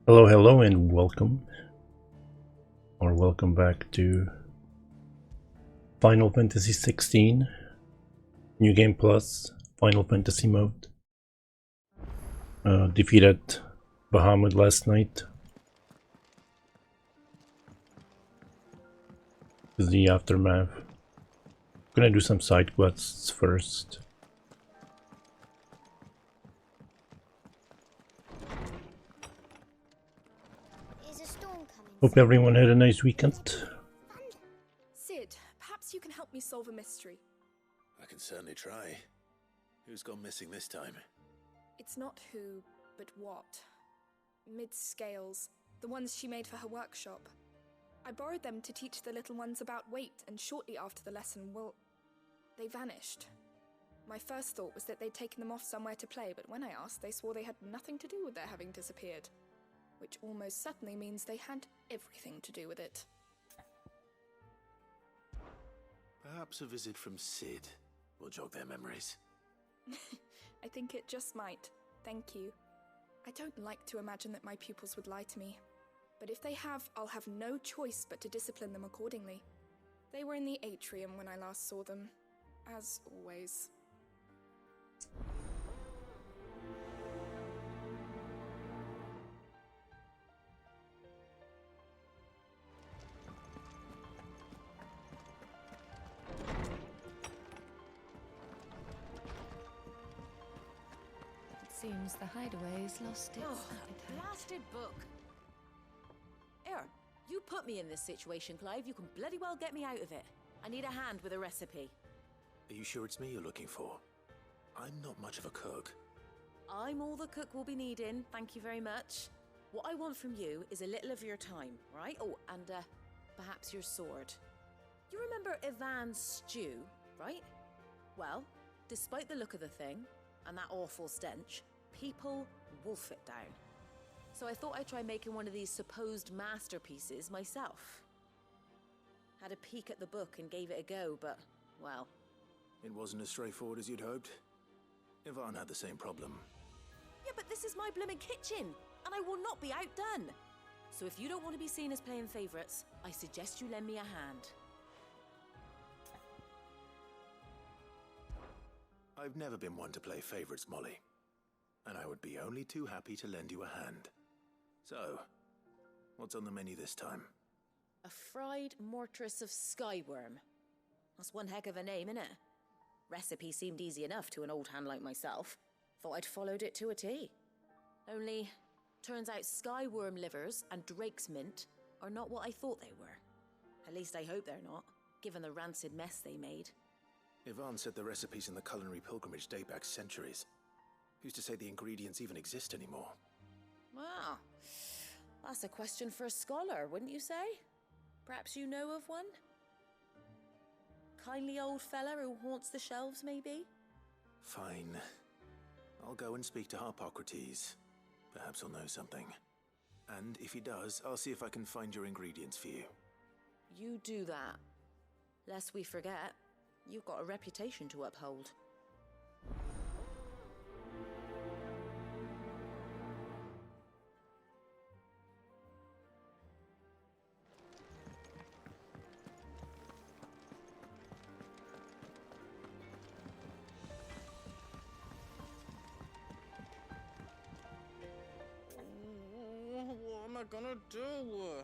Hello, hello, and welcome, or welcome back to Final Fantasy XVI, New Game Plus, Final Fantasy mode. Defeated Bahamut last night. This is the aftermath. I'm gonna do some side quests first. Hope everyone had a nice weekend. Cid, perhaps you can help me solve a mystery. I can certainly try. Who's gone missing this time? It's not who, but what. Mid-scales, the ones she made for her workshop. I borrowed them to teach the little ones about weight, and shortly after the lesson, well, they vanished. My first thought was that they'd taken them off somewhere to play, but when I asked, they swore they had nothing to do with their having disappeared. Which almost certainly means they had everything to do with it. Perhaps a visit from Cid will jog their memories. I think it just might. Thank you. I don't like to imagine that my pupils would lie to me. But if they have, I'll have no choice but to discipline them accordingly. They were in the atrium when I last saw them, as always. Seems the hideaway's lost its appetite. Blasted book. Here, you put me in this situation, Clive. You can bloody well get me out of it. I need a hand with a recipe. Are you sure it's me you're looking for? I'm not much of a cook. I'm all the cook will be needing, thank you very much. What I want from you is a little of your time, right? Oh, and perhaps your sword. You remember Ivan's stew, right? Well, despite the look of the thing, and that awful stench, people wolf it down. So I thought I'd try making one of these supposed masterpieces myself. Had a peek at the book and gave it a go, but, well... It wasn't as straightforward as you'd hoped. Ivan had the same problem. Yeah, but this is my blimmin' kitchen, and I will not be outdone. So if you don't want to be seen as playing favourites, I suggest you lend me a hand. I've never been one to play favourites, Molly. And I would be only too happy to lend you a hand. So, what's on the menu this time? A fried mortress of skyworm. That's one heck of a name, innit? Recipe seemed easy enough to an old hand like myself. Thought I'd followed it to a T. Only, turns out skyworm livers and drake's mint are not what I thought they were. At least I hope they're not, given the rancid mess they made. Ivan said the recipes in the culinary pilgrimage date back centuries. Who's to say the ingredients even exist anymore? Well, that's a question for a scholar, wouldn't you say? Perhaps you know of one? Kindly old fella who haunts the shelves, maybe? Fine. I'll go and speak to Harpocrates. Perhaps he'll know something. And if he does, I'll see if I can find your ingredients for you. You do that. Lest we forget, you've got a reputation to uphold. What am I gonna do?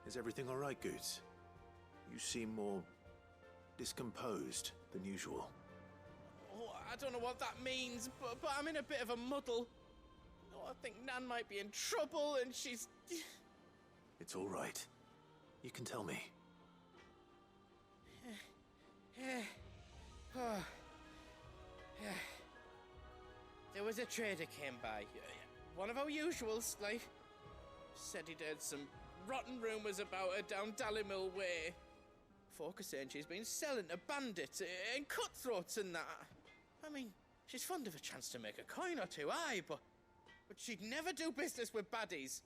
Is everything all right, Goose? You seem more discomposed than usual. Oh, I don't know what that means, but I'm in a bit of a muddle. Oh, I think Nan might be in trouble, and she's... It's all right. You can tell me. There was a trader came by. one of our usuals, like. Said he'd heard some rotten rumours about her down Dallimil Way. Folk are saying she's been selling to bandits and cutthroats and that. I mean, she's fond of a chance to make a coin or two, aye, but she'd never do business with baddies.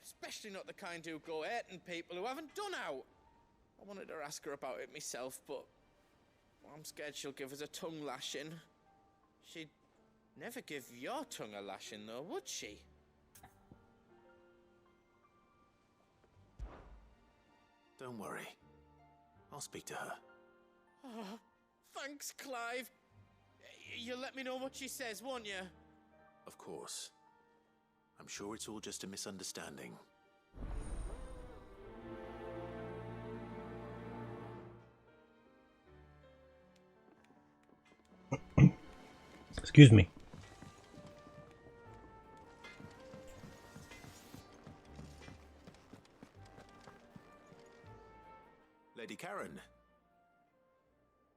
Especially not the kind who go hurting people who haven't done out. I wanted to ask her about it myself, but I'm scared she'll give us a tongue lashing. She'd never give your tongue a lashing, though, would she? Don't worry. I'll speak to her. Oh, thanks, Clive. You'll let me know what she says, won't you? Of course. I'm sure it's all just a misunderstanding. Excuse me. Lady Karen.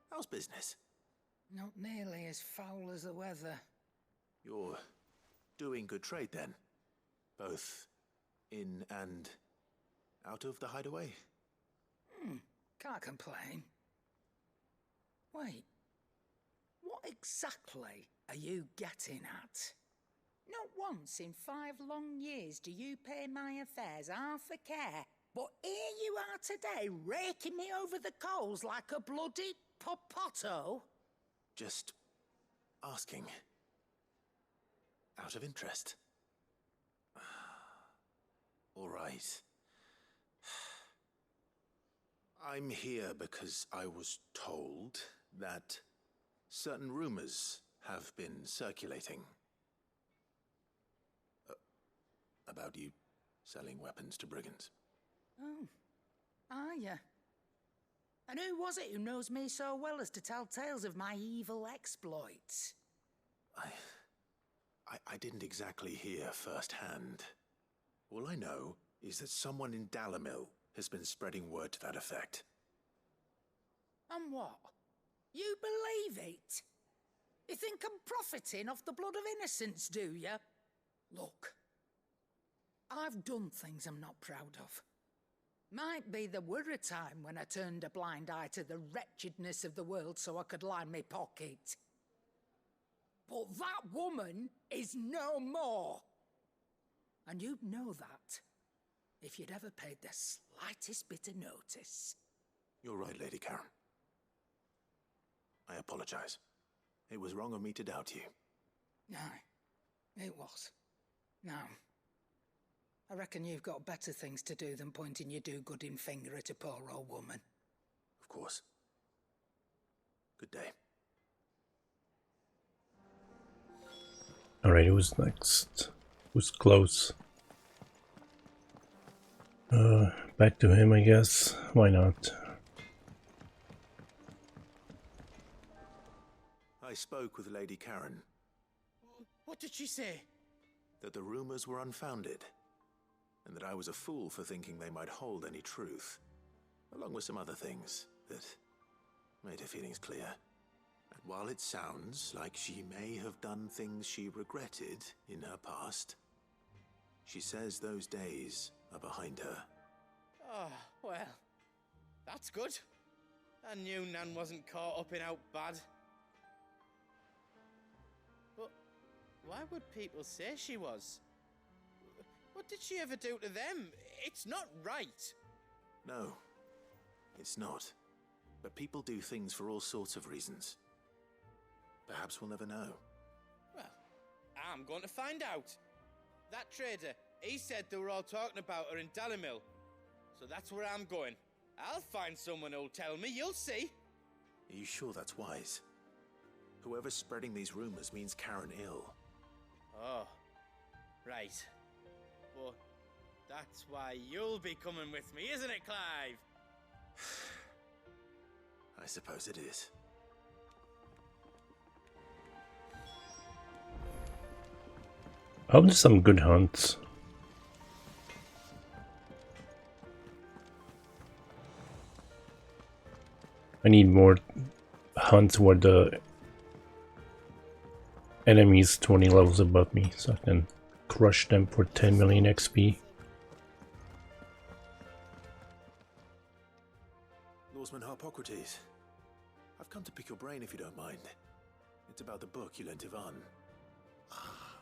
How's business? Not nearly as foul as the weather. You're doing good trade then? Both in and out of the hideaway? Can't complain. Wait. What exactly are you getting at? Not once in 5 long years do you pay my affairs half a care, but here you are today raking me over the coals like a bloody popoto? Just asking. Out of interest. All right. I'm here because I was told that certain rumors have been circulating about you selling weapons to brigands. Oh, are you? And who was it who knows me so well as to tell tales of my evil exploits? I didn't exactly hear firsthand. All I know is that someone in Dallimil has been spreading word to that effect. And what? You believe it? You think I'm profiting off the blood of innocents, do you? Look, I've done things I'm not proud of. Might be there were a time when I turned a blind eye to the wretchedness of the world so I could line my pocket. But that woman is no more. And you'd know that if you'd ever paid the slightest bit of notice. You're right, Lady Karen. I apologize. It was wrong of me to doubt you. Aye, it was. Now, I reckon you've got better things to do than pointing your do-gooding finger at a poor old woman. Of course. Good day. Alright, who's next? Who's close? Back to him, I guess. Why not? I spoke with Lady Karen. What did she say? That the rumors were unfounded, and that I was a fool for thinking they might hold any truth, along with some other things that made her feelings clear. And while it sounds like she may have done things she regretted in her past, she says those days are behind her. Oh, well, that's good. I knew Nan wasn't caught up in out bad. But why would people say she was? What did she ever do to them? It's not right. No, it's not. But people do things for all sorts of reasons. Perhaps we'll never know. Well, I'm going to find out. That trader, he said they were all talking about her in Dallimil. So that's where I'm going. I'll find someone who'll tell me, you'll see. Are you sure that's wise? Whoever's spreading these rumors means Karen ill. Oh, right. But that's why you'll be coming with me, isn't it, Clive? I suppose it is. I hope there's some good hunts. I need more hunts where the enemy's 20 levels above me so I can crush them for 10 million XP. Lawsman Harpocrates, I've come to pick your brain if you don't mind. It's about the book you lent Ivan. Ah,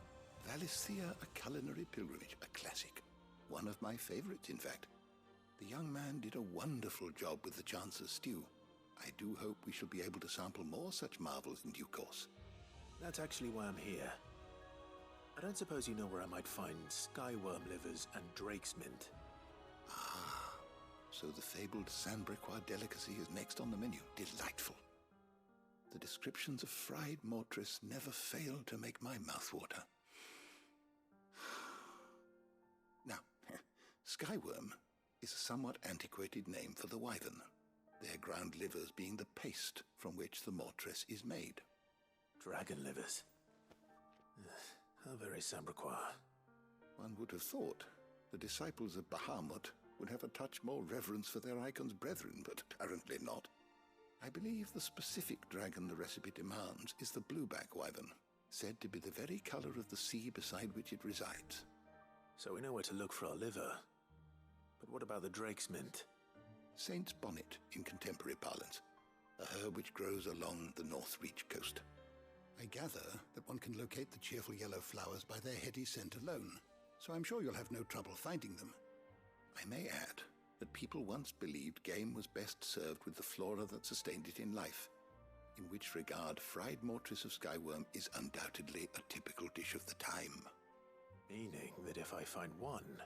Valisthea, A Culinary Pilgrimage, a classic. One of my favorites, in fact. The young man did a wonderful job with the Chance's stew. I do hope we shall be able to sample more such marvels in due course. That's actually why I'm here. I don't suppose you know where I might find skyworm livers and drake's mint. Ah, so the fabled Sanbrequois delicacy is next on the menu. Delightful. The descriptions of fried mortress never fail to make my mouth water. Now, skyworm is a somewhat antiquated name for the wyvern, their ground livers being the paste from which the mortress is made. Dragon livers. How very Sanbrequois. One would have thought the disciples of Bahamut would have a touch more reverence for their icon's brethren, but apparently not. I believe the specific dragon the recipe demands is the blueback wyvern, said to be the very color of the sea beside which it resides. So we know where to look for our liver. But what about the drake's mint? Saint's bonnet in contemporary parlance, a herb which grows along the North Reach coast. I gather that one can locate the cheerful yellow flowers by their heady scent alone, so I'm sure you'll have no trouble finding them. I may add that people once believed game was best served with the flora that sustained it in life, in which regard fried mortress of skyworm is undoubtedly a typical dish of the time. Meaning that if I find one,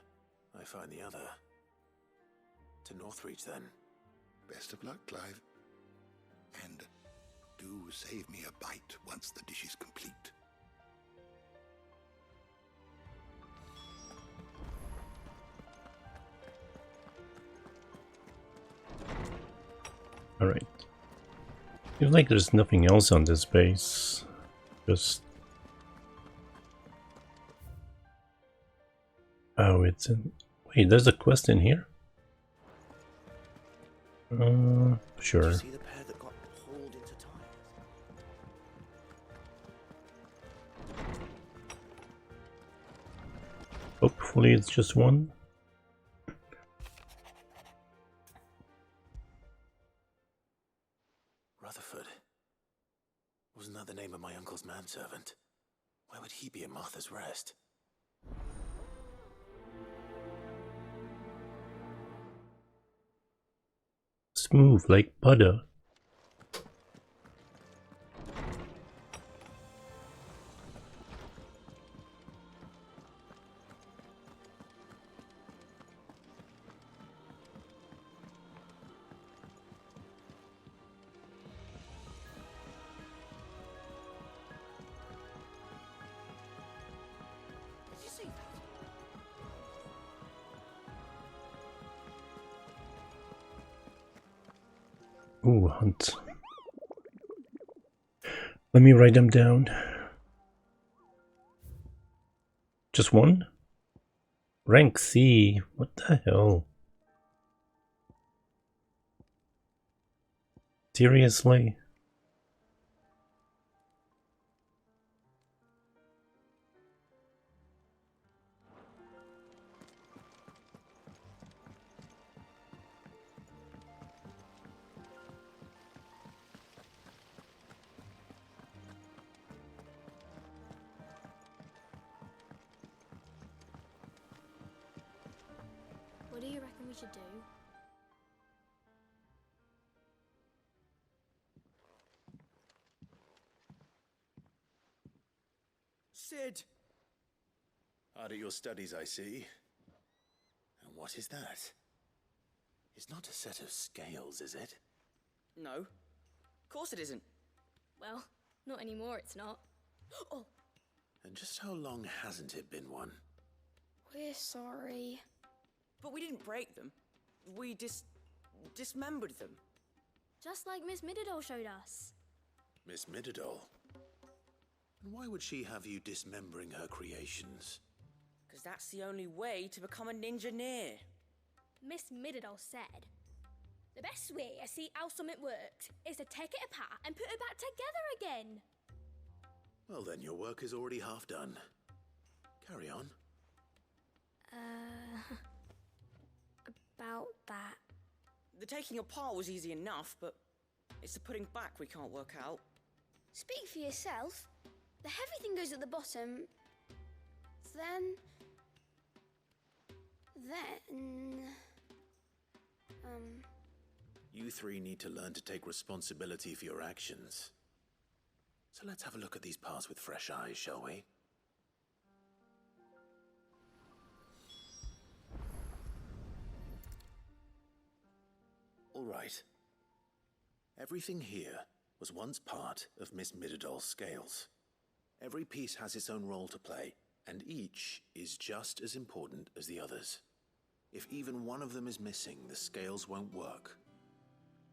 I find the other. To Northreach, then. Best of luck, Clive. And do save me a bite once the dish is complete. Alright. Feels like there's nothing else on this base. Just... Oh, it's in... Wait, there's a quest in here? Sure. Did you see the pair that got hauled into tires? Hopefully it's just one. Rutherford. Wasn't that the name of my uncle's manservant? Why would he be at Martha's Rest? Smooth like butter. Did you see that? Ooh, hunt. Let me write them down. Just one? Rank C. What the hell? Seriously? What do you reckon we should do? Sid! Hard at your studies, I see. And what is that? It's not a set of scales, is it? No. Of course it isn't. Well, not anymore, it's not. Oh, And just how long hasn't it been one? We're sorry. but we didn't break them. We dismembered them. Just like Miss Mididol showed us. Miss Mididol? And why would she have you dismembering her creations? Because that's the only way to become a ninja-neer. Miss Mididol said, the best way to see how something worked is to take it apart and put it back together again. Well then, your work is already half done. Carry on. About that. The taking apart was easy enough, but it's the putting back we can't work out. Speak for yourself. The heavy thing goes at the bottom. Then... You three need to learn to take responsibility for your actions. So let's have a look at these parts with fresh eyes, shall we? All right. Everything here was once part of Miss Midadol's scales. Every piece has its own role to play, and each is just as important as the others. If even one of them is missing, the scales won't work.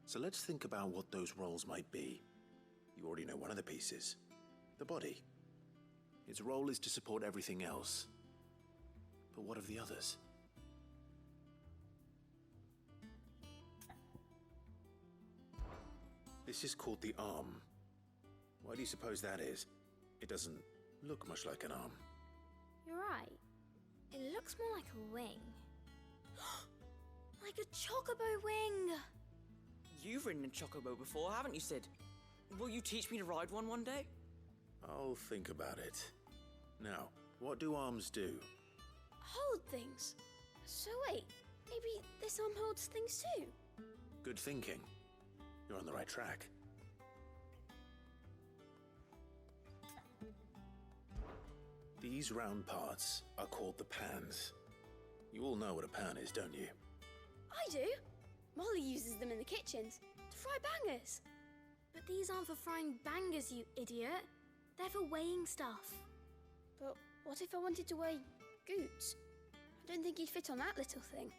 So let's think about what those roles might be. You already know one of the pieces, the body. Its role is to support everything else. But what of the others? This is called the arm. Why do you suppose that is? It doesn't look much like an arm. You're right. It looks more like a wing. Like a chocobo wing! You've ridden a chocobo before, haven't you, Sid? Will you teach me to ride one day? I'll think about it. Now, what do arms do? Hold things. So wait, maybe this arm holds things too? Good thinking. You're on the right track. These round parts are called the pans. You all know what a pan is, don't you? I do. Molly uses them in the kitchens to fry bangers. But these aren't for frying bangers, you idiot. They're for weighing stuff. But what if I wanted to weigh Goots? I don't think he'd fit on that little thing.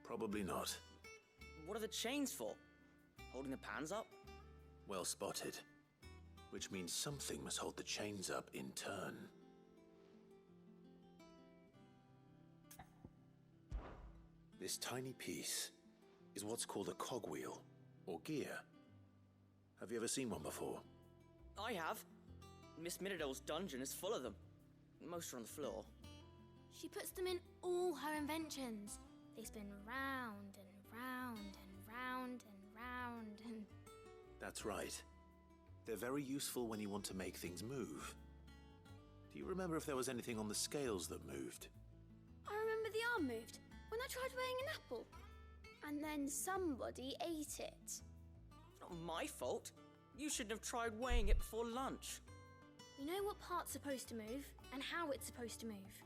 Probably not. What are the chains for? Holding the pans up? Well spotted. Which means something must hold the chains up in turn. This tiny piece is what's called a cogwheel, or gear. Have you ever seen one before? I have. Miss Midadol's dungeon is full of them. Most are on the floor. She puts them in all her inventions. They spin round and round and round and round and... That's right. They're very useful when you want to make things move. Do you remember if there was anything on the scales that moved? I remember the arm moved when I tried weighing an apple. And then somebody ate it. It's not my fault. You shouldn't have tried weighing it before lunch. We know what part's supposed to move and how it's supposed to move.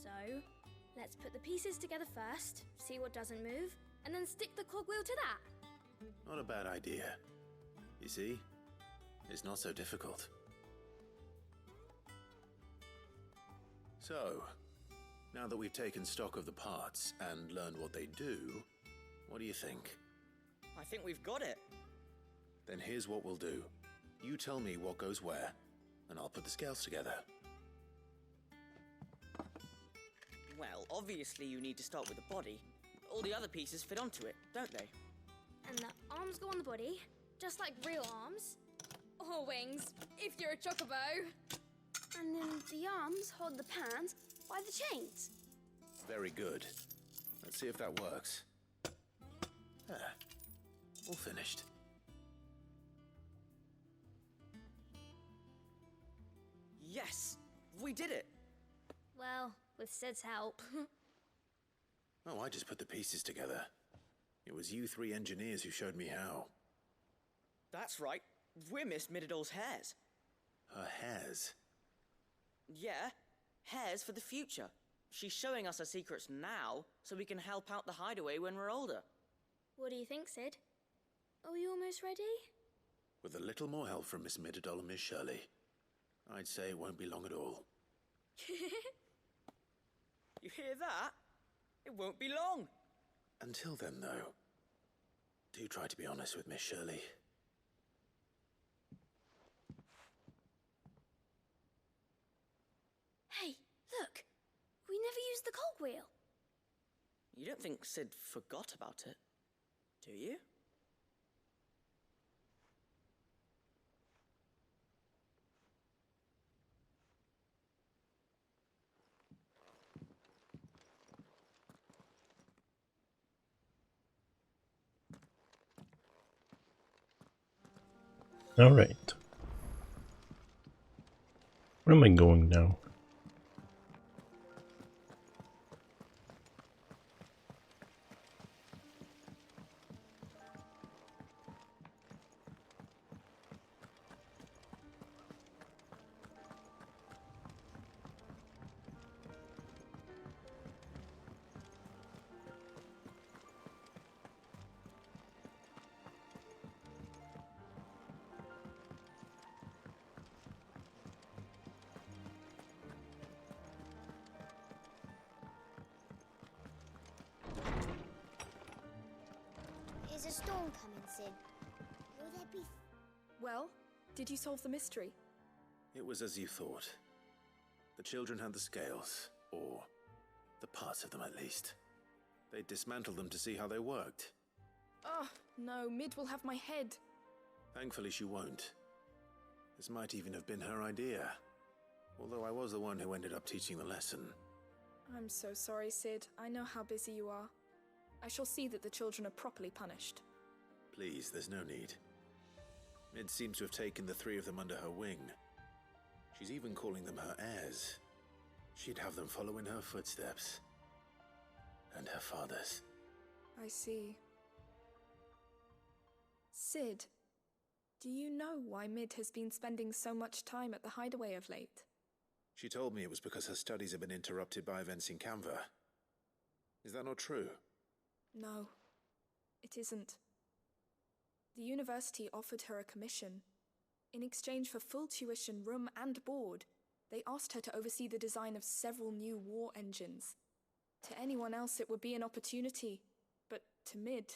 So, let's put the pieces together first, see what doesn't move, and then stick the cogwheel to that. Not a bad idea. You see? It's not so difficult. So, now that we've taken stock of the parts and learned what they do, what do you think? I think we've got it. Then here's what we'll do. You tell me what goes where, and I'll put the scales together. Well, obviously you need to start with the body. All the other pieces fit onto it, don't they? And the arms go on the body, just like real arms. Or wings, if you're a chocobo. And then the arms hold the pans by the chains. Very good. Let's see if that works. There. All finished. Yes! We did it! Well, with Sid's help. Oh, I just put the pieces together. It was you three engineers who showed me how. That's right. We're Miss Midadol's hares. Her hairs? Yeah, hares for the future. She's showing us her secrets now, so we can help out the hideaway when we're older. What do you think, Sid? Are we almost ready? With a little more help from Miss Midadol and Miss Shirley, I'd say it won't be long at all. You hear that? It won't be long. Until then, though, do try to be honest with Miss Shirley. Hey, look! We never used the cogwheel. You don't think Sid forgot about it, do you? Alright. Where am I going now? Is a storm coming, Sid? Will there be... Well, did you solve the mystery? It was as you thought. The children had the scales, or the parts of them at least. They dismantled them to see how they worked. Oh, no, Mid will have my head. Thankfully she won't. This might even have been her idea. Although I was the one who ended up teaching the lesson. I'm so sorry, Sid. I know how busy you are. I shall see that the children are properly punished. Please, there's no need. Mid seems to have taken the three of them under her wing. She's even calling them her heirs. She'd have them follow in her footsteps. And her father's. I see. Sid, do you know why Mid has been spending so much time at the hideaway of late? She told me it was because her studies have been interrupted by events in Canva. Is that not true? No, it isn't. The university offered her a commission. In exchange for full tuition, room and board, they asked her to oversee the design of several new war engines. To anyone else it would be an opportunity, but to Mid,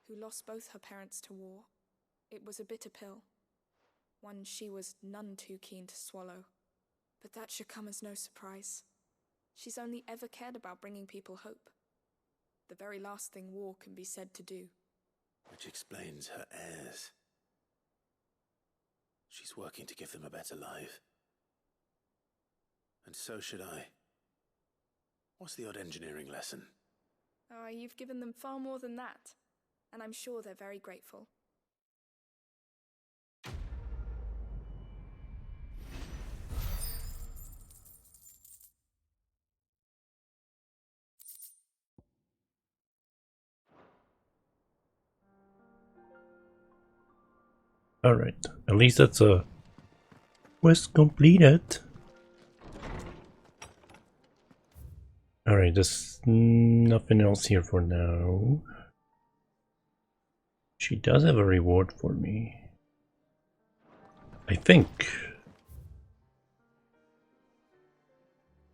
who lost both her parents to war, it was a bitter pill. One she was none too keen to swallow. But that should come as no surprise. She's only ever cared about bringing people hope. The very last thing war can be said to do. Which explains her heirs. She's working to give them a better life. And so should I. What's the odd engineering lesson? Oh, you've given them far more than that. And I'm sure they're very grateful. Alright, at least that's a quest completed. Alright, there's nothing else here for now. She does have a reward for me, I think.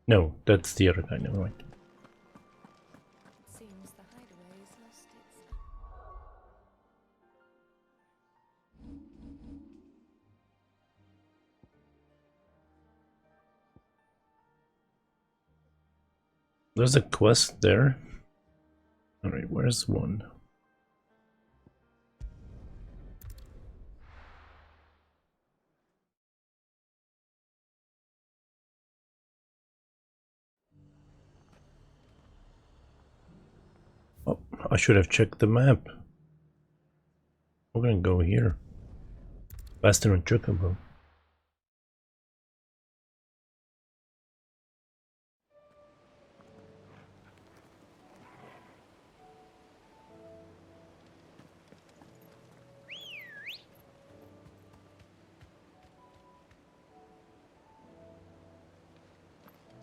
No, that's the other guy, never mind. It seems the hideaway has lost its... There's a quest there. Alright, where's one? Oh, I should have checked the map. We're gonna go here. Faster and Chocobo.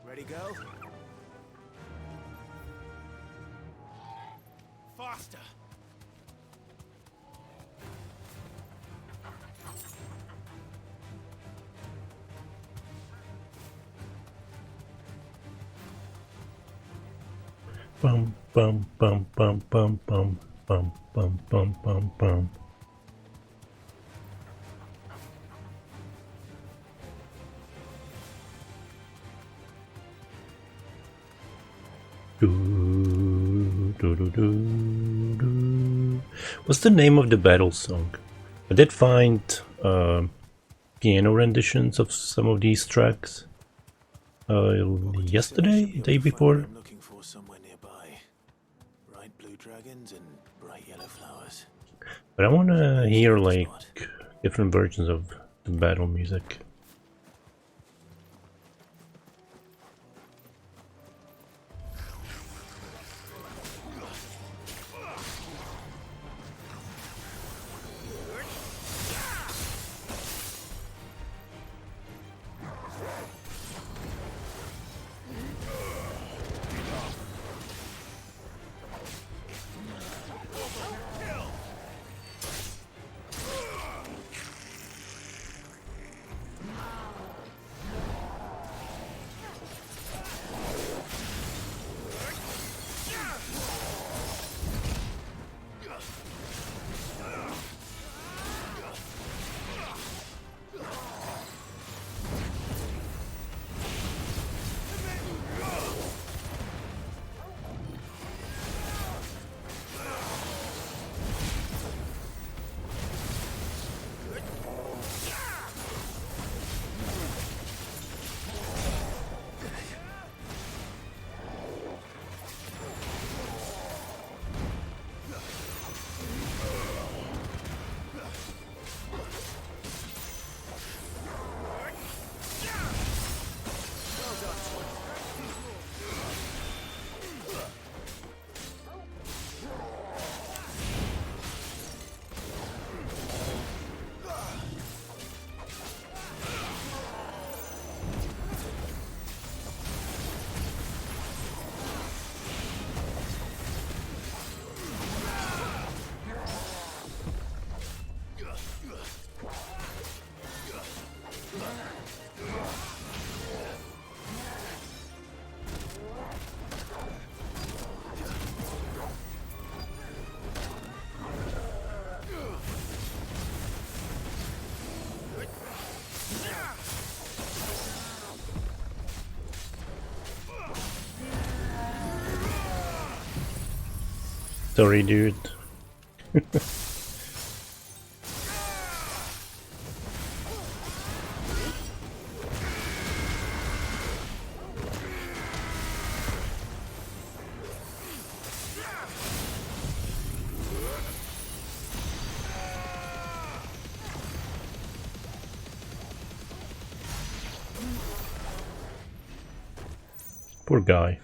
Ready, go? Faster! Bum bum bum bum bum bum bum bum bum bum bum. What's the name of the battle song? I did find piano renditions of some of these tracks yesterday, day before. I'm looking for somewhere nearby. Bright blue dragons and bright yellow flowers. But I want to hear like different versions of the battle music. Sorry, dude. Poor guy.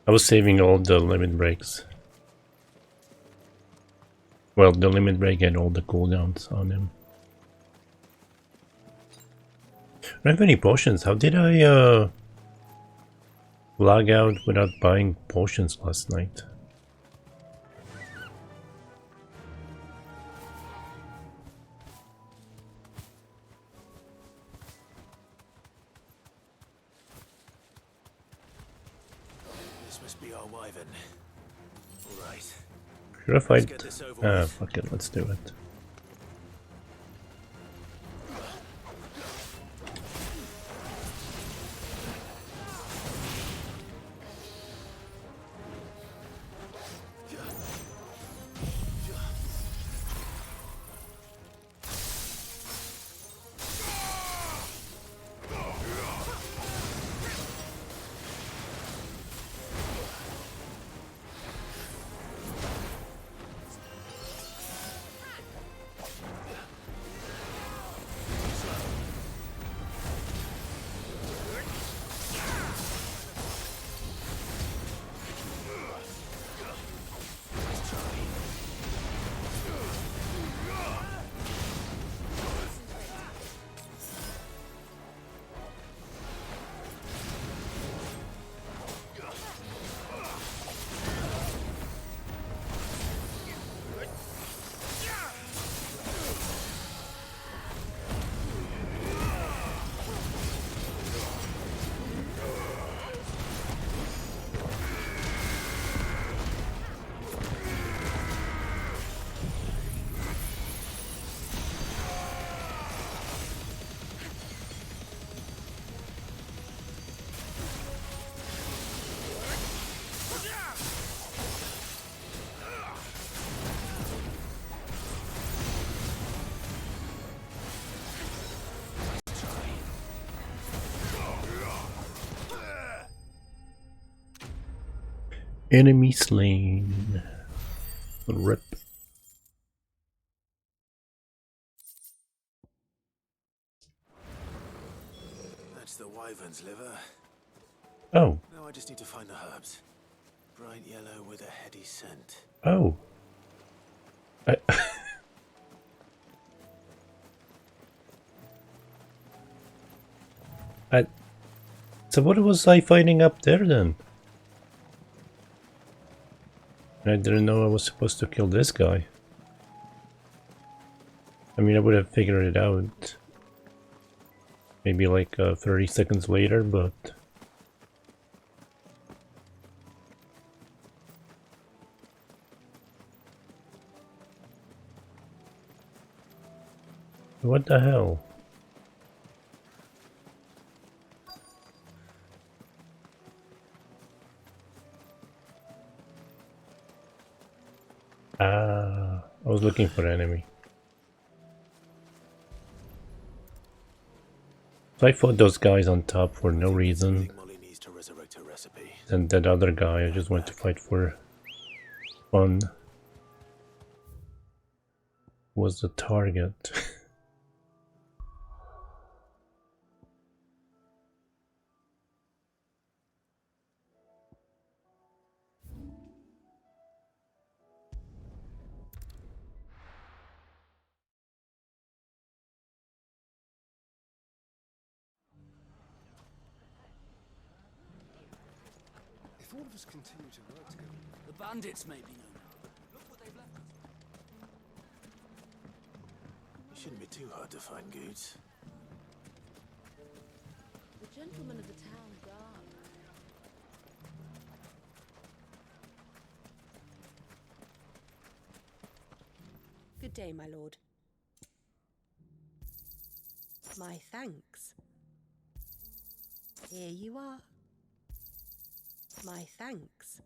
I was saving all the limit breaks. Well, the limit break and all the cooldowns on him. I don't have any potions. How did I log out without buying potions last night? This must be our wyvern. All right. Should I fight? Ah, fuck it, let's do it. Enemy slain. Rip. the wyvern's liver. Oh. Now I just need to find the herbs. Bright yellow with a heady scent. Oh. So what was I fighting up there then? I didn't know I was supposed to kill this guy. I mean, I would have figured it out maybe like 30 seconds later, but... What the hell? Ah, I was looking for an enemy. So I fought those guys on top for no reason. And that other guy I just went to fight for fun was the target. If all of us continue to work together, the bandits may be known now. Look what they've left us. It shouldn't be too hard to find goods. The gentleman of the town guard. Good day, my lord. My thanks. Here you are. My thanks.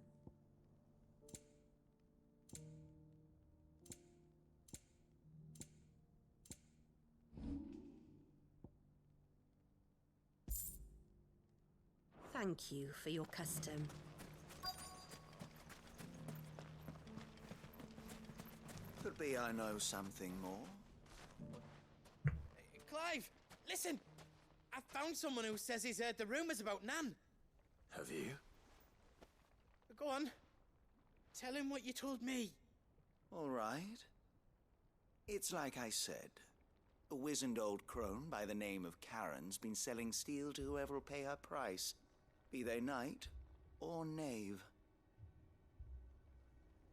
Thank you for your custom. Could be I know something more. Clive, listen! I found someone who says he's heard the rumours about Nan. Have you? Go on. Tell him what you told me. All right. It's like I said. A wizened old crone by the name of Karen's been selling steel to whoever will pay her price, be they knight or knave.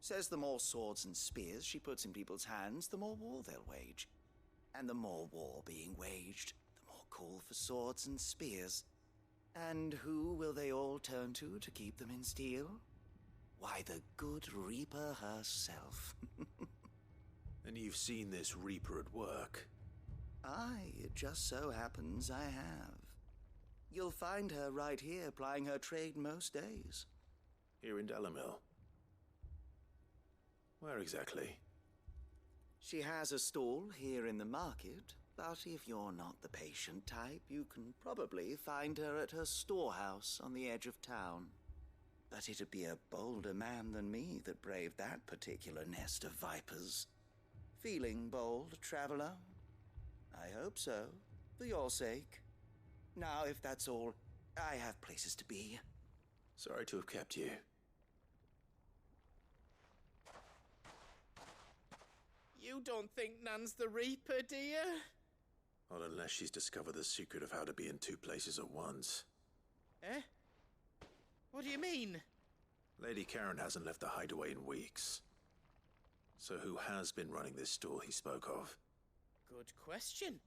Says the more swords and spears she puts in people's hands, the more war they'll wage. And the more war being waged, the more call for swords and spears. And who will they all turn to keep them in steel? Why, the good Reaper herself. And you've seen this Reaper at work? Aye, it just so happens I have. You'll find her right here plying her trade most days. Here in Dalimil? Where exactly? She has a stall here in the market, but if you're not the patient type, you can probably find her at her storehouse on the edge of town. But it'd be a bolder man than me that braved that particular nest of vipers. Feeling bold, traveler? I hope so, for your sake. Now, if that's all, I have places to be. Sorry to have kept you. You don't think Nan's the Reaper, do you? Not unless she's discovered the secret of how to be in two places at once. Eh? What do you mean? Lady Karen hasn't left the hideaway in weeks. So who has been running this stall he spoke of? Good question.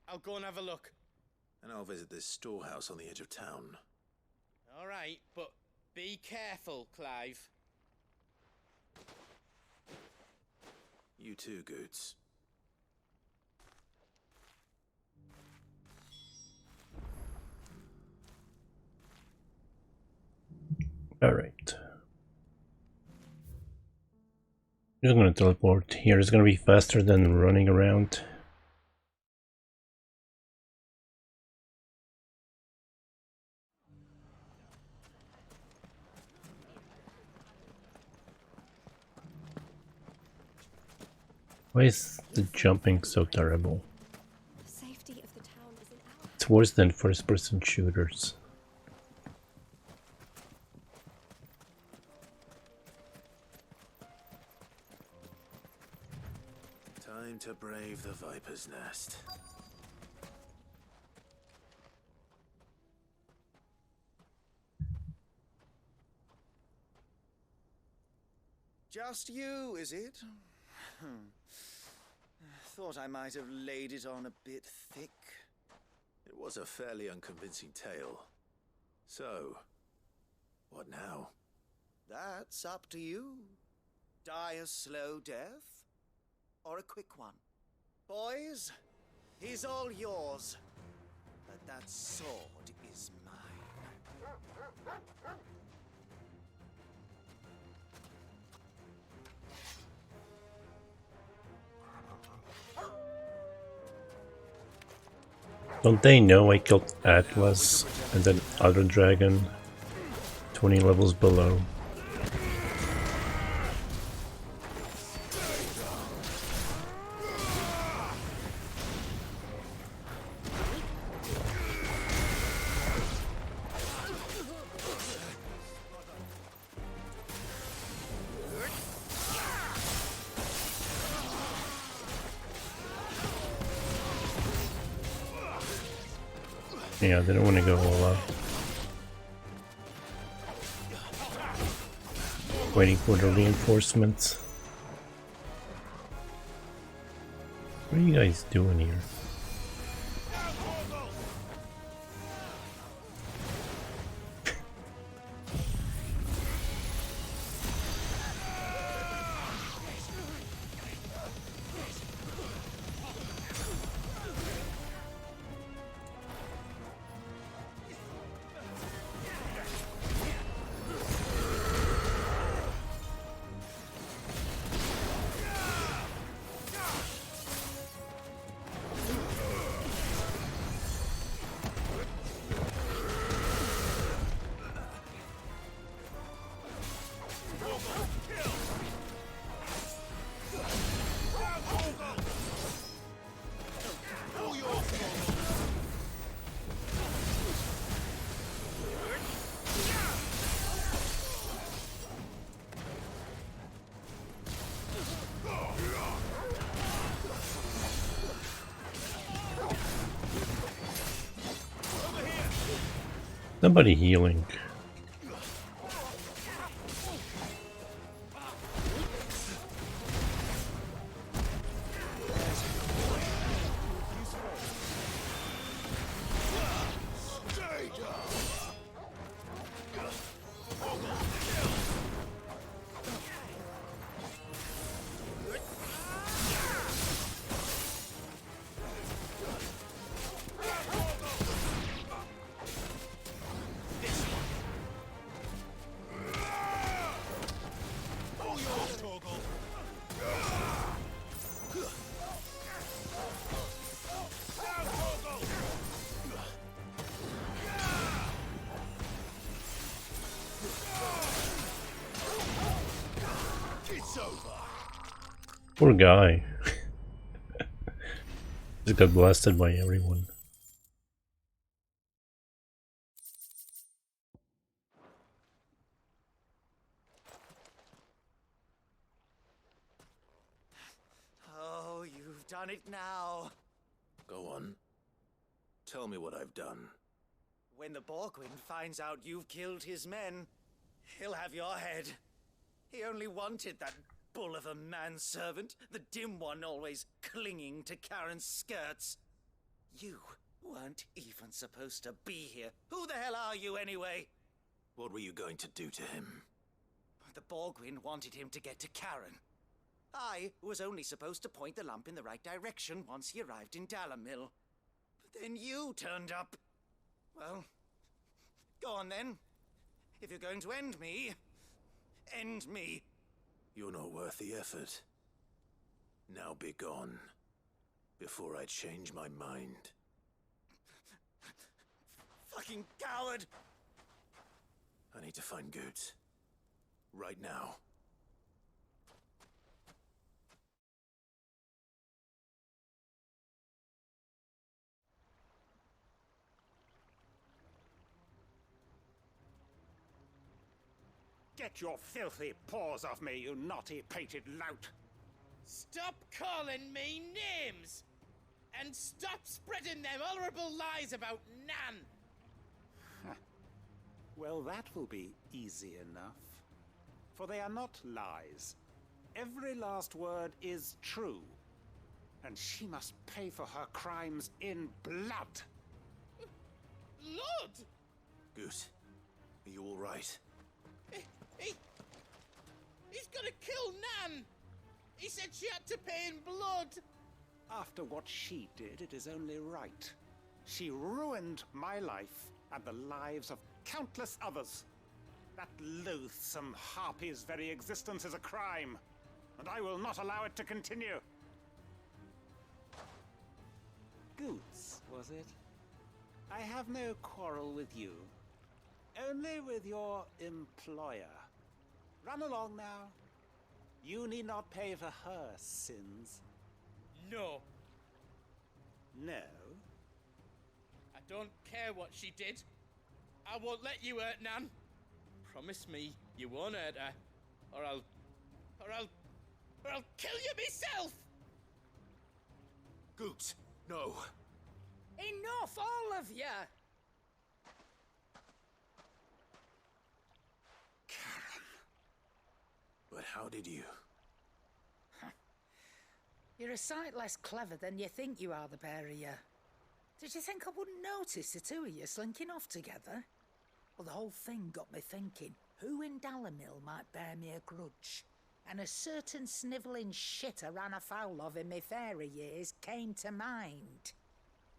I'll go and have a look. And I'll visit this storehouse on the edge of town. All right, but be careful, Clive. You too, Goots. Alright. Just gonna teleport here. It's gonna be faster than running around. Why is the jumping so terrible? The safety of the town is in our It's worse than first-person shooters. Time to brave the Viper's Nest. Just you, is it? Thought I might have laid it on a bit thick. It was a fairly unconvincing tale. So, what now? That's up to you. Die a slow death, or a quick one. Boys, he's all yours. But that sword is mine. Don't they know I killed Atlas and then other dragon 20 levels below? Yeah, they don't want to go all out. Waiting for the reinforcements. What are you guys doing here? Somebody healing. Poor guy. Just got blasted by everyone. Oh, you've done it now. Go on. Tell me what I've done. When the Borgwyn finds out you've killed his men, he'll have your head. He only wanted that bull of a manservant, the dim one always clinging to Karen's skirts. You weren't even supposed to be here. Who the hell are you anyway? What were you going to do to him? The Borgwyn wanted him to get to Karen. I was only supposed to point the lamp in the right direction once he arrived in Dalamil. But then you turned up. Well, go on then. If you're going to end me, end me. You're not worth the effort. Now be gone, before I change my mind. Fucking coward! I need to find Goetz. Right now. Get your filthy paws off me, you naughty-pated lout! Stop calling me names! And stop spreading them horrible lies about Nan! Well, that will be easy enough. For they are not lies. Every last word is true. And she must pay for her crimes in blood. Lord! Goose, are you all right? He's gonna kill Nan! He said she had to pay in blood! After what she did, it is only right. She ruined my life and the lives of countless others. That loathsome harpy's very existence is a crime, and I will not allow it to continue. Goots, was it? I have no quarrel with you. Only with your employer. Run along now. You need not pay for her sins. No. No? I don't care what she did. I won't let you hurt Nan. Promise me you won't hurt her, or I'll kill you myself! Goose, no. Enough, all of you! But how did you? You're a sight less clever than you think you are, the pair of you. Did you think I wouldn't notice the two of you slinking off together? Well, the whole thing got me thinking, who in Dalimil might bear me a grudge? And a certain snivelling shit I ran afoul of in my fairy years came to mind.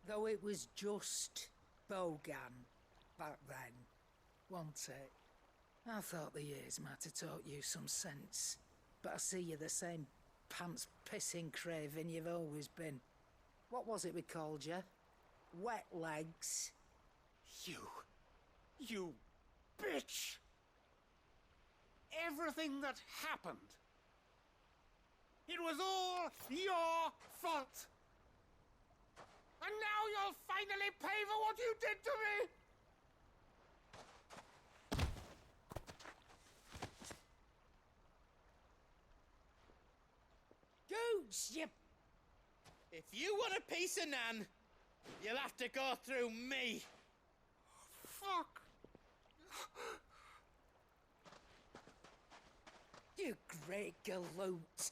Though it was just Bogan back then, wasn't it? I thought the years might have taught you some sense, but I see you're the same pants-pissing craven you've always been. What was it we called you? Wet legs. You bitch! Everything that happened, it was all your fault! And now you'll finally pay for what you did to me! Goose, you... If you want a piece of Nan, you'll have to go through me. Fuck! You great galoot.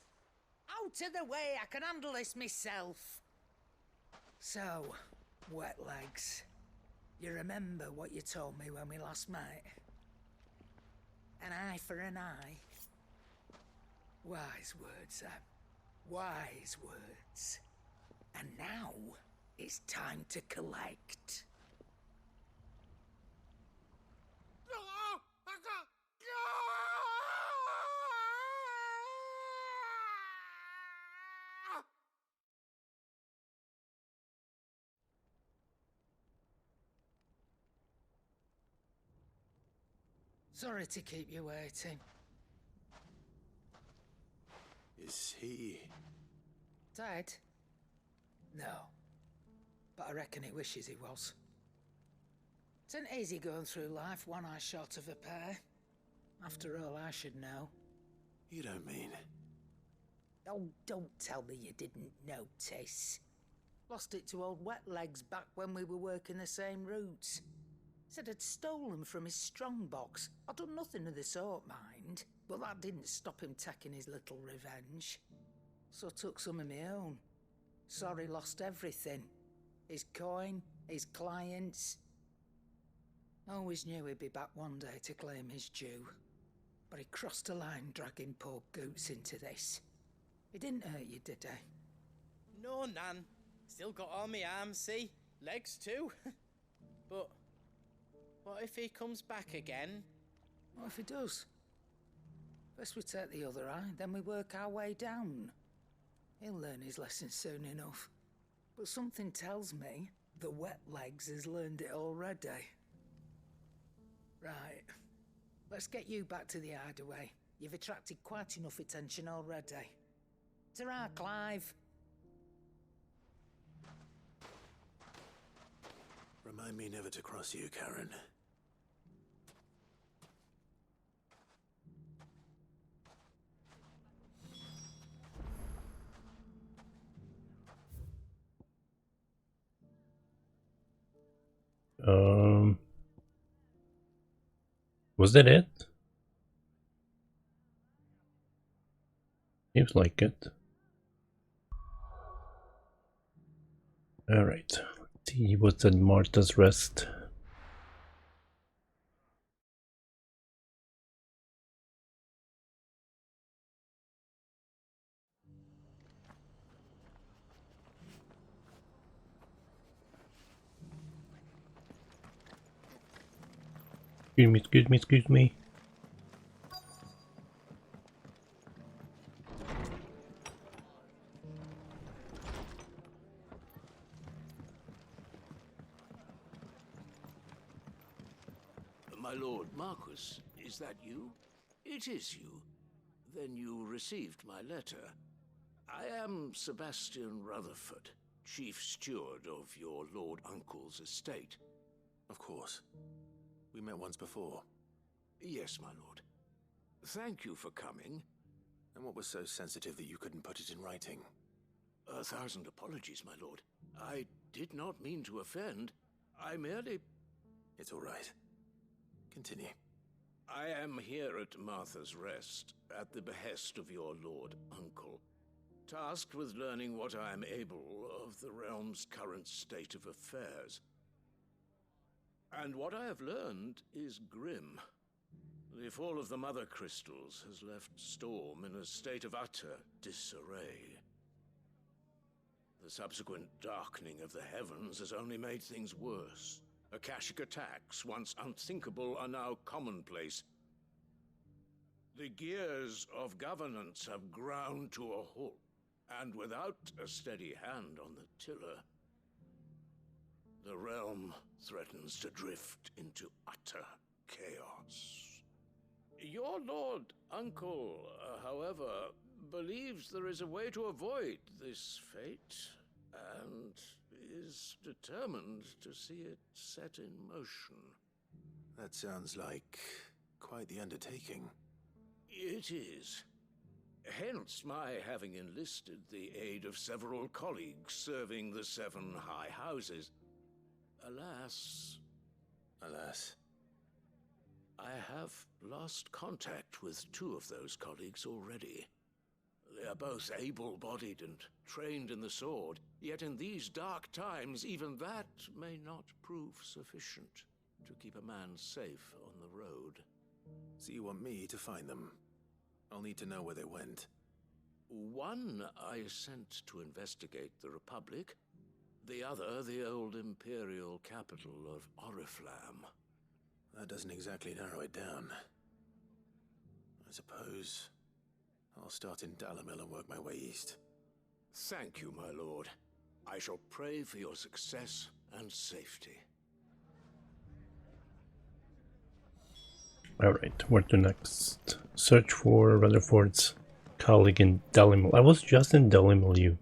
Out of the way, I can handle this myself. So, wet legs, you remember what you told me when we last met? An eye for an eye. Wise words, Sam. Wise words. And now, it's time to collect. Sorry to keep you waiting. Is he... Dead? No. But I reckon he wishes he was. It ain't easy going through life one eye short of a pair. After all, I should know. You don't mean... Oh, don't tell me you didn't notice. Lost it to old Wet Legs back when we were working the same routes. Said I'd stolen from his strongbox. I'd done nothing of the sort, mind. But that didn't stop him taking his little revenge. So I took some of my own. Sorry, lost everything. His coin, his clients. Always knew he'd be back one day to claim his due. But he crossed a line dragging poor Goots into this. He didn't hurt you, did he? No, Nan. Still got all my arms, see? Legs too. But what if he comes back again? What if he does? First we take the other eye, then we work our way down. He'll learn his lesson soon enough. But something tells me the Wet Legs has learned it already. Right. Let's get you back to the hideaway. You've attracted quite enough attention already. Ta-ra, Clive. Remind me never to cross you, Karen. Was that it? Seems like it. Alright, let's see what's at Martha's Rest. Excuse me. My lord Marquis, is that you? It is you. Then you received my letter. I am Sebastian Rutherford, chief steward of your lord uncle's estate. Of course. We met once before. Yes, my lord. Thank you for coming. And what was so sensitive that you couldn't put it in writing? 1,000 apologies, my lord. I did not mean to offend. I merely... It's all right. Continue. I am here at Martha's Rest, at the behest of your lord uncle, tasked with learning what I am able of the realm's current state of affairs. And what I have learned is grim. The fall of the Mother Crystals has left Storm in a state of utter disarray. The subsequent darkening of the heavens has only made things worse. Akashic attacks, once unthinkable, are now commonplace. The gears of governance have ground to a halt, and without a steady hand on the tiller, the realm threatens to drift into utter chaos. Your lord uncle, however, believes there is a way to avoid this fate, and is determined to see it set in motion. That sounds like quite the undertaking. It is. Hence my having enlisted the aid of several colleagues serving the 7 high houses. Alas... Alas? I have lost contact with 2 of those colleagues already. They are both able-bodied and trained in the sword, yet in these dark times even that may not prove sufficient to keep a man safe on the road. So you want me to find them? I'll need to know where they went. One I sent to investigate the Republic, the other the old Imperial capital of Oriflamme. That doesn't exactly narrow it down. I suppose I'll start in Dalimil and work my way east. Thank you, my lord. I shall pray for your success and safety. Alright, where to next? Search for Rutherford's colleague in Dalimil. I was just in Dalimil, you.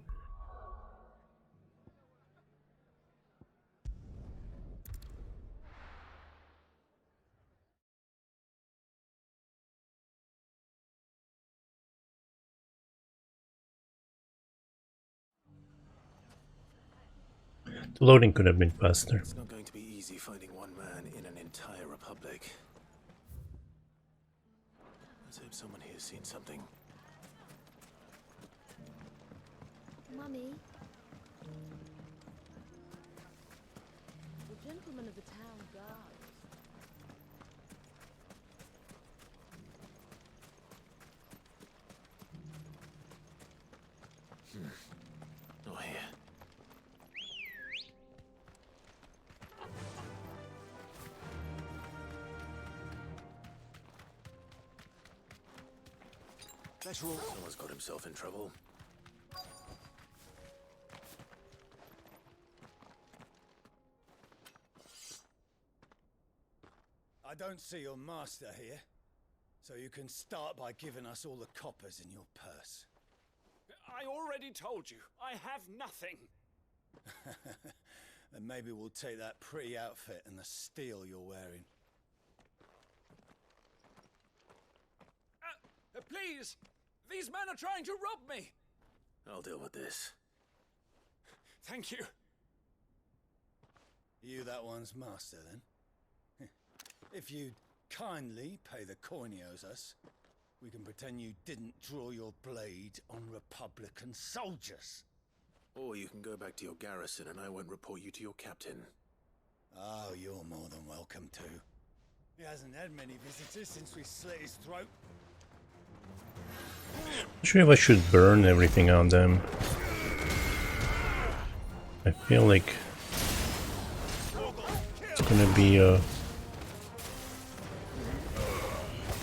The loading could have been faster. It's not going to be easy finding one man in an entire republic. Let's hope someone here's seen something. Mummy? The gentlemen of the town guard. Not here. Someone's got himself in trouble. I don't see your master here, so you can start by giving us all the coppers in your purse. I already told you, I have nothing. Then maybe we'll take that pretty outfit and the steel you're wearing. Please! These men are trying to rob me! I'll deal with this. Thank you. You that one's master, then? If you kindly pay the coin he owes us, we can pretend you didn't draw your blade on Republican soldiers. Or you can go back to your garrison and I won't report you to your captain. Oh, you're more than welcome to. He hasn't had many visitors since we slit his throat. Not sure if I should burn everything on them. I feel like it's gonna be a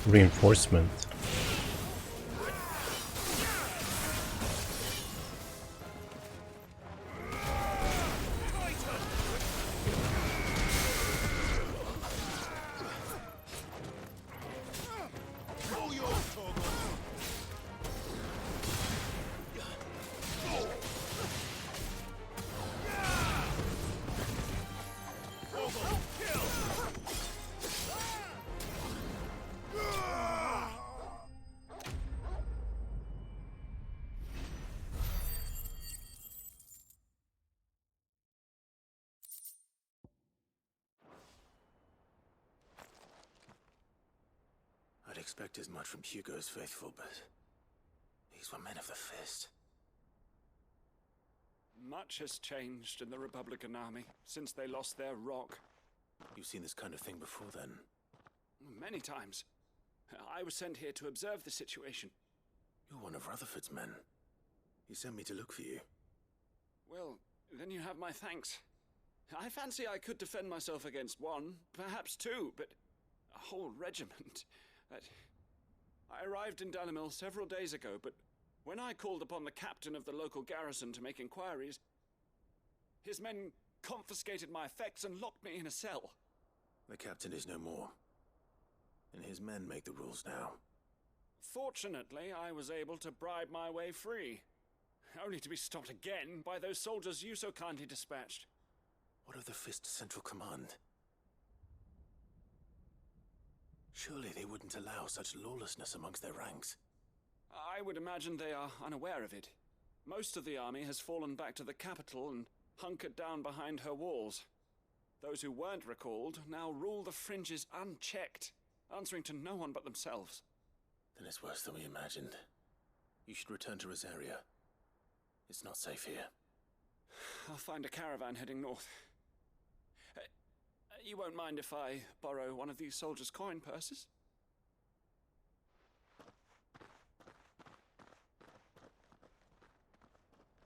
reinforcement. I'd expect as much from Hugo's faithful, but these were men of the fist. Much has changed in the Republican army since they lost their rock. You've seen this kind of thing before, then? Many times. I was sent here to observe the situation. You're one of Rutherford's men. He sent me to look for you. Well, then you have my thanks. I fancy I could defend myself against one, perhaps two, but a whole regiment. I arrived in Dalimil several days ago, but when I called upon the captain of the local garrison to make inquiries, his men confiscated my effects and locked me in a cell. The captain is no more, and his men make the rules now. Fortunately, I was able to bribe my way free, only to be stopped again by those soldiers you so kindly dispatched. What of the Fist Central Command? Surely they wouldn't allow such lawlessness amongst their ranks. I would imagine they are unaware of it. Most of the army has fallen back to the capital and hunkered down behind her walls. Those who weren't recalled now rule the fringes unchecked, answering to no one but themselves. Then it's worse than we imagined. You should return to Rosaria. It's not safe here. I'll find a caravan heading north. You won't mind if I borrow one of these soldiers' coin purses?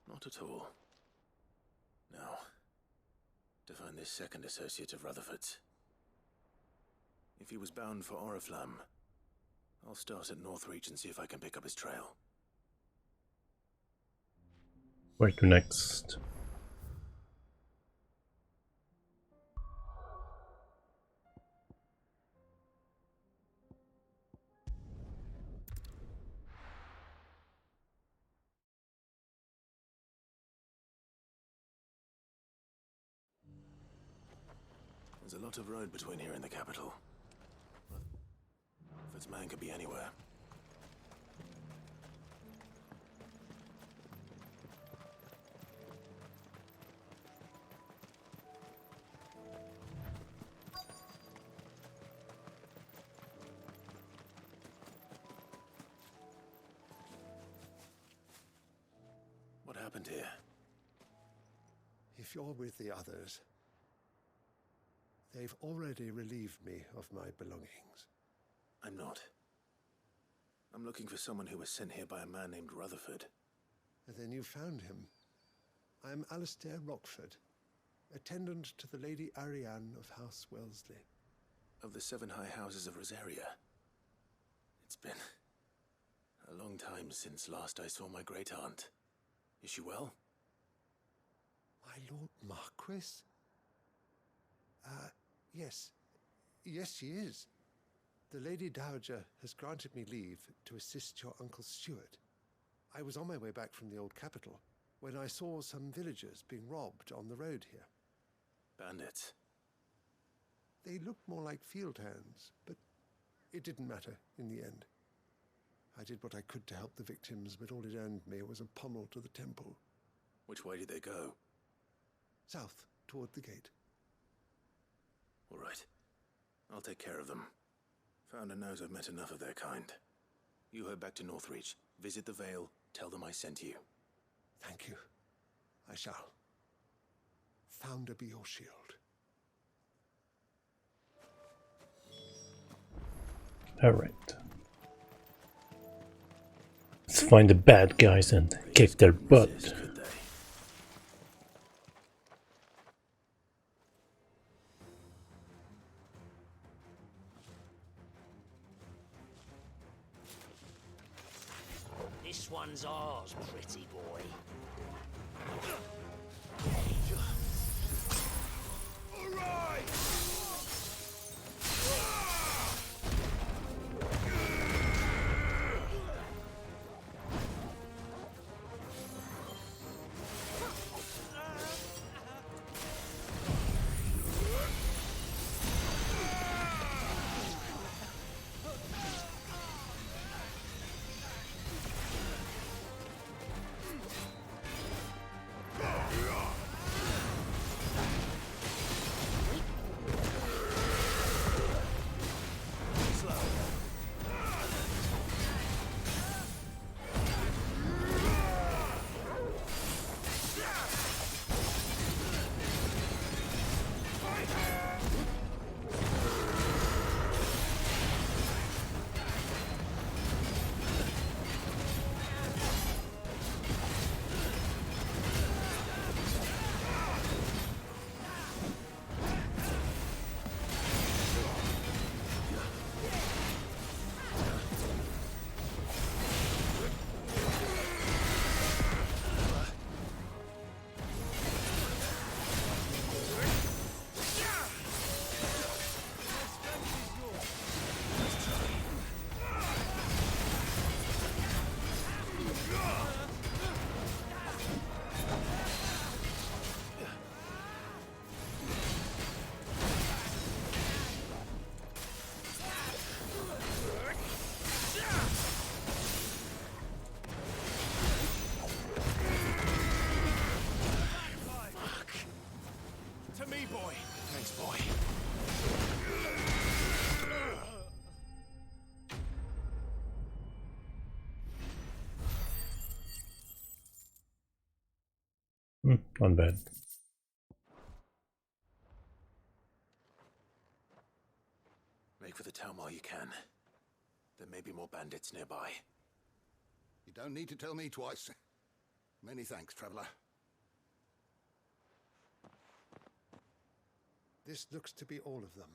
Not at all. Now, to find this second associate of Rutherford's. If he was bound for Oriflamme, I'll start at Northreach and see if I can pick up his trail. Where to next? There's a lot of road between here and the capital. Rutherford's man could be anywhere. What happened here? If you're with the others, they've already relieved me of my belongings. I'm not. I'm looking for someone who was sent here by a man named Rutherford. And then you found him. I'm Alistair Rockford, attendant to the Lady Ariane of House Wellesley. Of the 7 high houses of Rosaria. It's been a long time since last I saw my great-aunt. Is she well? My Lord Marquis? Yes. Yes, she is. The Lady Dowager has granted me leave to assist your Uncle Stuart. I was on my way back from the old capital when I saw some villagers being robbed on the road here. Bandits? They looked more like field hands, but it didn't matter in the end. I did what I could to help the victims, but all it earned me was a pommel to the temple. Which way did they go? South, toward the gate. All right. I'll take care of them. Founder knows I've met enough of their kind. You head back to Northreach, visit the Vale, tell them I sent you. Thank you. I shall. Founder be your shield. Alright. Let's find the bad guys and kick their butt. This one's ours, pretty boy. All right! Not bad. Make for the town while you can. There may be more bandits nearby. You don't need to tell me twice. Many thanks, traveler. This looks to be all of them.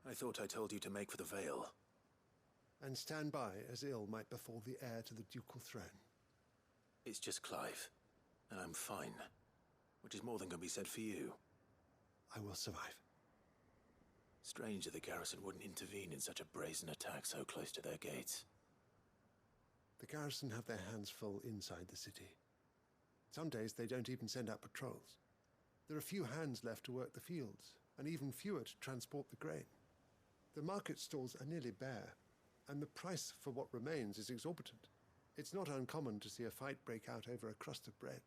I thought I told you to make for the Vale. And stand by as ill might befall the heir to the ducal throne. It's just Clive, and I'm fine. Which is more than can be said for you. I will survive. Strange that the garrison wouldn't intervene in such a brazen attack so close to their gates. The garrison have their hands full inside the city. Some days they don't even send out patrols. There are few hands left to work the fields, and even fewer to transport the grain. The market stalls are nearly bare, and the price for what remains is exorbitant. It's not uncommon to see a fight break out over a crust of bread.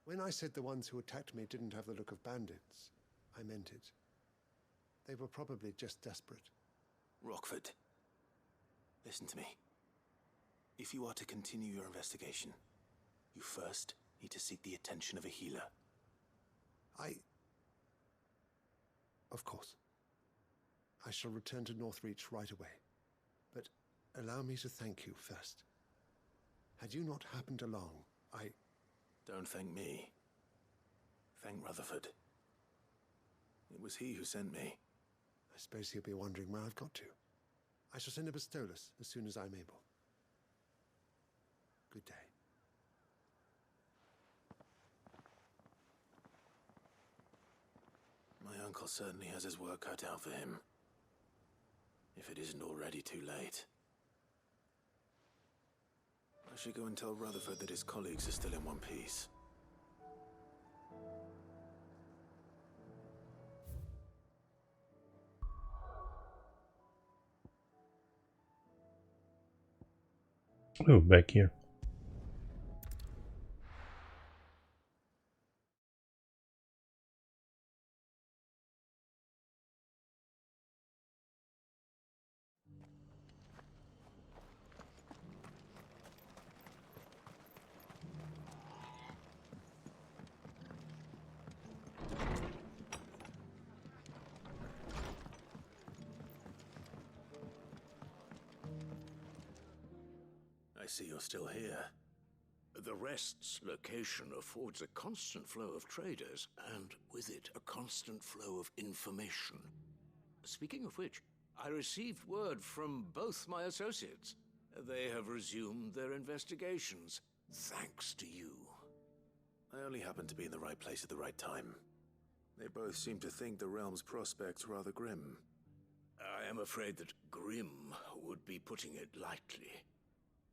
When I said the ones who attacked me didn't have the look of bandits, I meant it. They were probably just desperate. Rockford, listen to me. If you are to continue your investigation, you first need to seek the attention of a healer. Of course. I shall return to Northreach right away. But allow me to thank you first. Had you not happened along, Don't thank me. Thank Rutherford. It was he who sent me. I suppose he'll be wondering where I've got to. I shall send a Bastolus as soon as I'm able. Good day. My uncle certainly has his work cut out for him. If it isn't already too late. I should go and tell Rutherford that his colleagues are still in one piece. Oh, back here. I see you're still here. The Rest's location affords a constant flow of traders, and with it, a constant flow of information. Speaking of which, I received word from both my associates. They have resumed their investigations, thanks to you. I only happened to be in the right place at the right time. They both seem to think the realm's prospects rather grim. I am afraid that grim would be putting it lightly.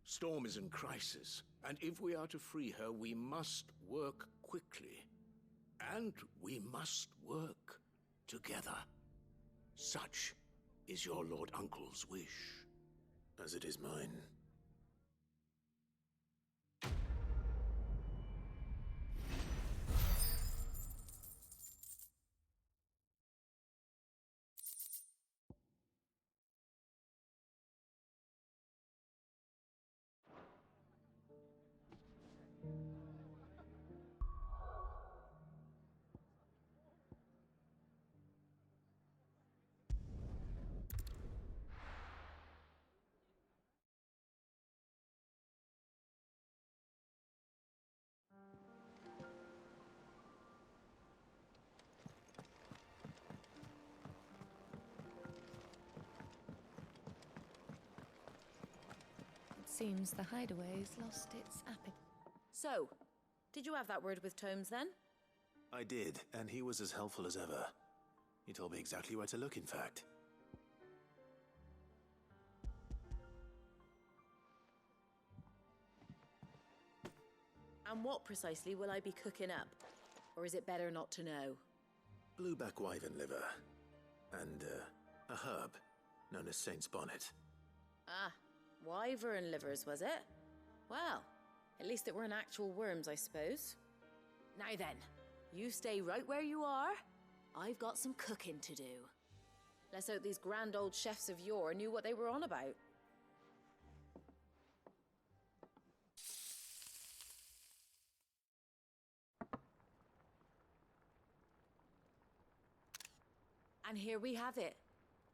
Storm is in crisis, and if we are to free her, we must work quickly. And we must work together. Such is your Lord Uncle's wish. As it is mine. Seems the hideaway's lost its appetite. So, did you have that word with Tomes then? I did, and he was as helpful as ever. He told me exactly where to look, in fact. And what precisely will I be cooking up? Or is it better not to know? Blueback wyvern liver. And, a herb known as Saint's Bonnet. Ah, wyvern livers, was it? Well, at least it weren't actual worms, I suppose. Now then, you stay right where you are. I've got some cooking to do. Let's hope these grand old chefs of yore knew what they were on about. And here we have it.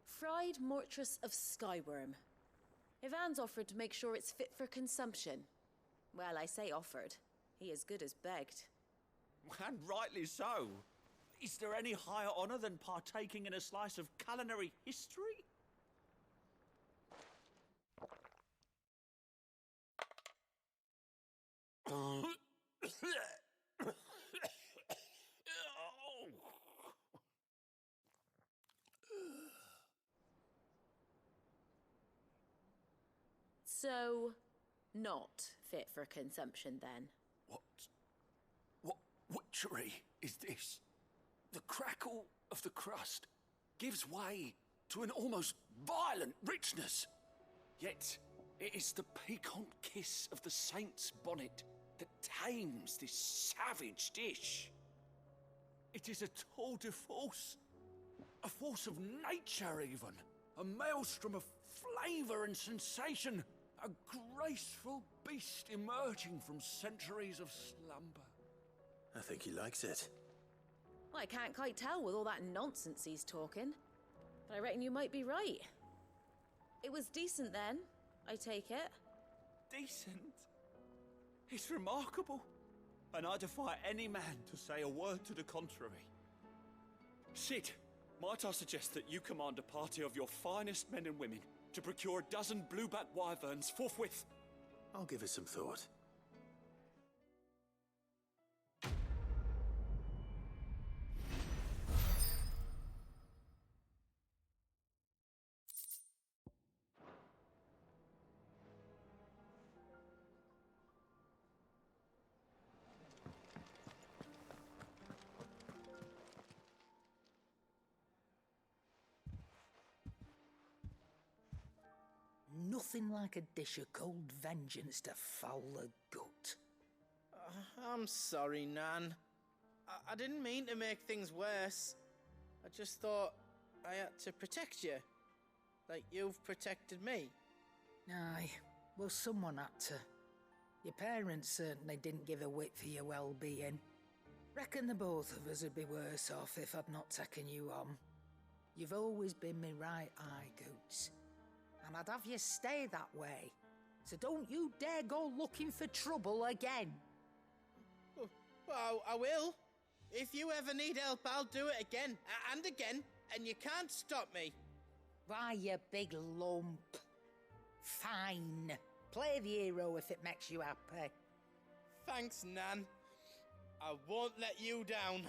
Fried mortress of skyworm. Ivan's offered to make sure it's fit for consumption. Well, I say offered. He as good as begged. And rightly so. Is there any higher honor than partaking in a slice of culinary history? So, not fit for consumption then? What witchery is this? The crackle of the crust gives way to an almost violent richness. Yet, it is the piquant kiss of the Saint's Bonnet that tames this savage dish. It is a tour de force. A force of nature, even. A maelstrom of flavour and sensation. A graceful beast emerging from centuries of slumber. I think he likes it. Well, I can't quite tell with all that nonsense he's talking. But I reckon you might be right. It was decent then, I take it. Decent? It's remarkable. And I defy any man to say a word to the contrary. Sid, might I suggest that you command a party of your finest men and women to procure a dozen blueback wyverns forthwith? I'll give it some thought. Nothing like a dish of cold vengeance to foul the gut. I'm sorry, Nan. I didn't mean to make things worse. I just thought I had to protect you. Like you've protected me. Aye, well, someone had to. Your parents certainly didn't give a whit for your well-being. Reckon the both of us would be worse off if I'd not taken you on. You've always been me right eye, Goots. And I'd have you stay that way. So don't you dare go looking for trouble again. Well, I will. If you ever need help, I'll do it again and again, and you can't stop me. Why, you big lump. Fine. Play the hero if it makes you happy. Thanks, Nan. I won't let you down.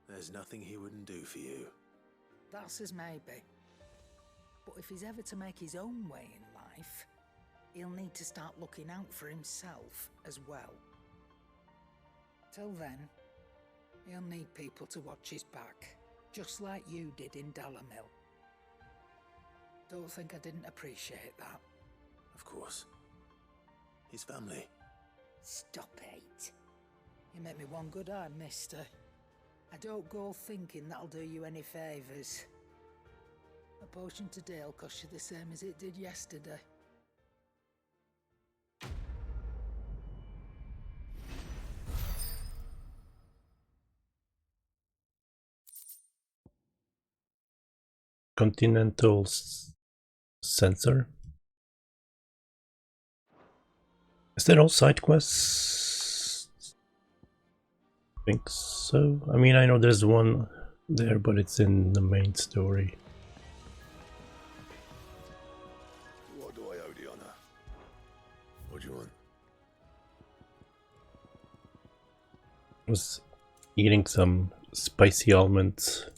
There's nothing he wouldn't do for you. That's as maybe. But if he's ever to make his own way in life, he'll need to start looking out for himself as well. Till then, he'll need people to watch his back, just like you did in Dalimil. Don't think I didn't appreciate that. Of course. His family. Stop it. You make me one good eye, mister. I don't go thinking that'll do you any favours. A potion today'll cost you the same as it did yesterday. Continental Sensor. Is that all side quests? I think so. I mean, I know there's one there, but it's in the main story. What do I owe the honor? What do you want? I was eating some spicy almonds,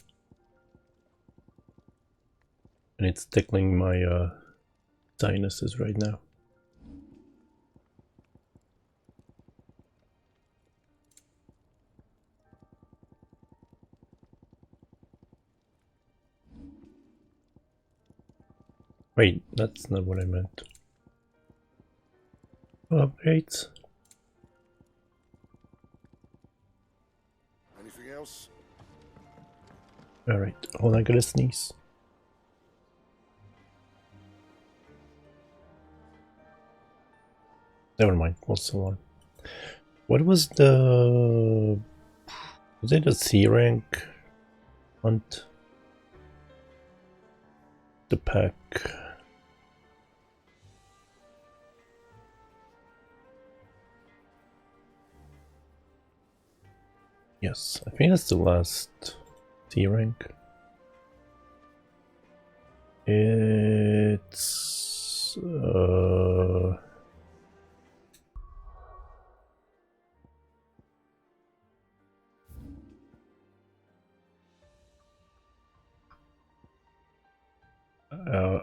and it's tickling my sinuses right now. Wait, that's not what I meant. Upgrades. Anything else? Alright, hold on, I gotta sneeze. Never mind, what's the one? What was the... Was it a C rank hunt? The pack. Yes, I think that's the last C rank. It's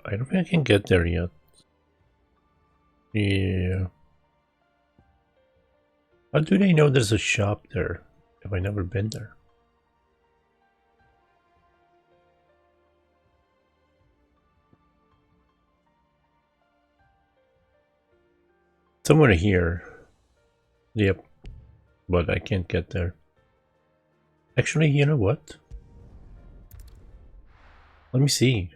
I don't think I can get there yet. Yeah. How do they know there's a shop there? Have I never been there? Somewhere here. Yep. But I can't get there. Actually, you know what? Let me see.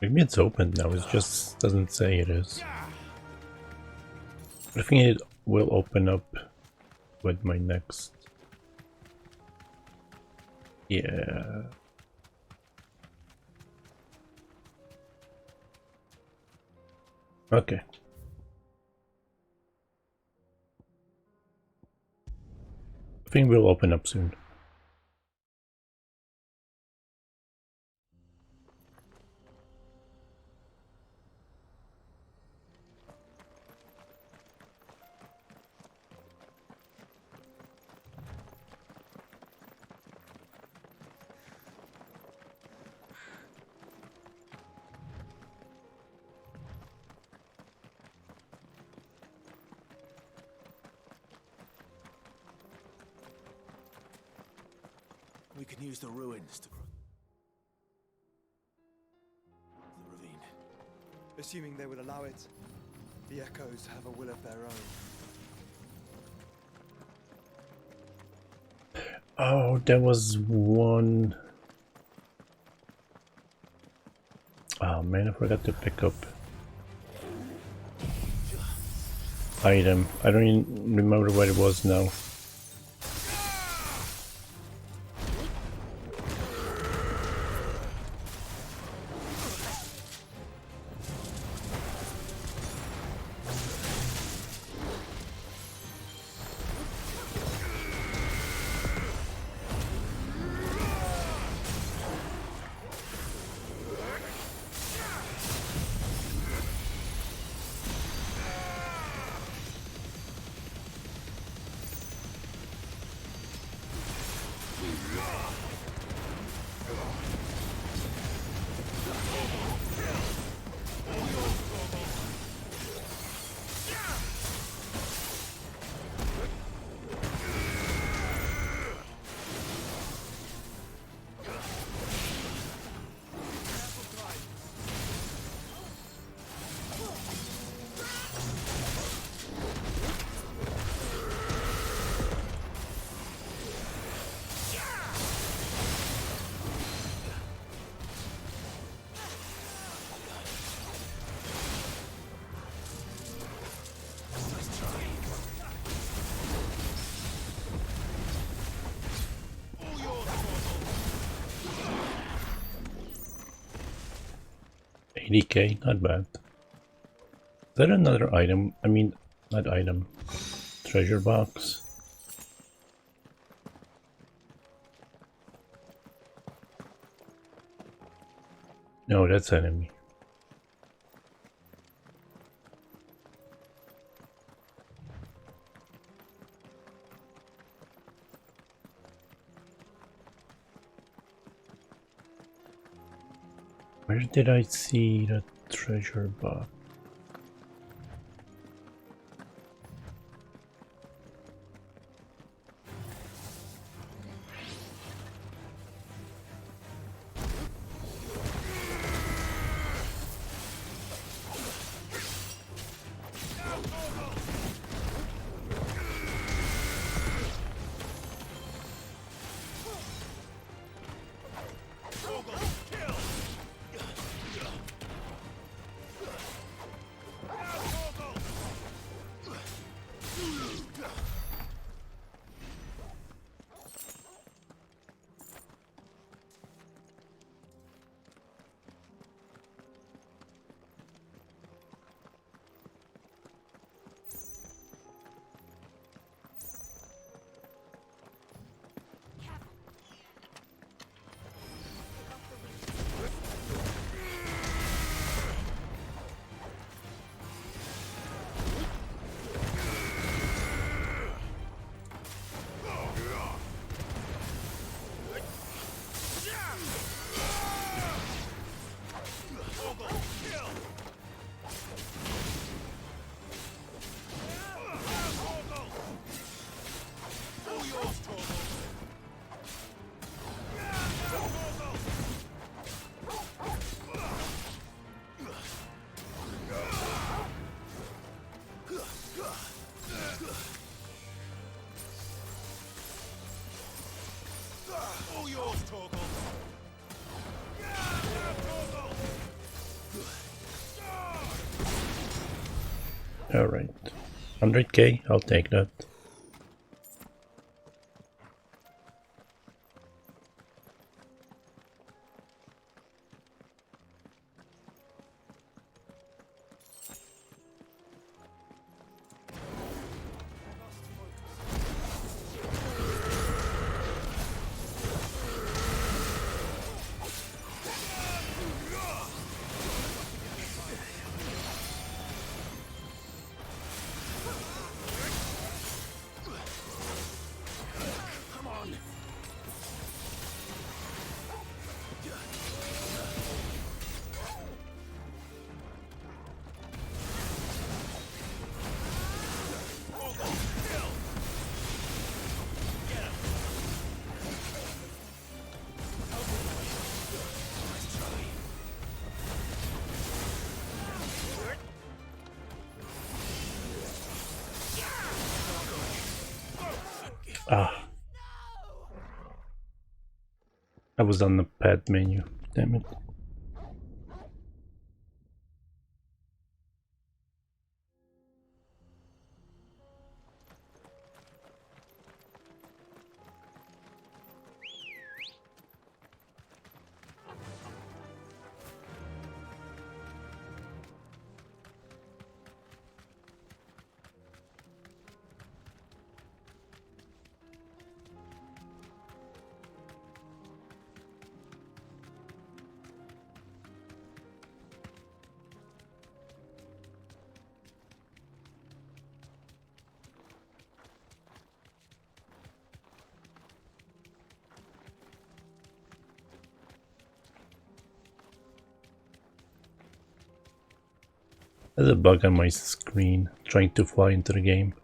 Maybe it's open now, it just doesn't say it is. But I think it will open up with my next. Yeah. Okay. I think we'll open up soon. We can use the ruins to cross the ravine. Assuming they will allow it, the Echoes have a will of their own. Oh, there was one. Oh man, I forgot to pick up. item. I don't even remember what it was now. $80K, not bad. Is that another item? I mean, not item. Treasure box. No, that's enemy. Where did I see the treasure box? Alright. 100K, I'll take that. Ah. I was on the pad menu, damn it. There's a bug on my screen trying to fly into the game.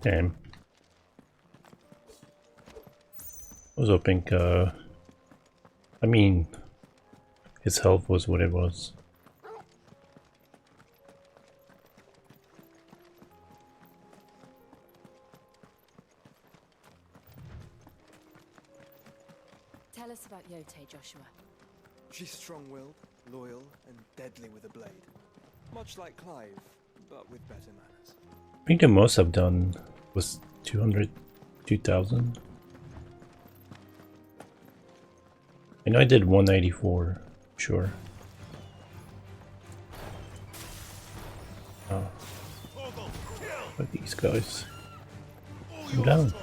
Damn. I was hoping, I mean, his health was what it was. Tell us about Yote, Joshua. She's strong-willed, loyal, and deadly with a blade. Much like Clive, but with better manners. I think the most I've done was 200, 2000. I know I did 194, sure. Oh. Look at these guys. I'm down.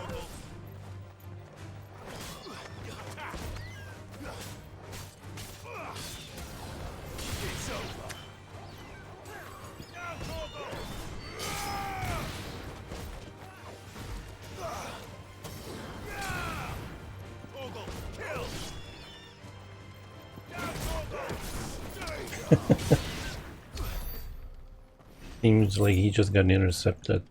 Seems like he just got intercepted.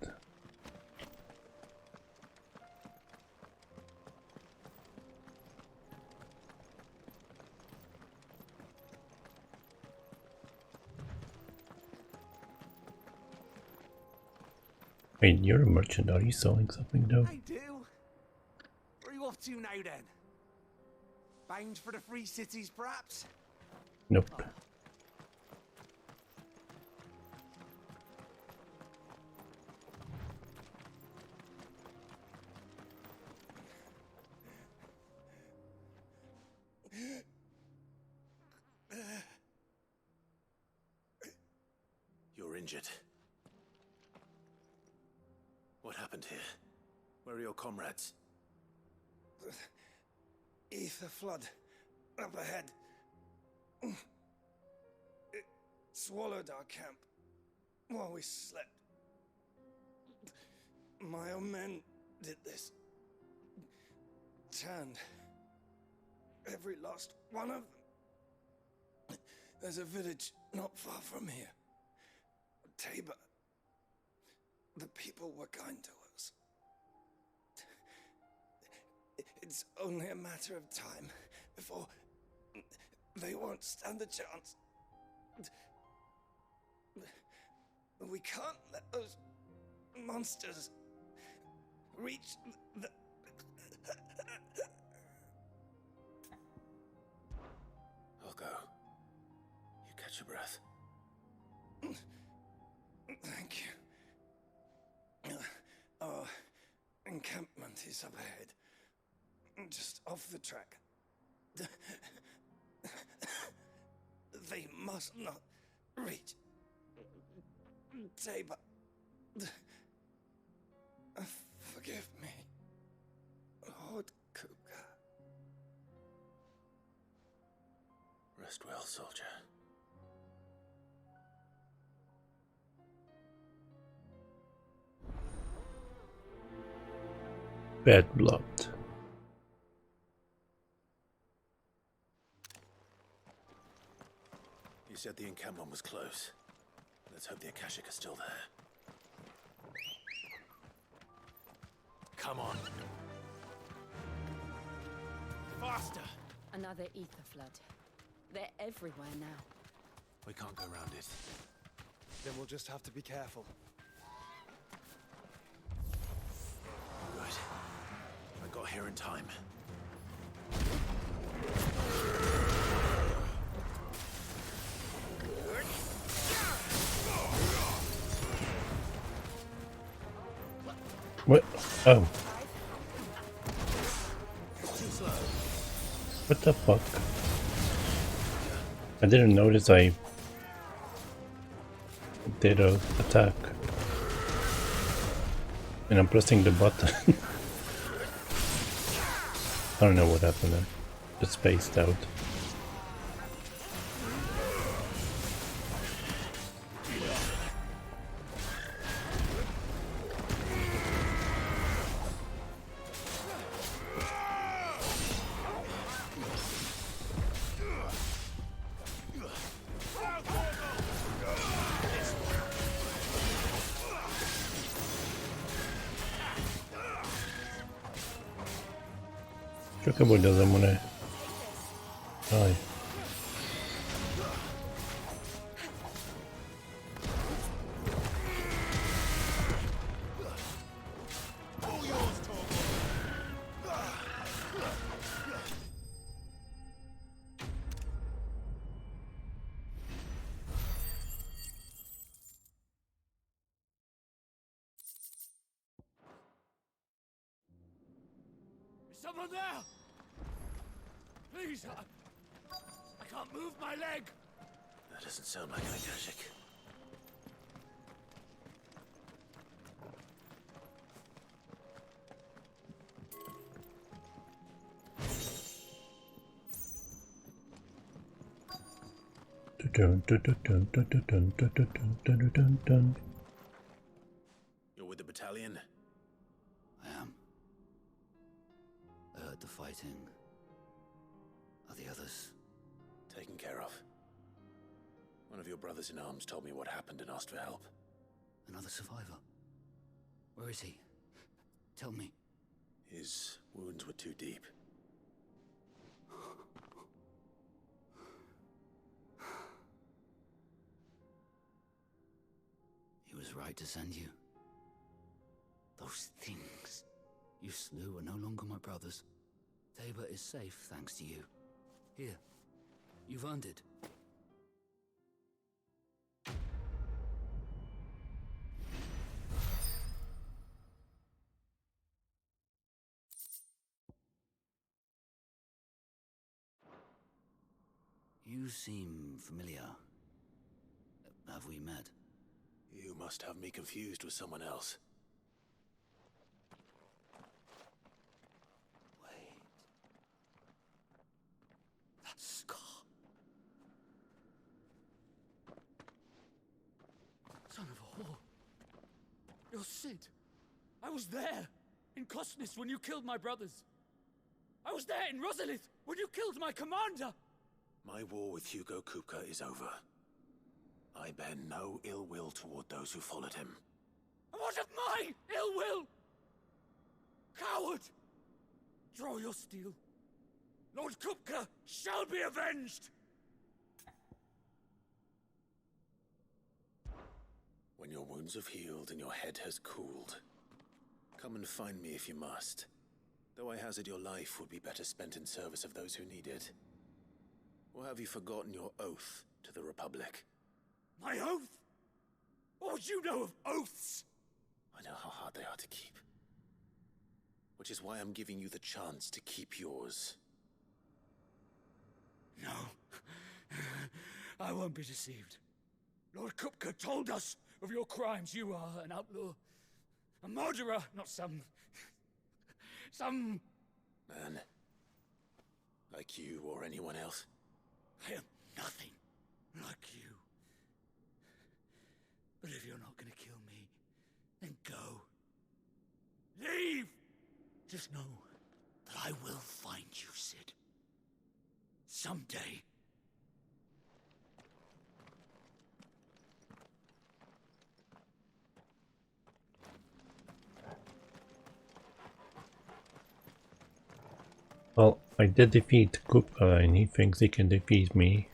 Wait, you're a merchant. Are you selling something though? I do. Where are you off to now then? Bound for the Free Cities, perhaps? Nope. You're injured. What happened here? Where are your comrades? Ether flood up ahead. It swallowed our camp while we slept. My own men did this. Turned every last one of them. There's a village not far from here. Tabor. The people were kind to us. It's only a matter of time before they won't stand a chance. We can't let those monsters reach the... I'll go. You catch your breath. Thank you. Our encampment is up ahead. just off the track. They must not reach Tabor. Forgive me, Lord Kupka. Rest well, soldier. Bad blood. You said the encampment was close. Let's hope the Akashic are still there. Come on. Faster! Another ether flood. They're everywhere now. We can't go around it. Then we'll just have to be careful. Good. I got here in time. What? Oh. What the fuck? I didn't notice I did a attack. And I'm pressing the button. I don't know what happened there. Just spaced out. Chocobo doesn't want to die. Is someone there? Please, I can't move my leg. That doesn't sound like an Akashic. You're with the battalion? I am. I heard the fighting. Are the others? Taken care of. One of your brothers in arms told me what happened and asked for help. Another survivor? Where is he? Tell me. His wounds were too deep. He was right to send you. Those things you slew are no longer my brothers. Tabor is safe thanks to you. Here, you've earned it. You seem familiar. Have we met? You must have me confused with someone else. That scar. Son of a whore. You're Sid. I was there in Cosnes when you killed my brothers. I was there in Rosalith when you killed my commander. My war with Hugo Kupka is over. I bear no ill will toward those who followed him. And what of my ill will? Coward! Draw your steel. Lord Kupka shall be avenged! When your wounds have healed and your head has cooled, come and find me if you must. Though I hazard your life would be better spent in service of those who need it. Or have you forgotten your oath to the Republic? My oath? What would you know of oaths? I know how hard they are to keep. which is why I'm giving you the chance to keep yours. No. I won't be deceived. Lord Kupka told us of your crimes. You are an outlaw. A murderer, not some... Man. Like you or anyone else. I am nothing like you. But if you're not gonna kill me, then go. Leave! Just know that I will find you, Sid. Someday. Well, I did defeat Kupka and he thinks he can defeat me.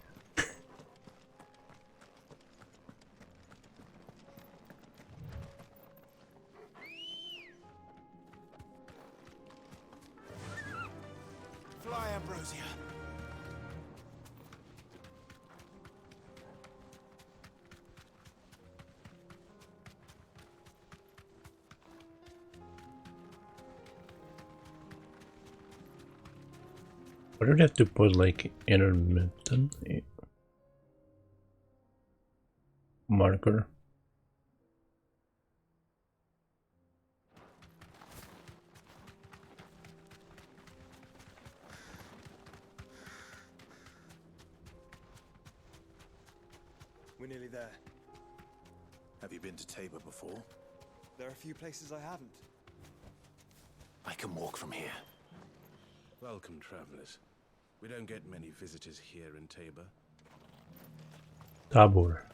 Fly, Ambrosia. Why do they have to put like intermittent marker? We're nearly there. Have you been to Tabor before? There are a few places I haven't. I can walk from here. Welcome, travelers. We don't get many visitors here in Tabor. Tabor.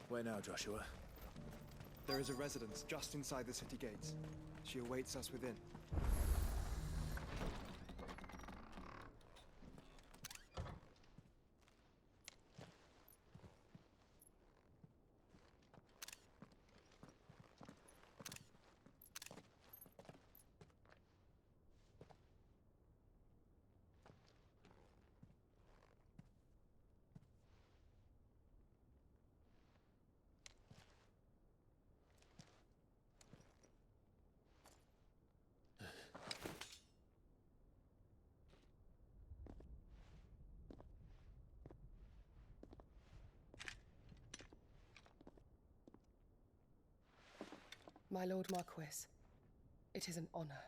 Where now, Joshua? There is a residence just inside the city gates. She awaits us within. My Lord Marquis, it is an honor.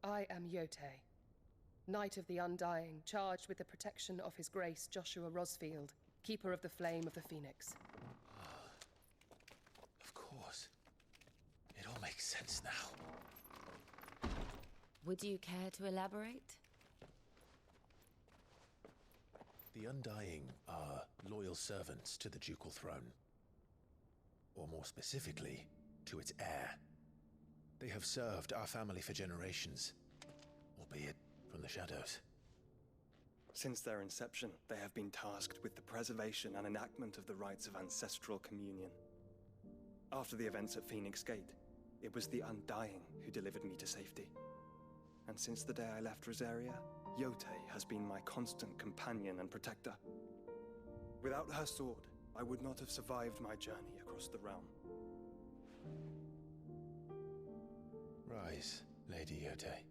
I am Yotei, Knight of the Undying, charged with the protection of His Grace Joshua Rosfield, Keeper of the Flame of the Phoenix. Of course. It all makes sense now. Would you care to elaborate? The Undying are loyal servants to the ducal throne. Or more specifically, to its heir. They have served our family for generations, albeit from the shadows. Since their inception, they have been tasked with the preservation and enactment of the rites of ancestral communion. After the events at Phoenix Gate, it was the Undying who delivered me to safety. And since the day I left Rosaria, Yotei has been my constant companion and protector. Without her sword, I would not have survived my journey across the realm. Rise, Lady Yotei.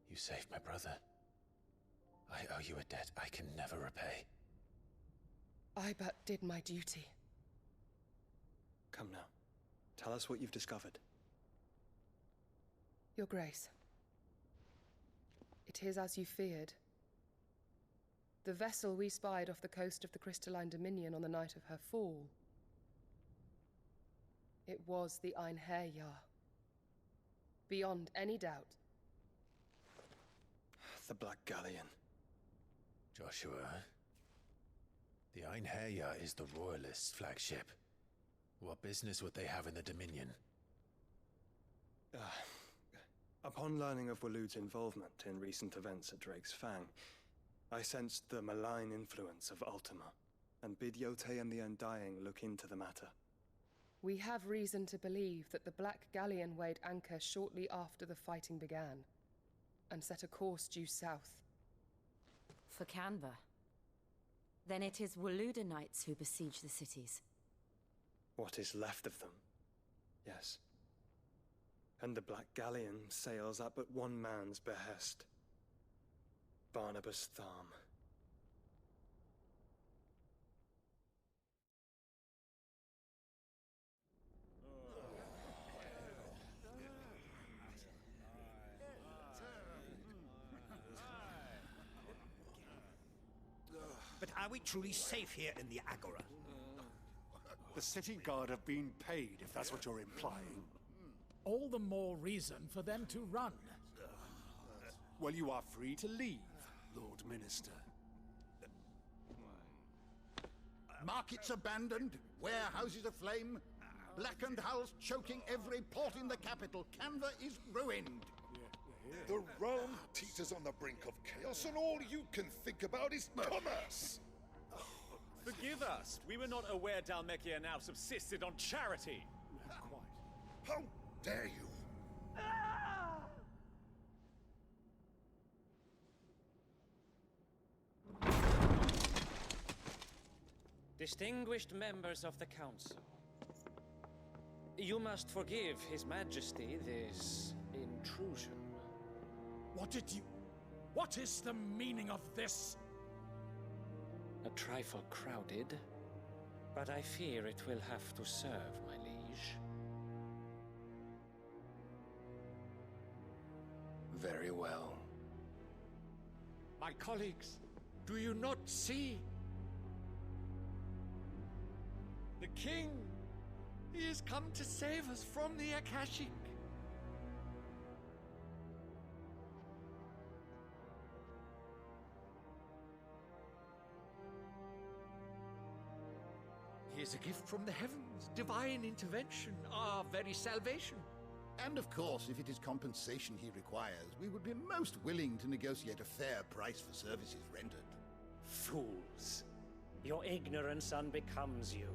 You saved my brother. I owe you a debt I can never repay. I but did my duty. Come now. Tell us what you've discovered. Your Grace. It is as you feared. The vessel we spied off the coast of the Crystalline Dominion on the night of her fall. It was the Einherjar. Beyond any doubt. The Black Galleon. Joshua, the Einherjar is the Royalists' flagship. What business would they have in the Dominion? Upon learning of Waloed's involvement in recent events at Drake's Fang, I sensed the malign influence of Ultima, and bid Yotei and the Undying look into the matter. We have reason to believe that the Black Galleon weighed anchor shortly after the fighting began, and set a course due south. For Canva. Then it is Waluda knights who besiege the cities. What is left of them? Yes. And the Black Galleon sails at but one man's behest. Barnabas Tharm. But are we truly safe here in the Agora? The city guard have been paid, if that's what you're implying. All the more reason for them to run. Well, you are free to leave, Lord Minister. Markets abandoned, warehouses aflame, blackened hulls choking every port in the capital. Canva is ruined. The realm teeters on the brink of chaos, and all you can think about is commerce! Forgive us. We were not aware Dhalmekia now subsisted on charity. How dare you! Distinguished members of the Council, you must forgive His Majesty this intrusion. What is the meaning of this? A trifle crowded, but I fear it will have to serve, my liege. Very well. My colleagues, do you not see? The king! He has come to save us from the Akashic! He is a gift from the heavens, divine intervention, our very salvation. And of course, if it is compensation he requires, we would be most willing to negotiate a fair price for services rendered. Fools. Your ignorance unbecomes you.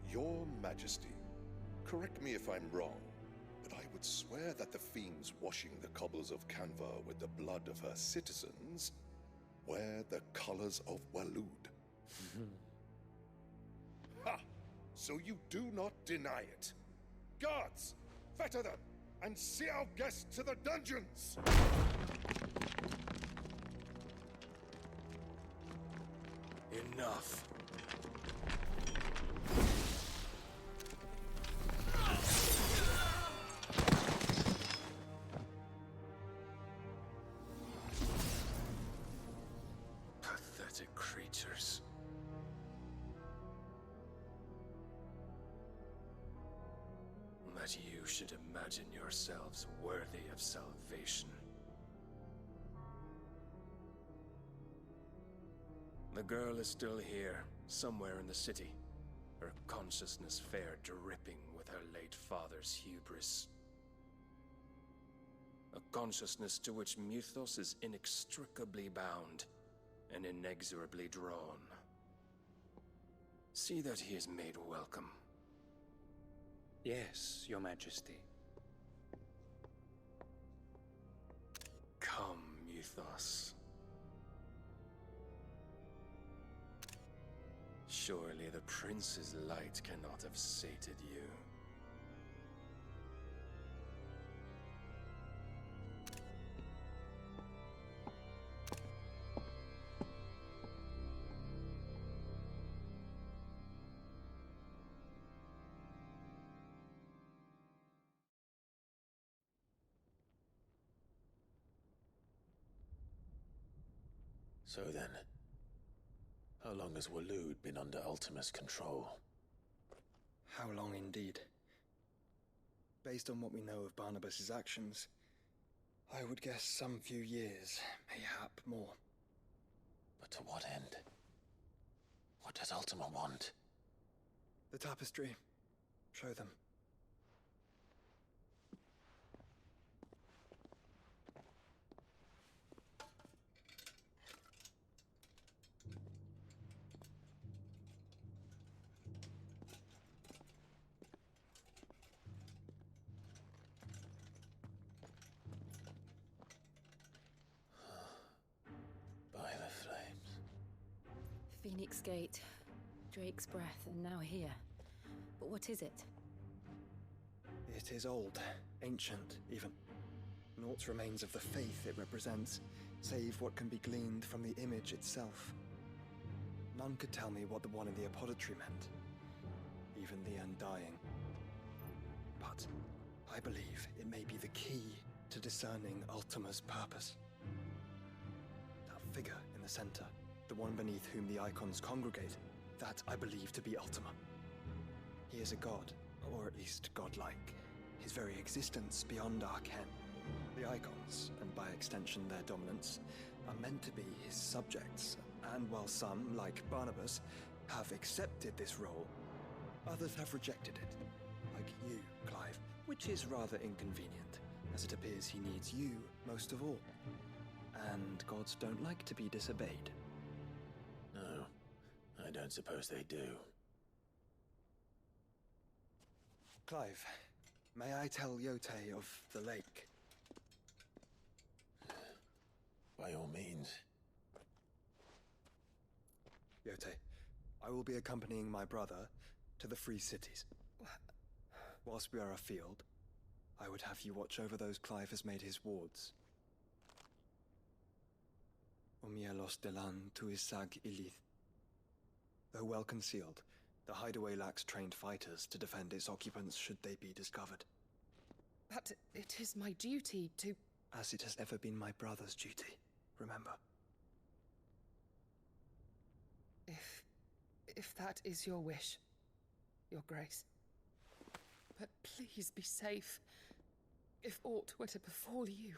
Your Majesty, correct me if I'm wrong, but I would swear that the fiends washing the cobbles of Canva with the blood of her citizens wear the colors of Waloed. Ha! So you do not deny it. Guards, fetter them, and see our guests to the dungeons! Enough. Pathetic creatures. That you should imagine yourselves worthy of salvation. The girl is still here, somewhere in the city, her consciousness fair dripping with her late father's hubris. A consciousness to which Mythos is inextricably bound and inexorably drawn. See that he is made welcome. Yes, Your Majesty. Come, Mythos. Surely the prince's light cannot have sated you. So then, how long has Waloed been under Ultima's control? How long indeed? Based on what we know of Barnabas's actions, I would guess some few years, mayhap more. But to what end? What does Ultima want? The tapestry. Show them. By the Phoenix Gate, Drake's Breath, and now here. But what is it? It is old, ancient, even. Naught remains of the faith it represents, save what can be gleaned from the image itself. None could tell me what the one in the apothecary meant, even the Undying. But I believe it may be the key to discerning Ultima's purpose. That figure in the center, the one beneath whom the icons congregate, that I believe to be Ultima. He is a god, or at least godlike, his very existence beyond our ken. The icons, and by extension their dominants, are meant to be his subjects, and while some, like Barnabas, have accepted this role, others have rejected it, like you, Clive, which is rather inconvenient, as it appears he needs you most of all. And gods don't like to be disobeyed. No, I don't suppose they do. Clive, may I tell Yotei of the lake? By all means. Yotei, I will be accompanying my brother to the Free Cities. Whilst we are afield, I would have you watch over those Clive has made his wards. Umielos delan tuisag ilith. Though well concealed, the hideaway lacks trained fighters to defend its occupants should they be discovered. But it is my duty to... As it has ever been my brother's duty, remember. If that is your wish, Your Grace. But please be safe. If aught were to befall you,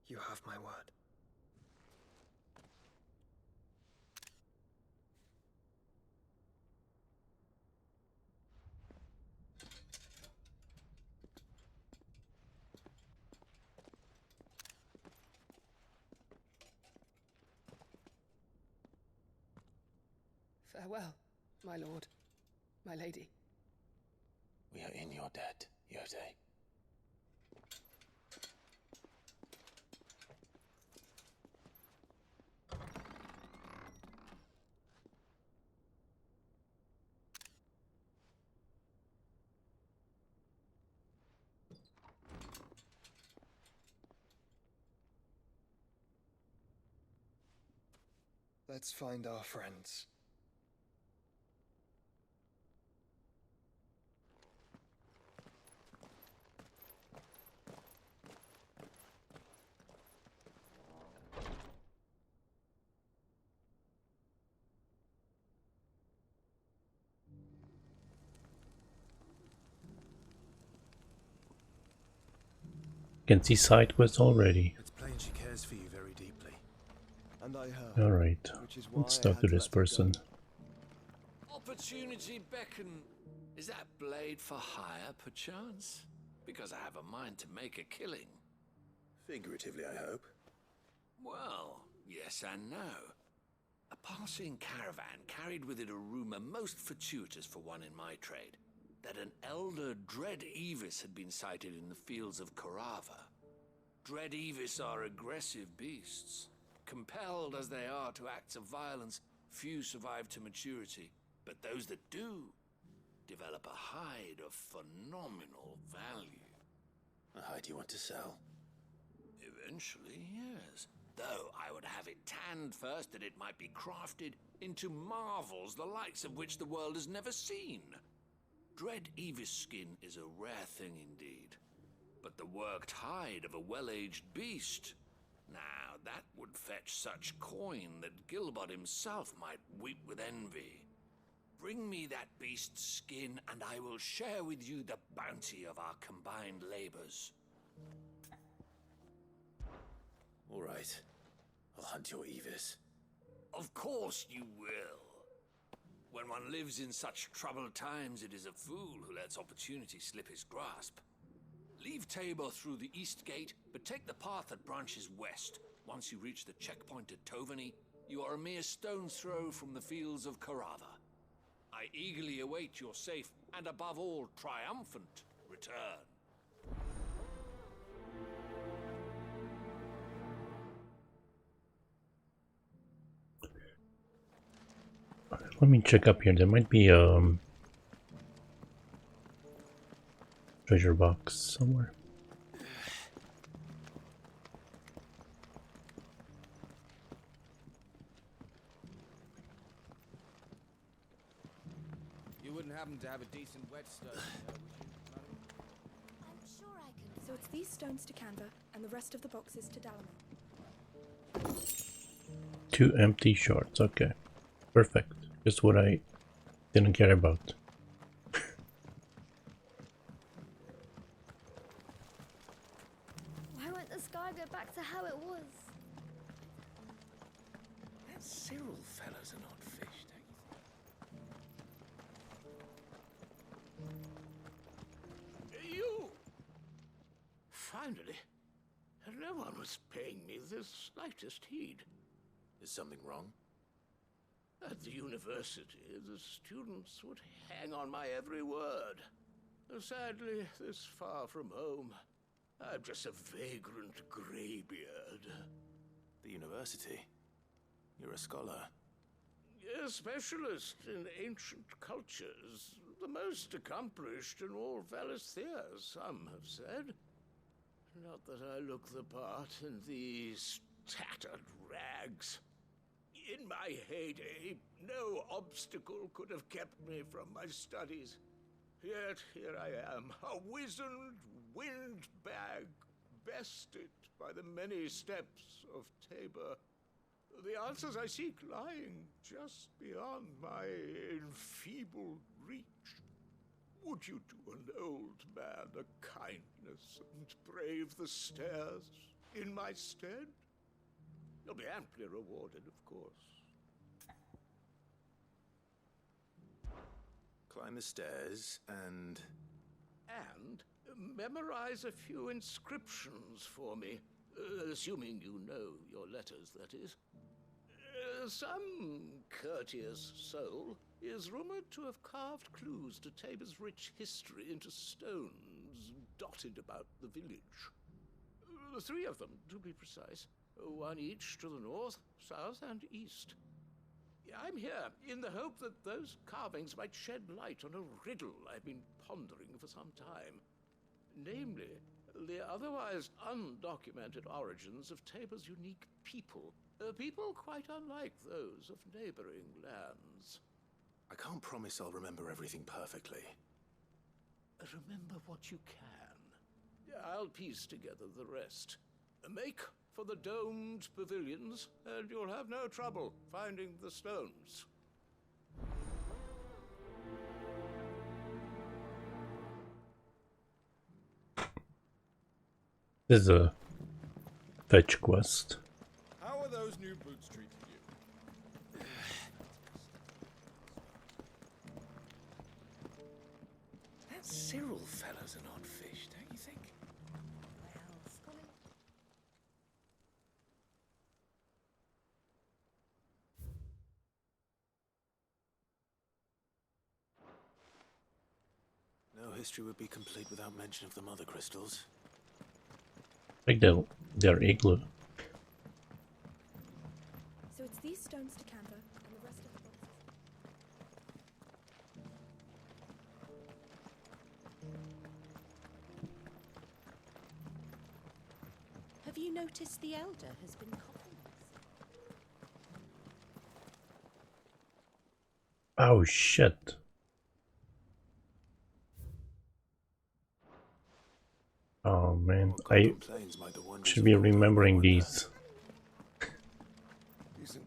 You have my word. Farewell, my lord, my lady. We are in your debt, Yotei. Let's find our friends. Can see side quests already. It's plain she cares for you very deeply. And I heard. Alright, let's talk to this person. Opportunity beckon. Is that blade for hire, perchance? Because I have a mind to make a killing. Figuratively, I hope. Well, yes and no. A passing caravan carried with it a rumor most fortuitous for one in my trade, that an elder Dread Evis had been sighted in the fields of Korava. Dread Evis are aggressive beasts. Compelled as they are to acts of violence, few survive to maturity, but those that do develop a hide of phenomenal value. A hide you want to sell? Eventually, yes. Though I would have it tanned first that it might be crafted into marvels the likes of which the world has never seen. Dread Evis skin is a rare thing indeed, but the worked hide of a well-aged beast, now that would fetch such coin that Gilbert himself might weep with envy. Bring me that beast's skin, and I will share with you the bounty of our combined labors. All right, I'll hunt your Evis. Of course you will. When one lives in such troubled times, it is a fool who lets opportunity slip his grasp. Leave Tabor through the east gate, but take the path that branches west. Once you reach the checkpoint at Tovani, you are a mere stone's throw from the fields of Korava. I eagerly await your safe, and above all, triumphant return. Let me check up here. There might be treasure box somewhere. You wouldn't happen to have a decent whetstone, would you, madam? I'm sure I can. So it's these stones to Canva, and the rest of the boxes to Dalamil. 2 empty shards. Okay, perfect. Just what I didn't care about. Why won't the sky go back to how it was? That Cyril fellows are not fish, don't you? Finally, no one was paying me the slightest heed. Is something wrong? At the university, the students would hang on my every word. Sadly, this far from home, I'm just a vagrant greybeard. The university? You're a scholar. A specialist in ancient cultures. The most accomplished in all Valisthea, some have said. Not that I look the part in these tattered rags. In my heyday, no obstacle could have kept me from my studies. Yet here I am, a wizened windbag, bested by the many steps of Tabor. The answers I seek lying just beyond my enfeebled reach. Would you do an old man a kindness and brave the stairs in my stead? You'll be amply rewarded, of course. Climb the stairs and memorize a few inscriptions for me, assuming you know your letters, that is. Some courteous soul is rumored to have carved clues to Tabor's rich history into stones dotted about the village. 3 of them, to be precise. 1 each to the north, south, and east. I'm here in the hope that those carvings might shed light on a riddle I've been pondering for some time. Namely, the otherwise undocumented origins of Tabor's unique people. People quite unlike those of neighboring lands. I can't promise I'll remember everything perfectly. Remember what you can. I'll piece together the rest. Make for the domed pavilions, and you'll have no trouble finding the stones. This is a fetch quest. How are those new boots treating you? That Cyril fellows are not fish, don't you think? No history would be complete without mention of the mother crystals. Like their igloo. So it's these stones to Canva, and the rest of the boxes. Have you noticed the Elder has been coughing? Oh shit. Oh man, I should be remembering these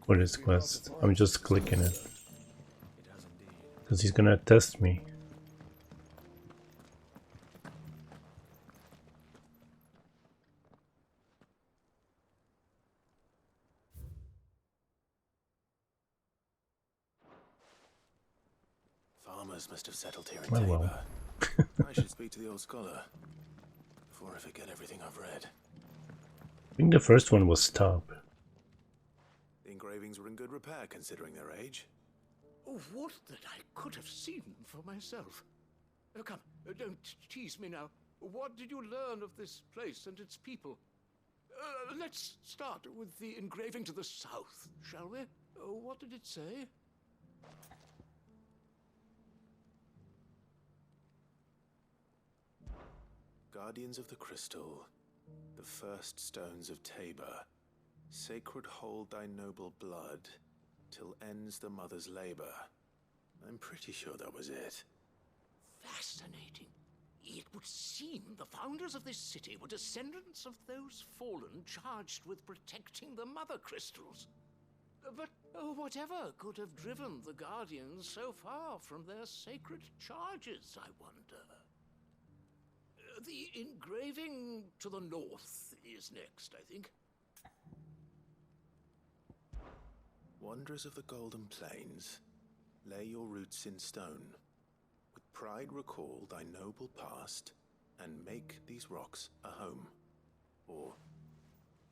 for this quest. I'm just clicking it because he's gonna test me. Farmers must have settled here in Oh, Tabor. well. I should speak to the old scholar before I forget everything I've read. I think the first one was top. The engravings were in good repair considering their age. Oh, would that I could have seen for myself. Come, don't tease me now. What did you learn of this place and its people? Let's start with the engraving to the south, shall we? What did it say? Guardians of the Crystal, the first stones of Tabor, sacred hold thy noble blood, till ends the mother's labor. I'm pretty sure that was it. Fascinating. It would seem the founders of this city were descendants of those fallen charged with protecting the Mother Crystals. But whatever could have driven the Guardians so far from their sacred charges, I wonder? The engraving to the north is next, I think. Wanderers of the Golden Plains, lay your roots in stone. With pride recall thy noble past, and make these rocks a home. Or,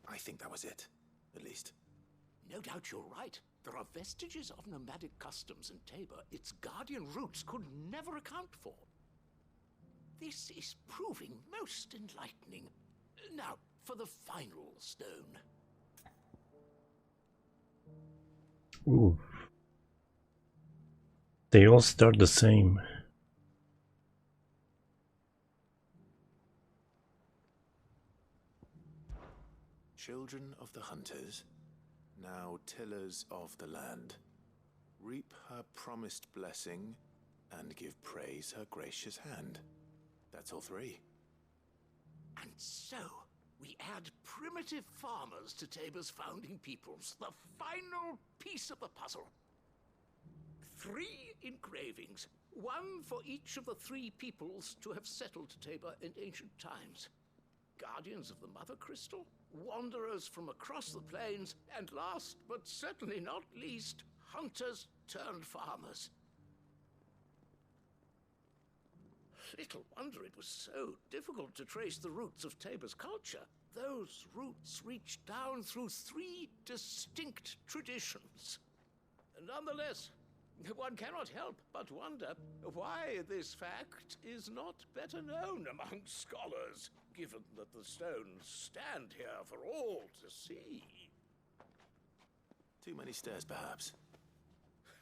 I think that was it, at least. No doubt you're right. There are vestiges of nomadic customs in Tabor its guardian roots could never account for. This is proving most enlightening. Now, for the final stone. Ooh. They all start the same. Children of the hunters, now tillers of the land, reap her promised blessing and give praise her gracious hand. That's all three. And so, we add primitive farmers to Tabor's founding peoples, the final piece of the puzzle. 3 engravings, one for each of the 3 peoples to have settled Tabor in ancient times. Guardians of the Mother Crystal, wanderers from across the plains, and last but certainly not least, hunters turned farmers. Little wonder it was so difficult to trace the roots of Tabor's culture. Those roots reach down through 3 distinct traditions. Nonetheless, one cannot help but wonder why this fact is not better known among scholars, given that the stones stand here for all to see. Too many stairs, perhaps.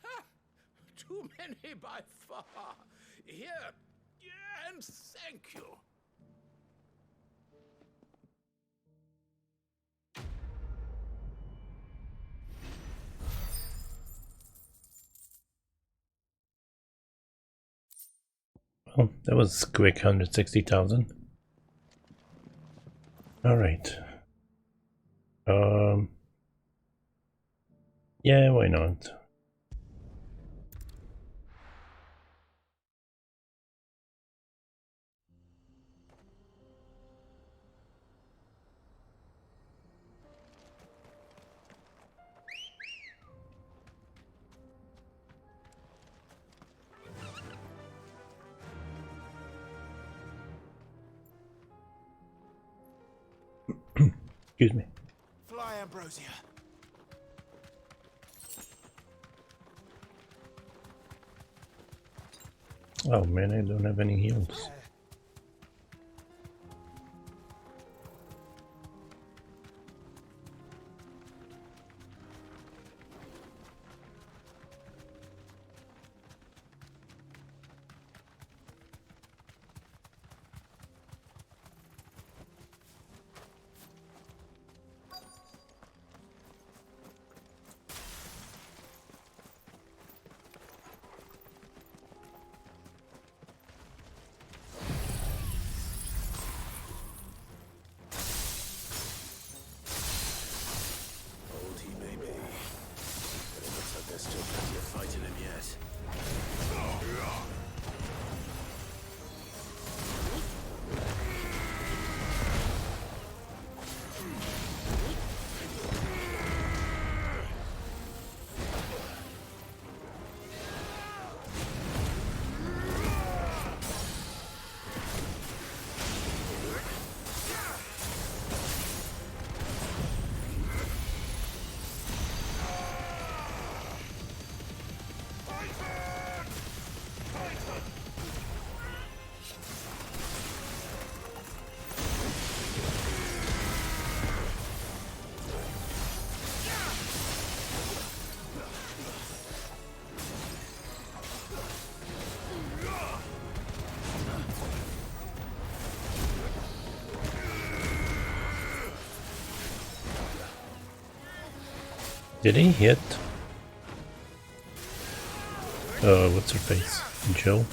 Ha! Too many by far. Here, and thank you. Oh, that was quick, 160,000. All right. Yeah, why not? Excuse me. Fly, Ambrosia. Oh man, I don't have any heals. Did he hit? What's her face? Jill?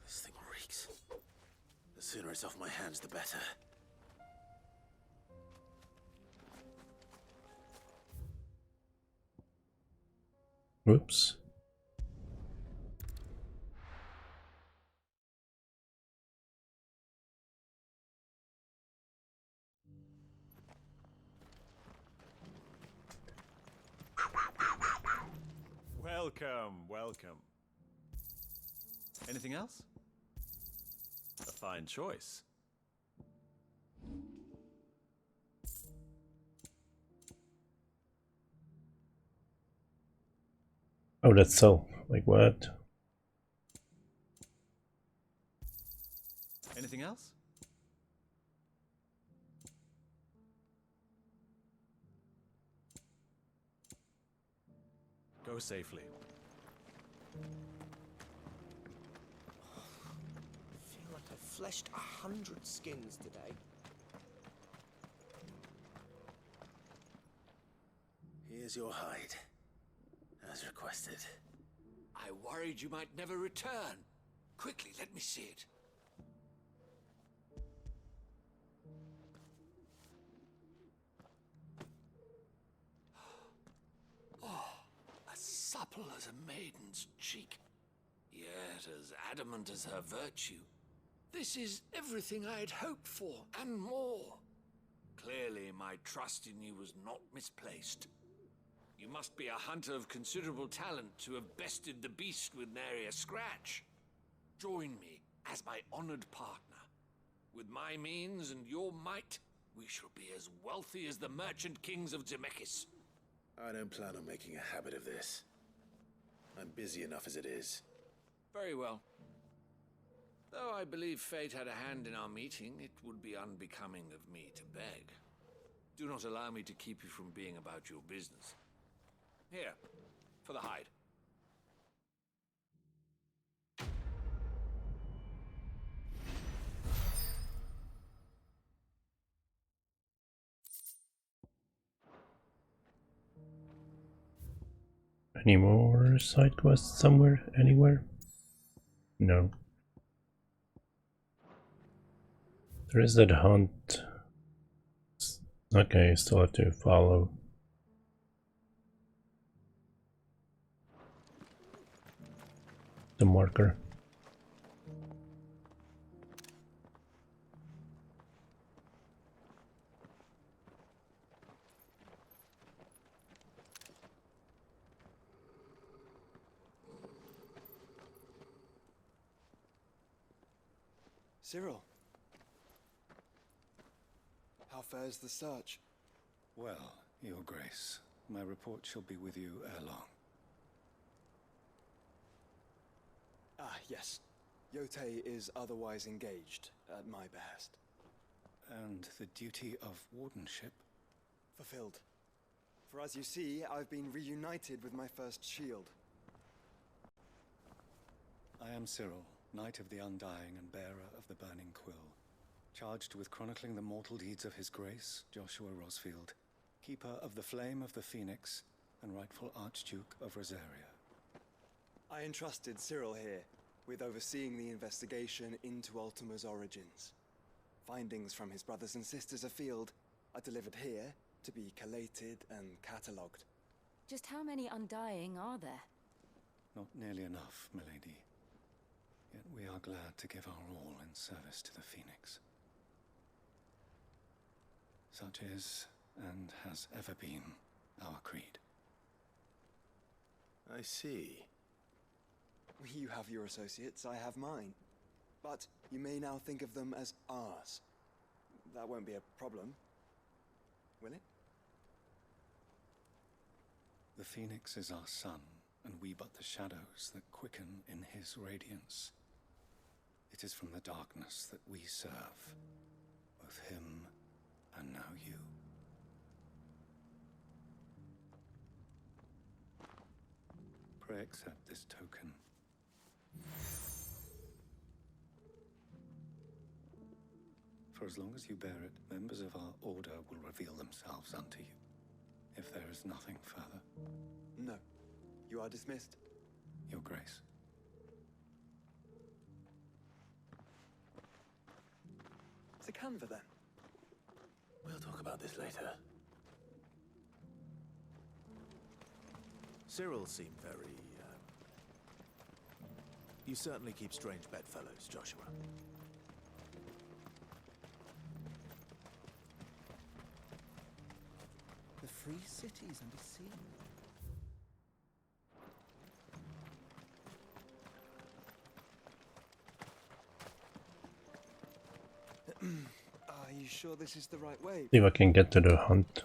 This thing reeks. The sooner it's off my hands, the better. Whoops. Welcome, welcome. Anything else? A fine choice. Oh, that's so. Like what? Anything else? Go safely. I feel like I've fleshed 100 skins today. Here's your hide, as requested. I worried you might never return. Quickly, let me see it. Oh, as supple as a maiden's cheek, yet as adamant as her virtue. This is everything I'd hoped for, and more. Clearly, my trust in you was not misplaced. You must be a hunter of considerable talent to have bested the beast with nary a scratch. Join me as my honored partner. With my means and your might, we shall be as wealthy as the merchant kings of Zemeckis. I don't plan on making a habit of this. I'm busy enough as it is. Very well. Though I believe fate had a hand in our meeting, it would be unbecoming of me to beg. Do not allow me to keep you from being about your business. Here, for the hide. Any more side quests somewhere, anywhere? No. There is that hunt. Okay, still have to follow. The marker. Cyril, how fares the search? Well, Your Grace, my report shall be with you ere long. Ah, yes. Yotei is otherwise engaged, at my behest. And the duty of wardenship? Fulfilled. For as you see, I've been reunited with my first shield. I am Cyril, Knight of the Undying and bearer of the Burning Quill, charged with chronicling the mortal deeds of His Grace, Joshua Rosfield, keeper of the Flame of the Phoenix and rightful Archduke of Rosaria. I entrusted Cyril here with overseeing the investigation into Ultima's origins. Findings from his brothers and sisters afield are delivered here to be collated and catalogued. Just how many Undying are there? Not nearly enough, milady. Yet we are glad to give our all in service to the Phoenix. Such is, and has ever been, our creed. I see. You have your associates, I have mine. But you may now think of them as ours. That won't be a problem, will it? The Phoenix is our sun, and we but the shadows that quicken in his radiance. It is from the darkness that we serve, both him and now you. Pray accept this token. For as long as you bear it, members of our order will reveal themselves unto you. If there is nothing further. No. You are dismissed. Your Grace. To Canva, then. We'll talk about this later. Cyril seemed very, You certainly keep strange bedfellows, Joshua. The free cities under sea. Are you sure this is the right way? See if I can get to the hunt.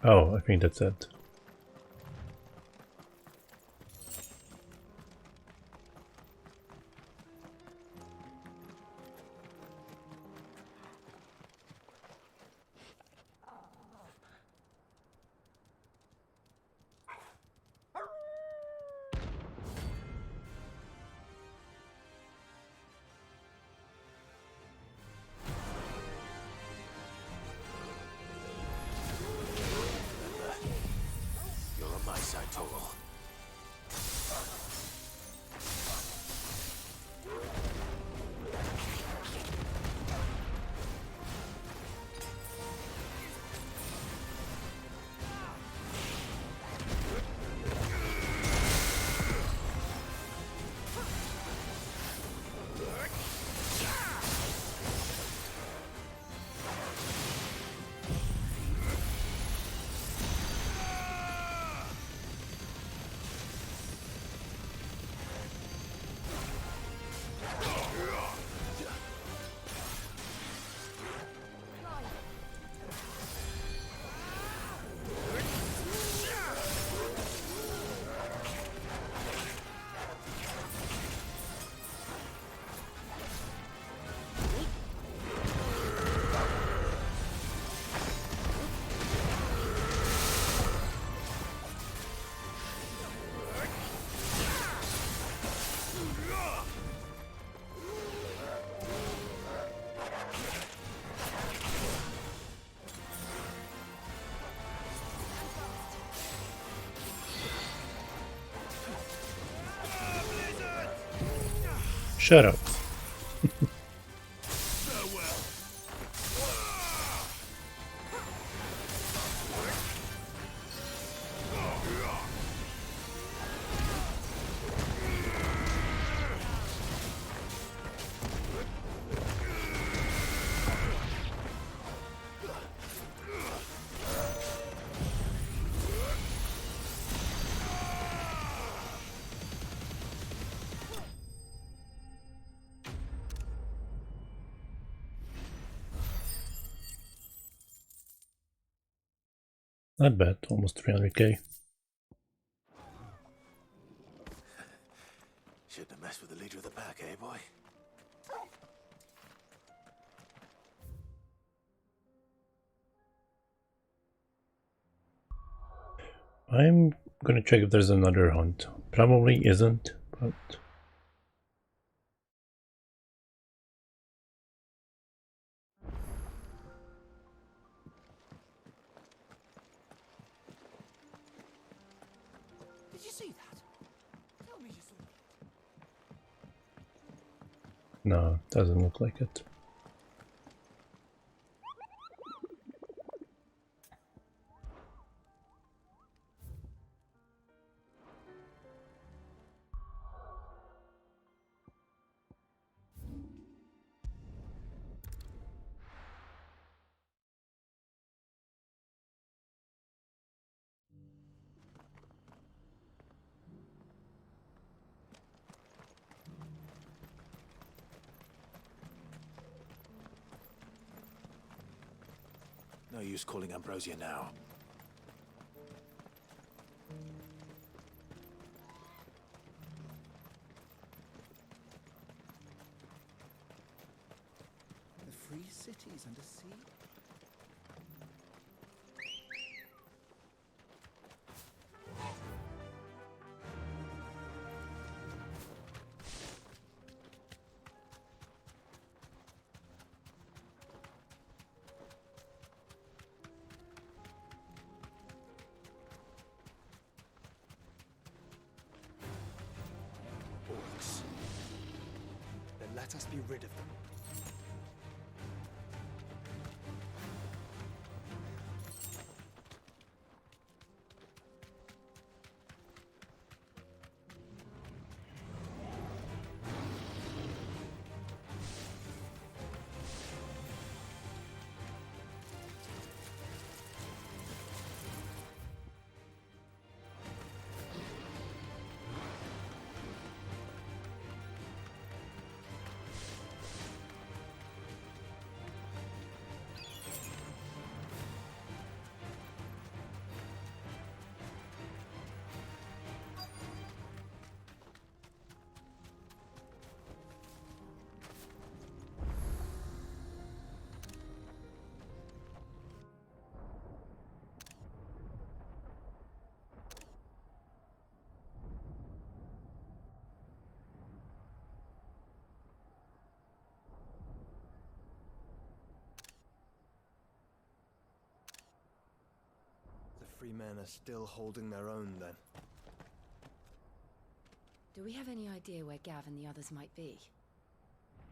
Oh, I think that's it. You're on my side, Torgal. Shut up. Not bad, almost 300k. Shouldn't have messed with the leader of the pack, eh, boy? I'm gonna check if there's another hunt. Probably isn't, but... Did you see that? Tell me you saw it. No, doesn't look like it. No use calling Ambrosia now. The free cities under sea? Orcs. Then let us be rid of them. The free men are still holding their own, then. Do we have any idea where Gav and the others might be?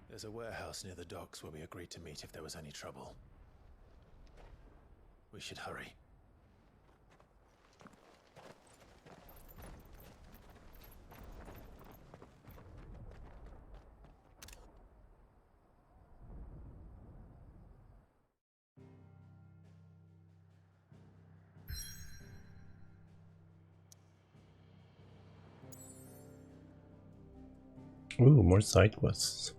There's a warehouse near the docks where we agreed to meet if there was any trouble. We should hurry. Ooh, more side quests.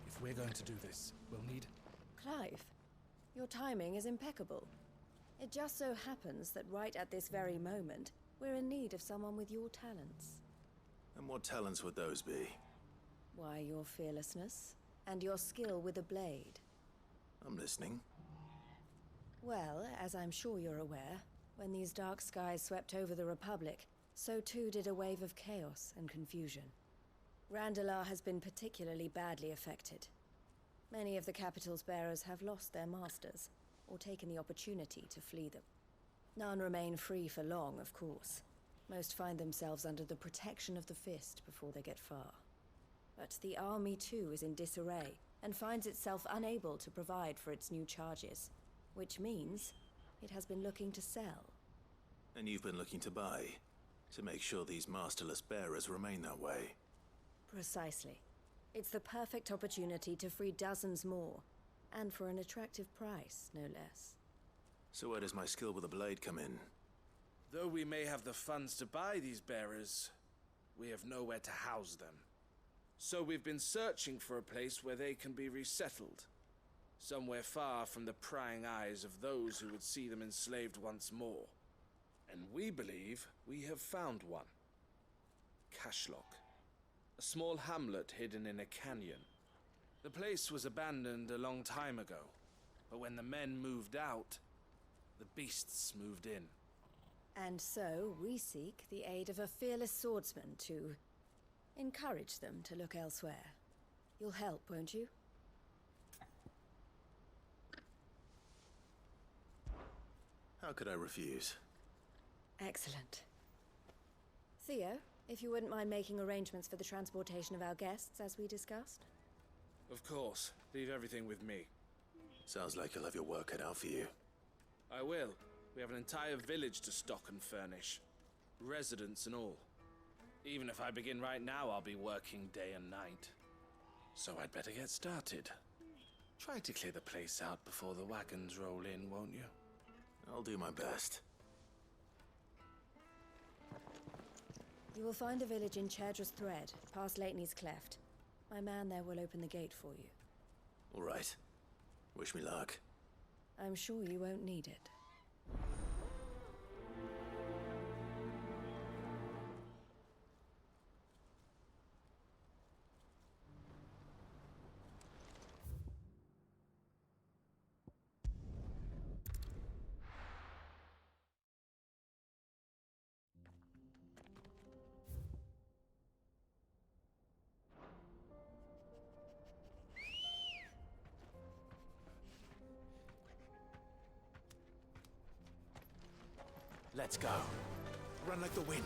If we're going to do this, we'll need... Clive, your timing is impeccable. It just so happens that right at this very moment, we're in need of someone with your talents. And what talents would those be? Why, your fearlessness and your skill with a blade. I'm listening. Well, as I'm sure you're aware, when these dark skies swept over the Republic, so too did a wave of chaos and confusion. Randalar has been particularly badly affected. Many of the capital's bearers have lost their masters, or taken the opportunity to flee them. None remain free for long, of course. Most find themselves under the protection of the Fist before they get far. But the army too is in disarray, and finds itself unable to provide for its new charges. Which means it has been looking to sell. And you've been looking to buy, to make sure these masterless bearers remain that way. Precisely. It's the perfect opportunity to free dozens more, and for an attractive price, no less. So where does my skill with a blade come in? Though we may have the funds to buy these bearers, we have nowhere to house them. So we've been searching for a place where they can be resettled. Somewhere far from the prying eyes of those who would see them enslaved once more. And we believe we have found one. Cashlock. A small hamlet hidden in a canyon. The place was abandoned a long time ago, but when the men moved out, the beasts moved in. And so we seek the aid of a fearless swordsman to encourage them to look elsewhere. You'll help, won't you? How could I refuse? Excellent. Theo, if you wouldn't mind making arrangements for the transportation of our guests, as we discussed. Of course. Leave everything with me. Sounds like you'll have your work cut out for you. I will. We have an entire village to stock and furnish. Residents and all. Even if I begin right now, I'll be working day and night. So I'd better get started. Try to clear the place out before the wagons roll in, won't you? I'll do my best. You will find a village in Chairdra's Thread, past Lateney's Cleft. My man there will open the gate for you. All right. Wish me luck. I'm sure you won't need it. Let's go. Run like the wind.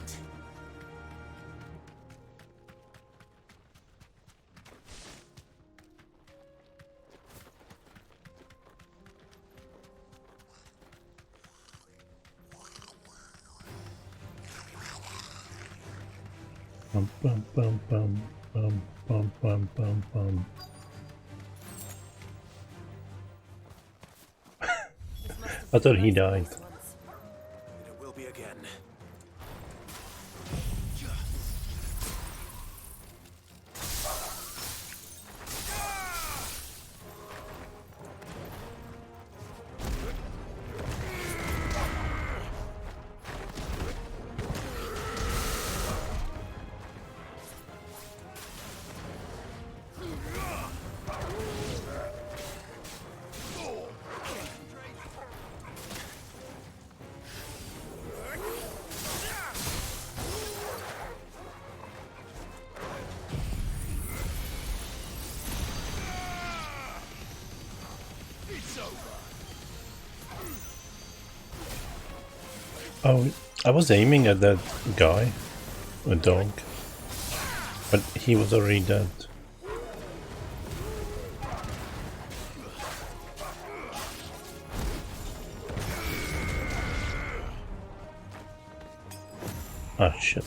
Bum bum bum bum bum bum bum bum bum. I thought he died. It will be again. Oh, I was aiming at that guy, a dog, but he was already dead. Ah, shit.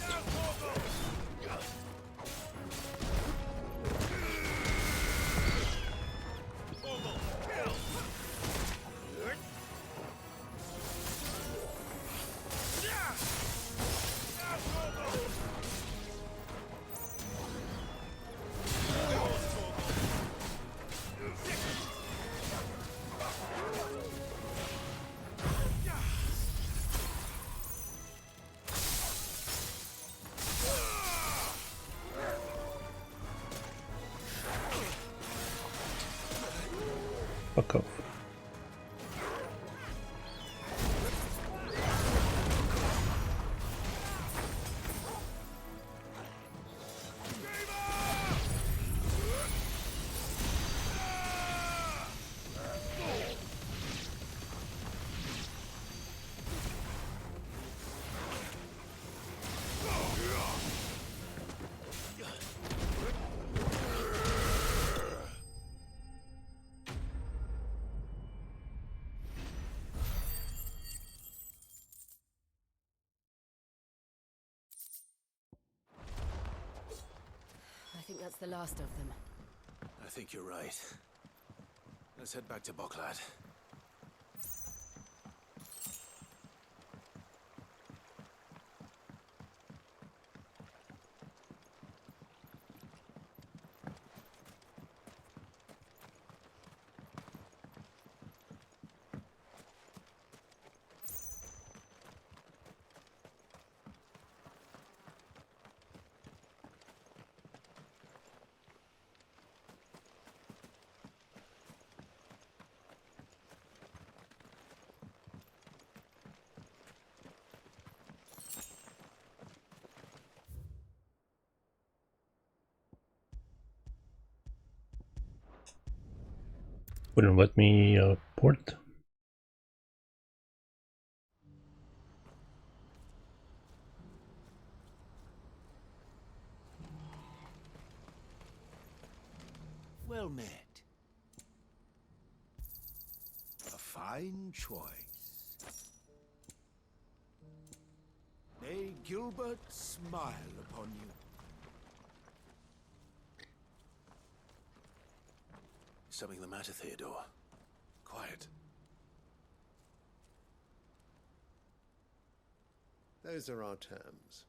Fuck off. I think that's the last of them. I think you're right. Let's head back to Boklad. Wouldn't let me port. Well met. A fine choice. May Gilbert smile upon you. Something the matter, Theodore? Quiet. Those are our terms.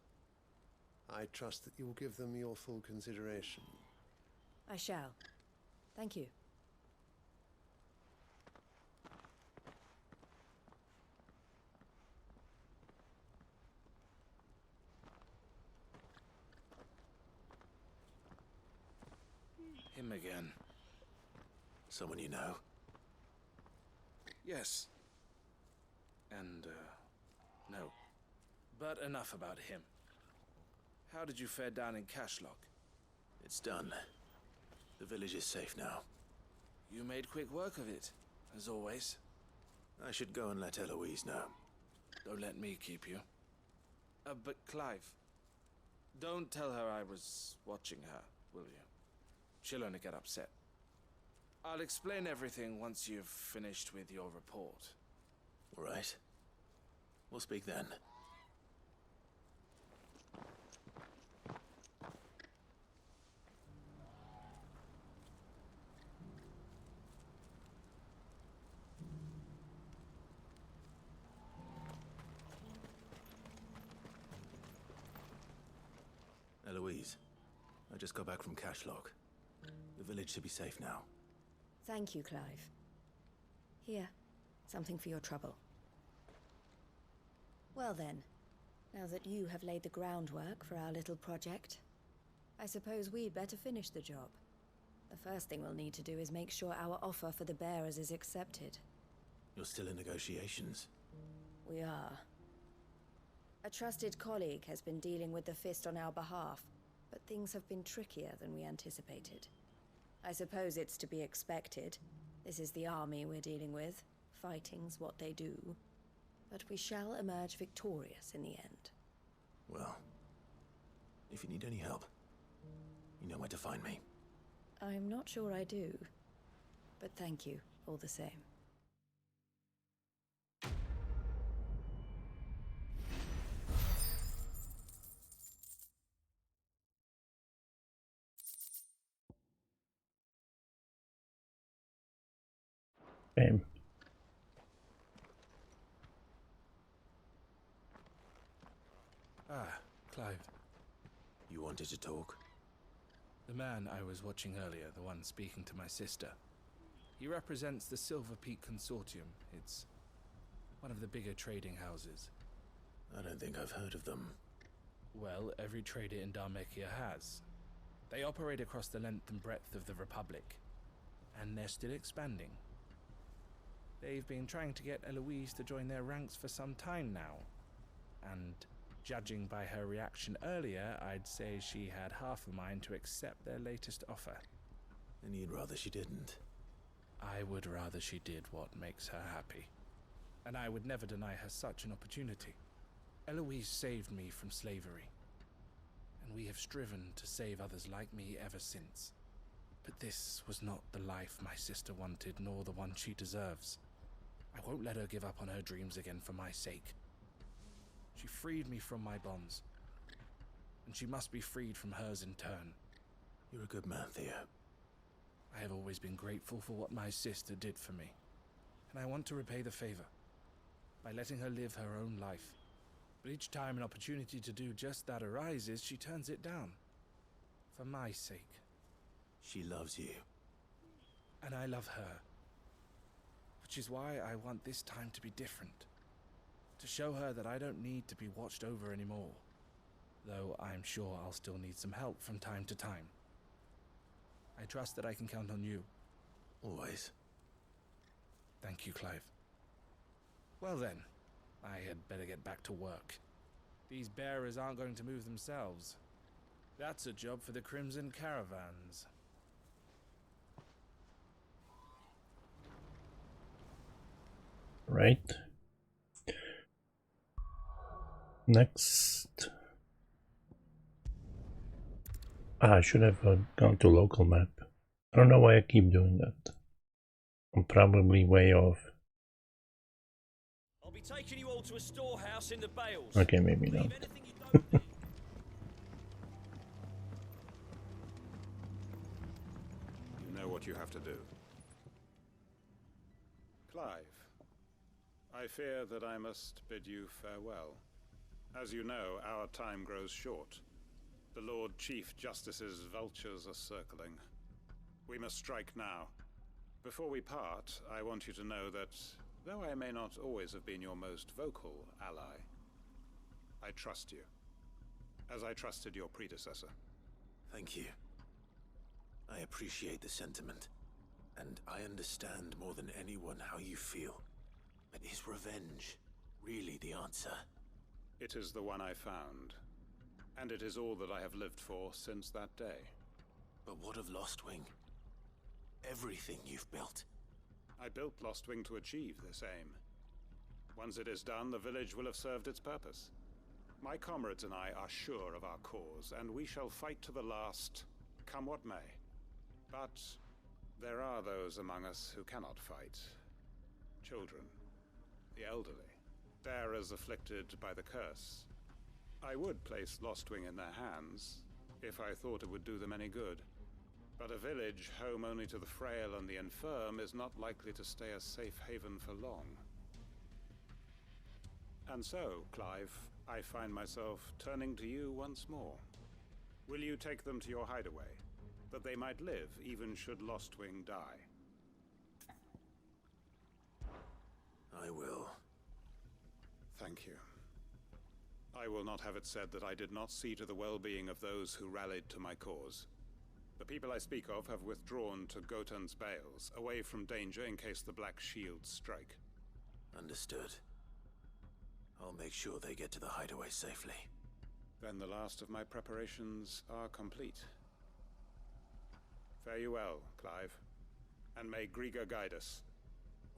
I trust that you will give them your full consideration. I shall. Thank you. Him again. Someone you know? Yes. And, no. But enough about him. How did you fare down in Cashlock? It's done. The village is safe now. You made quick work of it, as always. I should go and let Eloise know. Don't let me keep you. But Clive, don't tell her I was watching her, will you? She'll only get upset. I'll explain everything once you've finished with your report. All right. We'll speak then. Eloise, I just got back from Cashlock. The village should be safe now. Thank you, Clive. Here, something for your trouble. Well then, now that you have laid the groundwork for our little project, I suppose we'd better finish the job. The first thing we'll need to do is make sure our offer for the bearers is accepted. You're still in negotiations? We are. A trusted colleague has been dealing with the Fist on our behalf, but things have been trickier than we anticipated. I suppose it's to be expected. This is the army we're dealing with. Fighting's what they do. But we shall emerge victorious in the end. Well, if you need any help, you know where to find me. I'm not sure I do, but thank you all the same. Same. Ah, Clive. You wanted to talk? The man I was watching earlier, the one speaking to my sister. He represents the Silver Peak Consortium. It's one of the bigger trading houses. I don't think I've heard of them. Well, every trader in Dhalmekia has. They operate across the length and breadth of the Republic. And they're still expanding. They've been trying to get Eloise to join their ranks for some time now. And judging by her reaction earlier, I'd say she had half a mind to accept their latest offer. And you'd rather she didn't? I would rather she did what makes her happy. And I would never deny her such an opportunity. Eloise saved me from slavery. And we have striven to save others like me ever since. But this was not the life my sister wanted, nor the one she deserves. I won't let her give up on her dreams again for my sake. She freed me from my bonds, and she must be freed from hers in turn. You're a good man, Theo. I have always been grateful for what my sister did for me, and I want to repay the favor by letting her live her own life. But each time an opportunity to do just that arises, she turns it down. For my sake. She loves you. And I love her. Which is why I want this time to be different. To show her that I don't need to be watched over anymore. Though I'm sure I'll still need some help from time to time. I trust that I can count on you. Always. Thank you, Clive. Well then, I had better get back to work. These bearers aren't going to move themselves. That's a job for the Crimson Caravans. Right. Next. I should have gone to local map. I don't know why I keep doing that. I'm probably way off. I'll be taking you all to a storehouse in the Bales. Okay, maybe not. You know what you have to do. I fear that I must bid you farewell. As you know, our time grows short. The Lord Chief Justice's vultures are circling. We must strike now. Before we part, I want you to know that, though I may not always have been your most vocal ally, I trust you, as I trusted your predecessor. Thank you. I appreciate the sentiment, and I understand more than anyone how you feel. But is revenge really the answer? It is the one I found, and it is all that I have lived for since that day. But what of Lostwing? Everything you've built. I built Lostwing to achieve this aim. Once it is done, the village will have served its purpose. My comrades and I are sure of our cause, and we shall fight to the last, come what may. But there are those among us who cannot fight. Children, the elderly, bearers afflicted by the curse. I would place Lostwing in their hands, if I thought it would do them any good. But a village home only to the frail and the infirm is not likely to stay a safe haven for long. And so, Clive, I find myself turning to you once more. Will you take them to your hideaway, that they might live even should Lostwing die? I will. Thank you. I will not have it said that I did not see to the well-being of those who rallied to my cause. The people I speak of have withdrawn to Gotan's Bales, away from danger in case the Black Shields strike. Understood. I'll make sure they get to the hideaway safely. Then the last of my preparations are complete. Fare you well, Clive. And may Griga guide us.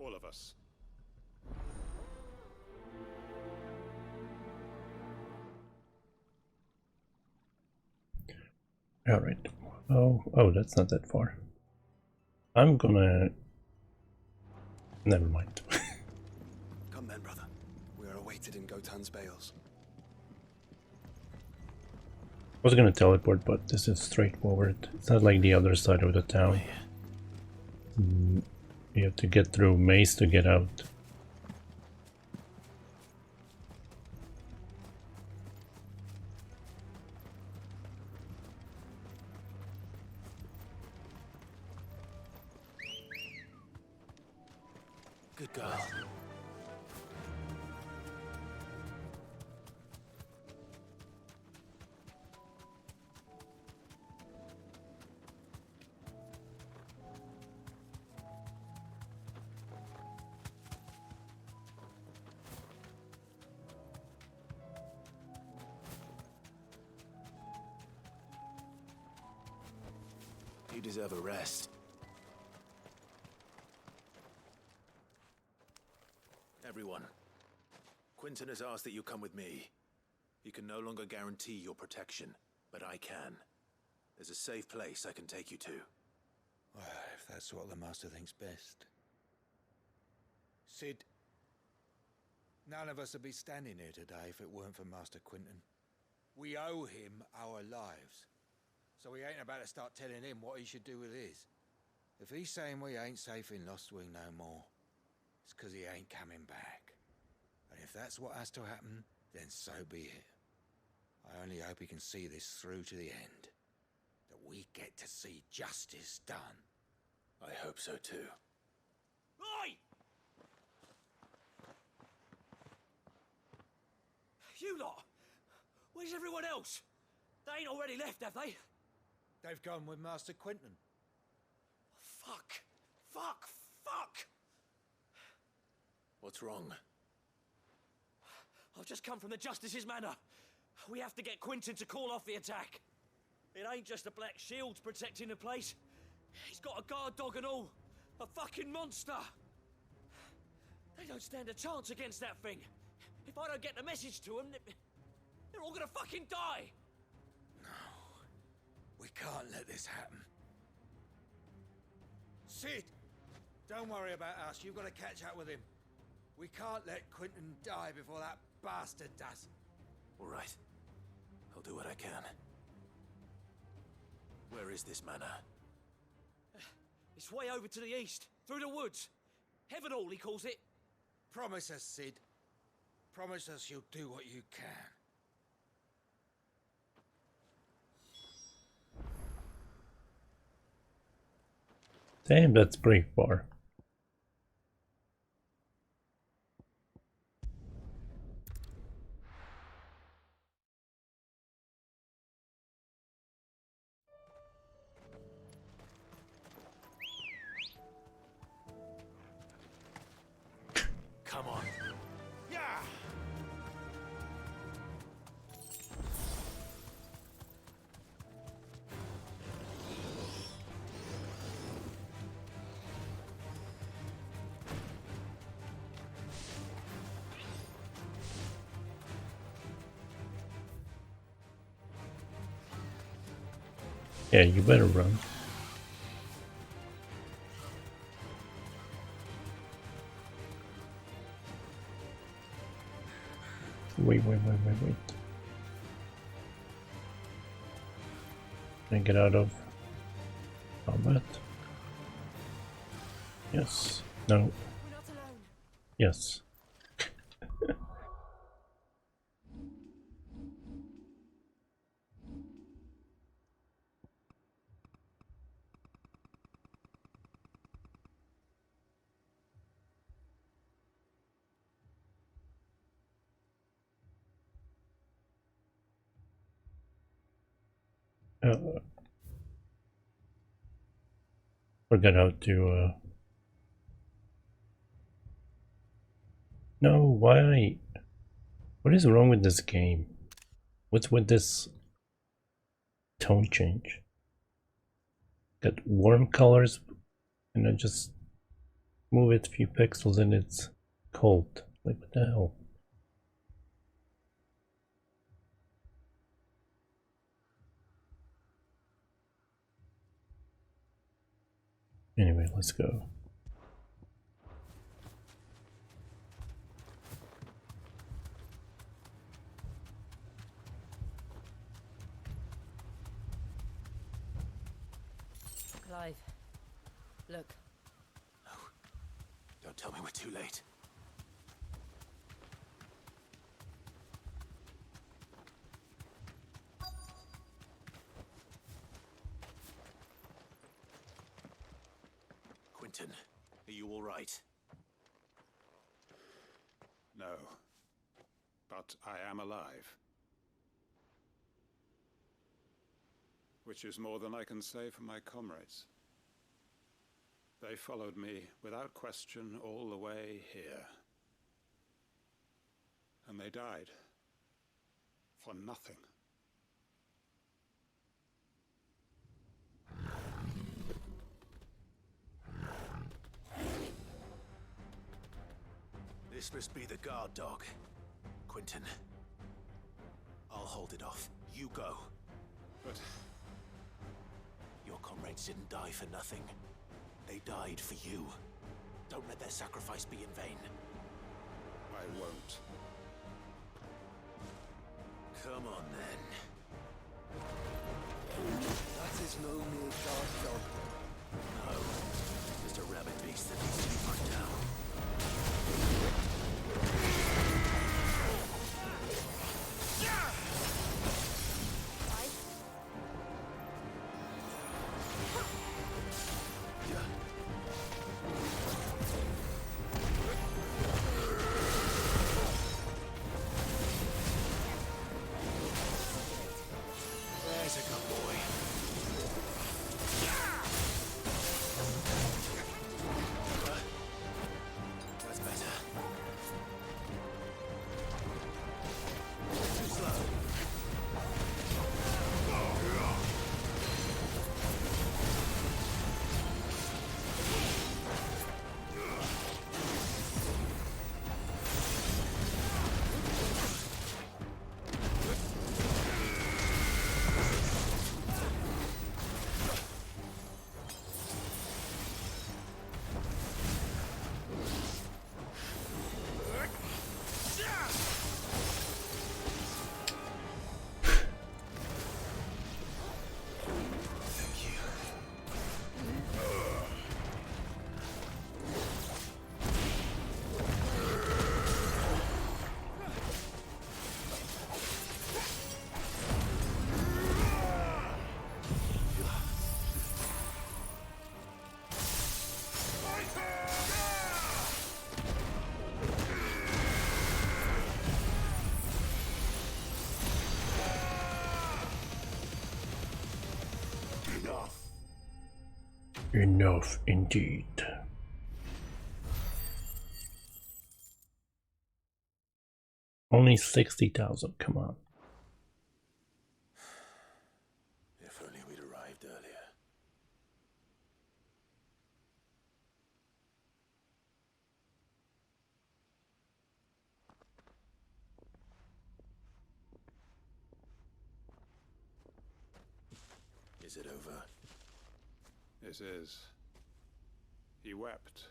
All of us. Alright. Oh, that's not that far. I'm gonna... Never mind. Come then, brother. We are awaited in Gotan's Bales. I was gonna teleport, but this is straightforward. It's not like the other side of the town. You have to get through maze to get out. Good girl. You deserve a rest. Everyone, Quinton has asked that you come with me. He can no longer guarantee your protection, but I can. There's a safe place I can take you to. Well, if that's what the Master thinks best. Cid, none of us would be standing here today if it weren't for Master Quinton. We owe him our lives. So we ain't about to start telling him what he should do with his. If he's saying we ain't safe in Lostwing no more, it's 'cause he ain't coming back. And if that's what has to happen, then so be it. I only hope he can see this through to the end. That we get to see justice done. I hope so too. Oi! You lot! Where's everyone else? They ain't already left, have they? They've gone with Master Quinton. Fuck! Fuck! Fuck! What's wrong? I've just come from the Justice's manor. We have to get Quinton to call off the attack. It ain't just the Black Shields protecting the place. He's got a guard dog and all. A fucking monster. They don't stand a chance against that thing. If I don't get the message to them, they're all gonna fucking die. We can't let this happen. Cid! Don't worry about us. You've got to catch up with him. We can't let Quinton die before that bastard does. All right. I'll do what I can. Where is this manor? It's way over to the east, through the woods. Heavenhall, he calls it. Promise us, Sid. Promise us you'll do what you can. Damn, that's pretty far. Come on. Yeah. Yeah, you better run. Wait. Can I get out of combat? Yes. No. Yes. Forgot how to No, why? What is wrong with this game? What's with this tone change? Got warm colors and I just move it a few pixels and it's cold. Like, what the hell? Anyway, let's go. Clive, look. No. Don't tell me we're too late. Quentin, are you all right? No. But I am alive. Which is more than I can say for my comrades. They followed me without question all the way here. And they died. For nothing. This must be the guard dog. Quentin. I'll hold it off. You go. But... your comrades didn't die for nothing. They died for you. Don't let their sacrifice be in vain. I won't. Come on, then. That is no mere guard dog. No. Just a rabid beast that needs to be put down. Enough indeed. Only 60,000, come on. If only we'd arrived earlier. Is it over? It is. He wept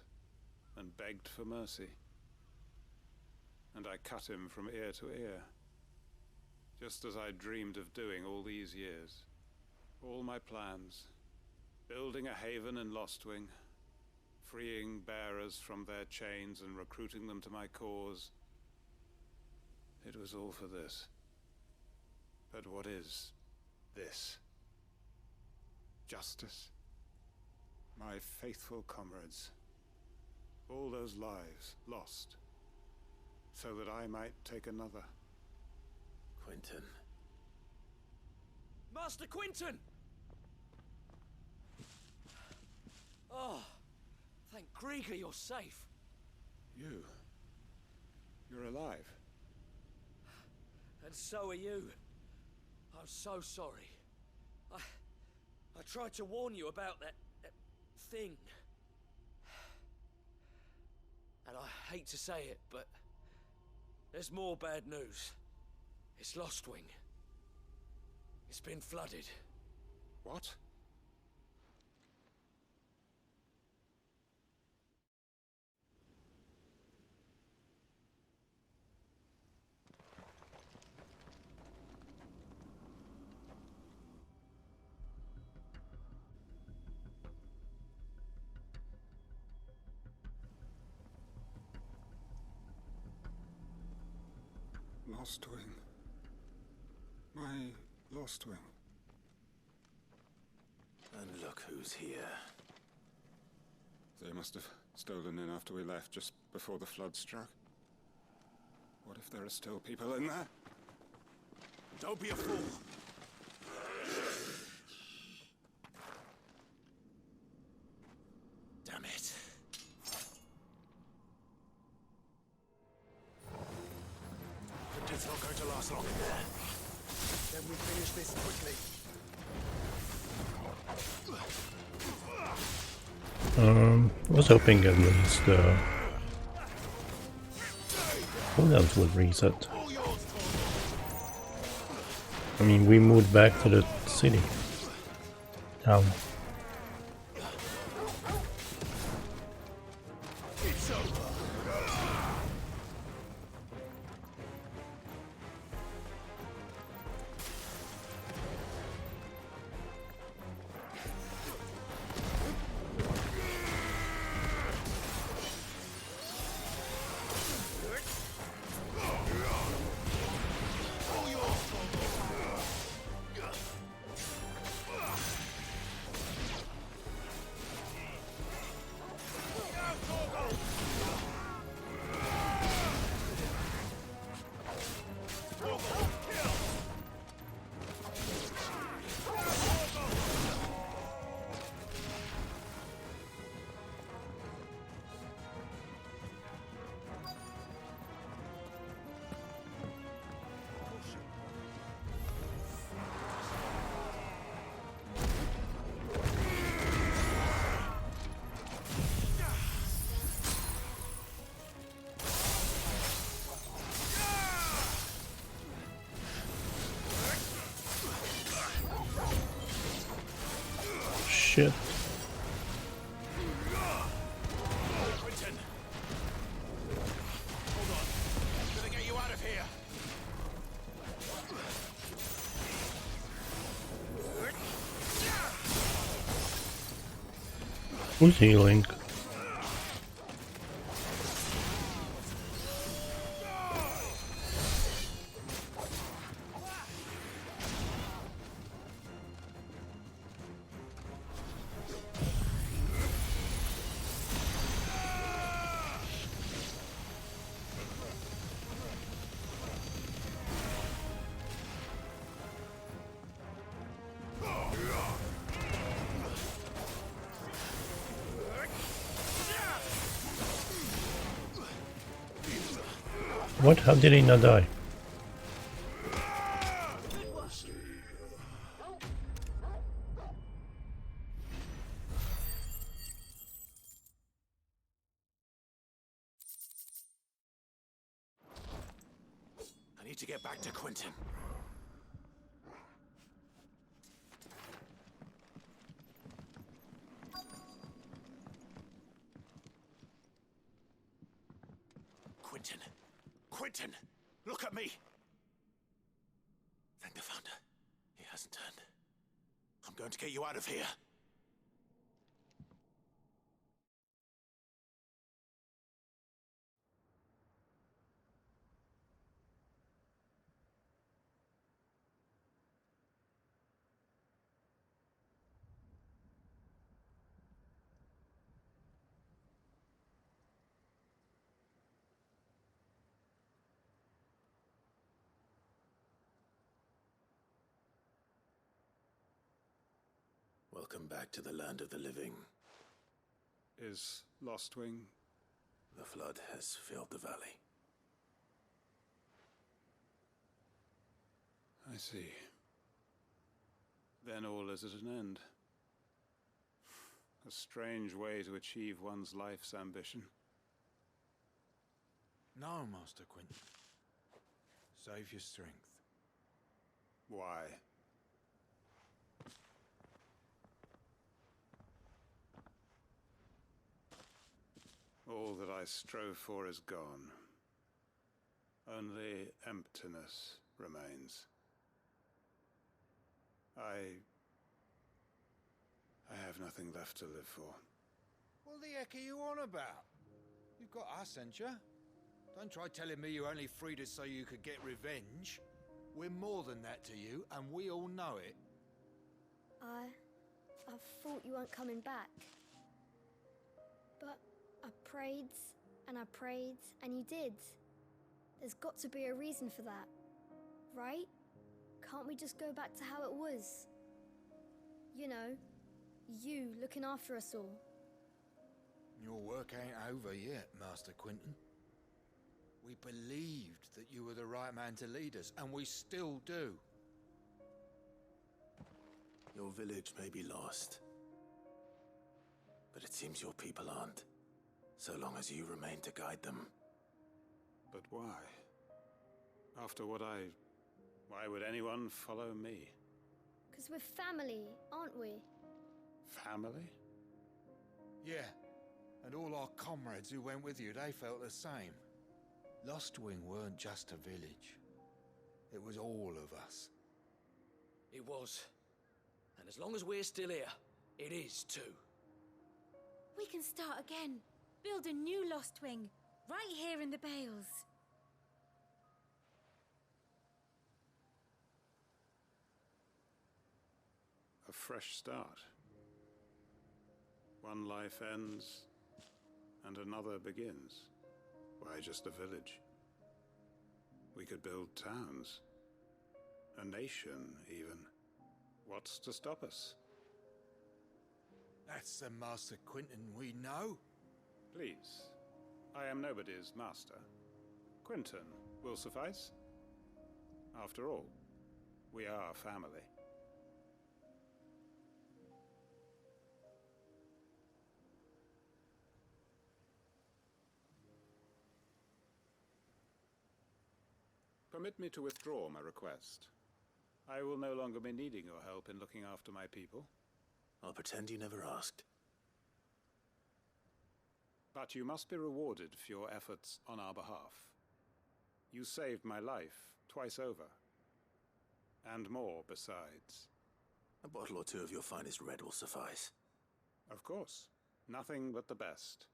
and begged for mercy. And I cut him from ear to ear, just as I dreamed of doing all these years. All my plans, building a haven in Lostwing, freeing bearers from their chains and recruiting them to my cause. It was all for this. But what is this? Justice? My faithful comrades, all those lives lost, so that I might take another. Quentin. Master Quentin! Oh, thank Grieger you're safe. You're alive. And so are you. I'm so sorry. I tried to warn you about that thing. And I hate to say it, but there's more bad news. It's Lostwing. It's been flooded. What? Lostwing. My Lostwing. And look who's here. They must have stolen in after we left, just before the flood struck. What if there are still people in there? Don't be a fool. Damn it. It's not going to last long in there. Then we finish this quickly. I was hoping at least cooldowns would reset. I mean, we moved back to the city. How? Shit. Quentin! Hold on. I'm gonna get you out of here. Who's healing? What? How did he not die? I need to get back to Quentin. Quentin! Quentin! Look at me! Thank the Founder. He hasn't turned. I'm going to get you out of here. Welcome back to the land of the living. Is Lostwing? The flood has filled the valley. I see. Then all is at an end. A strange way to achieve one's life's ambition. No, Master Quentin. Save your strength. Why? All that I strove for is gone. Only emptiness remains. I have nothing left to live for. What the heck are you on about? You've got us, ain't you? Don't try telling me you only freed us so you could get revenge. We're more than that to you, and we all know it. I thought you weren't coming back. But I prayed, and you did. There's got to be a reason for that, right? Can't we just go back to how it was? You know, you looking after us all. Your work ain't over yet, Master Quentin. We believed that you were the right man to lead us, and we still do. Your village may be lost, but it seems your people aren't, so long as you remain to guide them. But why? After what why would anyone follow me? 'Cause we're family, aren't we? Family? Yeah, and all our comrades who went with you, they felt the same. Lostwing weren't just a village. It was all of us. It was. And as long as we're still here, it is too. We can start again. Build a new Lostwing, right here in the Bales. A fresh start. One life ends, and another begins. Why just a village? We could build towns. A nation, even. What's to stop us? That's the Master Quentin we know. Please. I am nobody's master. Quentin will suffice. After all, we are family. Permit me to withdraw my request. I will no longer be needing your help in looking after my people. I'll pretend you never asked. But you must be rewarded for your efforts on our behalf. You saved my life twice over. And more besides. A bottle or two of your finest red will suffice. Of course. Nothing but the best.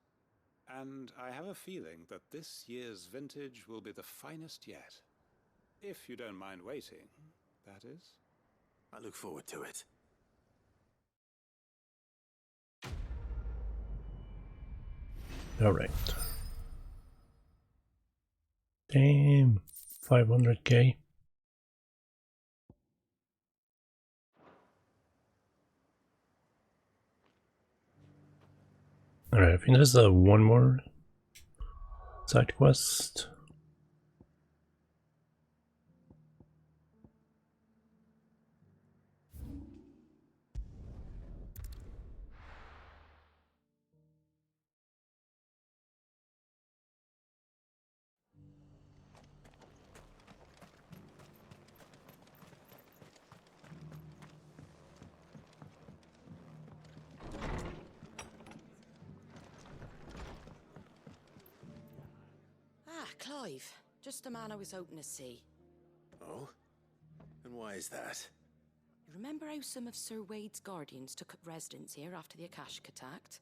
And I have a feeling that this year's vintage will be the finest yet. If you don't mind waiting, that is. I look forward to it. All right. Damn, 500k. All right, I think there's one more side quest. Clive. Just the man I was hoping to see. Oh? And why is that? You remember how some of Sir Wade's guardians took up residence here after the Akashic attacked?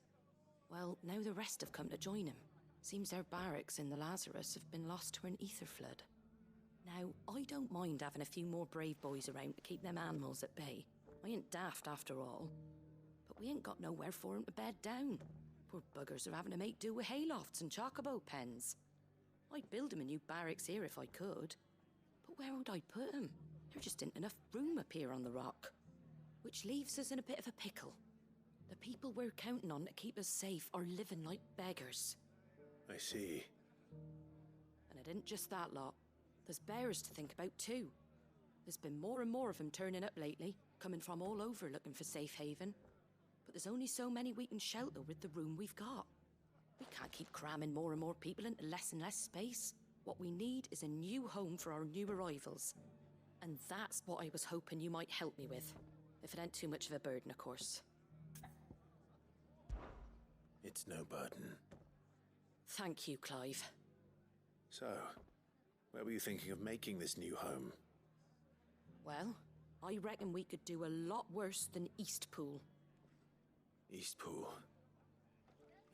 Well, now the rest have come to join him. Seems their barracks in the Lazarus have been lost to an ether flood. Now, I don't mind having a few more brave boys around to keep them animals at bay. I ain't daft after all. But we ain't got nowhere for 'em to bed down. Poor buggers are having to make do with haylofts and chocobo pens. I'd build 'em a new barracks here if I could. But where would I put 'em? There just ain't enough room up here on the rock. Which leaves us in a bit of a pickle. The people we're counting on to keep us safe are living like beggars. I see. And it isn't just that lot. There's bears to think about too. There's been more and more of them turning up lately, coming from all over looking for safe haven. But there's only so many we can shelter with the room we've got. We can't keep cramming more and more people into less and less space. What we need is a new home for our new arrivals. And that's what I was hoping you might help me with. If it ain't too much of a burden, of course. It's no burden. Thank you, Clive. So, where were you thinking of making this new home? Well, I reckon we could do a lot worse than Eastpool. Eastpool.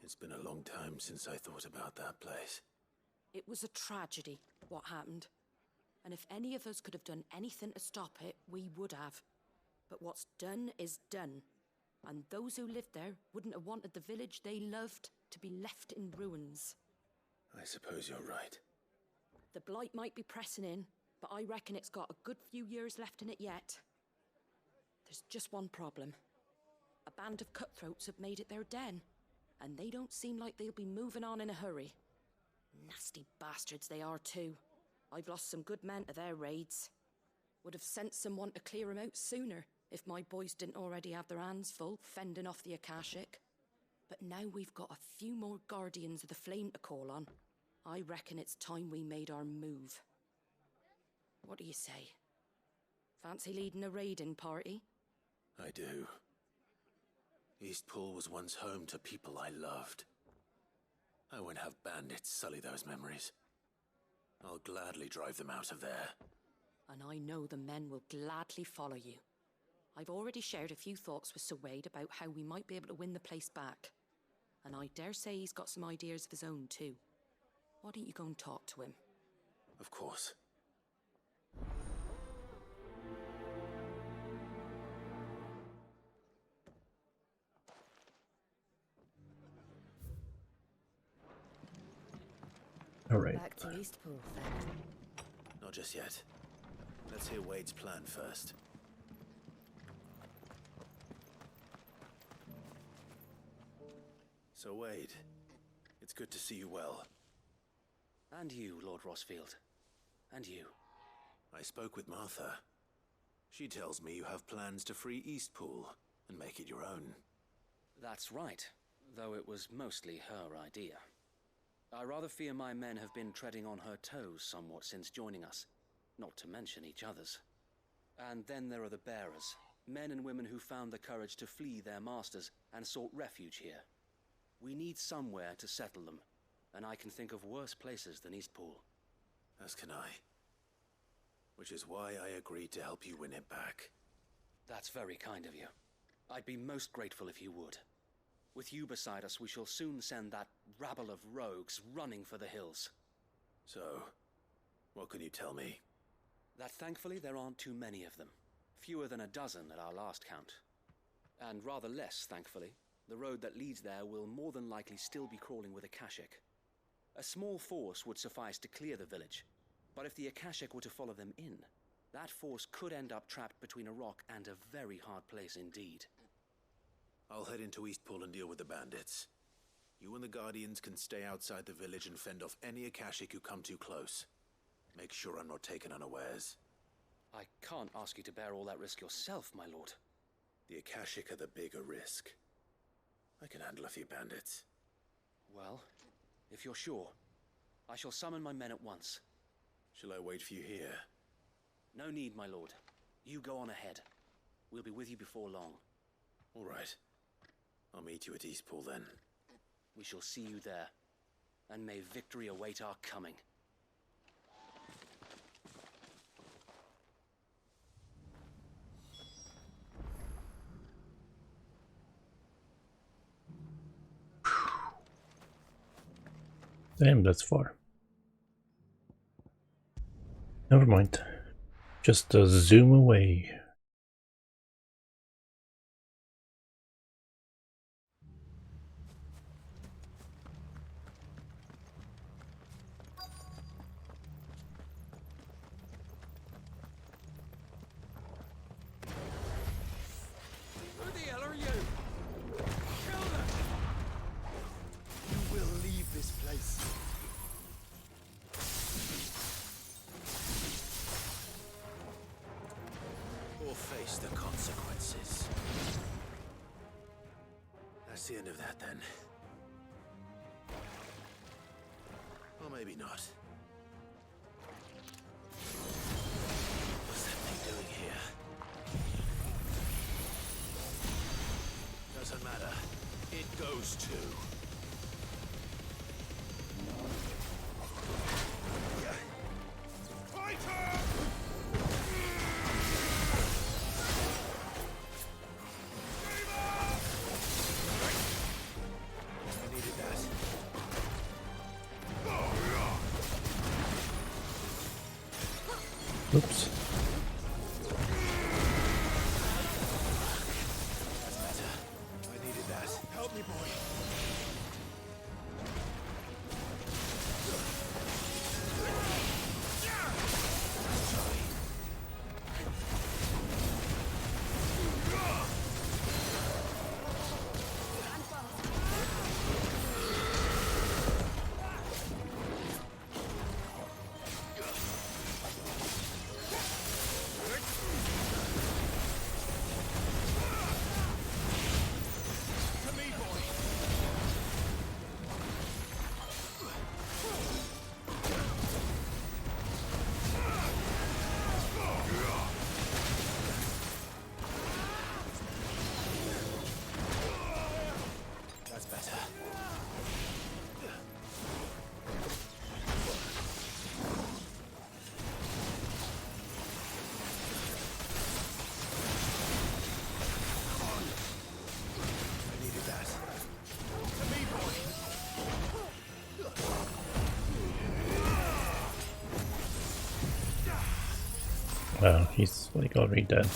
It's been a long time since I thought about that place. It was a tragedy, what happened. And if any of us could have done anything to stop it, we would have. But what's done is done. And those who lived there wouldn't have wanted the village they loved to be left in ruins. I suppose you're right. The blight might be pressing in, but I reckon it's got a good few years left in it yet. There's just one problem. A band of cutthroats have made it their den, and they don't seem like they'll be moving on in a hurry. Nasty bastards they are too. I've lost some good men to their raids. Would have sent someone to clear 'em out sooner if my boys didn't already have their hands full fending off the Akashic. But now we've got a few more Guardians of the Flame to call on. I reckon it's time we made our move. What do you say? Fancy leading a raiding party? I do. Eastpool was once home to people I loved. I won't have bandits sully those memories. I'll gladly drive them out of there. And I know the men will gladly follow you. I've already shared a few thoughts with Sir Wade about how we might be able to win the place back. And I dare say he's got some ideas of his own too. Why don't you go and talk to him? Of course. All right. Back to Eastpool, then. Not just yet. Let's hear Wade's plan first. So, Wade, it's good to see you well. And you, Lord Rosfield. And you. I spoke with Martha. She tells me you have plans to free Eastpool and make it your own. That's right, though it was mostly her idea. I rather fear my men have been treading on her toes somewhat since joining us, not to mention each other's. And then there are the bearers, men and women who found the courage to flee their masters and sought refuge here. We need somewhere to settle them, and I can think of worse places than Eastpool. As can I. Which is why I agreed to help you win it back. That's very kind of you. I'd be most grateful if you would. With you beside us, we shall soon send that rabble of rogues running for the hills. So, what can you tell me? That thankfully there aren't too many of them. Fewer than a dozen at our last count. And rather less, thankfully. The road that leads there will more than likely still be crawling with Akashic. A small force would suffice to clear the village, but if the Akashic were to follow them in, that force could end up trapped between a rock and a very hard place indeed. I'll head into Eastpool and deal with the bandits. You and the Guardians can stay outside the village and fend off any Akashic who come too close. Make sure I'm not taken unawares. I can't ask you to bear all that risk yourself, my lord. The Akashic are the bigger risk. I can handle a few bandits. Well, if you're sure, I shall summon my men at once. Shall I wait for you here? No need, my lord. You go on ahead. We'll be with you before long. All right. I'll meet you at Eastpool then. We shall see you there. And may victory await our coming. Damn, that's far. Never mind. Just zoom away. Who the hell are you? Kill them! You will leave this place. Or face the consequences. That's the end of that, then. Or maybe not. What's that thing doing here? Doesn't matter. It goes too. Oops. That's better. I needed that. Help me, boy. That's better. I needed that. To me, boy. Wow, he's like already dead.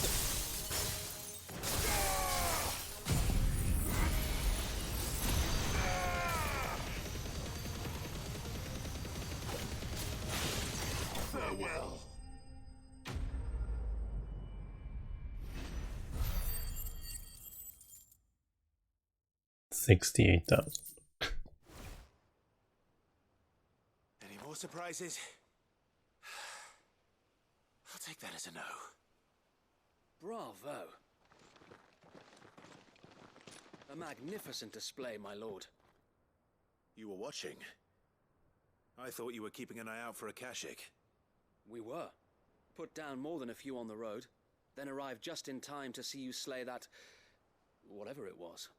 Farewell. 68,000. Any more surprises? I'll take that as a no. Bravo. A magnificent display, my lord. You were watching. I thought you were keeping an eye out for a Kashik. We were. Put down more than a few on the road, then arrived just in time to see you slay that... whatever it was.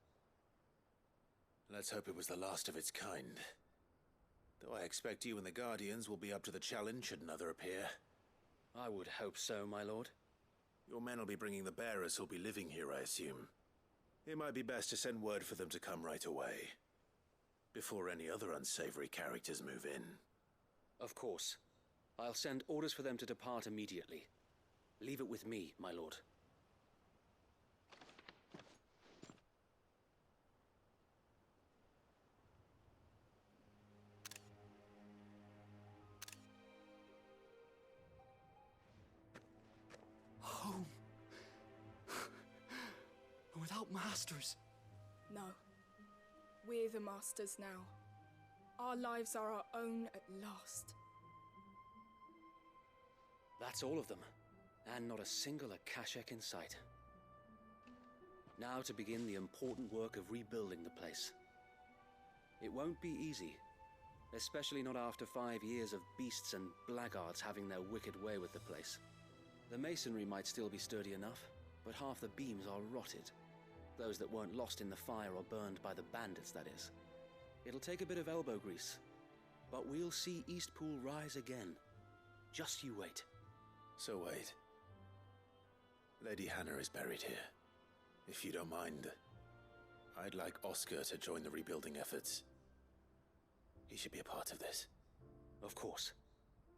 Let's hope it was the last of its kind. Though I expect you and the Guardians will be up to the challenge should another appear. I would hope so, my lord. Your men will be bringing the bearers who'll be living here, I assume. It might be best to send word for them to come right away, before any other unsavory characters move in. Of course. I'll send orders for them to depart immediately. Leave it with me, my lord. Home. Without masters. No. We're the masters now. Our lives are our own at last. That's all of them, and not a single Akashak in sight. Now to begin the important work of rebuilding the place. It won't be easy, especially not after 5 years of beasts and blackguards having their wicked way with the place. The masonry might still be sturdy enough, but half the beams are rotted. Those that weren't lost in the fire or burned by the bandits, that is. It'll take a bit of elbow grease, but we'll see Eastpool rise again. Just you wait. So wait. Lady Hannah is buried here. If you don't mind, I'd like Oscar to join the rebuilding efforts. He should be a part of this. Of course.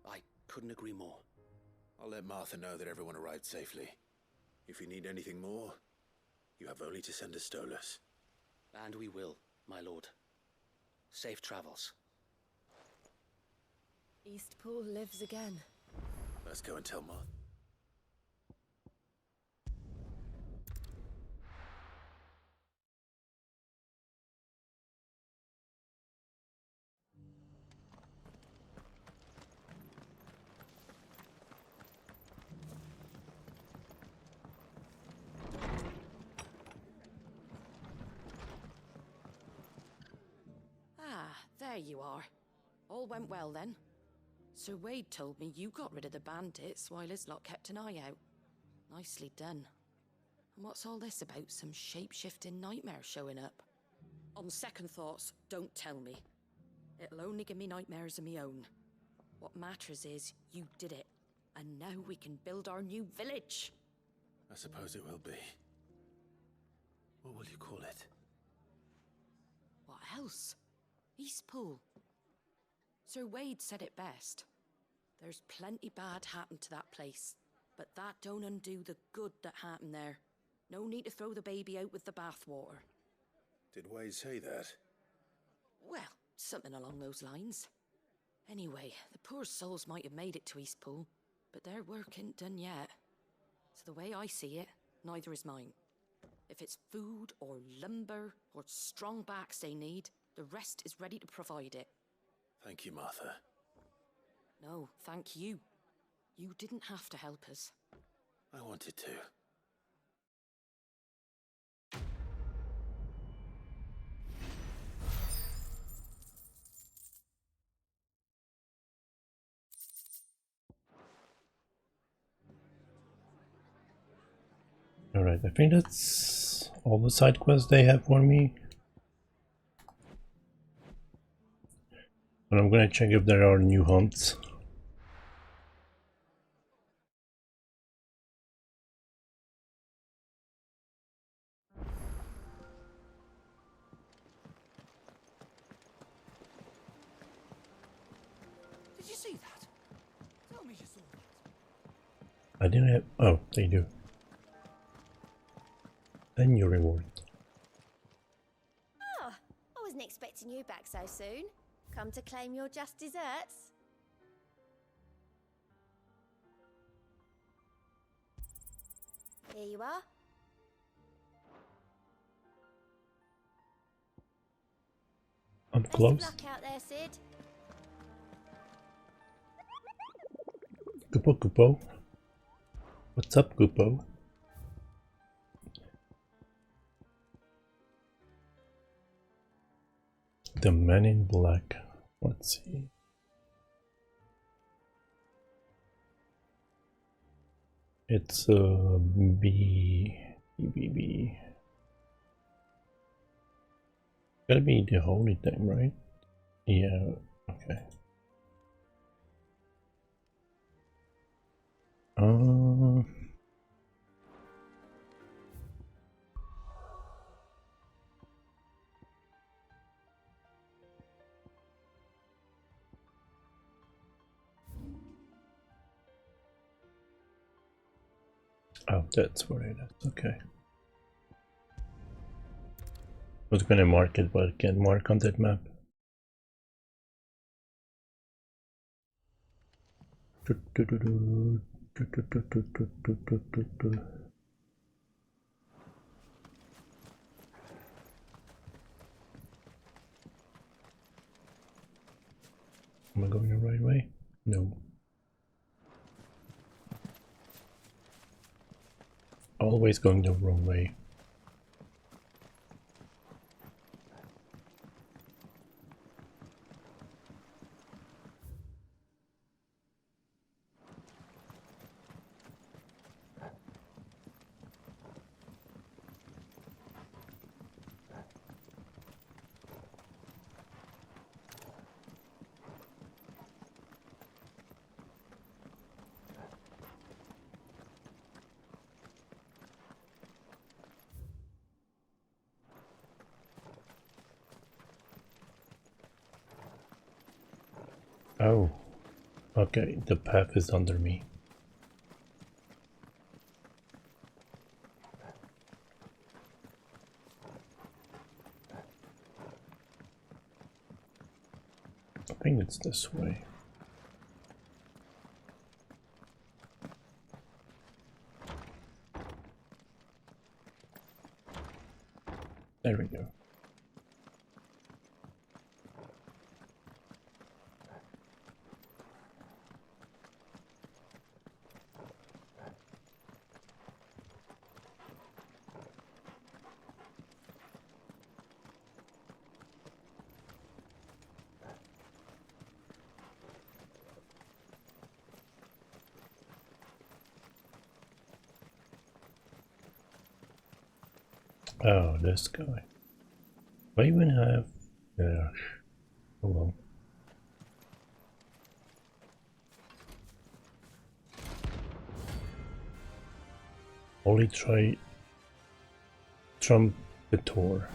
I couldn't agree more. I'll let Martha know that everyone arrived safely. If you need anything more, you have only to send a Stolas. And we will, my lord. Safe travels. Eastpool lives again. Let's go and tell Martha. There you are. All went well then. Sir Wade told me you got rid of the bandits while his lot kept an eye out. Nicely done. And what's all this about some shape-shifting nightmare showing up? On second thoughts, don't tell me. It'll only give me nightmares of my own. What matters is you did it. And now we can build our new village. I suppose it will be. What will you call it? What else? Eastpool. Sir Wade said it best. There's plenty bad happened to that place, but that don't undo the good that happened there. No need to throw the baby out with the bathwater. Did Wade say that? Well, something along those lines. Anyway, the poor souls might have made it to Eastpool, but their work ain't done yet. So the way I see it, neither is mine. If it's food or lumber or strong backs they need, the rest is ready to provide it. Thank you, Martha. No, thank you. You didn't have to help us. I wanted to. Alright, I think that's all the side quests they have for me. But I'm gonna check if there are new hunts. Did you see that? Tell me you saw that. I didn't have... Oh, they do. Then your reward. Oh, I wasn't expecting you back so soon. Come to claim your just desserts? Here you are. I'm Best close. of luck out there, Sid. Kupo Kupo. What's up, Kupo? The Man in Black. Let's see. It's B. Gotta be the holy thing, right? Yeah. Okay. Oh, that's what it is. Okay. I was gonna mark it, but I can't mark on that map. Am I going the right way? No. Always going the wrong way. Oh, okay, the path is under me. I think it's this way. There we go. Oh, this guy. I even have... Yeah. Oh well. Only try... Trumpetor.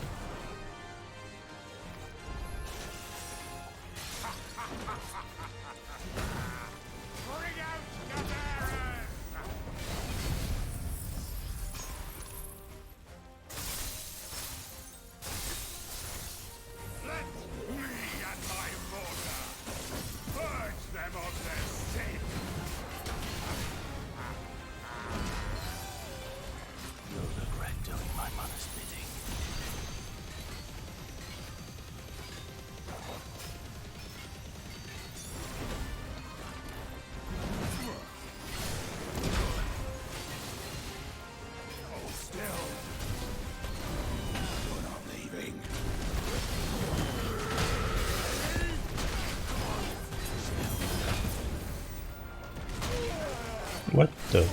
What the?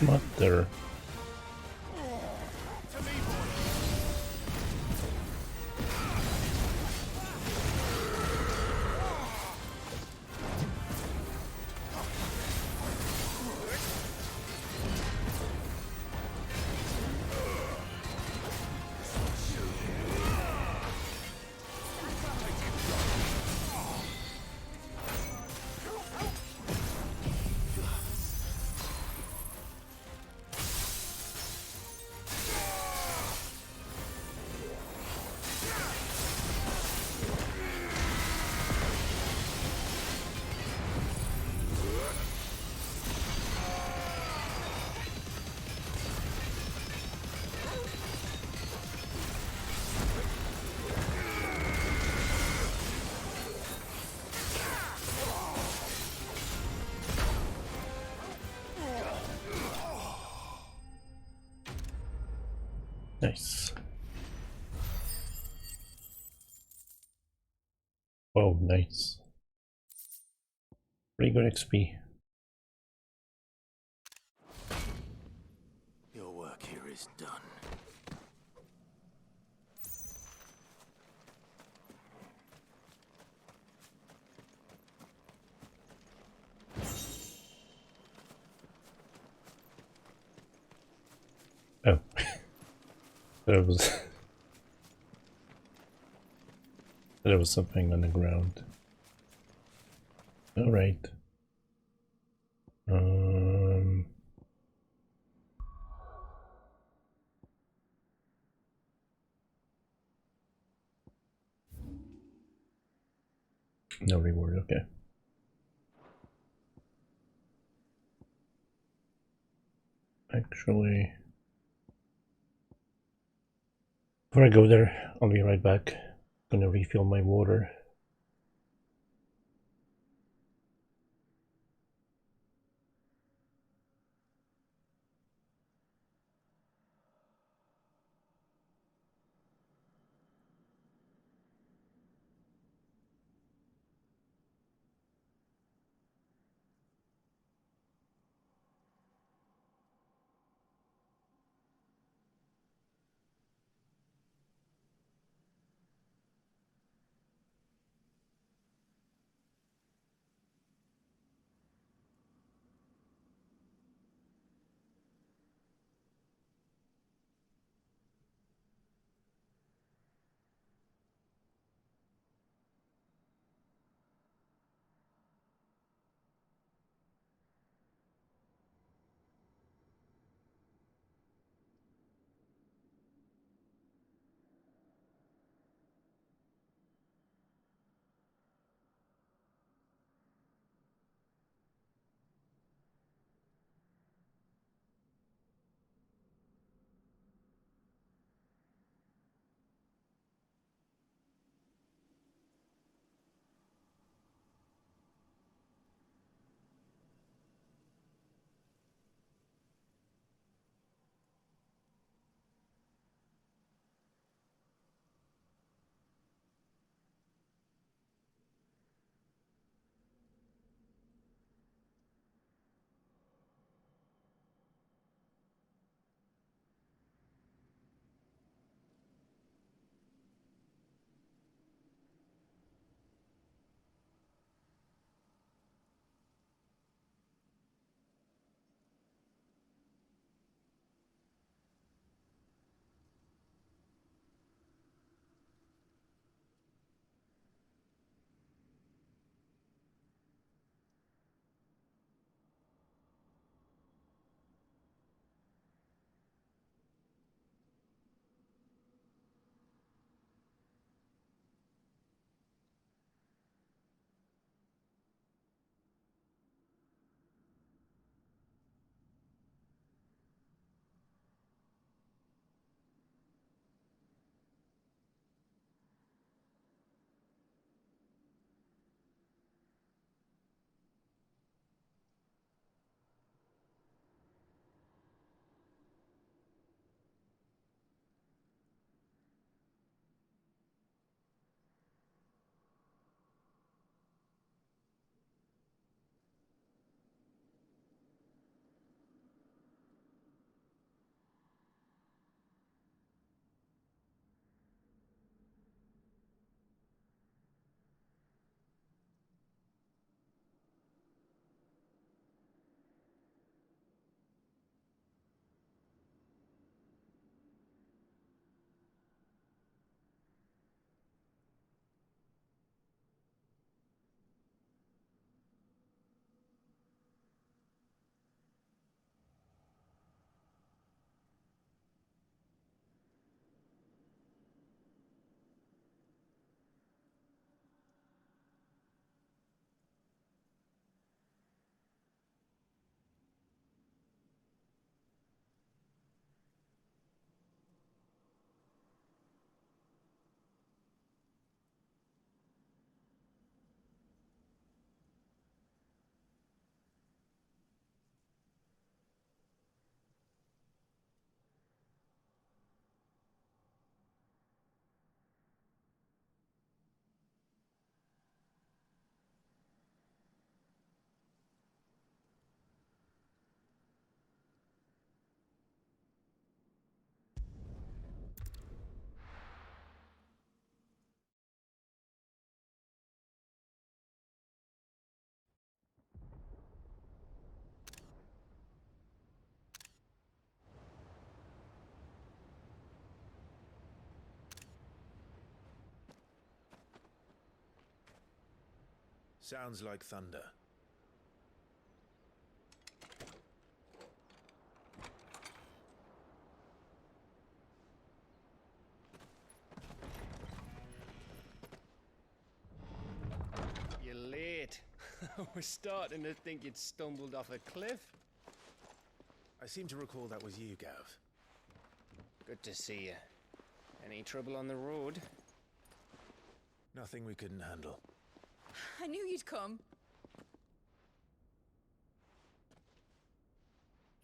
Mother. Nice. Oh, nice. Pretty good XP. Your work here is done. Oh. There was... there was something on the ground. Alright. No reward, okay. Actually, before I go there, I'll be right back. Gonna refill my water. Sounds like thunder. We're starting to think you'd stumbled off a cliff. I seem to recall that was you, Gav. Good to see you. Any trouble on the road? Nothing we couldn't handle. I knew you'd come.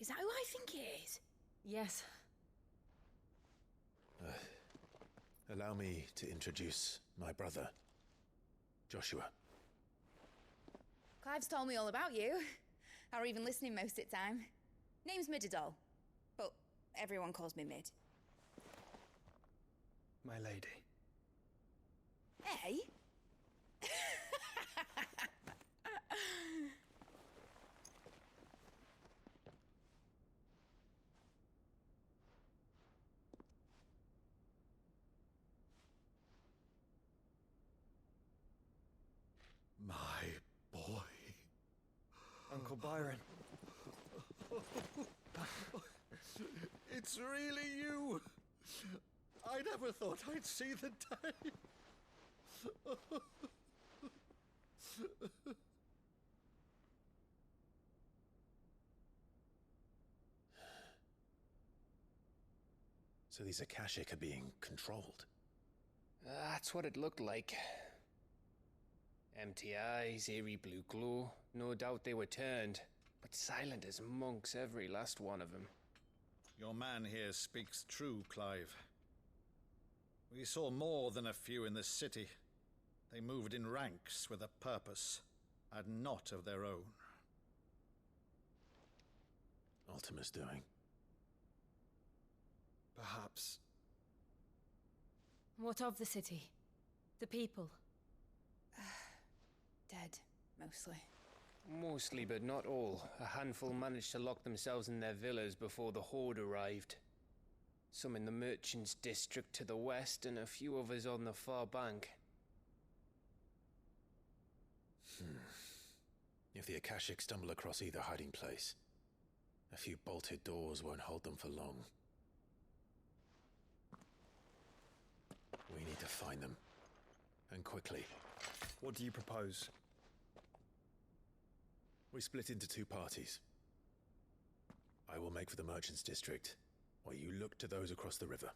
Is that who I think it is? Yes. Allow me to introduce my brother, Joshua. Clive's told me all about you. Or even listening most of the time. Name's Midadol, but everyone calls me Mid. My lady. Hey? My boy. Uncle Byron. It's really you. I never thought I'd see the day. So these Akashic are being controlled. That's what it looked like. Empty eyes, eerie blue glow. No doubt they were turned, but silent as monks, every last one of them. Your man here speaks true, Clive. We saw more than a few in this city. They moved in ranks with a purpose, and not of their own. Ultima's doing. Perhaps. What of the city? The people? Dead, mostly. Mostly, but not all. A handful managed to lock themselves in their villas before the Horde arrived. Some in the Merchants' District to the west, and a few others on the far bank. If the Akashic stumble across either hiding place, a few bolted doors won't hold them for long. We need to find them. And quickly. What do you propose? We split into two parties. I will make for the Merchants' District, while you look to those across the river.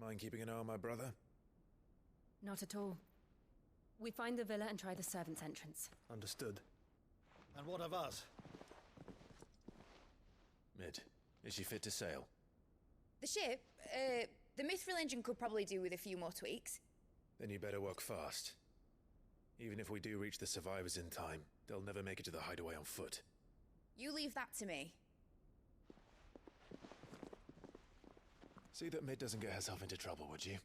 Mind keeping an eye on my brother? Not at all. We find the villa and try the servants' entrance. Understood. And what of us? Mid, is she fit to sail? The ship, the Mithril engine could probably do with a few more tweaks. Then you better work fast. Even if we do reach the survivors in time, they'll never make it to the hideaway on foot. You leave that to me. See that Mid doesn't get herself into trouble, would you?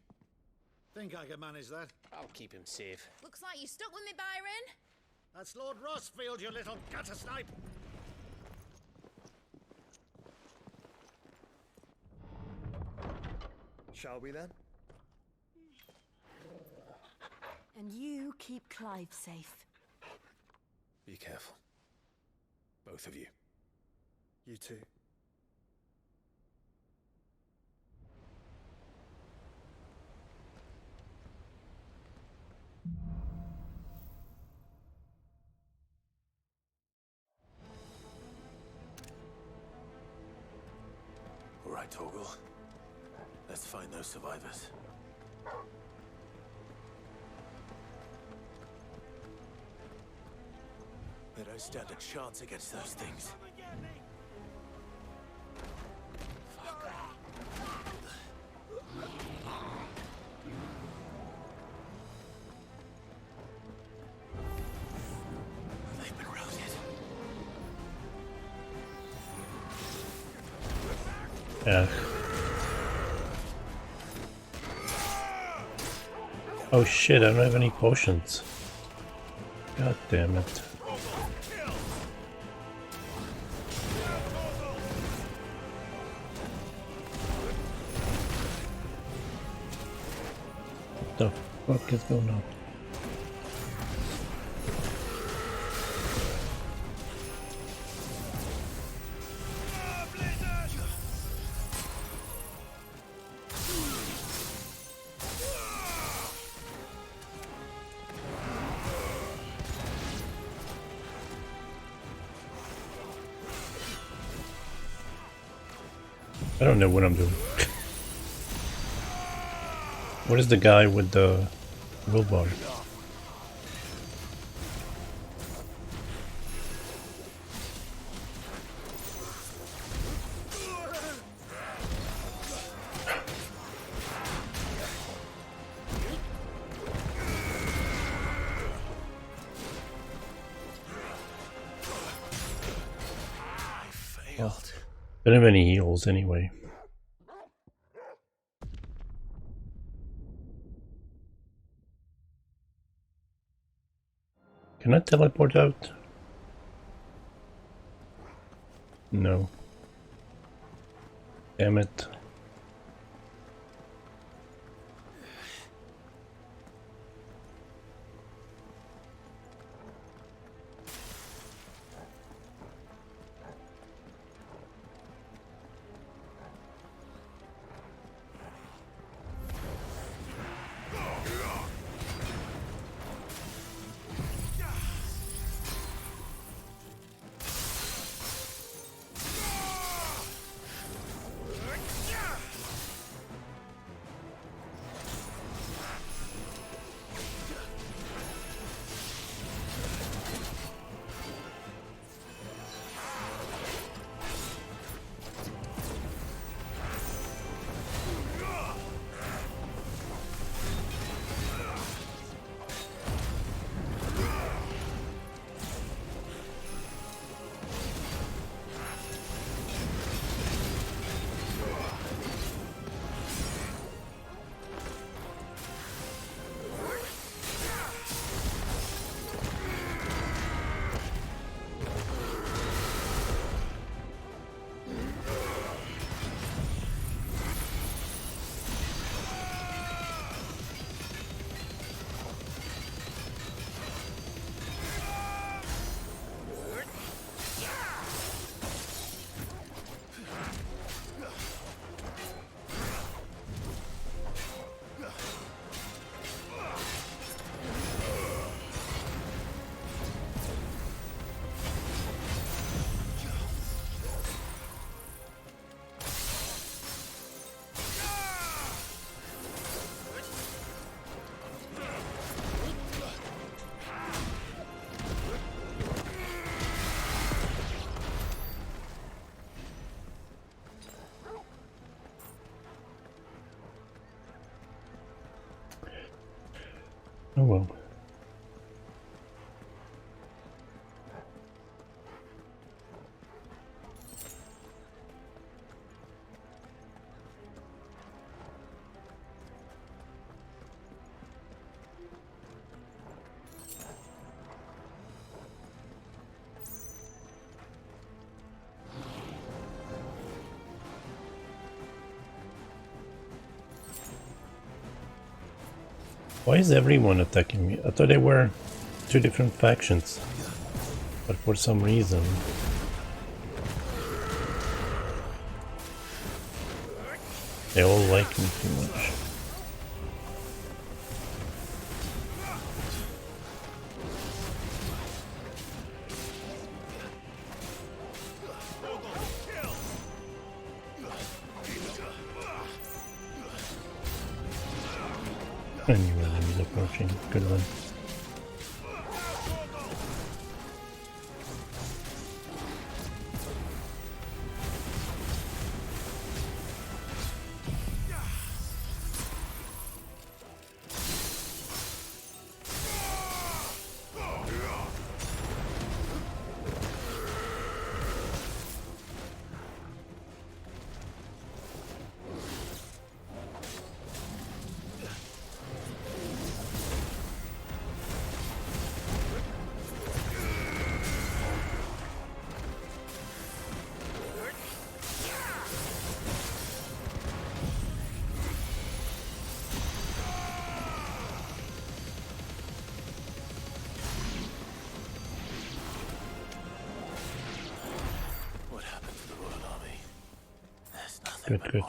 Think I can manage that? I'll keep him safe. Looks like you stuck with me, Byron. That's Lord Rosfield, you little gutter snipe! Shall we then? And you keep Clive safe. Be careful. Both of you. You too. All right, Torgal. Let's find those survivors. They don't stand a chance against those things. They've been routed. Yeah. Oh shit, I don't have any potions. God damn it. What the fuck is going on? I don't know what I'm doing. What is the guy with the wheelbar? Well, I don't have any heals anyway. Can I teleport out? No. Damn it. Oh well. Why is everyone attacking me? I thought they were two different factions, but for some reason they all like me too much. I knew enemies approaching. Good one.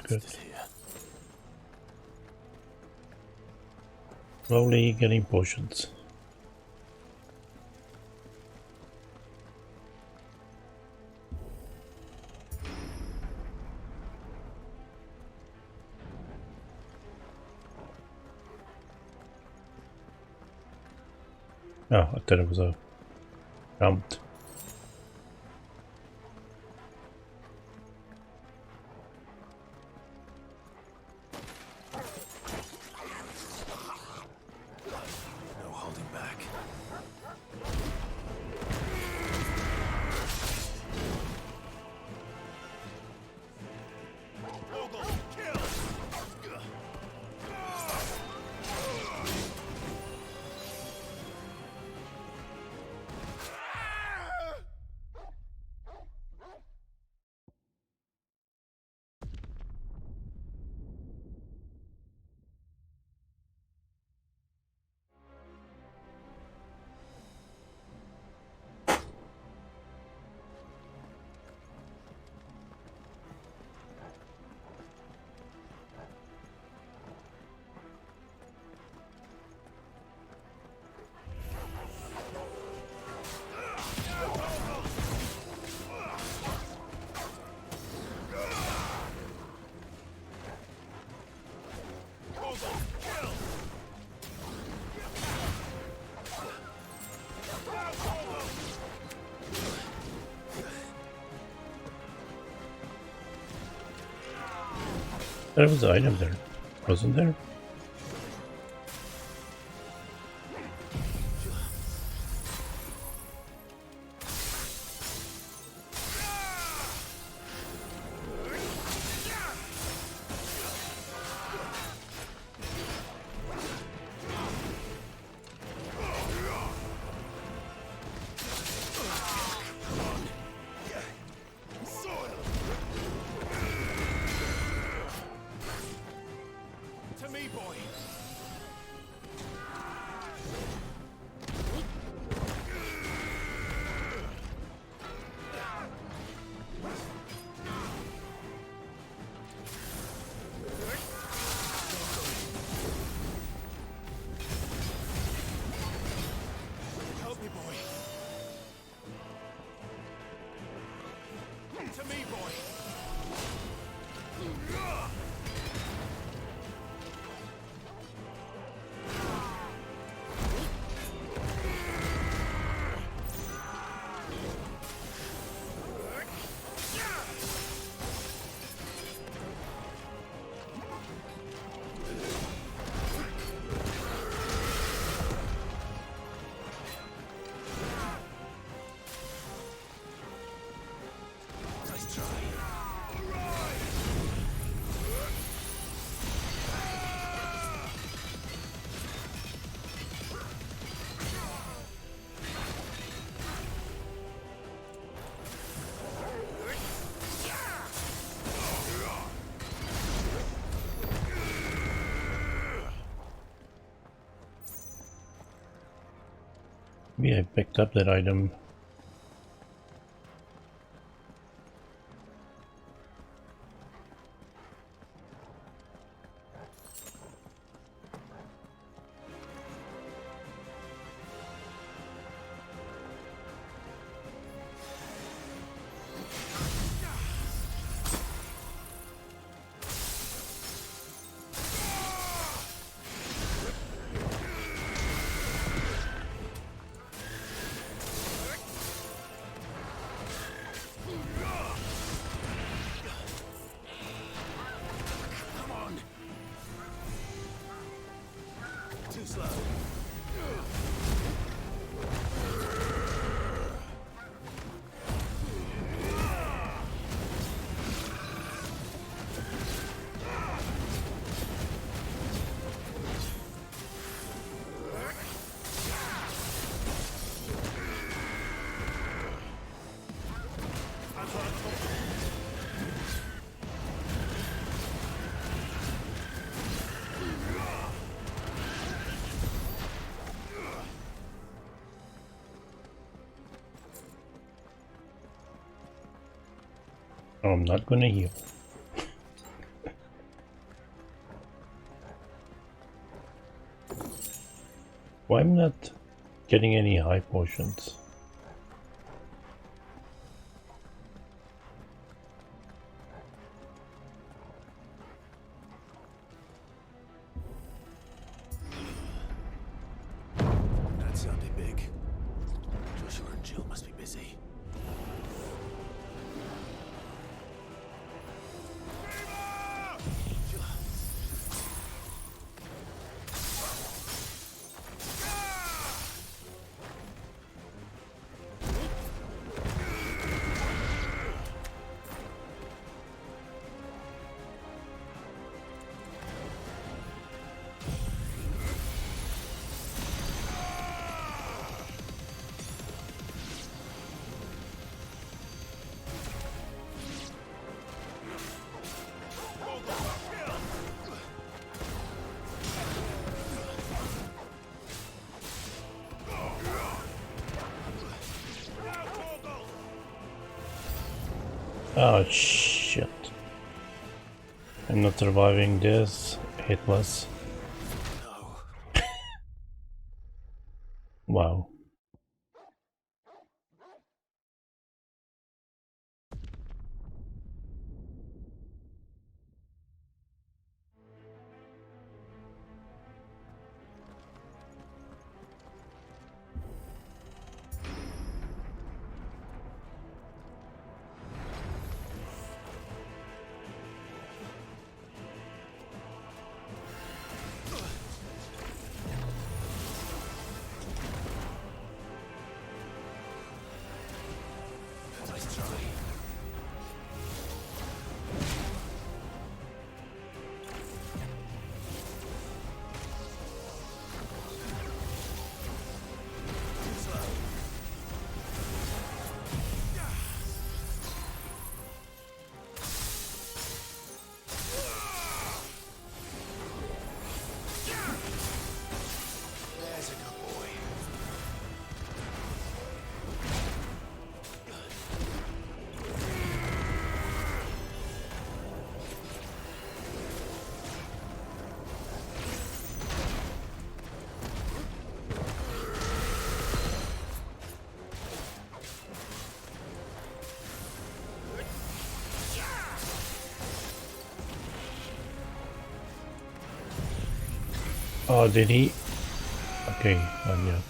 Good. Slowly getting potions. Oh, I thought it was a prompt. No holding back. There was an item there, wasn't there? To me, boy. Help me, boy. To me, boy. Nice try. Maybe I picked up that item. Come on. Too slow. Oh, I'm not gonna heal. Why am I not getting any high potions? That sounded big. Oh shit. I'm not surviving this. Hitless. Wow. Oh, did he? Okay, not yet.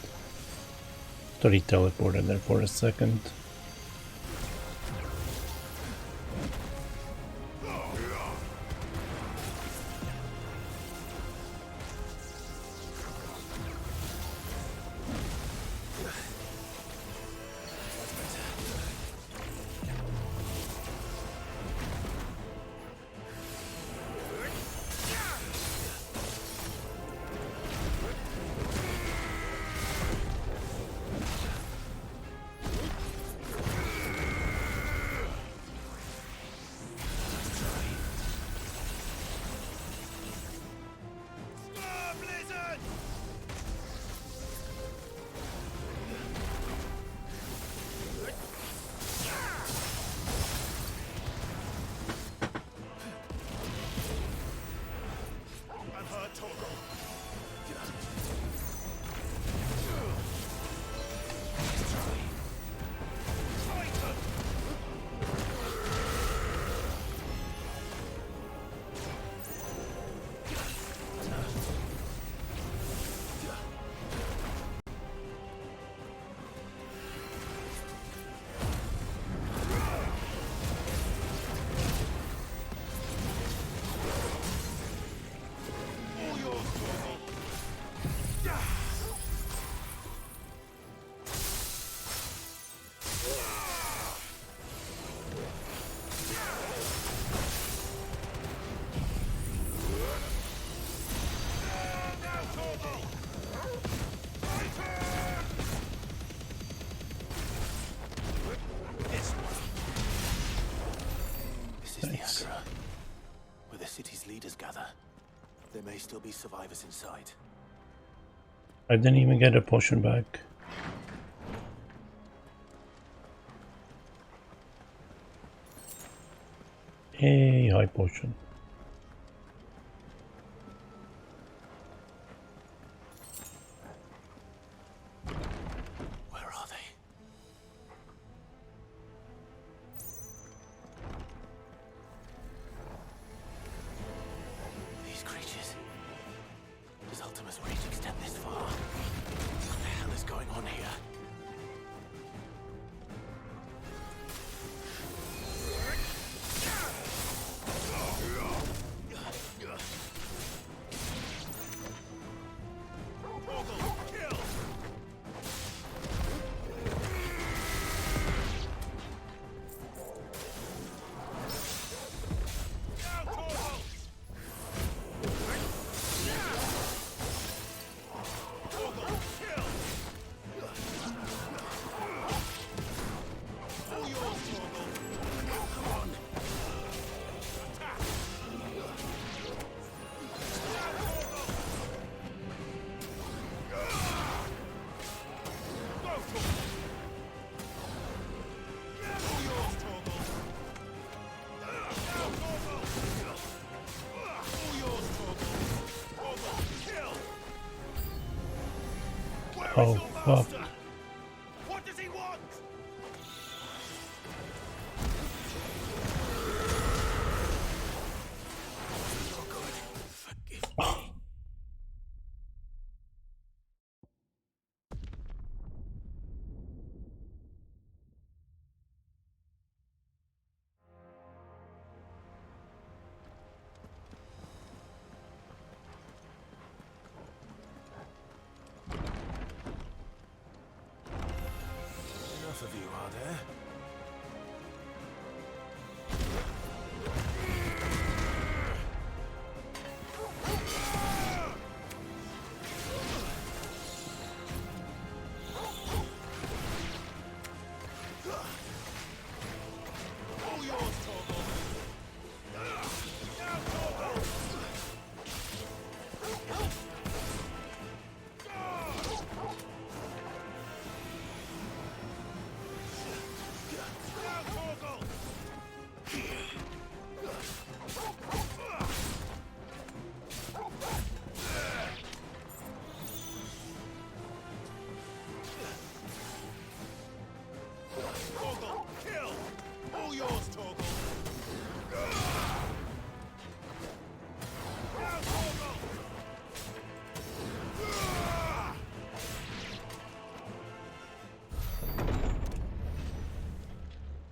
Thought he teleported there for a second. There may still be survivors inside. I didn't even get a potion back. Hey, high potion. Where are they? These creatures. Does Ultima's reach extend this far? What the hell is going on here? Oh, fuck. What does he want? Enough of you, are there? All yours, Torgal. Now, Torgal. Now, Torgal. Torgal, kill! All yours, Torgal! Now, Torgal!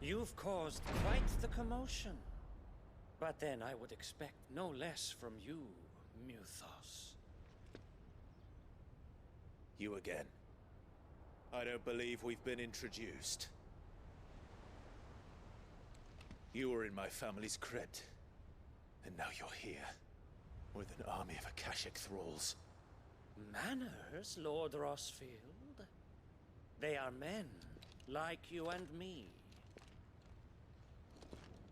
You've caused quite the commotion. But then I would expect no less from you, Muthos. You again. I don't believe we've been introduced. You were in my family's crypt, and now you're here, with an army of Akashic thralls. Manners, Lord Rossfield? They are men, like you and me.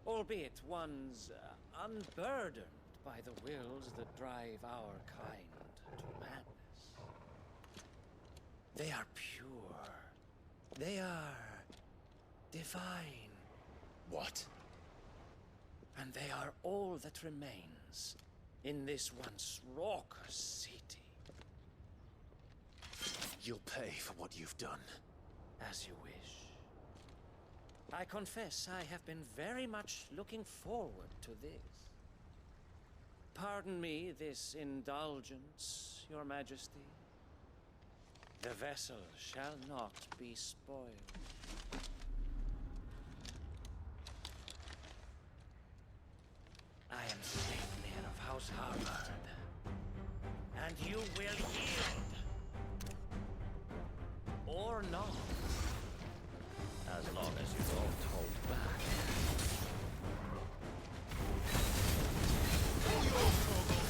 Albeit ones unburdened by the wills that drive our kind to madness. They are pure. They are divine. What? And they are all that remains in this once raucous city. You'll pay for what you've done. As you wish. I confess I have been very much looking forward to this. Pardon me this indulgence, Your Majesty. The vessel shall not be spoiled. I am Sleipnir of House Harvard, and you will yield. Or not. As long as you don't hold back. All yours, Torgal!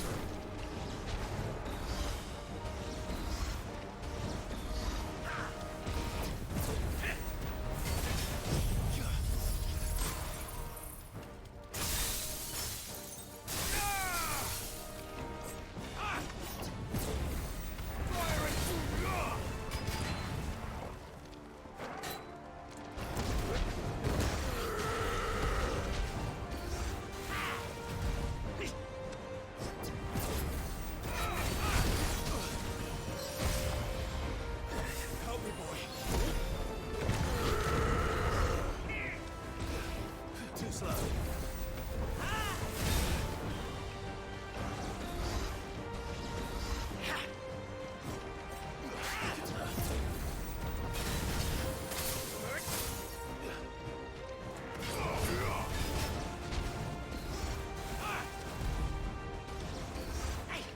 Too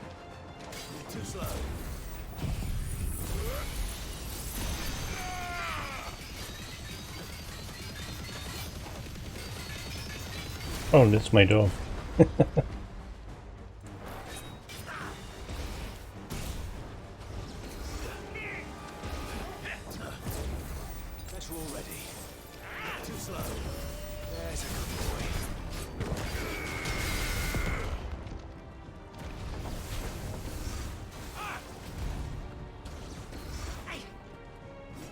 slow. Oh, that's my door. Guess we're all ready. Too slow. There's a good boy.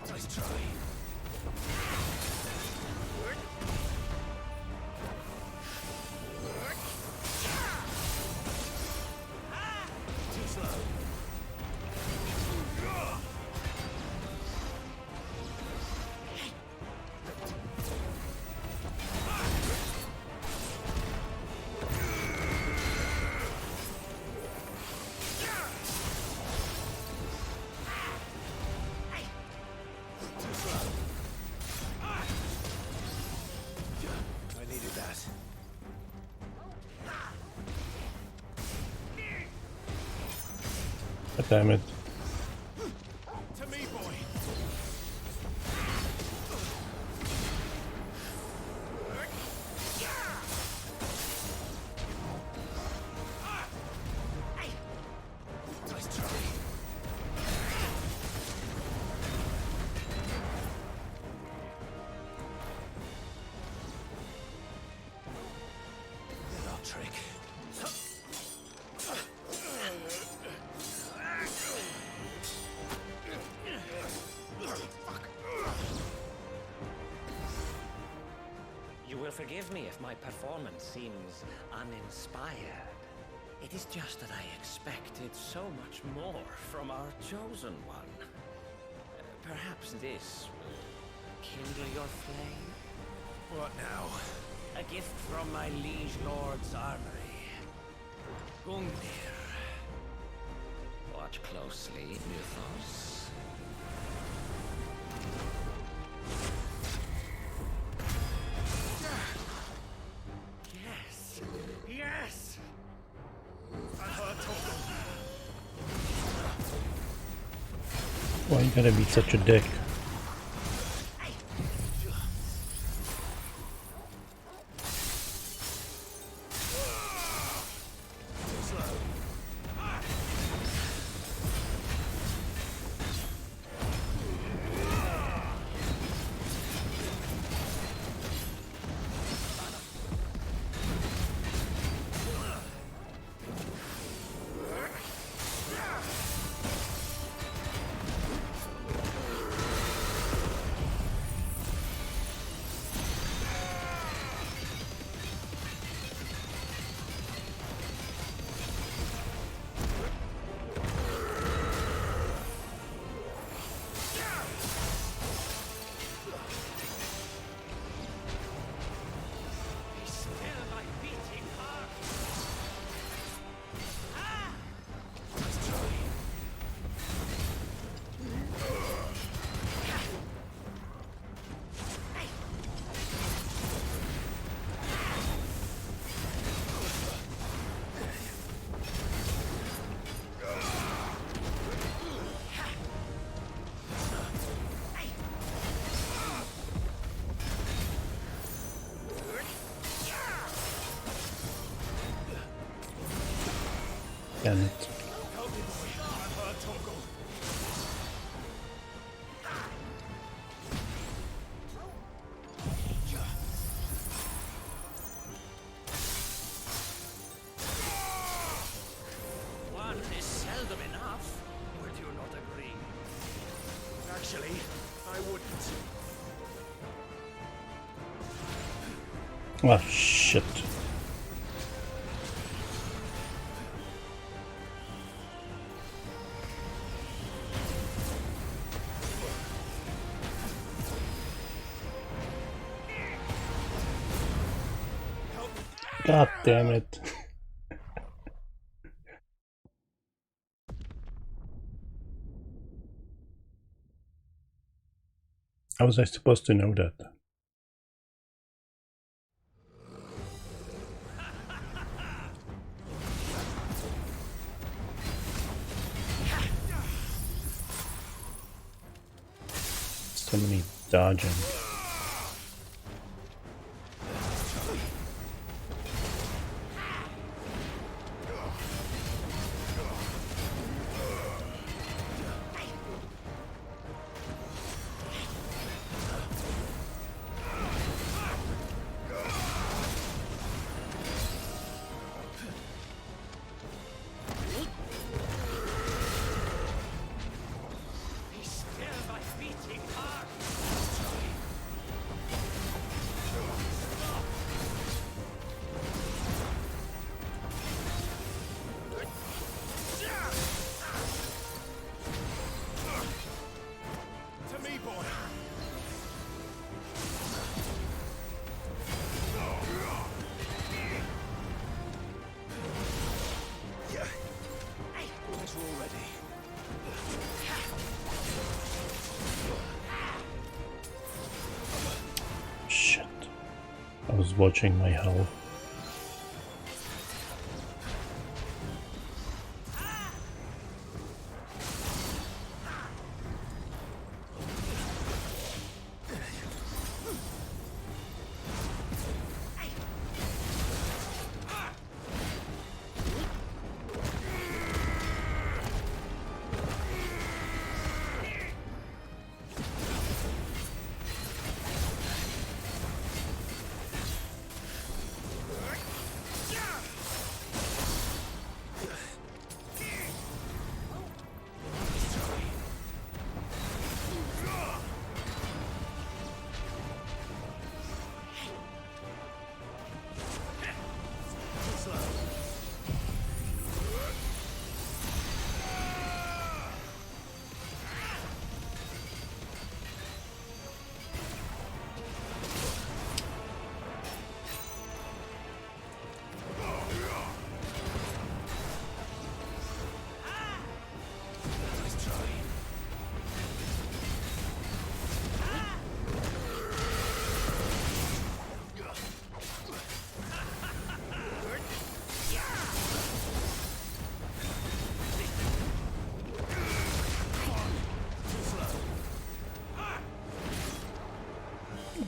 Nice try. Too slow. damn it. To me, boy. Nice try. Little trick. You will forgive me if my performance seems uninspired. It is just that I expected so much more from our chosen one. Perhaps this will kindle your flame? What now? A gift from my liege lord's armory. Gungnir. Watch closely, Mythos. Yes! Yes! Why you gotta be such a dick? Damn it. One is seldom enough. Would you not agree? Actually, I wouldn't. Oh shit. God damn it. How was I supposed to know that? So many dodging. Shit. I was watching my health.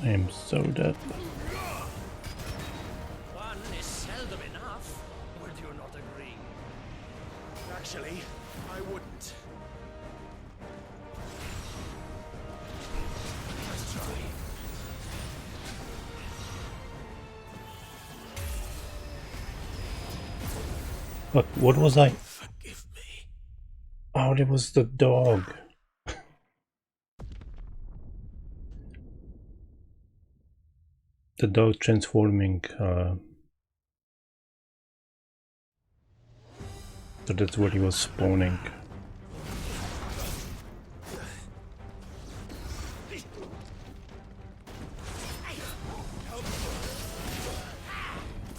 I am so dead. One is seldom enough. Would you not agree? Actually, I wouldn't. Let's try. But what was I? Forgive me. Oh, it was the dog. The dog transforming. So that's what he was spawning.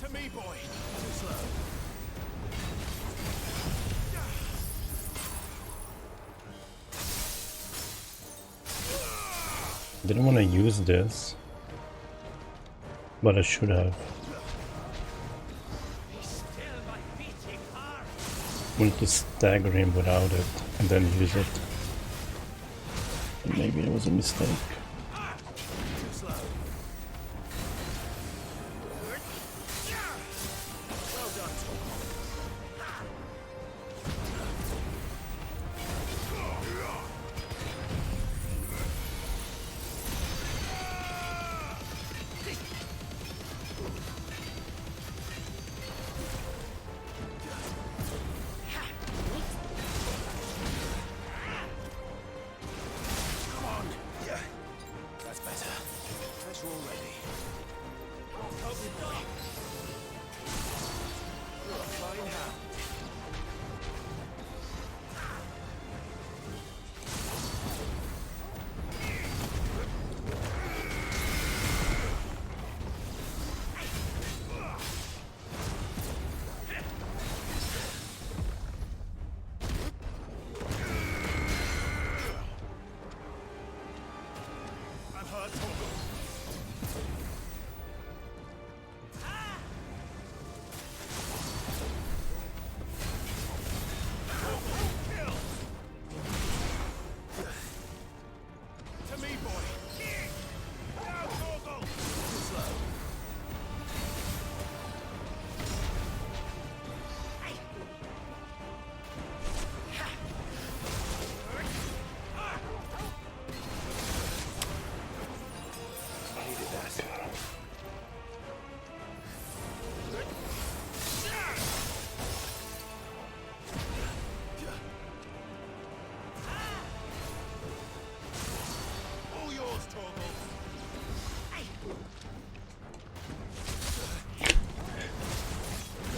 To me, boy. Too slow. Didn't want to use this, but I should have. Wanted to stagger him without it and then use it. Maybe it was a mistake.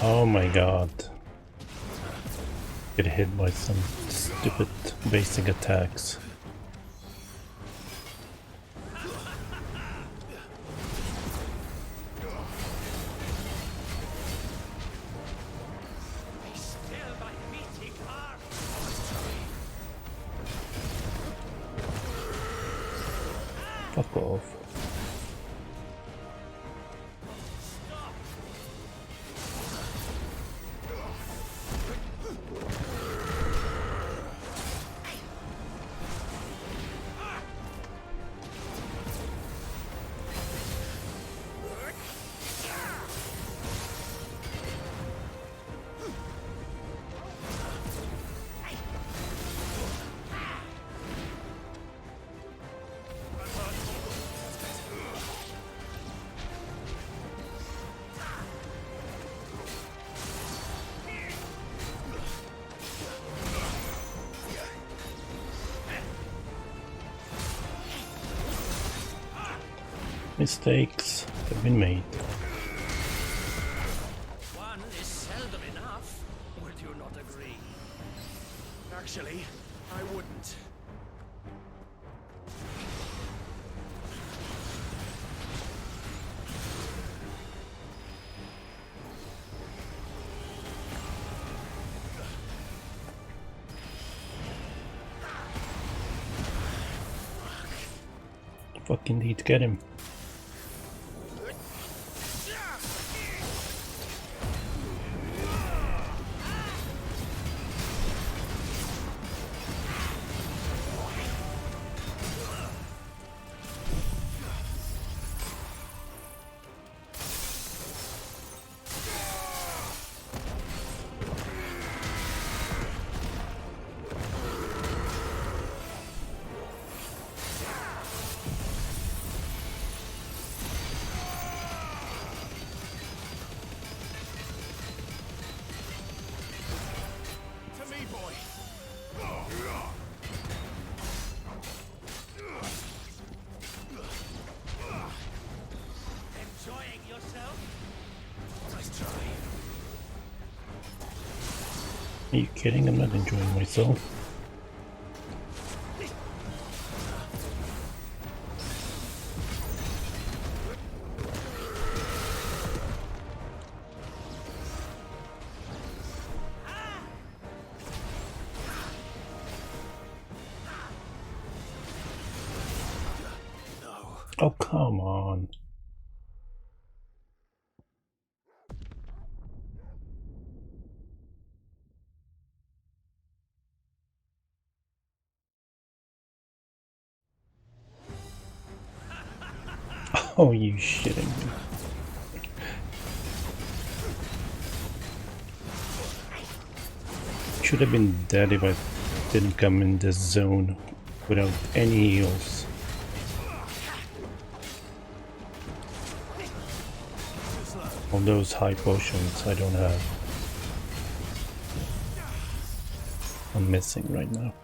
Oh my god. Get hit by some stupid basic attacks. Fuck off. Mistakes have been made. One is seldom enough. Would you not agree? Actually, I wouldn't. Fucking need to get him. Are you kidding? I'm not enjoying myself. Oh, come on. Oh, you shitting me. Should have been dead if I didn't come in this zone without any heals. All those high potions I don't have. I'm missing right now.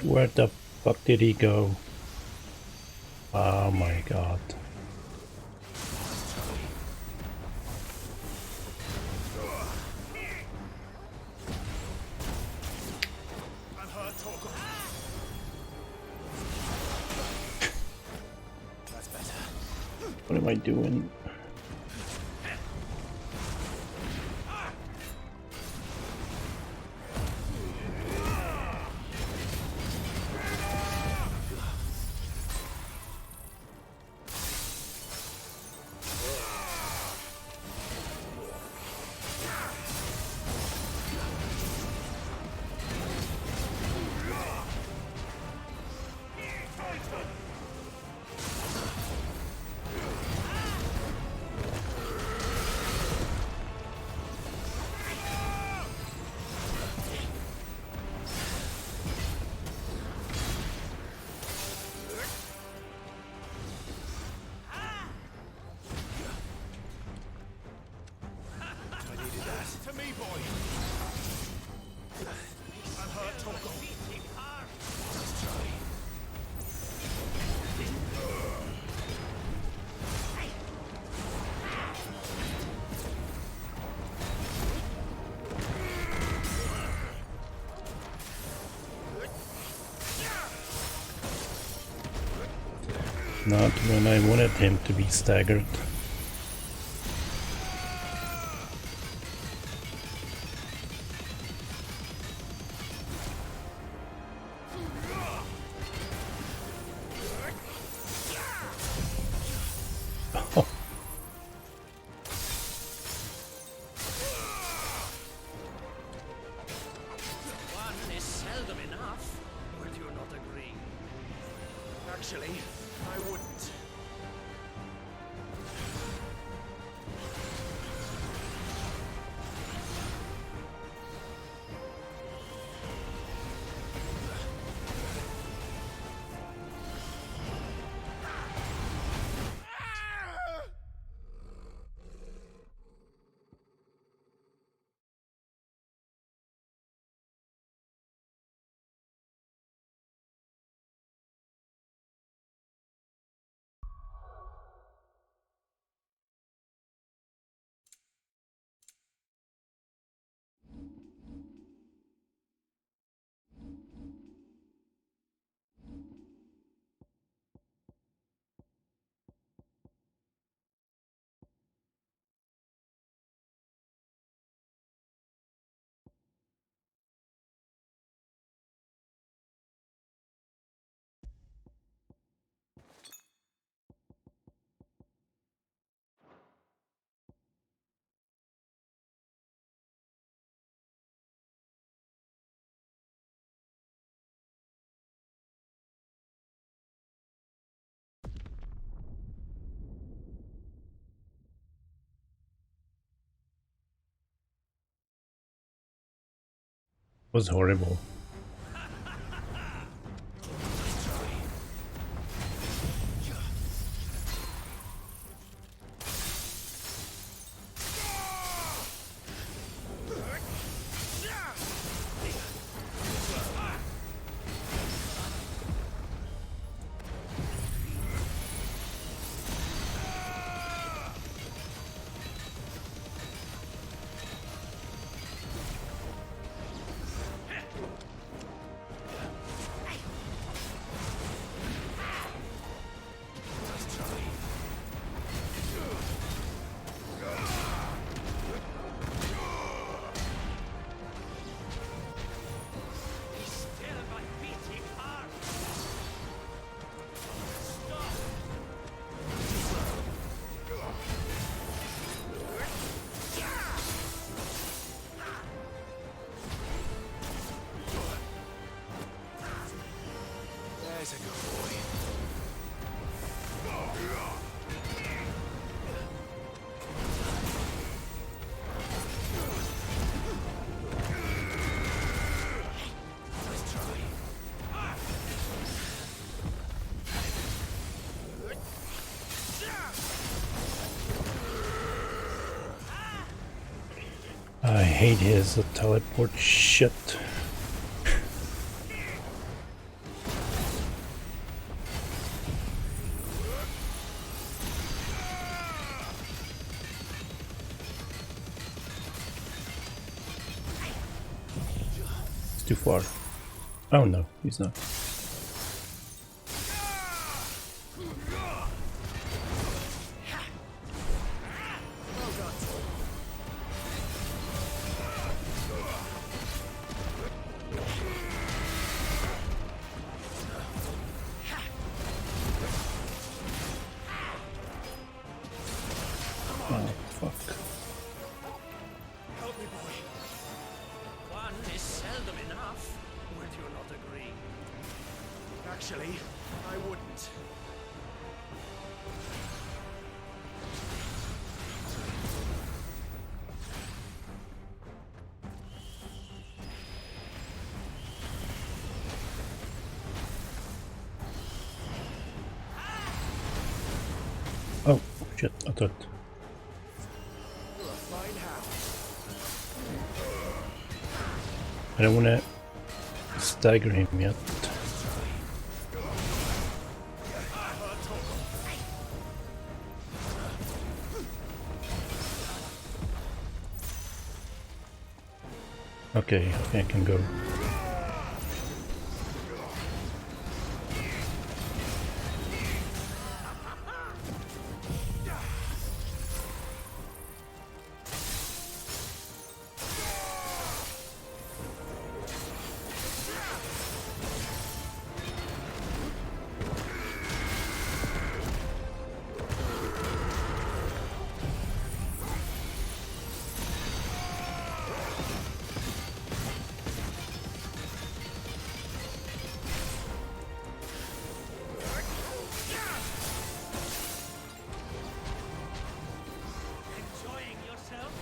Where the fuck did he go? Oh my god. What am I doing? Not when I wanted him to be staggered. One is seldom enough. Would you not agree? Actually, I wouldn't. Was horrible. There's a good boy. I hate his teleport shit. It's too far. Oh no, he's not. Oh, fuck. Help me, boy. One is seldom enough. Would you not agree? Actually, I wouldn't. Oh, shit, I thought. You're a fine hound. I don't want to stagger him yet. Okay, I can go. Enjoying yourself?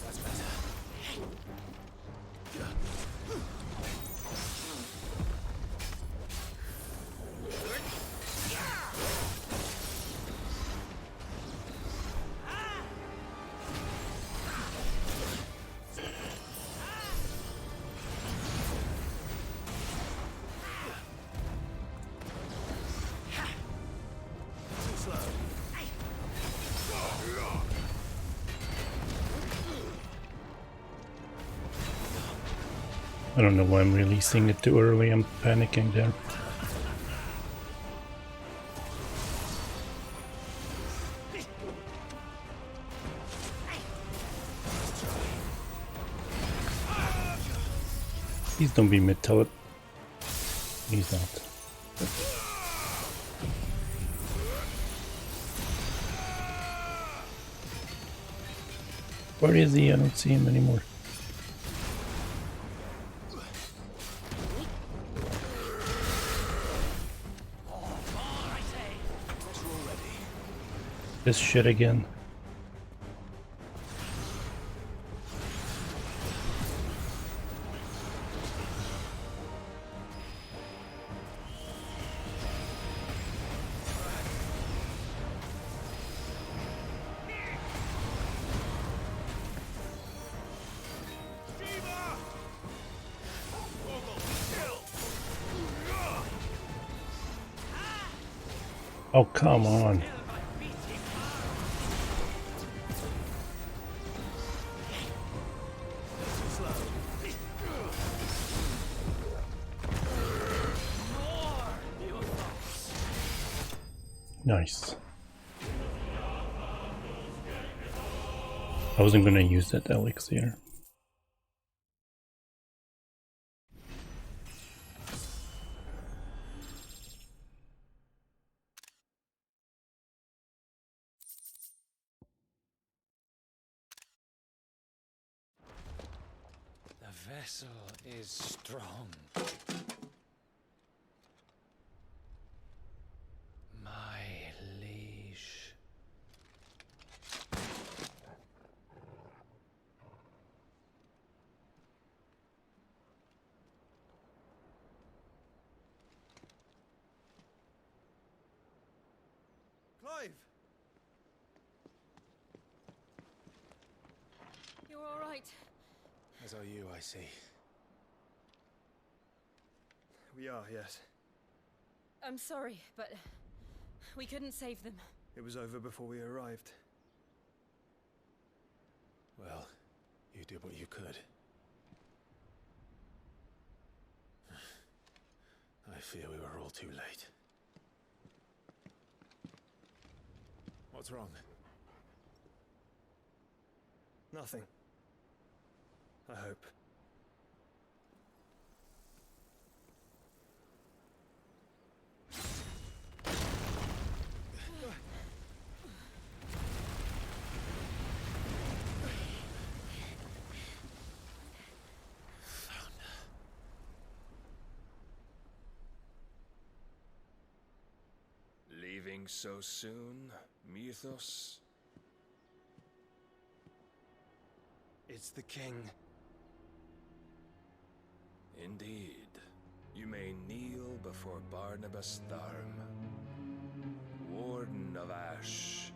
That's better. Too slow. I don't know why I'm releasing it too early. I'm panicking there. Please don't be mid-tele. He's not. Where is he? I don't see him anymore. This shit again. Oh, come on. Nice. I wasn't gonna use that elixir. The vessel is strong. My liege. Clive! You're all right. As are you, I see. We are, yes. I'm sorry, but we couldn't save them. It was over before we arrived. Well, you did what you could. I fear we were all too late. What's wrong? Nothing. I hope. Leaving so soon, Mythos? It's the king. Indeed. You may kneel before Barnabas Tharm, Warden of Ash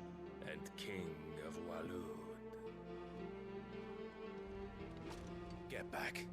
and King of Waloed. Get back.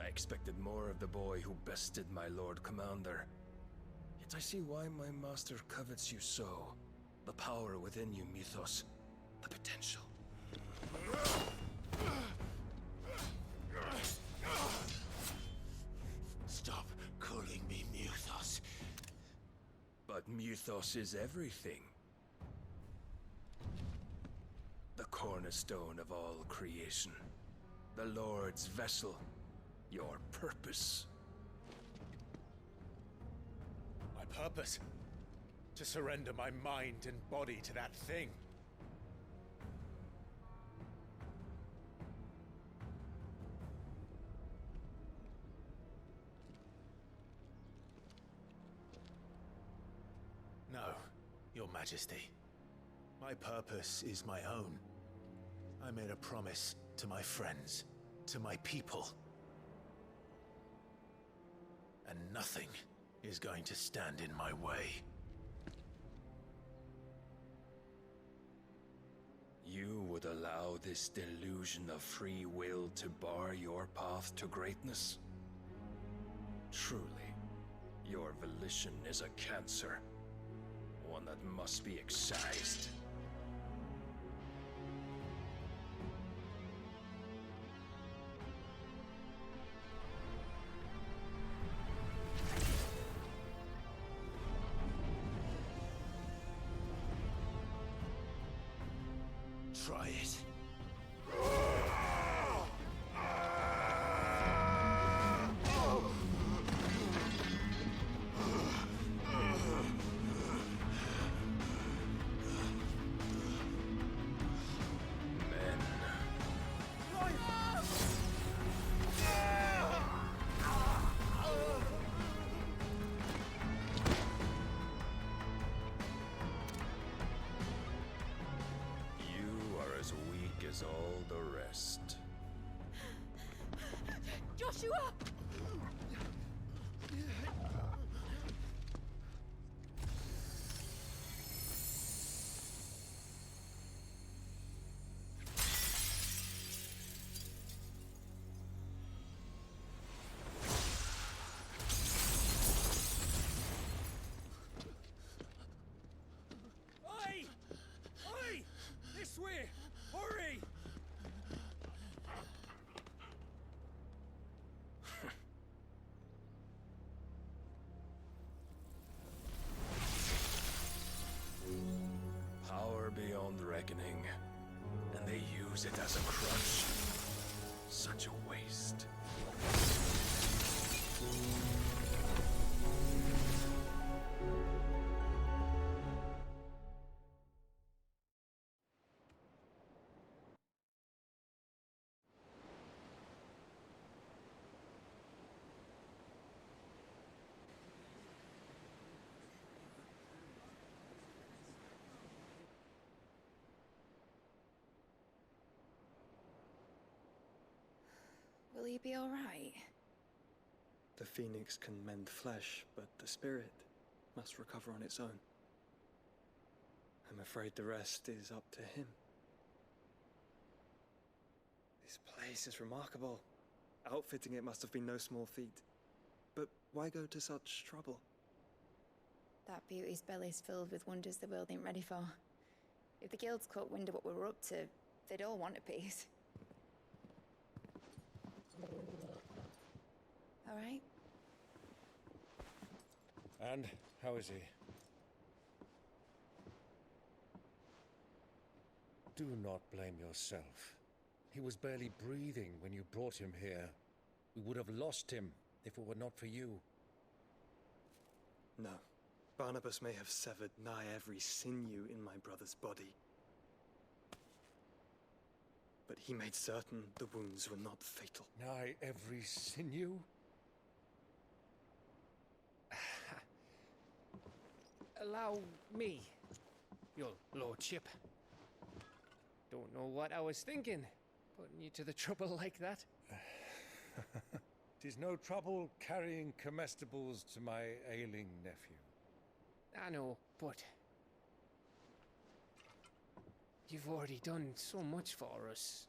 I expected more of the boy who bested my Lord Commander. Yet I see why my master covets you so. The power within you, Mythos. The potential. Stop calling me Mythos. But Mythos is everything. The cornerstone of all creation. The Lord's vessel. Your purpose. My purpose? To surrender my mind and body to that thing. No, Your Majesty. My purpose is my own. I made a promise to my friends, to my people. And nothing is going to stand in my way. You would allow this delusion of free will to bar your path to greatness? Truly, your volition is a cancer, one that must be excised. Try it. Joshua! Oi! Oi! This way! Hurry! Power beyond reckoning, and they use it as a crutch. Such a waste. Will he be alright? The phoenix can mend flesh, but the spirit must recover on its own. I'm afraid the rest is up to him. This place is remarkable. Outfitting it must have been no small feat. But why go to such trouble? That beauty's belly's filled with wonders the world ain't ready for. If the guilds caught wind of what we were up to, they'd all want a piece. All right? And how is he? Do not blame yourself. He was barely breathing when you brought him here. We would have lost him if it were not for you. No. Barnabas may have severed nigh every sinew in my brother's body. But he made certain the wounds were not fatal. Nigh every sinew? Allow me, your lordship. Don't know what I was thinking, putting you to the trouble like that. 'Tis no trouble carrying comestibles to my ailing nephew. I know, but you've already done so much for us.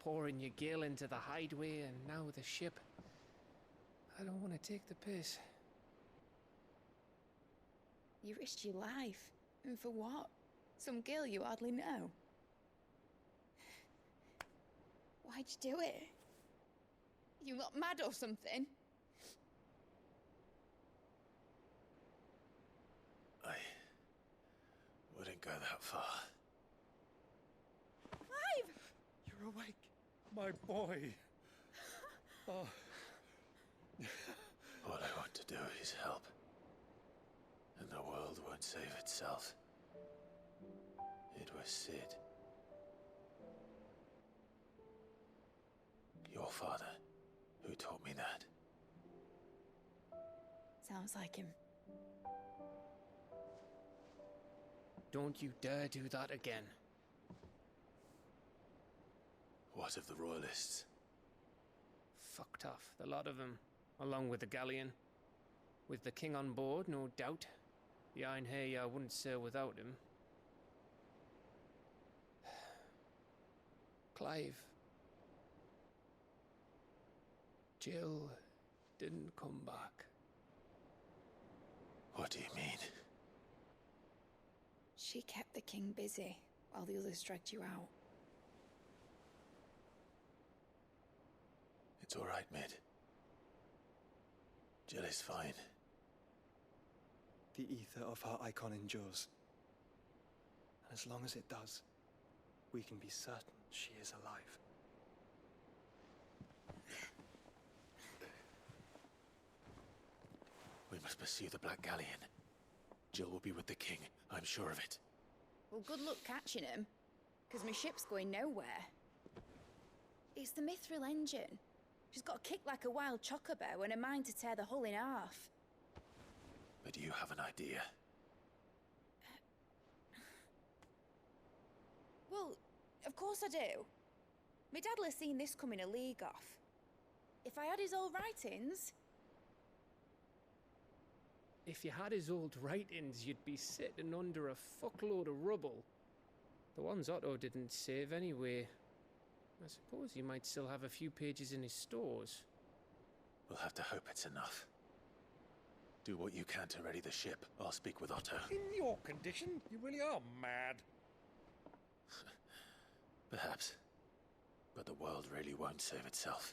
Pouring your gil into the hideaway and now the ship. I don't want to take the piss. You risked your life. And for what? Some girl you hardly know. Why'd you do it? You not mad or something? I wouldn't go that far. Clive! You're awake, my boy. Oh. All I want to do is help. And the world won't save itself. It was Sid. Your father, who taught me that. Sounds like him. Don't you dare do that again. What of the Royalists? Fucked off, the lot of them, along with the galleon. With the king on board, no doubt. The Iron Hair wouldn't sail without him. Clive. Jill didn't come back. What do you mean? She kept the king busy while the others dragged you out. It's all right, Mid. Jill is fine. The ether of her icon endures. And as long as it does, we can be certain she is alive. We must pursue the Black Galleon. Jill will be with the king, I'm sure of it. Well, good luck catching him, because my ship's going nowhere. It's the Mithril engine. She's got a kick like a wild chocobo and a mind to tear the hull in half. But you have an idea. Well, of course I do. My dad'll have seen this coming a league off. If I had his old writings... If you had his old writings, you'd be sitting under a fuckload of rubble. The ones Otto didn't save anyway. I suppose you might still have a few pages in his stores. We'll have to hope it's enough. Do what you can to ready the ship. I'll speak with Otto. In your condition, you really are mad. Perhaps. But the world really won't save itself.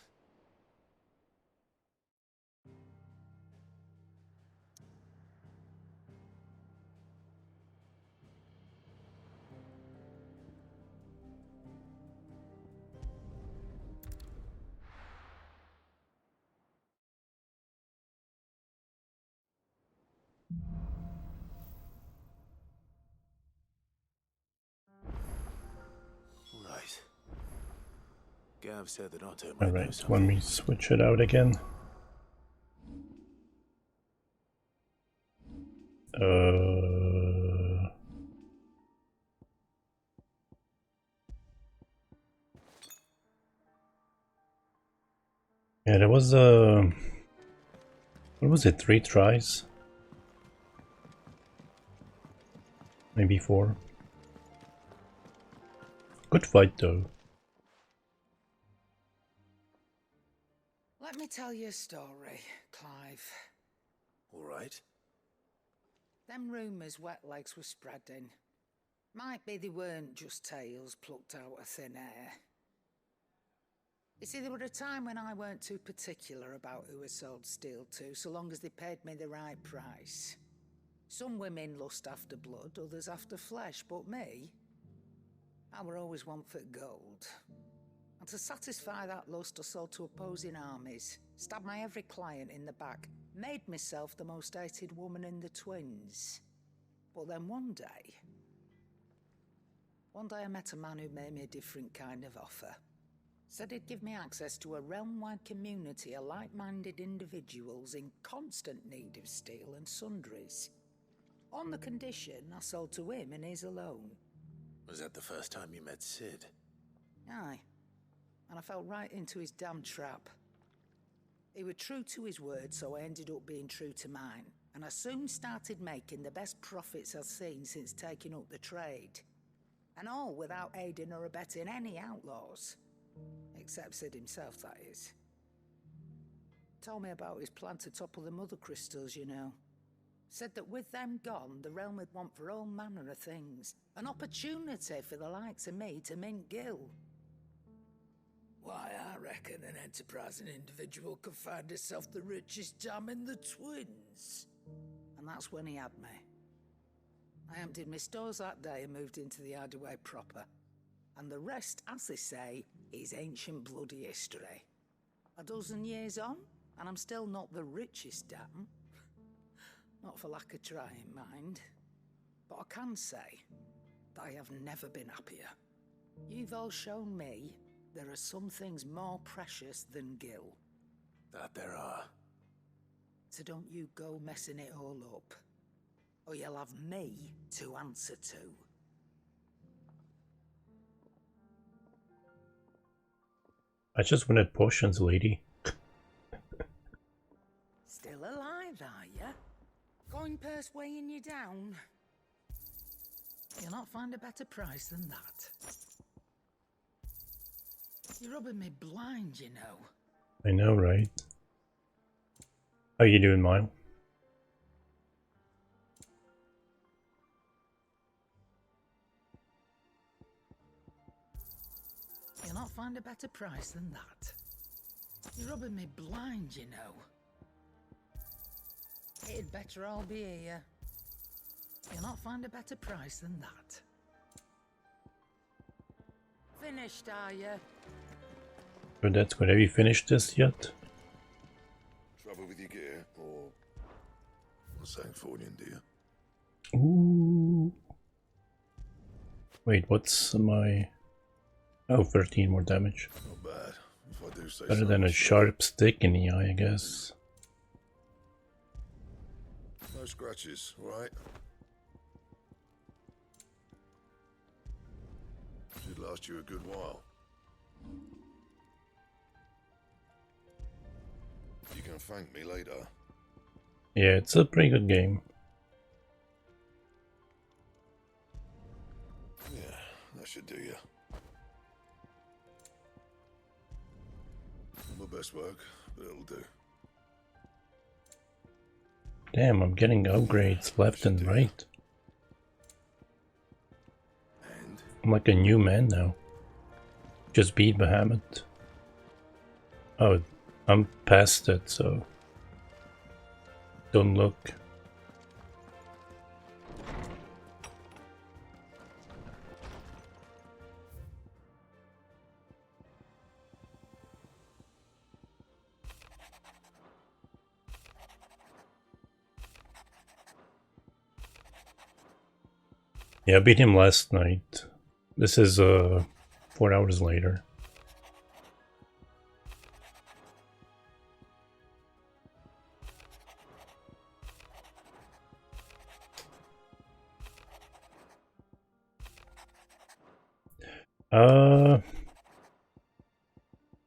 Right. Gav said that Otto might know Alright, something. let me switch it out again. Yeah, there was what was it, 3 tries? Maybe 4. Good fight though. Let me tell you a story, Clive. All right. Them rumours Wetlegs were spreading. Might be they weren't just tales plucked out of thin air. You see, there were a time when I weren't too particular about who I sold steel to, so long as they paid me the right price. Some women lust after blood, others after flesh, but me, I were always one for gold. And to satisfy that lust, I sold to opposing armies, stabbed my every client in the back, made myself the most hated woman in the twins. But then one day I met a man who made me a different kind of offer. Said he'd give me access to a realm-wide community of like-minded individuals in constant need of steel and sundries. On the condition I sold to him and his alone. Was that the first time you met Sid? Aye. And I fell right into his damn trap. He was true to his word, so I ended up being true to mine. And I soon started making the best profits I've seen since taking up the trade. And all without aiding or abetting any outlaws. Except Sid himself, that is. Told me about his plan to topple the mother crystals, you know. Said that with them gone, the realm would want for all manner of things. An opportunity for the likes of me to mint gil. Why, I reckon an enterprising individual could find himself the richest dam in the twins. And that's when he had me. I emptied my stores that day and moved into the Hideaway proper. And the rest, as they say, is ancient bloody history. A dozen years on, and I'm still not the richest dam. Not for lack of trying, mind. But I can say that I have never been happier. You've all shown me there are some things more precious than gil. That there are. So don't you go messing it all up. Or you'll have me to answer to. I just wanted potions, lady. Still alive, are ya? Coin purse weighing you down? You'll not find a better price than that. You're rubbing me blind, you know. I know, right? How you doing, Mile? You'll not find a better price than that. You're rubbing me blind, you know. It'd better all be here. You'll not find a better price than that. Finished, are you? But that's good. Have you finished this yet? Trouble with your gear, or something falling in, do you? Ooh. Wait, what's my... Oh, 13 more damage. Not bad, if I do say Better so than a myself. sharp stick in the eye, I guess. No scratches, right? Should last you a good while. You can thank me later. Yeah, it's a pretty good game. Yeah, that should do you. Not my best work, but it'll do. Damn, I'm getting upgrades left and right. I'm like a new man now. Just beat Bahamut. Oh, I'm past it, so don't look. Yeah, I beat him last night. This is 4 hours later.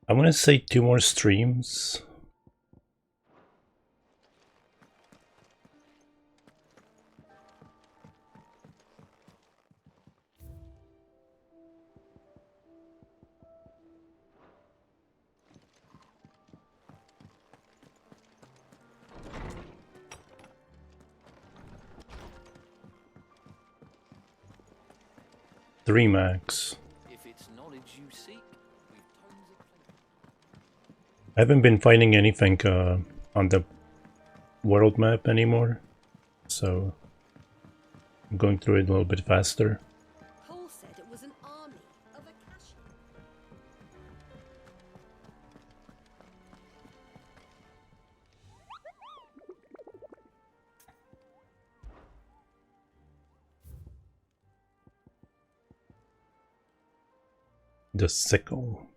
I'm gonna say 2 more streams. Three max. If it's knowledge you seek, I haven't been finding anything on the world map anymore, so I'm going through it a little bit faster. Cole said it was an army of Akashi. The sickle.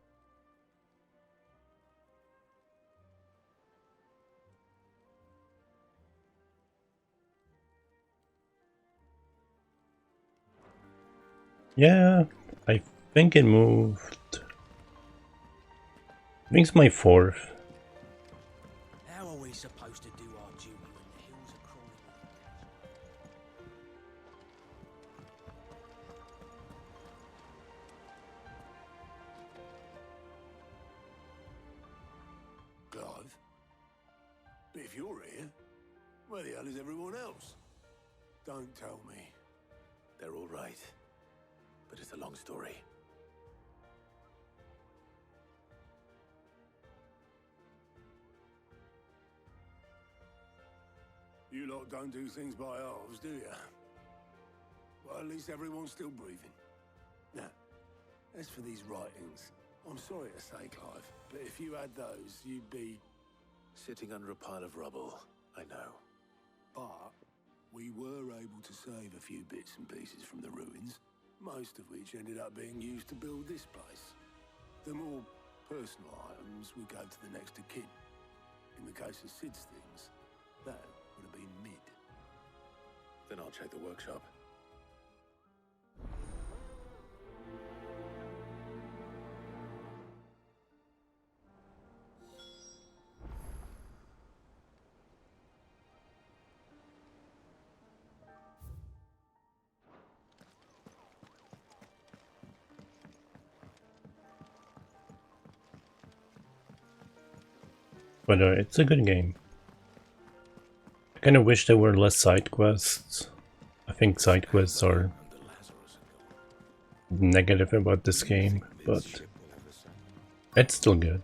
Yeah, I think it moved. I think it's my 4th. How are we supposed to do our duty when the hills are crawling with Clive? But if you're here, where the hell is everyone else? Don't tell me. They're all right. But it's a long story. You lot don't do things by halves, do you? Well, at least everyone's still breathing. Now, as for these writings, I'm sorry to say, Clive, but if you had those, you'd be... Sitting under a pile of rubble, I know. But we were able to save a few bits and pieces from the ruins, most of which ended up being used to build this place. The more personal items we gave to the next of kin. In the case of Sid's things, that would have been mid. Then I'll check the workshop. But it's a good game. I kind of wish there were less side quests. I think side quests are negative about this game, but it's still good.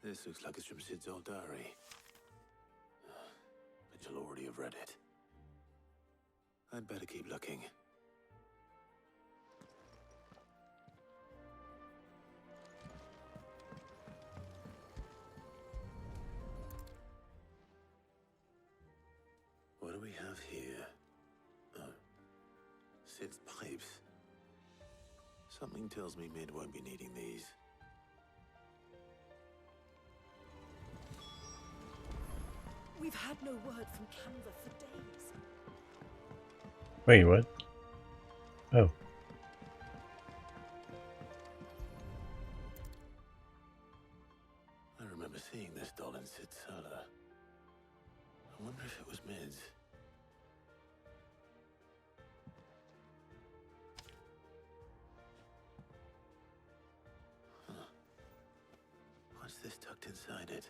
This looks like it's from Sid's old diary. But you'll already have read it. I'd better keep looking. What do we have here? Oh. Sid's pipes. Something tells me Mid won't be needing these. We've had no word from Canva for days. Wait, what? Oh. I remember seeing this doll in Sid Sala. I wonder if it was Mid's. Huh. What's this tucked inside it?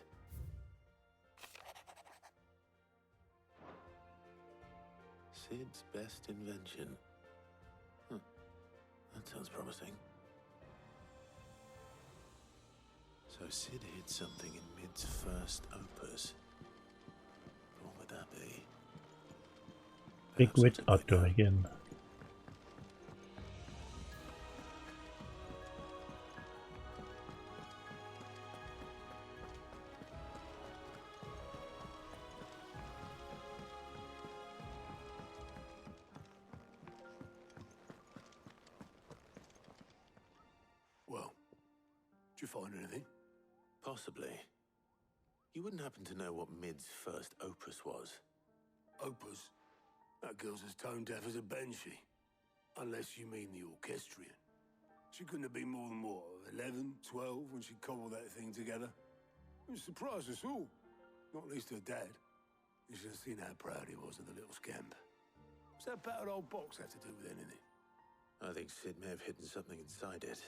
Sid's best invention. Huh. That sounds promising. So Sid hid something in Mid's first opus. What would that be? Big Wit Otto again. Well, did you find anything? Possibly. You wouldn't happen to know what Mid's first opus was? Opus? That girl's as tone deaf as a banshee. Unless you mean the orchestrion. She couldn't have been more than, what, 11, 12 when she cobbled that thing together? It surprised us all. Not least her dad. You should have seen how proud he was of the little scamp. What's that battered old box have to do with anything? I think Sid may have hidden something inside it.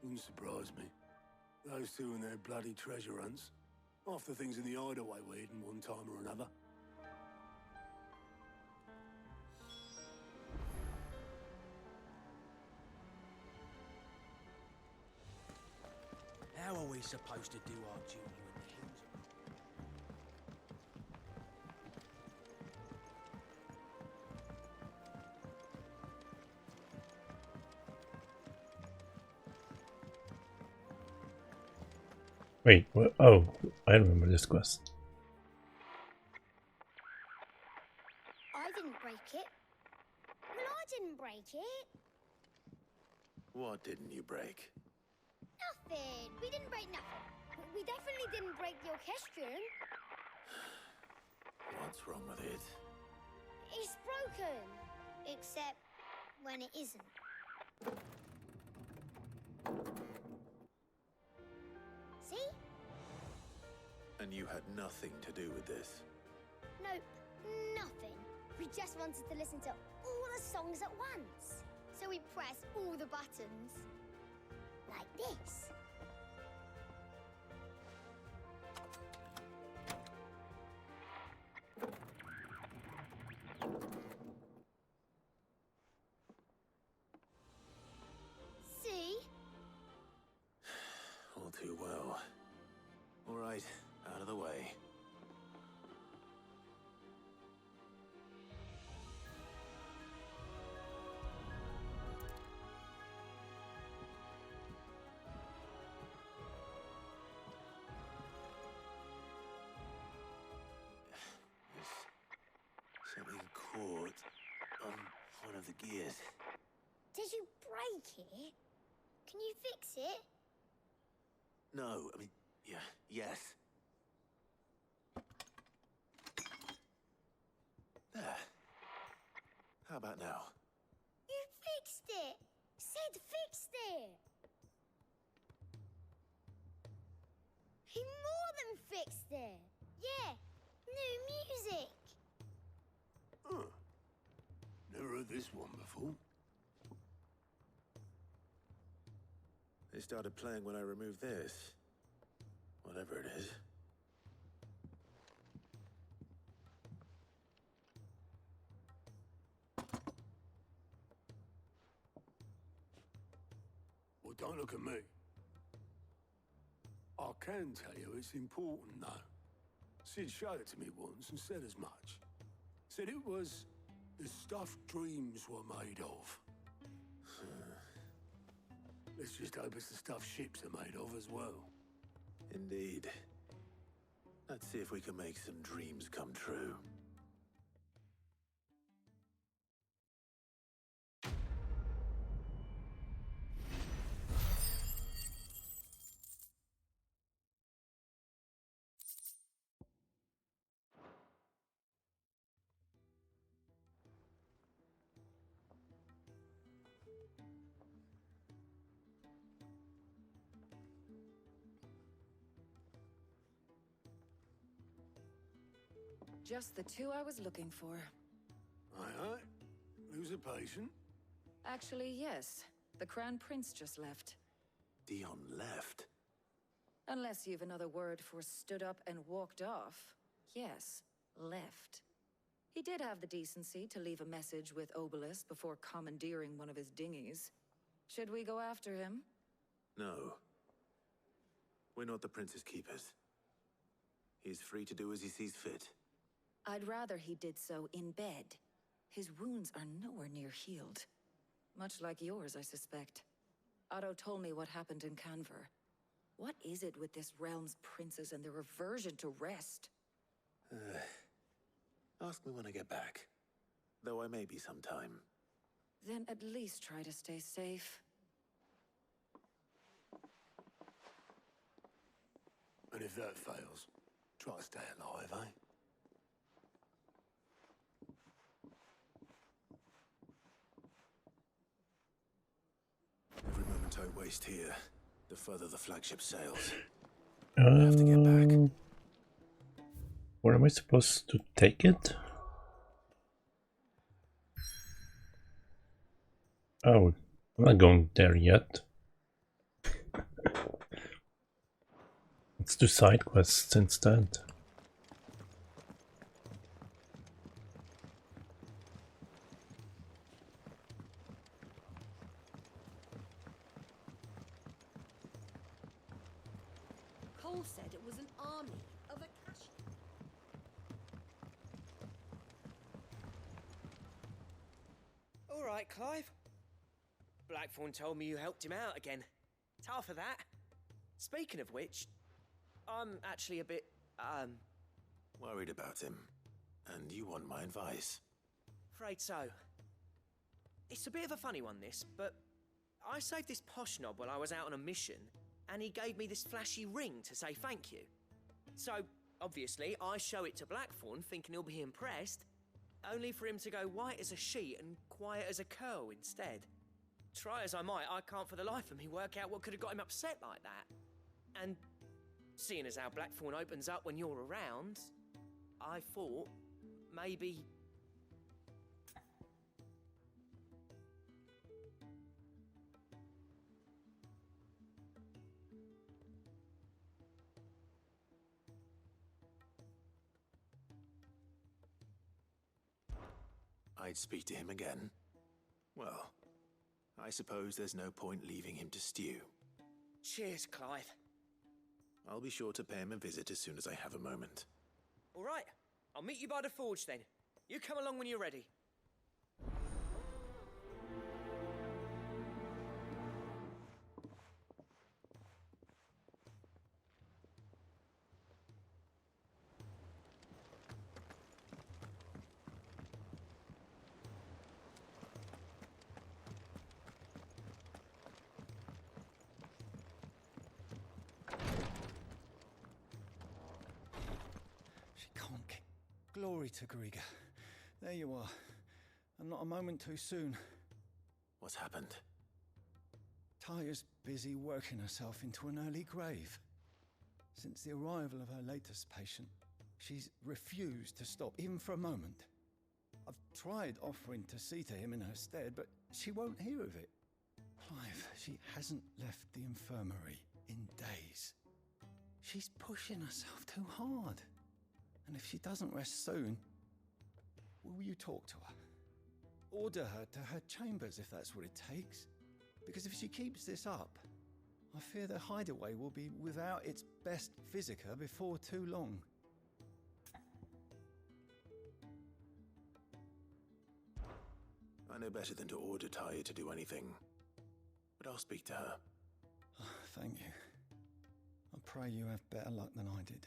Wouldn't surprise me. Those two and their bloody treasure hunts. Half the things in the hideaway were hidden one time or another. How are we supposed to do our duty in the hills? Wait, what? Oh, I remember this quest. I didn't break it. Well, I didn't break it. What didn't you break? Nothing. We didn't break nothing. We definitely didn't break the orchestrion. What's wrong with it? It's broken. Except when it isn't. See? And you had nothing to do with this? Nope, nothing. We just wanted to listen to all the songs at once. So we pressed all the buttons. Like this. See? All too well. All right, out of the way. There's something caught on one of the gears. Did you break it? Can you fix it? No, I mean, yeah, yes. There. How about now? You fixed it! Sid fixed it! He more than fixed it! Yeah, new music! Huh. Never heard this one before. They started playing when I removed this. Whatever it is. Well, don't look at me. I can tell you it's important, though. Sid showed it to me once and said as much. Said it was the stuff dreams were made of. Let's just hope it's the stuff ships are made of as well. Indeed. Let's see if we can make some dreams come true. Just the two I was looking for. Aye, aye. Lose a patient? Actually, yes. The Crown Prince just left. Dion left? Unless you've another word for stood up and walked off. Yes, left. He did have the decency to leave a message with Obelisk before commandeering one of his dinghies. Should we go after him? No. We're not the Prince's keepers. He's free to do as he sees fit. I'd rather he did so in bed. His wounds are nowhere near healed. Much like yours, I suspect. Otto told me what happened in Canver. What is it with this realm's princes and their aversion to rest? Ask me when I get back. Though I may be sometime. Then at least try to stay safe. And if that fails, try to stay alive, eh? Every moment I waste here, the further the flagship sails. Where am I supposed to take it? Oh, I'm not going there yet. Let's do side quests instead. Cole said it was an army of Akashi. All right, Clive. Blackthorn told me you helped him out again. It's half of that. Speaking of which, I'm actually a bit, Worried about him. And you want my advice? afraid so. It's a bit of a funny one, this, but I saved this posh knob while I was out on a mission, and he gave me this flashy ring to say thank you. So, obviously, I show it to Blackthorn, thinking he'll be impressed, only for him to go white as a sheet and quiet as a curl instead. Try as I might, I can't for the life of me work out what could have got him upset like that. And seeing as how Blackthorn opens up when you're around, I thought maybe... I'd speak to him again. Well, I suppose there's no point leaving him to stew. Cheers, Clive. I'll be sure to pay him a visit as soon as I have a moment. All right, I'll meet you by the forge then. You come along when you're ready. Glory to Griga. There you are. And not a moment too soon. What's happened? Taya's busy working herself into an early grave. Since the arrival of her latest patient, she's refused to stop, even for a moment. I've tried offering to see to him in her stead, but she won't hear of it. Clive, she hasn't left the infirmary in days. She's pushing herself too hard. And if she doesn't rest soon, will you talk to her? Order her to her chambers if that's what it takes. Because if she keeps this up, I fear the hideaway will be without its best physica before too long. I know better than to order Taya to do anything. But I'll speak to her. Oh, thank you. I pray you have better luck than I did.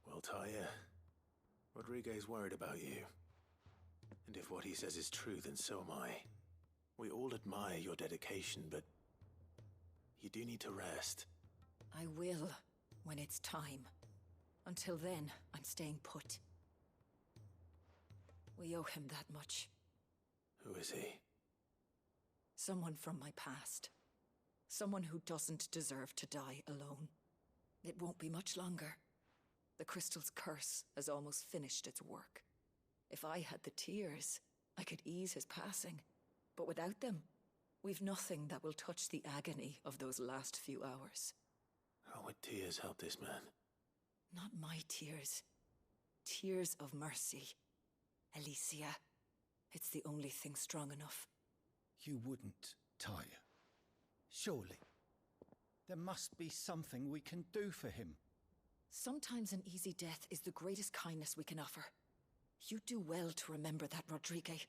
Well, Taya, Rodriguez worried about you. If what he says is true, then so am I. We all admire your dedication, but you do need to rest. I will, when it's time. Until then, I'm staying put. We owe him that much. Who is he? Someone from my past. Someone who doesn't deserve to die alone. It won't be much longer. The crystal's curse has almost finished its work. If I had the tears, I could ease his passing. But without them, we've nothing that will touch the agony of those last few hours. How would tears help this man? Not my tears. Tears of mercy. Alicia, it's the only thing strong enough. You wouldn't, Tyr. Surely. There must be something we can do for him. Sometimes an easy death is the greatest kindness we can offer. You do well to remember that, Rodrigue.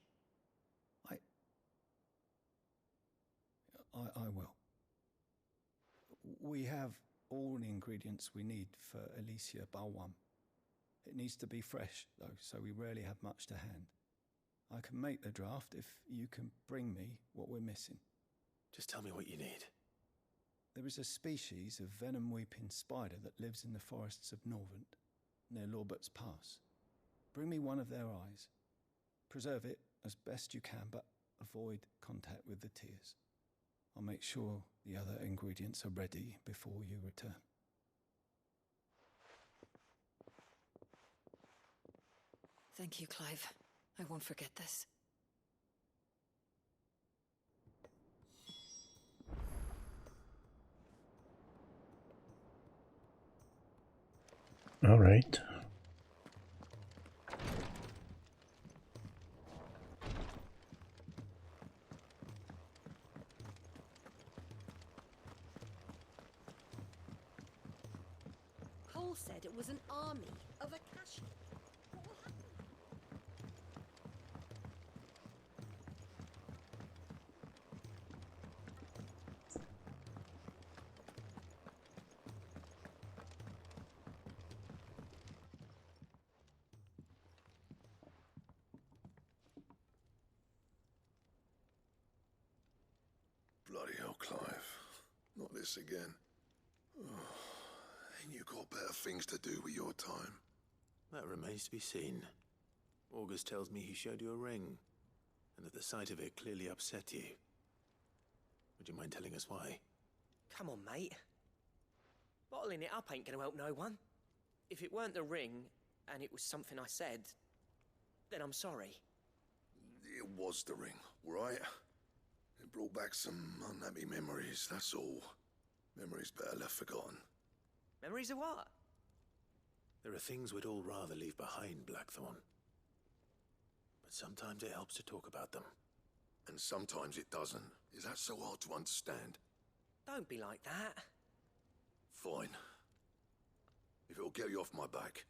I will. We have all the ingredients we need for Alicia Balwam. It needs to be fresh, though, so we rarely have much to hand. I can make the draft if you can bring me what we're missing. Just tell me what you need. There is a species of venom-weeping spider that lives in the forests of Norvent, near Lorbert's Pass. Bring me one of their eyes. Preserve it as best you can, but avoid contact with the tears. I'll make sure the other ingredients are ready before you return. Thank you, Clive. I won't forget this. All right. Cole said it was an army of Akashi. What will happen? Bloody hell, Clive. Not this again. Ain't you got better things to do with your time? That remains to be seen. August tells me he showed you a ring, and that the sight of it clearly upset you. Would you mind telling us why? Come on, mate. Bottling it up ain't gonna help no one. If it weren't the ring, and it was something I said, then I'm sorry. It was the ring, right? It brought back some unhappy memories, that's all. Memories better left forgotten. Memories of what? There are things we'd all rather leave behind, Blackthorn. But sometimes it helps to talk about them. And sometimes it doesn't. Is that so hard to understand? Don't be like that. Fine. If it'll get you off my back.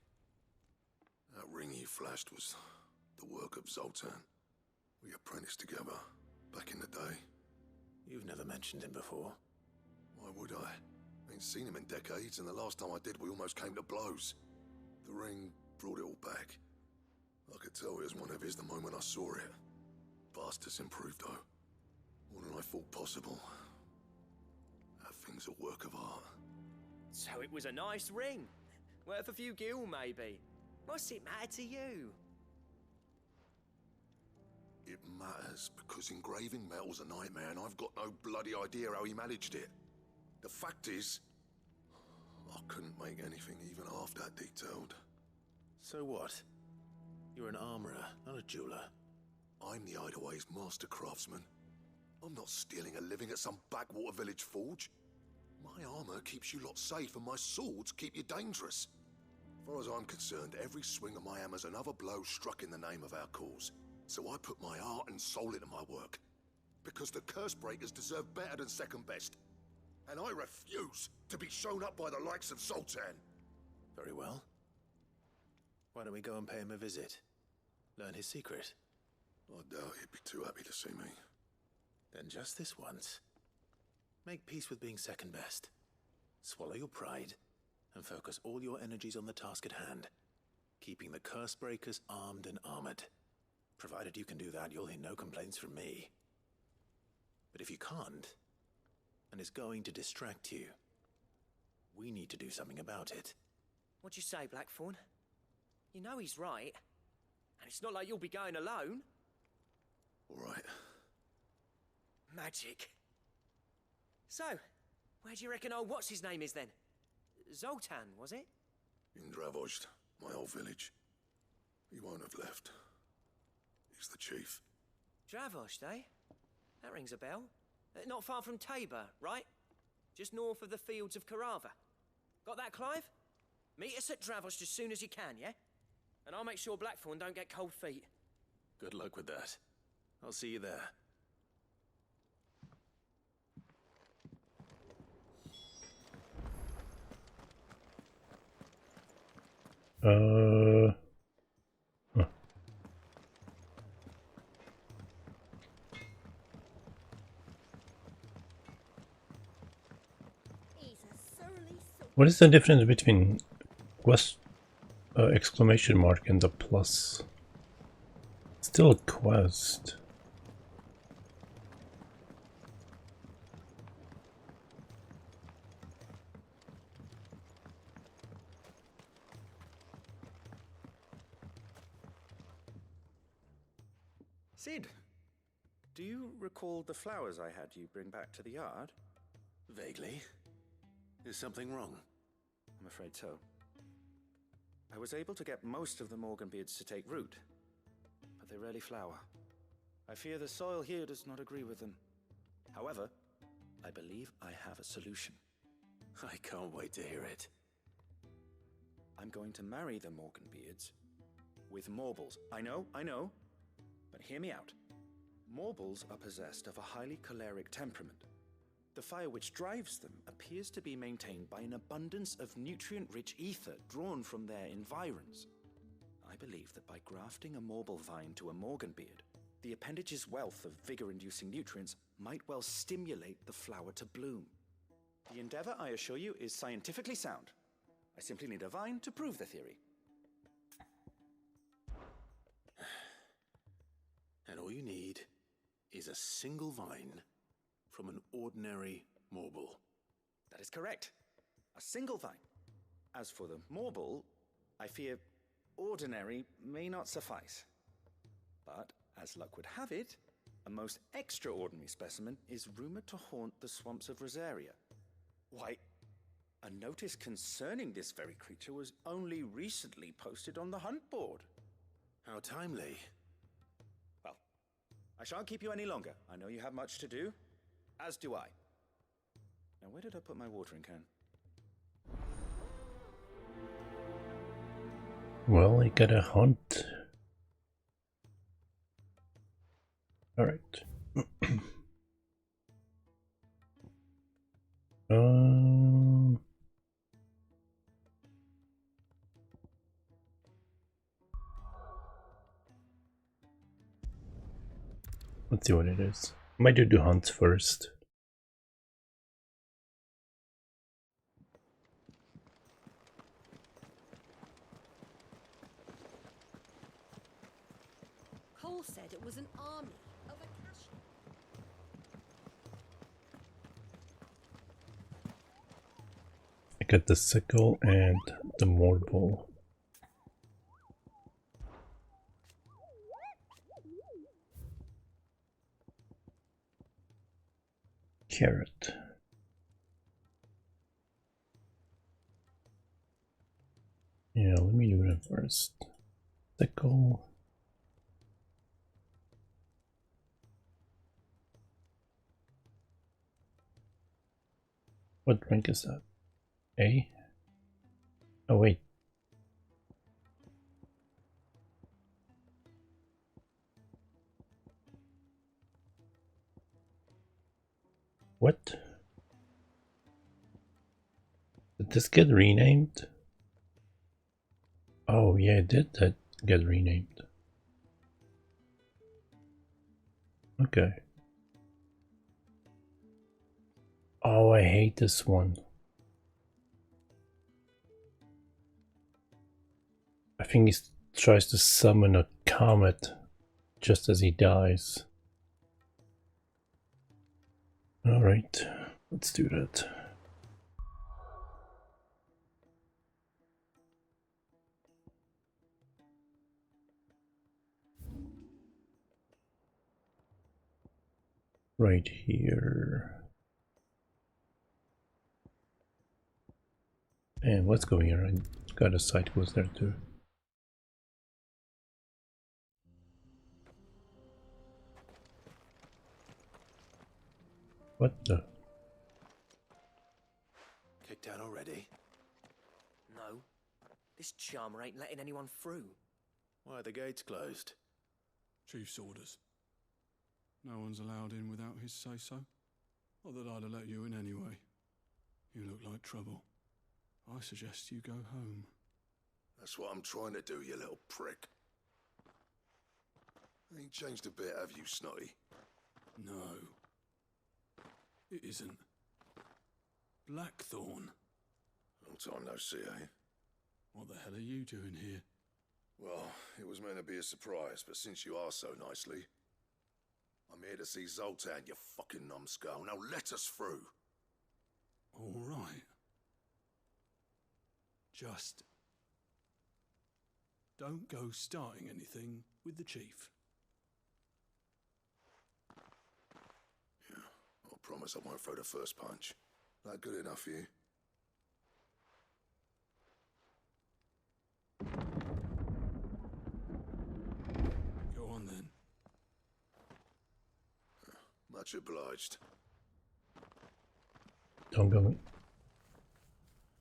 That ring you flashed was the work of Zoltan. We apprenticed together, back in the day. You've never mentioned him before. Why would I? Ain't seen him in decades, and the last time I did, we almost came to blows. The ring brought it all back. I could tell it was one of his the moment I saw it. Bastard's improved, though. More than I thought possible. That thing's a work of art. So it was a nice ring. Worth a few gil, maybe. What's it matter to you? It matters because engraving metal's a nightmare, and I've got no bloody idea how he managed it. The fact is, I couldn't make anything even half that detailed. So what? You're an armorer, not a jeweler. I'm the Hideaway's master craftsman. I'm not stealing a living at some backwater village forge. My armor keeps you lot safe, and my swords keep you dangerous. As far as I'm concerned, every swing of my hammer's another blow struck in the name of our cause. So I put my heart and soul into my work. Because the Cursebreakers deserve better than second best. And I refuse to be shown up by the likes of Zoltan. Very well. Why don't we go and pay him a visit? Learn his secret. I doubt he'd be too happy to see me. Then just this once. Make peace with being second best. Swallow your pride, and focus all your energies on the task at hand. Keeping the Cursebreakers armed and armored. Provided you can do that, you'll hear no complaints from me. But if you can't, and it's going to distract you, we need to do something about it. What'd you say, Blackthorn? You know he's right. And it's not like you'll be going alone. All right. Magic. So, where do you reckon old what's-his-name is then? Zoltan, was it? In Dravozd, my old village. He won't have left. He's the chief. Dravozd, eh? That rings a bell. Not far from Tabor, right? Just north of the fields of Karava. Got that, Clive? Meet us at Dravozd as soon as you can, yeah? And I'll make sure Blackthorn don't get cold feet. Good luck with that. I'll see you there. Huh. What is the difference between quest exclamation mark and the plus? Still a quest. Cid, do you recall the flowers I had you bring back to the yard? Vaguely. Is something wrong? I'm afraid so. I was able to get most of the Morganbeards to take root, but they rarely flower. I fear the soil here does not agree with them. However, I believe I have a solution. I can't wait to hear it. I'm going to marry the Morganbeards with Morbles. I know, but hear me out. Morbles are possessed of a highly choleric temperament. The fire which drives them appears to be maintained by an abundance of nutrient-rich ether drawn from their environs. I believe that by grafting a Morble vine to a Morganbeard, the appendage's wealth of vigor-inducing nutrients might well stimulate the flower to bloom. The endeavor, I assure you, is scientifically sound. I simply need a vine to prove the theory. And all you need is a single vine from an ordinary Morble. That is correct. A single vine. As for the Morble, I fear ordinary may not suffice. But, as luck would have it, a most extraordinary specimen is rumored to haunt the swamps of Rosaria. Why, a notice concerning this very creature was only recently posted on the hunt board. How timely. Well, I shan't keep you any longer. I know you have much to do. As do I. Now, where did I put my watering can? Well, I gotta hunt. Alright. Let's see what it is. Might do the hunts first. Cole said it was an army of Acacia. I got the sickle and the Morble. Carrot. Yeah, let me do that first. Sickle. What rank is that? A? Oh wait. What? Did this get renamed? Oh yeah, it did that get renamed. Okay. Oh, I hate this one. I think he tries to summon a comet just as he dies. Alright, let's do that. Right here. And what's going on? I got a side quest there too. What the? Kicked out already? No. This charmer ain't letting anyone through. Why are the gates closed? Chief's orders. No one's allowed in without his say-so. Not that I'd have let you in anyway. You look like trouble. I suggest you go home. That's what I'm trying to do, you little prick. Ain't changed a bit, have you, Snotty? No. It isn't. Blackthorn. Long time no see, eh? What the hell are you doing here? Well, it was meant to be a surprise, but since you asked so nicely, I'm here to see Zoltan, you fucking numbskull. Now let us through. All right. Just don't go starting anything with the chief. Yeah, I promise I won't throw the first punch. That good enough for you? Go on then. Much obliged. Don't go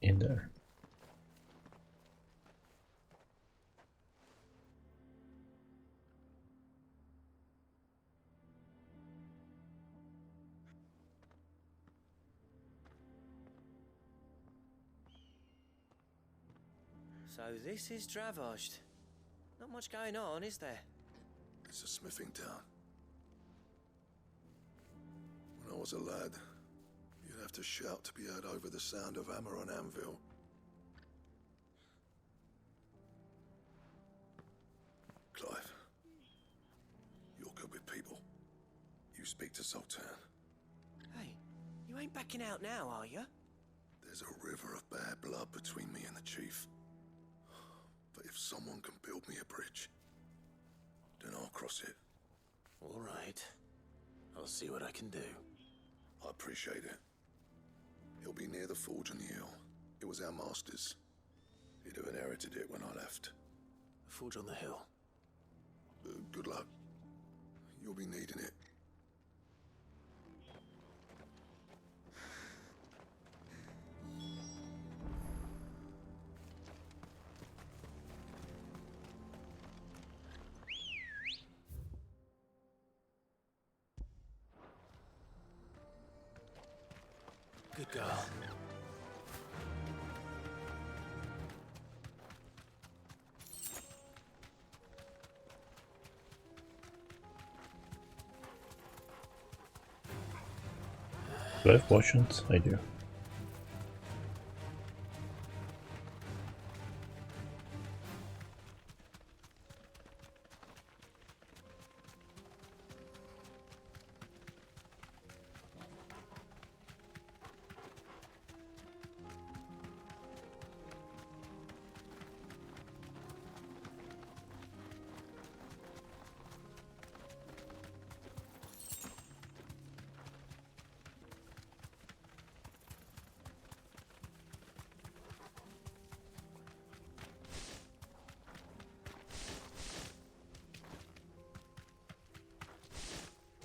in there. So this is Dravosht. Not much going on, is there? It's a smithing town. When I was a lad, you'd have to shout to be heard over the sound of hammer on anvil. Clive, you're good with people. You speak to Zoltan. Hey, you ain't backing out now, are you? There's a river of bad blood between me and the chief. But if someone can build me a bridge, then I'll cross it. All right. I'll see what I can do. I appreciate it. It'll be near the forge on the hill. It was our master's. He'd have inherited it when I left. The forge on the hill. Good luck. You'll be needing it. Good girl. Do I have potions? I do.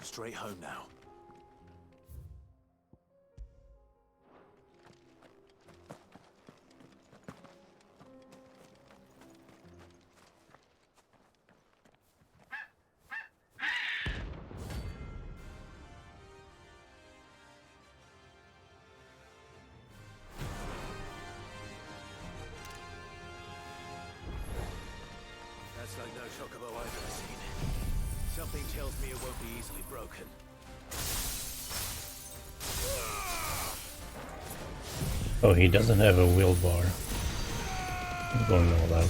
Straight home now. That's like no chocobo I've ever seen. Something tells me it won't be easily broken. Oh, he doesn't have a wheel bar. I'm going all out.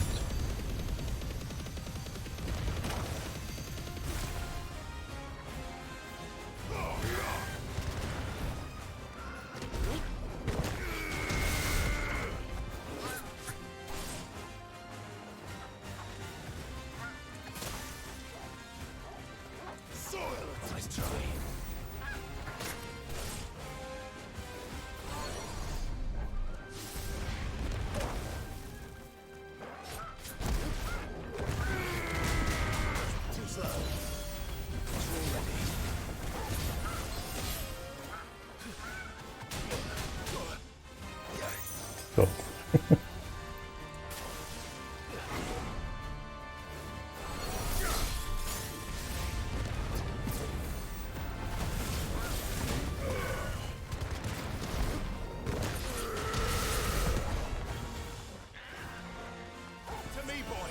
Go. To me, boy.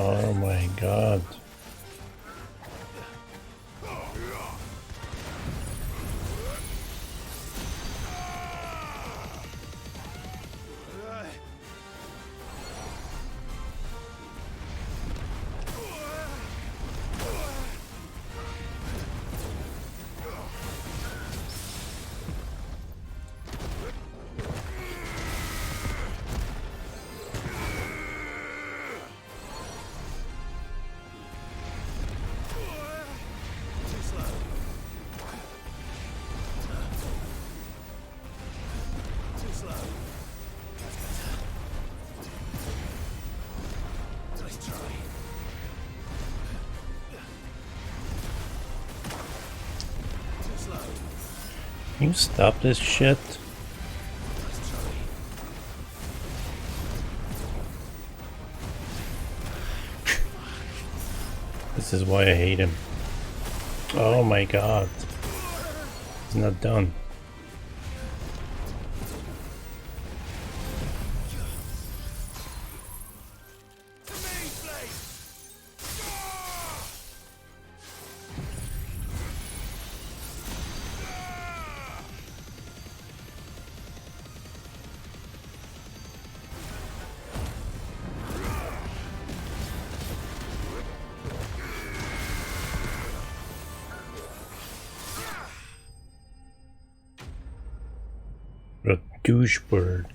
Oh my god. Can you stop this shit? This is why I hate him. Oh my god. He's not done. A douche bird.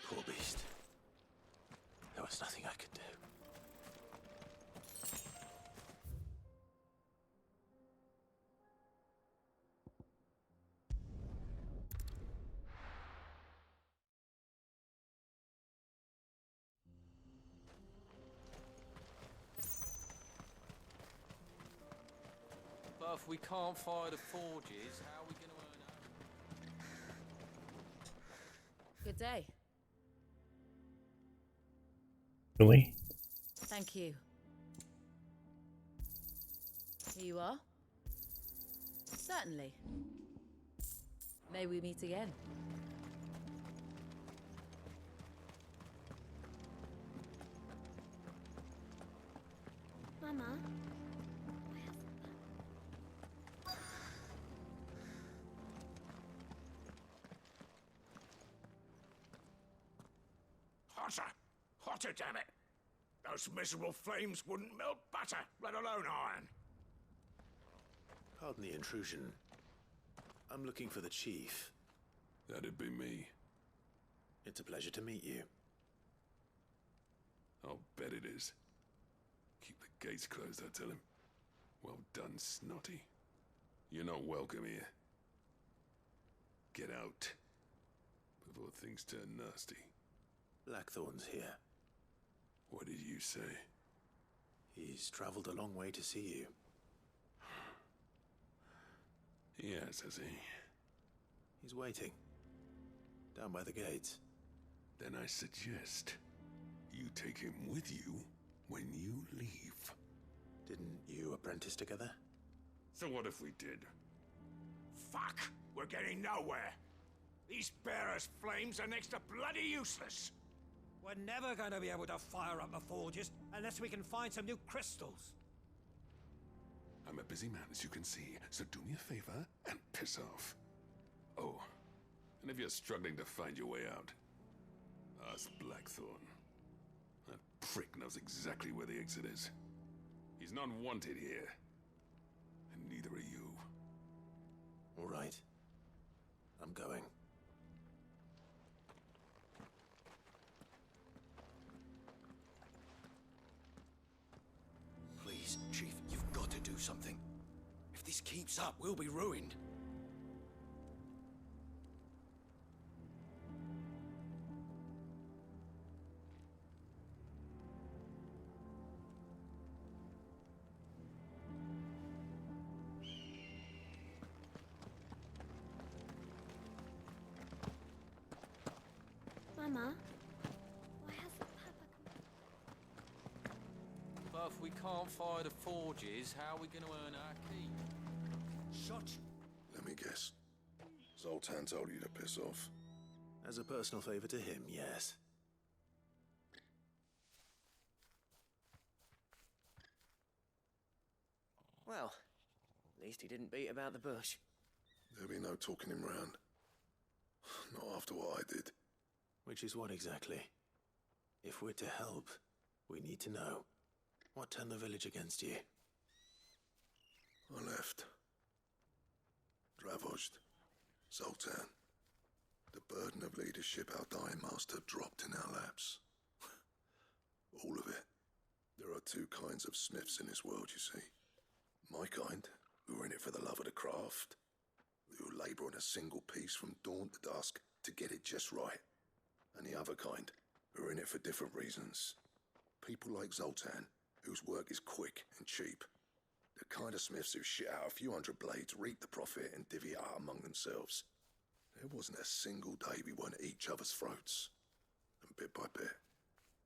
Poor beast. There was nothing I could do. But if we can't fire the forges, how are we going to earn our... Good day. Really? Thank you. Here you are. Certainly. May we meet again. Mama? Hotter! Hotter, damn it! Those miserable flames wouldn't melt butter, let alone iron. Pardon the intrusion. I'm looking for the chief. That'd be me. It's a pleasure to meet you. I'll bet it is. Keep the gates closed, I tell him. Well done, Snotty. You're not welcome here. Get out. Before things turn nasty. Blackthorn's here. What did you say? He's traveled a long way to see you. Yes, has he? He's waiting. Down by the gates. Then I suggest you take him with you when you leave. Didn't you apprentice together? So what if we did? Fuck! We're getting nowhere. The These bearers' flames are next to bloody useless. We're never going to be able to fire up the forges unless we can find some new crystals. I'm a busy man, as you can see, so do me a favor and piss off. Oh, and if you're struggling to find your way out, ask Blackthorn. That prick knows exactly where the exit is. He's not wanted here, and neither are you. All right. I'm going. Please, Chief, you've got to do something. If this keeps up, we'll be ruined. Mama, why hasn't Papa come? But if we can't fire the forges, how are we going to earn our keep? Shut. Let me guess. Zoltan told you to piss off. As a personal favor to him, yes. Well, at least he didn't beat about the bush. There'll be no talking him round. Not after what I did. Which is what exactly? If we're to help, we need to know. What turned the village against you? I left. Dravozd. Zoltan. The burden of leadership our dying master dropped in our laps. All of it. There are two kinds of smiths in this world, you see. My kind, who are in it for the love of the craft, who labour on a single piece from dawn to dusk to get it just right. And the other kind, who are in it for different reasons. People like Zoltan, whose work is quick and cheap. The kind of smiths who shit out a few hundred blades, reap the profit, and divvy it out among themselves. There wasn't a single day we weren't at each other's throats. And bit by bit,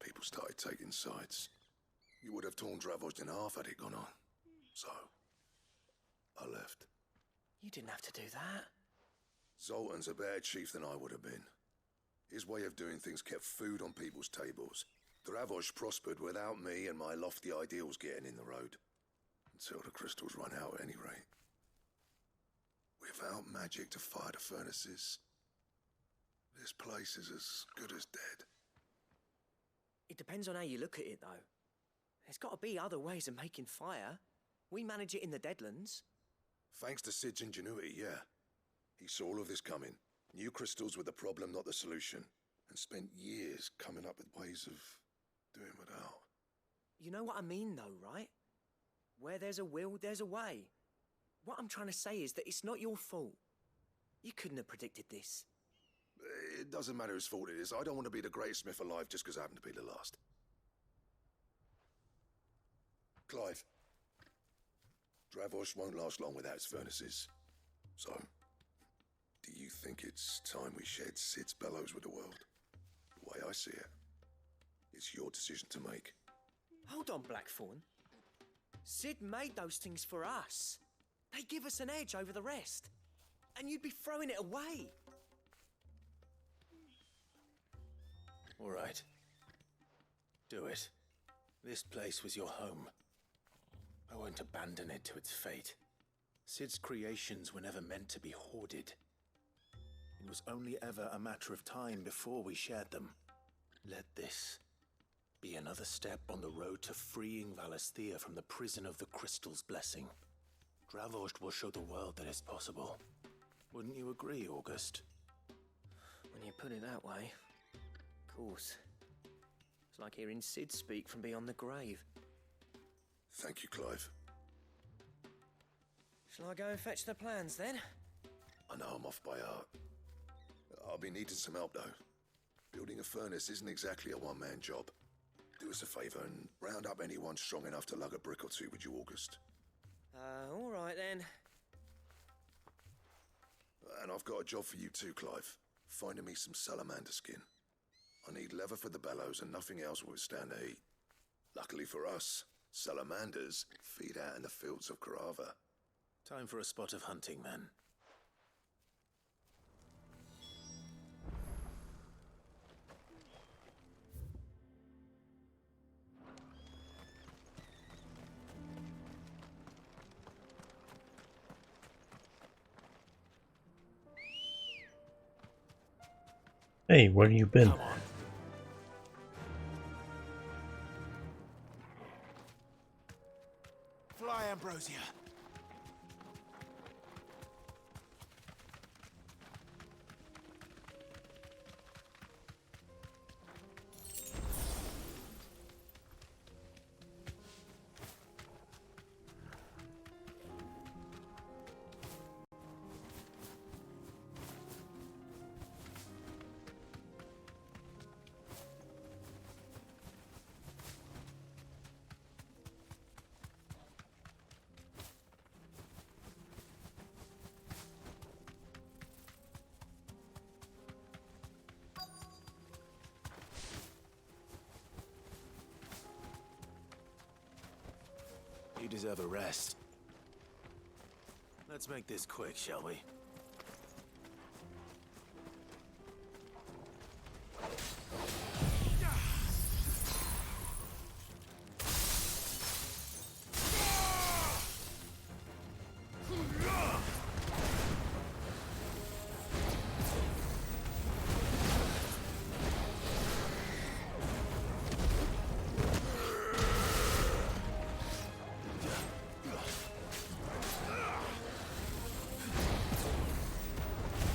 people started taking sides. You would have torn Dravozd in half had it gone on. So, I left. You didn't have to do that. Zoltan's a better chief than I would have been. His way of doing things kept food on people's tables. Dravozd prospered without me and my lofty ideals getting in the road. Until the crystals run out at any rate. Without magic to fire the furnaces, this place is as good as dead. It depends on how you look at it, though. There's got to be other ways of making fire. We manage it in the Deadlands. Thanks to Sid's ingenuity, yeah. He saw all of this coming. Knew crystals were the problem, not the solution. And spent years coming up with ways of doing without. You know what I mean, though, right? Where there's a will, there's a way. What I'm trying to say is that it's not your fault. You couldn't have predicted this. It doesn't matter whose fault it is. I don't want to be the greatest smith alive just because I happen to be the last. Clive. Dravozd won't last long without its furnaces. So, do you think it's time we shed Sid's bellows with the world? The way I see it, it's your decision to make. Hold on, Blackthorn. Sid made those things for us. They give us an edge over the rest. And you'd be throwing it away. All right. Do it. This place was your home. I won't abandon it to its fate. Sid's creations were never meant to be hoarded. It was only ever a matter of time before we shared them. Let this be another step on the road to freeing Valisthea from the prison of the Crystal's blessing. Dravozd will show the world that it's possible. Wouldn't you agree, August? When you put it that way, of course. It's like hearing Sid speak from beyond the grave. Thank you, Clive. Shall I go and fetch the plans, then? I know I'm off by heart. I'll be needing some help, though. Building a furnace isn't exactly a one-man job. Do us a favour and round up anyone strong enough to lug a brick or two, would you, August? All right, then. And I've got a job for you too, Clive. Finding me some salamander skin. I need leather for the bellows and nothing else will withstand the heat. Luckily for us, salamanders feed out in the fields of Carava. Time for a spot of hunting, then. Hey, where you been? Come on. Fly, Ambrosia. You deserve a rest. Let's make this quick, shall we?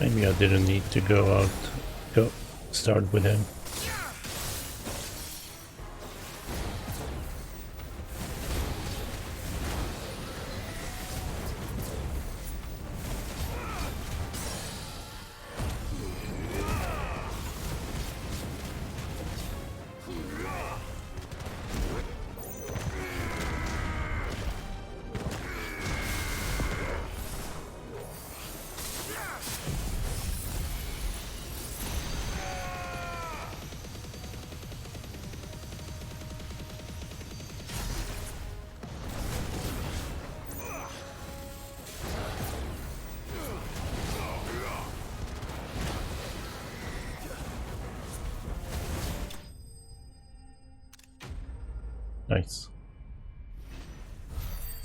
Maybe I didn't need to go start with him. Nice.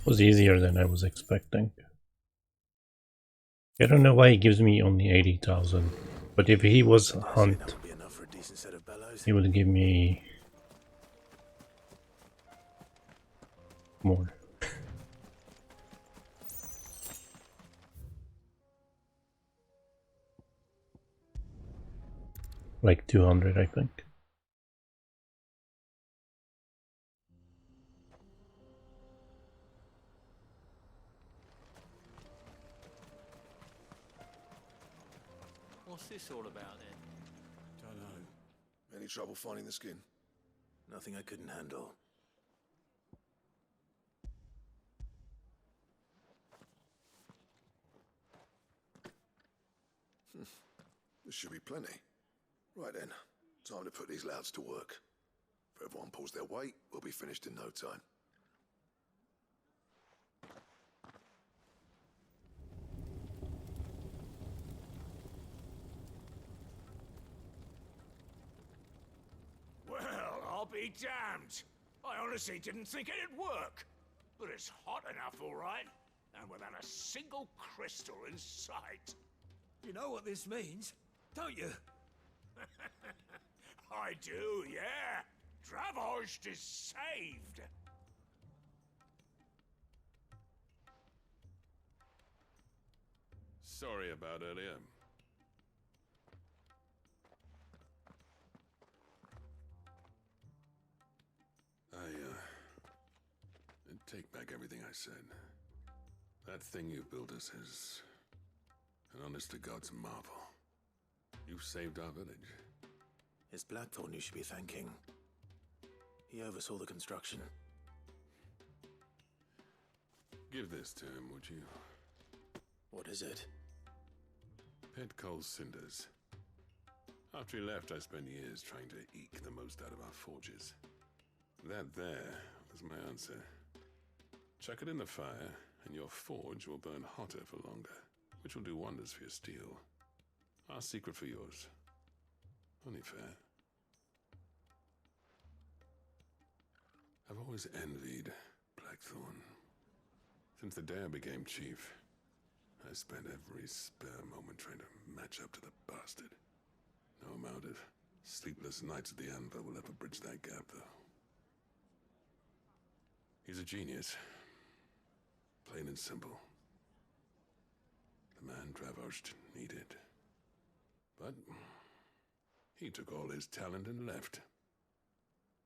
Was easier than I was expecting. I don't know why he gives me only 80,000, but if he was Hunt, he would give me more. Like 200, I think. What's this all about then? Don't know. Any trouble finding the skin? Nothing I couldn't handle. There should be plenty. Right then, time to put these louds to work. If everyone pulls their weight, we'll be finished in no time. Well, I'll be damned. I honestly didn't think it'd work. But it's hot enough, all right. And without a single crystal in sight. You know what this means, don't you? I do, yeah. Dravost is saved. Sorry about earlier. I take back everything I said. That thing you built us is an honest-to-God's marvel. You've saved our village. It's Blackthorn you should be thanking. He oversaw the construction. Give this to him, would you? What is it? Pet Cole's cinders. After he left, I spent years trying to eke the most out of our forges. That there was my answer. Chuck it in the fire, and your forge will burn hotter for longer, which will do wonders for your steel. Our secret for yours. Only fair. I've always envied Blackthorn. Since the day I became chief, I spent every spare moment trying to match up to the bastard. No amount doubt if sleepless nights at the Anvil will ever bridge that gap, though. He's a genius. Plain and simple. The man Dravosht needed. But he took all his talent and left.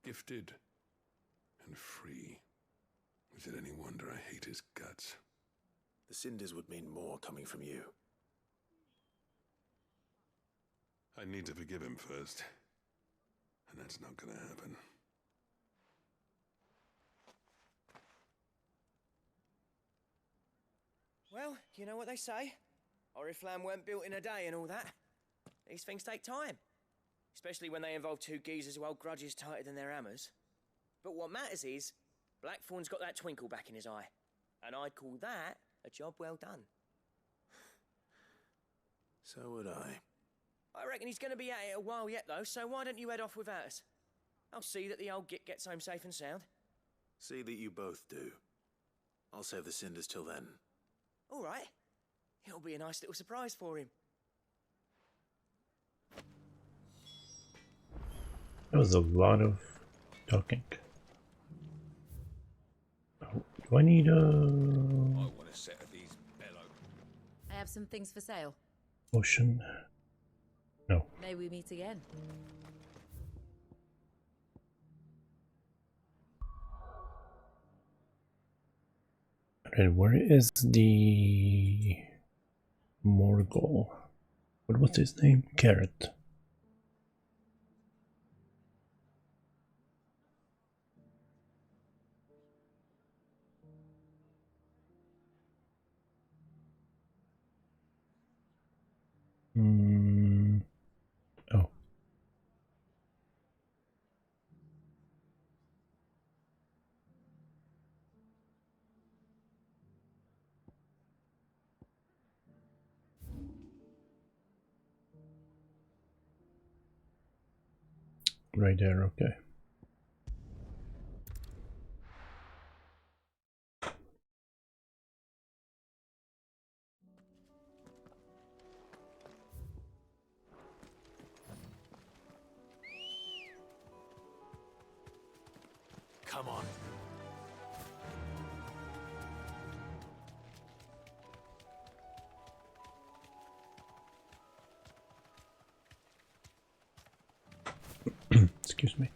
Gifted and free. Is it any wonder I hate his guts? The Cinders would mean more coming from you. I need to forgive him first. And that's not gonna happen. Well, you know what they say. Oriflamme weren't built in a day and all that. These things take time. Especially when they involve two geezers who hold grudges tighter than their hammers. But what matters is, Blackthorn's got that twinkle back in his eye. And I'd call that a job well done. So would I. I reckon he's going to be at it a while yet, though, so why don't you head off without us? I'll see that the old git gets home safe and sound. See that you both do. I'll save the Cinders till then. All right. It'll be a nice little surprise for him. That was a lot of talking. Oh, do I need a... I want a set of these bellow. I have some things for sale. Potion? No. May we meet again. Alright, where is the Morgul? What was his name? Carrot. Oh. Right there, okay. Come on. Excuse me.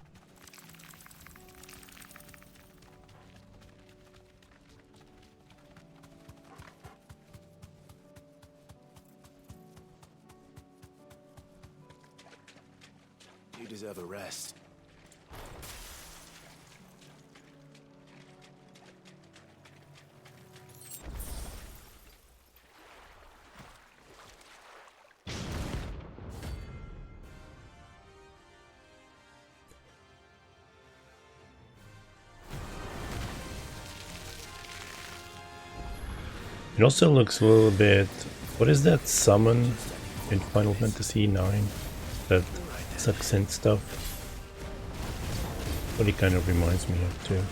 You deserve a rest. It also looks a little bit... What is that summon in Final Fantasy IX? That sucks in stuff? What it kind of reminds me of too.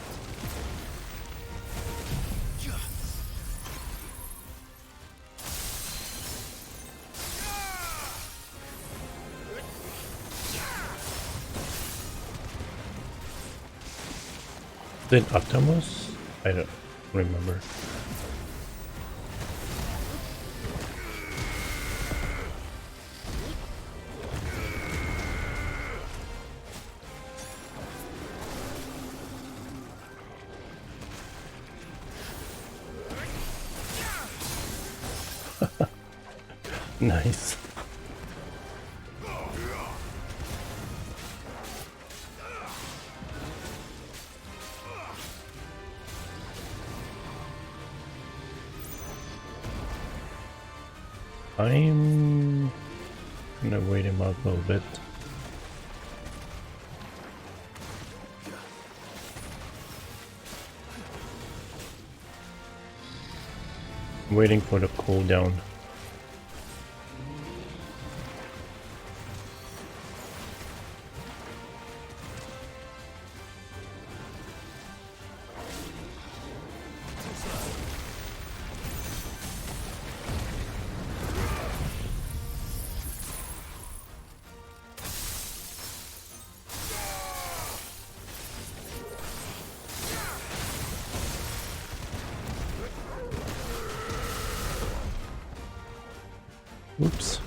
Then Optimus? I don't remember. Nice. I'm gonna wait him out a little bit. I'm waiting for the cooldown. Oops.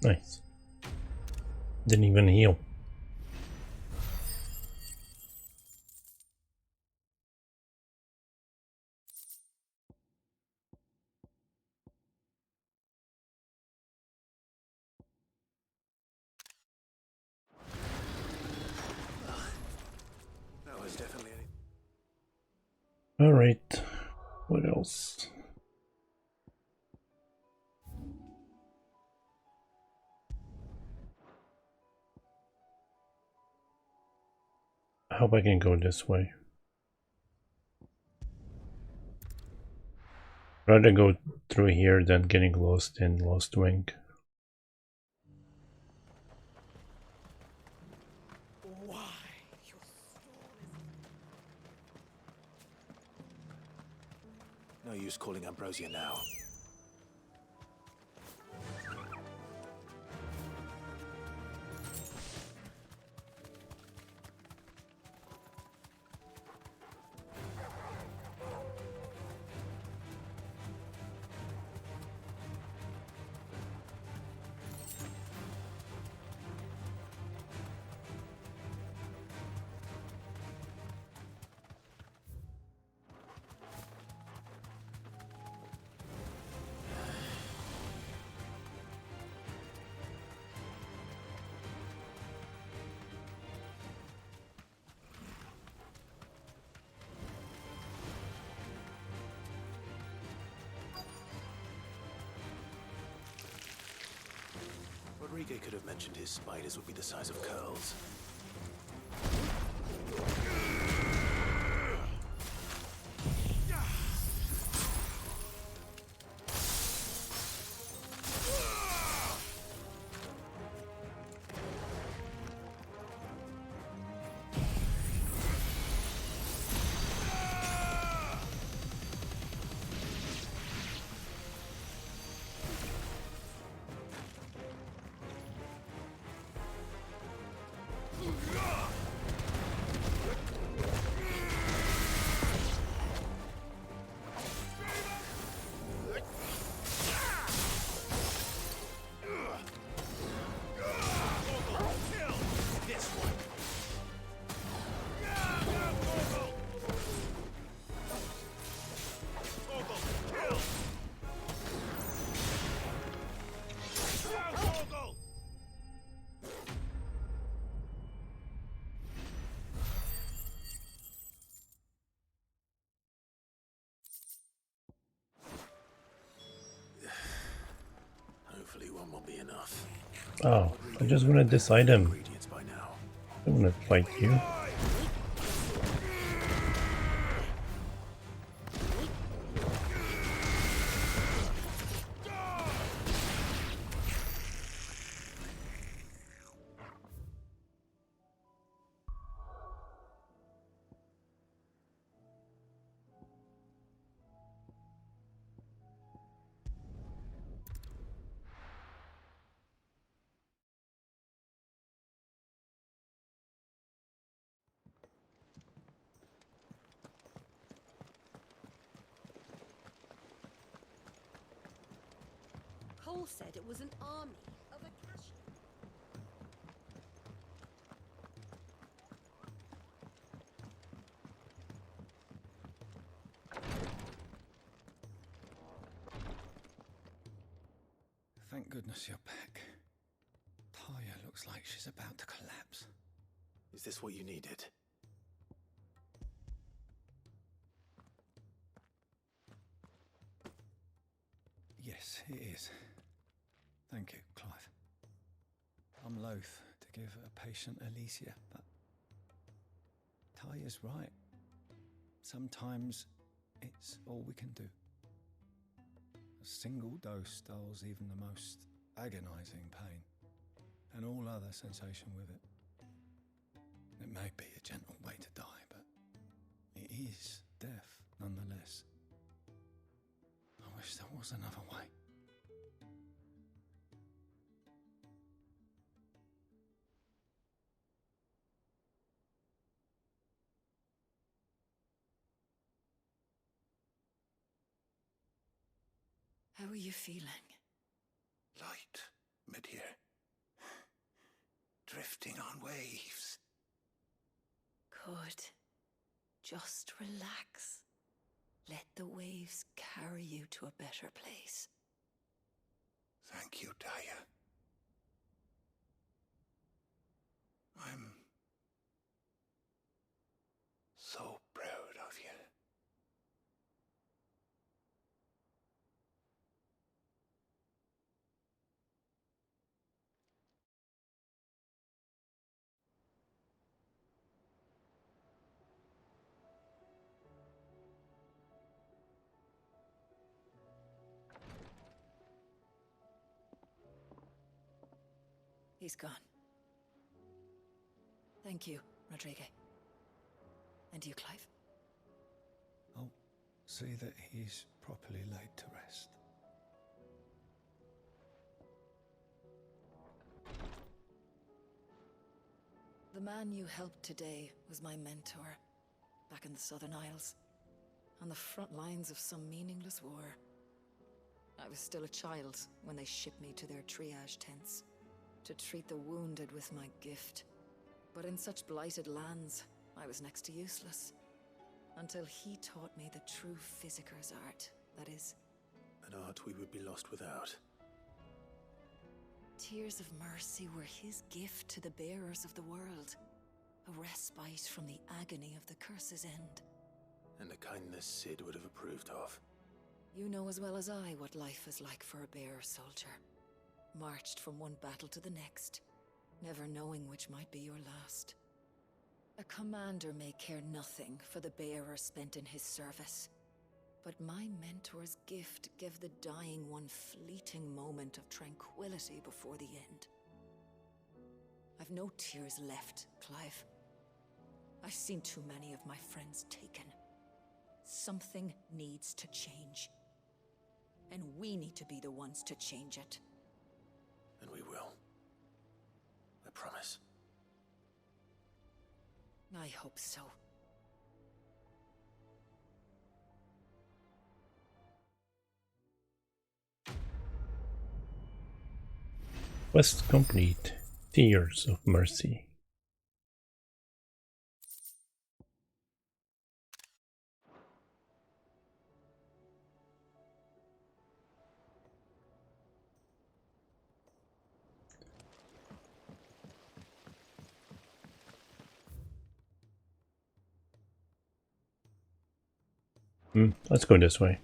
Nice. Didn't even heal. That was definitely All right. What else? I hope I can go this way. Rather go through here than getting lost in Lost Wing. no use calling Ambrosia now. Rodrigo could have mentioned his spiders would be the size of curls. Oh, I just wanted this item. I don't want to fight you. Cole said it was an army of Akasha. Thank goodness you're back. Taya looks like she's about to collapse. Is this what you needed? Yes, it is. Thank you, Clive. I'm loath to give a patient Alicia, but Taya's right. Sometimes it's all we can do. A single dose dulls even the most agonizing pain, and all other sensation with it. It may be a gentle way to die, but it is death nonetheless. I wish there was another way. How are you feeling? Light, mid-here. Drifting on waves. Good. Just relax. Let the waves carry you to a better place. Thank you, Taya. I'm so proud of you. He's gone. Thank you, Rodrigue. And you, Clive? I'll see that he's properly laid to rest. The man you helped today was my mentor, back in the Southern Isles, on the front lines of some meaningless war. I was still a child when they shipped me to their triage tents, to treat the wounded with my gift. But in such blighted lands, I was next to useless. Until he taught me the true Physicker's art, that is. An art we would be lost without. Tears of mercy were his gift to the bearers of the world. A respite from the agony of the curse's end. And a kindness Sid would have approved of. You know as well as I what life is like for a bearer soldier. Marched from one battle to the next, never knowing which might be your last. A commander may care nothing for the bearer spent in his service, but my mentor's gift gave the dying one fleeting moment of tranquility before the end. I've no tears left, Clive. I've seen too many of my friends taken. Something needs to change. And we need to be the ones to change it. And we will. I promise. I hope so. Quest complete. Tears of Mercy. Let's go this way.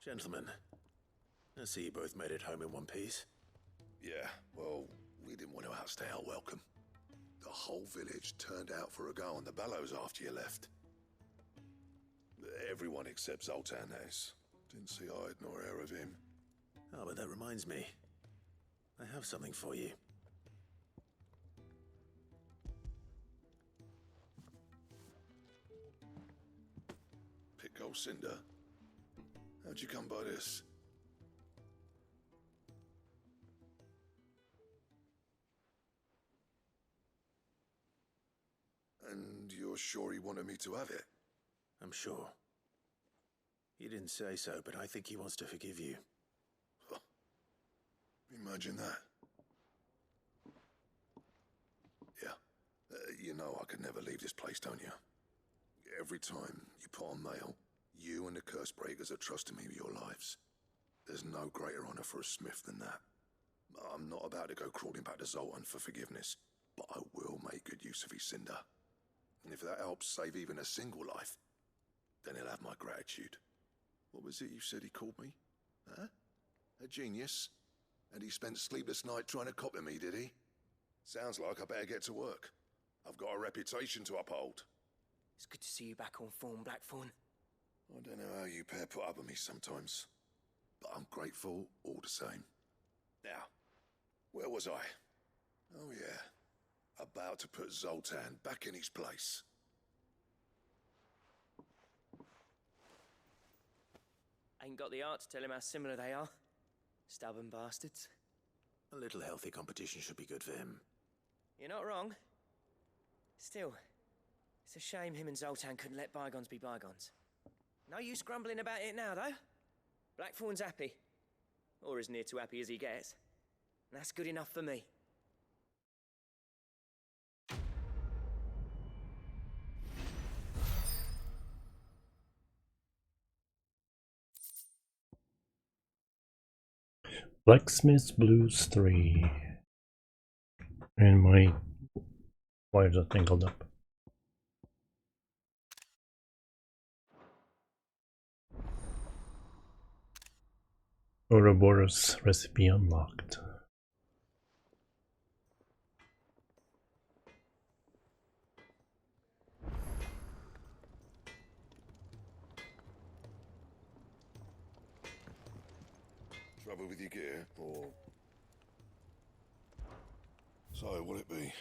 Gentlemen, I see you both made it home in one piece. Yeah, well, we didn't want to outstay our welcome. The whole village turned out for a go on the bellows after you left. Everyone except Zoltan, that is. Didn't see hide nor hair of him. Oh, but that reminds me. I have something for you. Pico Cinder? How'd you come by this? And you're sure he wanted me to have it? I'm sure. He didn't say so, but I think he wants to forgive you. Huh. Imagine that. Yeah. You know I could never leave this place, don't you? Every time you put on mail, you and the Cursebreakers are trusting me with your lives. There's no greater honor for a smith than that. I'm not about to go crawling back to Zoltan for forgiveness, but I will make good use of his cinder. And if that helps save even a single life, then he'll have my gratitude. What was it you said he called me? Huh? A genius? And he spent sleepless night trying to copy me, did he? Sounds like I better get to work. I've got a reputation to uphold. It's good to see you back on form, Blackthorn. I don't know how you pair put up with me sometimes, but I'm grateful all the same. Now, where was I? Oh yeah, about to put Zoltan back in his place. Ain't got the art to tell him how similar they are. Stubborn bastards. A little healthy competition should be good for him. You're not wrong. Still, it's a shame him and Zoltan couldn't let bygones be bygones. No use grumbling about it now, though. Blackthorn's happy. Or as near to happy as he gets. And that's good enough for me. Blacksmith's Blues 3. And my... Why is that tangled up? Ouroboros recipe unlocked. Trouble with your gear, or... So, what'll it be?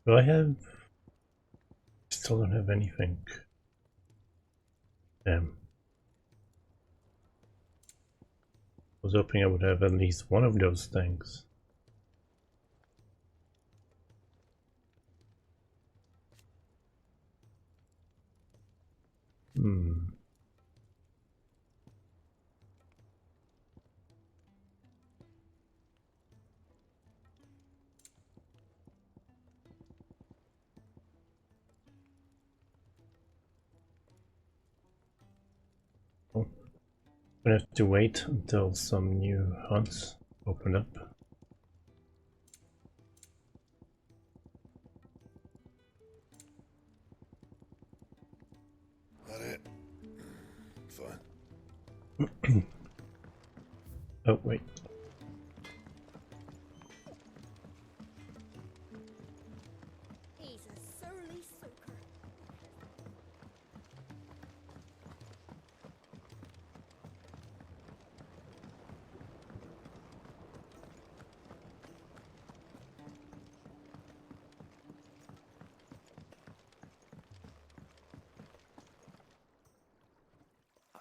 Do I have... Still don't have anything. Damn. Was hoping I would have at least one of those things. Gonna have to wait until some new hunts open up. That it? Fine. Oh, wait. He's a surly soaker.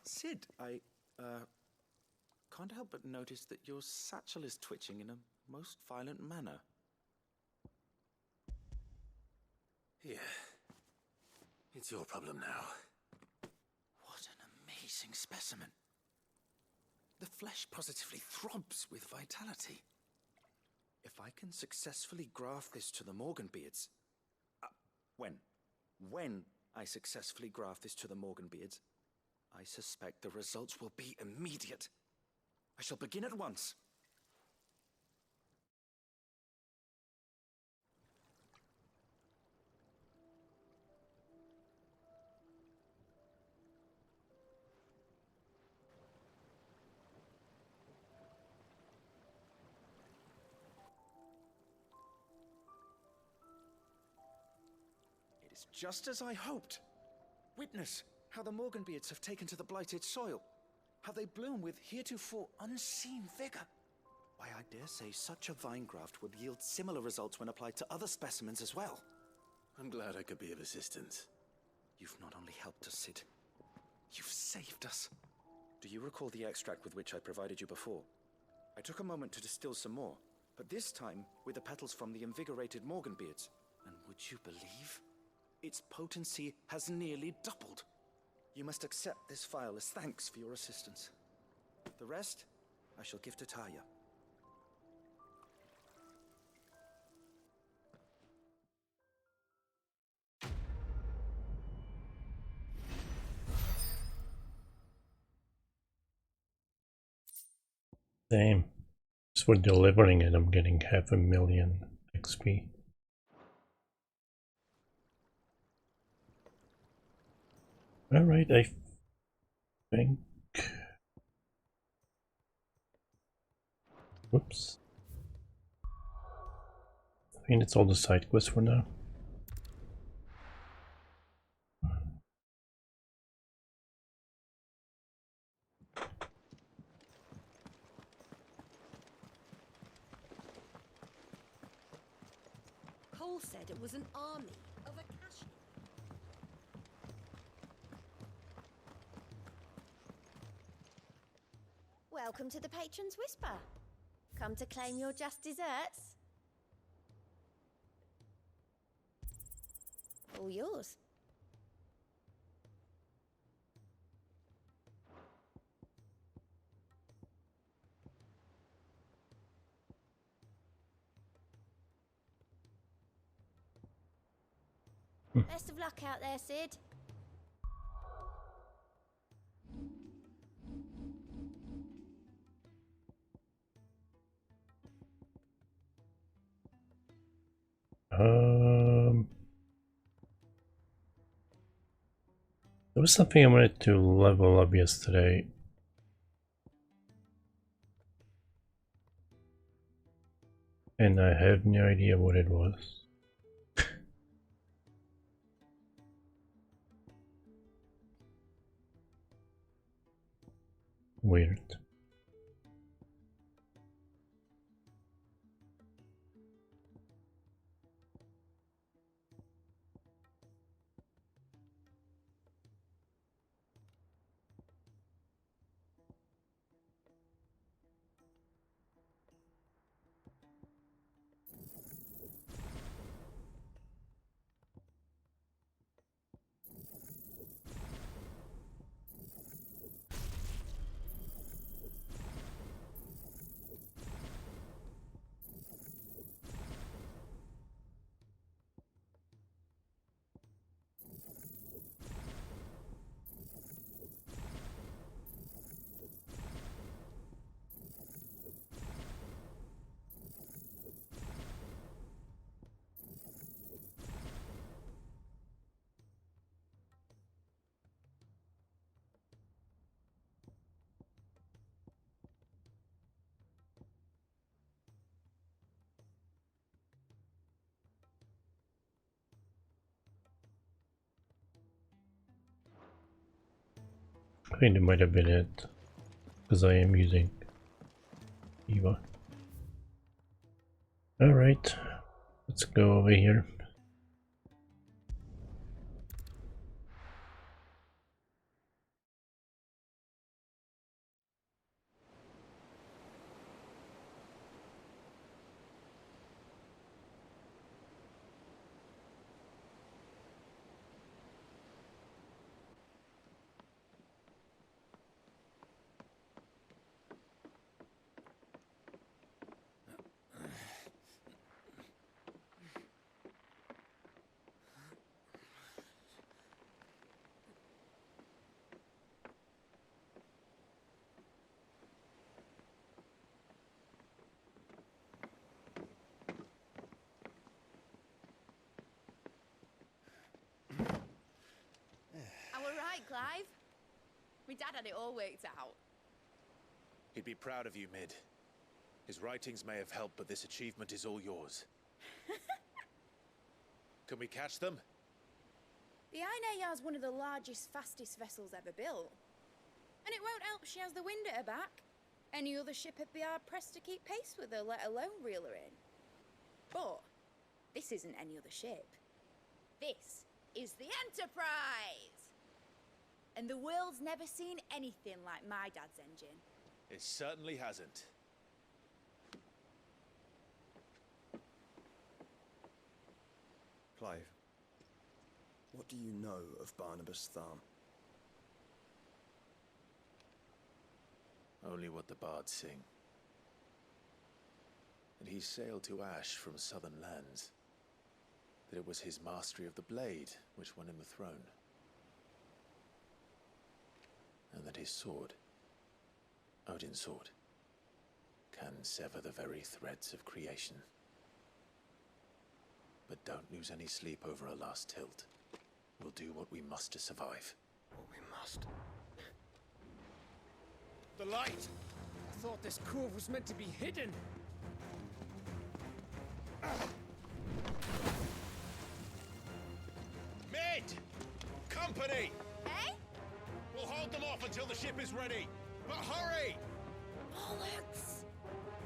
Sid, I can't help but notice that your satchel is twitching in a most violent manner. Here. It's your problem now. What an amazing specimen. The flesh positively throbs with vitality. If I can successfully graft this to the Morganbeards... When I successfully graft this to the Morganbeards, I suspect the results will be immediate. I shall begin at once. It's just as I hoped. Witness how the Morganbeards have taken to the blighted soil. How they bloom with heretofore unseen vigor. Why, I dare say such a vine graft would yield similar results when applied to other specimens as well. I'm glad I could be of assistance. You've not only helped us, Sid, you've saved us. Do you recall the extract with which I provided you before? I took a moment to distill some more, but this time with the petals from the invigorated Morganbeards. And would you believe? Its potency has nearly doubled. You must accept this vial as thanks for your assistance. The rest, I shall give to Taya. Same. Just for delivering it, I'm getting 500,000 XP. Alright, I think... Whoops. I think it's all the side quests for now. Cole said it was an army of Akashi. Welcome to the Patron's Whisper. Come to claim your just desserts? All yours. Best of luck out there, Sid. There was something I wanted to level up yesterday. And I have no idea what it was. Weird. I think it might have been it, because I am using Eva. Alright, let's go over here. Clive? My dad had it all worked out. He'd be proud of you, Mid. His writings may have helped, but this achievement is all yours. Can we catch them? The Aine Yard's one of the largest, fastest vessels ever built. And it won't help she has the wind at her back. Any other ship would be hard-pressed to keep pace with her, let alone reel her in. But this isn't any other ship. This is the Enterprise! And the world's never seen anything like my dad's engine. It certainly hasn't. Clive, what do you know of Barnabas Thumb? Only what the bards sing. That he sailed to Ash from southern lands. That it was his mastery of the blade which won him the throne. And that his sword, Odin's sword, can sever the very threads of creation. But don't lose any sleep over a last tilt. We'll do what we must to survive. What we must. The light! I thought this cove was meant to be hidden. Mid! Company! Eh? We'll hold them off until the ship is ready. But hurry! Bollocks!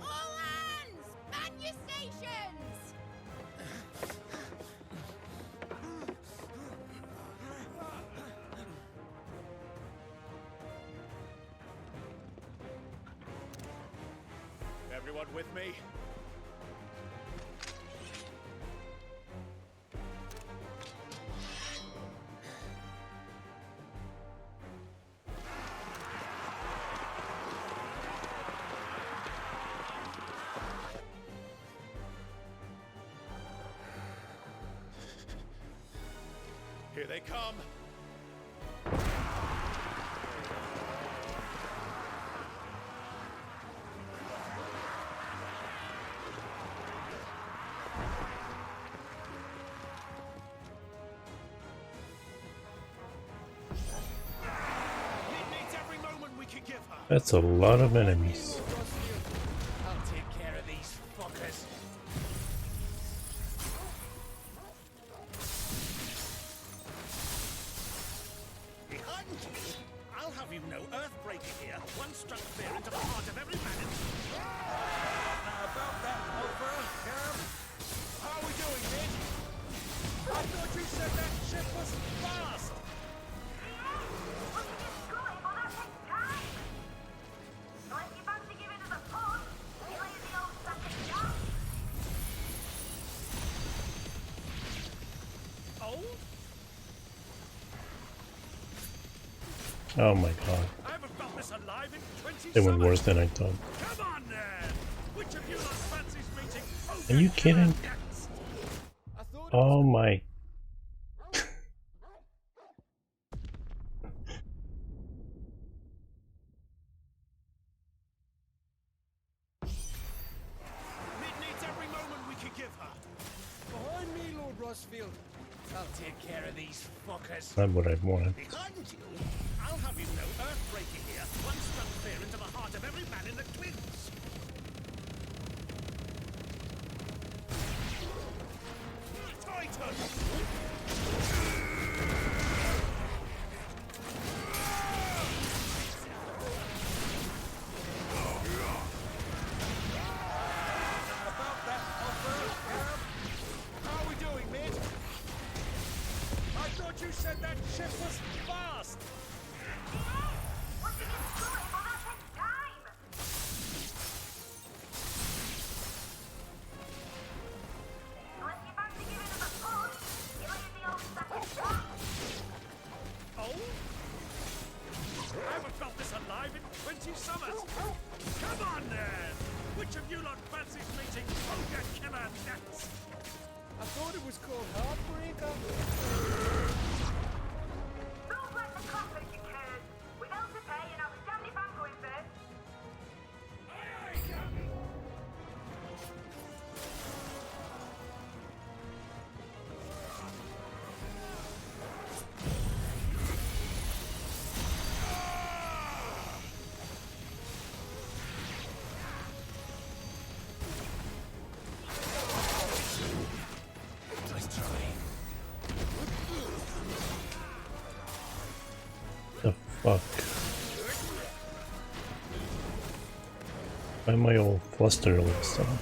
All hands! Man your stations! Everyone with me? Here they come. That's a lot of enemies. I'll take care of these fuckers. Behind you! I'll have you know Earthbreaker here. One struck fear into the heart of every man in... About that, Alpha, Cam. How are we doing, Mid? I thought you said that ship was fast! Oh my god. I haven't felt this alive in 20 They went summers. worse than I thought. Come on, then! Which of you lot fancies meeting? Are you kidding? Oh my. Mid needs every moment we can give her. Behind me, Lord Rosfield. I'll take care of these fuckers. Not what I wanted. Behind you, I'll have you know Earthbreaker here. One struck fear into the heart of every man in the Twins. Titan! About that, Alpha, Cam. How are we doing, Mid? I thought you said that ship was fast! Oh? I haven't felt this alive in 20 summers. Come on, then! Which of you lot fancies meeting Ogre Killer next? I thought it was called Heartbreaker. Nice try. Fuck. Why am I all flustered all of a sudden?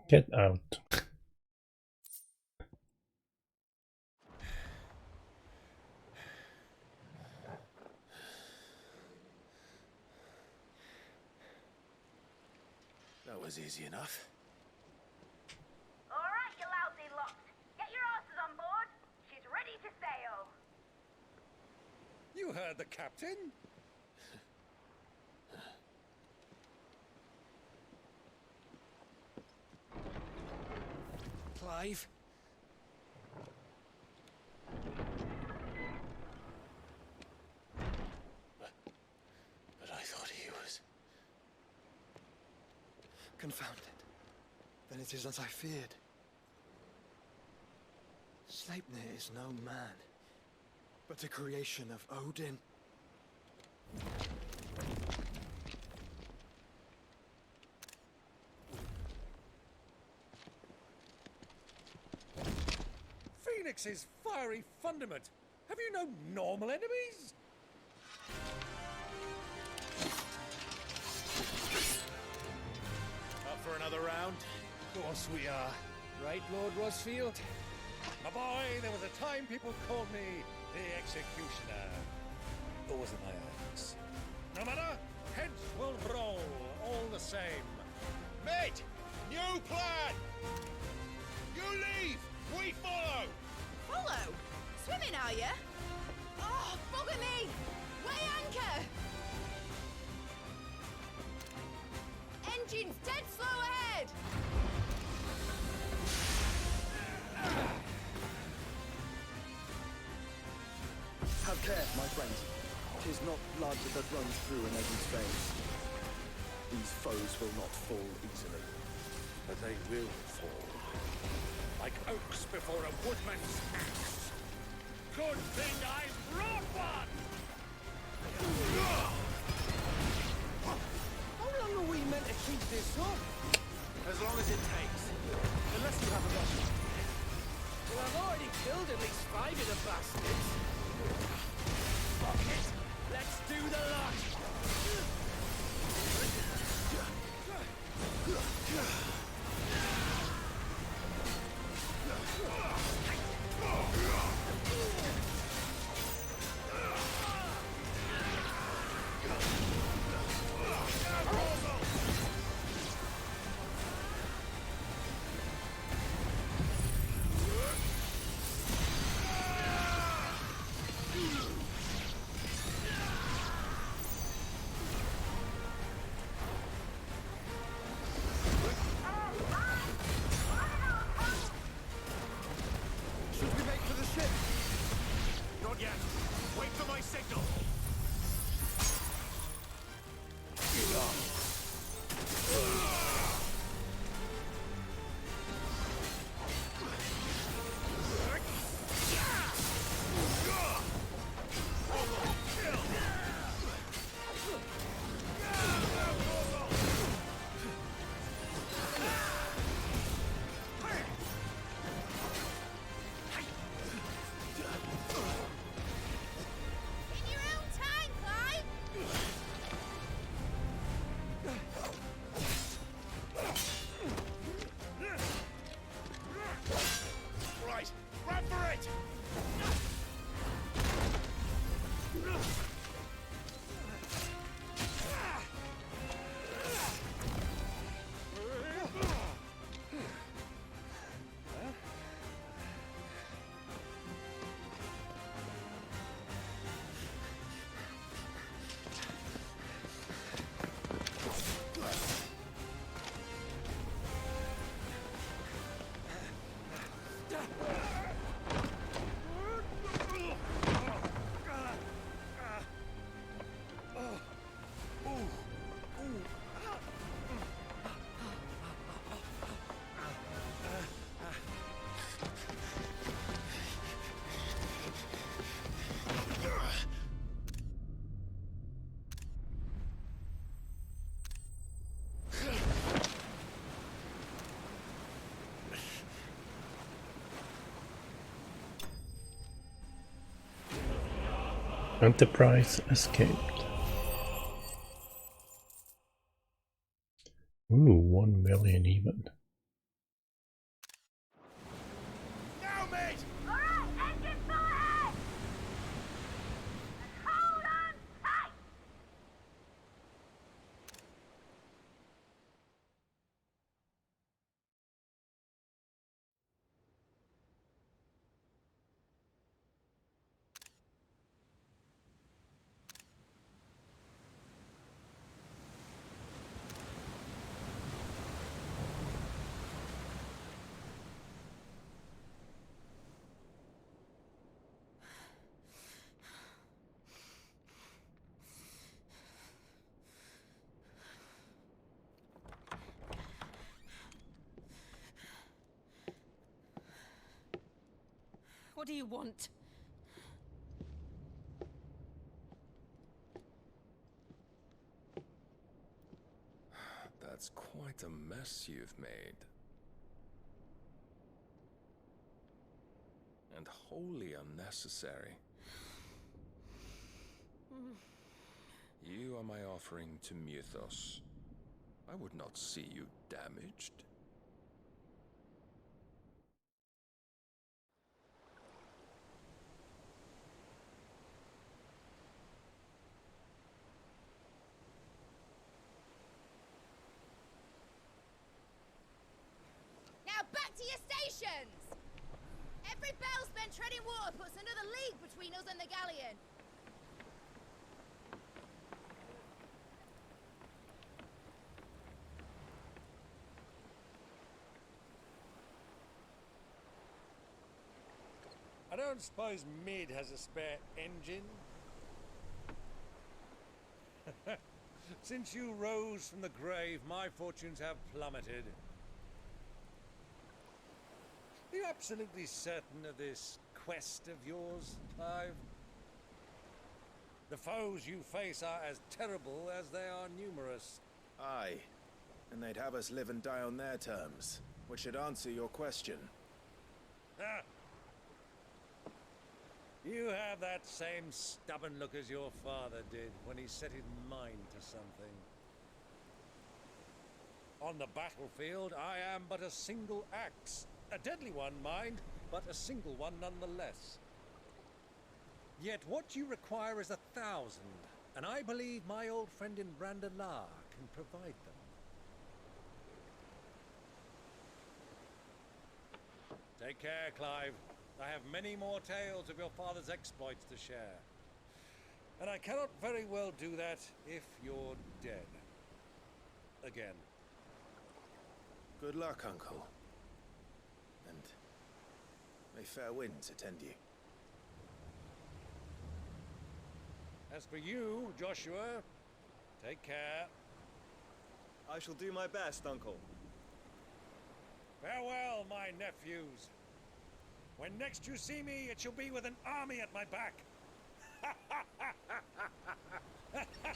Get out. That was easy enough. All right, you lousy lot. Get your asses on board. She's ready to sail. You heard the captain? Clive? But I thought he was... Confounded. Then it is as I feared. Sleipnir is no man, but a creation of Odin. Phoenix's fiery fundament. Have you no normal enemies? Up for another round? Of course we are. Right, Lord Rosfield? My boy, there was a time people called me the Executioner. Those are my acts. No matter, heads will roll, all the same. Mate! New plan! You leave! We follow! Follow? Swimming, are you? Oh, bugger me! Weigh anchor! Engine's dead slow ahead! Have care, my friends. 'Tis not blood that runs through an Eddie's veins. These foes will not fall easily. But they will fall. Like oaks before a woodman's axe. Good thing I brought one! How long are we meant to keep this up? As long as it takes. Unless you have a weapon. Well, I've already killed at least 5 of the bastards. Fuck it! Let's do the lot! Enterprise escaped. Ooh, 1 million even. Now, mate! Alright, engine full ahead! And hold on tight! What do you want? That's quite a mess you've made. And wholly unnecessary. You are my offering to Mythos. I would not see you damaged. Now back to your stations! Every bell spent treading water puts another league between us and the galleon. I don't suppose Mid has a spare engine? Since you rose from the grave, my fortunes have plummeted. Are you absolutely certain of this quest of yours, Clive? The foes you face are as terrible as they are numerous. Aye. And they'd have us live and die on their terms, which should answer your question. Ah. You have that same stubborn look as your father did when he set his mind to something. On the battlefield, I am but a single axe. A deadly one, mind, but a single one nonetheless. Yet what you require is 1,000, and I believe my old friend in Brandalar can provide them. Take care, Clive. I have many more tales of your father's exploits to share. And I cannot very well do that if you're dead. Again. Good luck, Uncle. And may fair winds attend you. As for you, Joshua, take care. I shall do my best, Uncle. Farewell, my nephews. When next you see me, it shall be with an army at my back.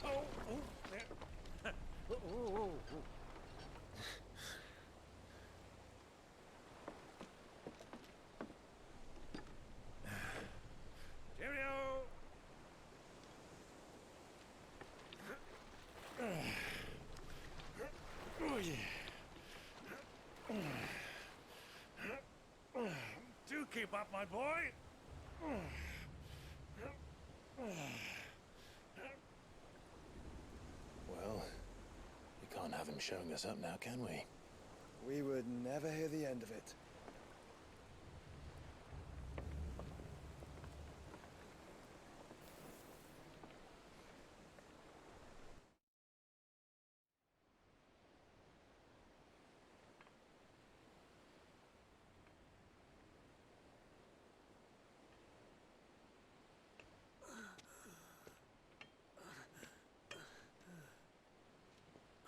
Oh, oh, Cheerio! Oh, yeah. Do keep up, my boy. Well, we can't have him showing us up now, can we? We would never hear the end of it.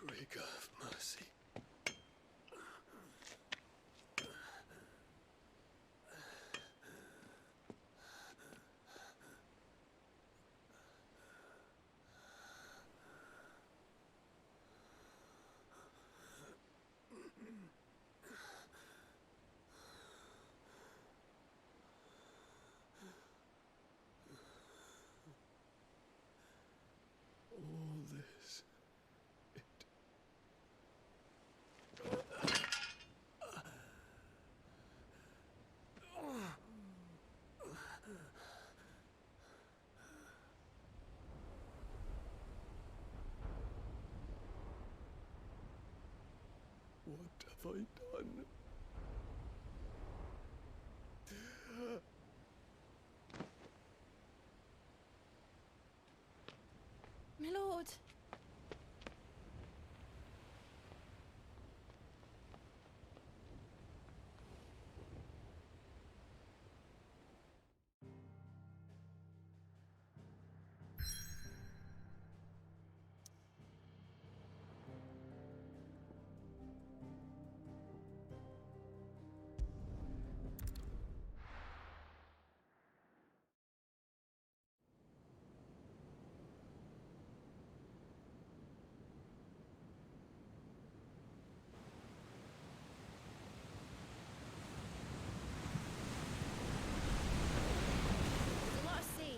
Greek of mercy. have I done? My lord.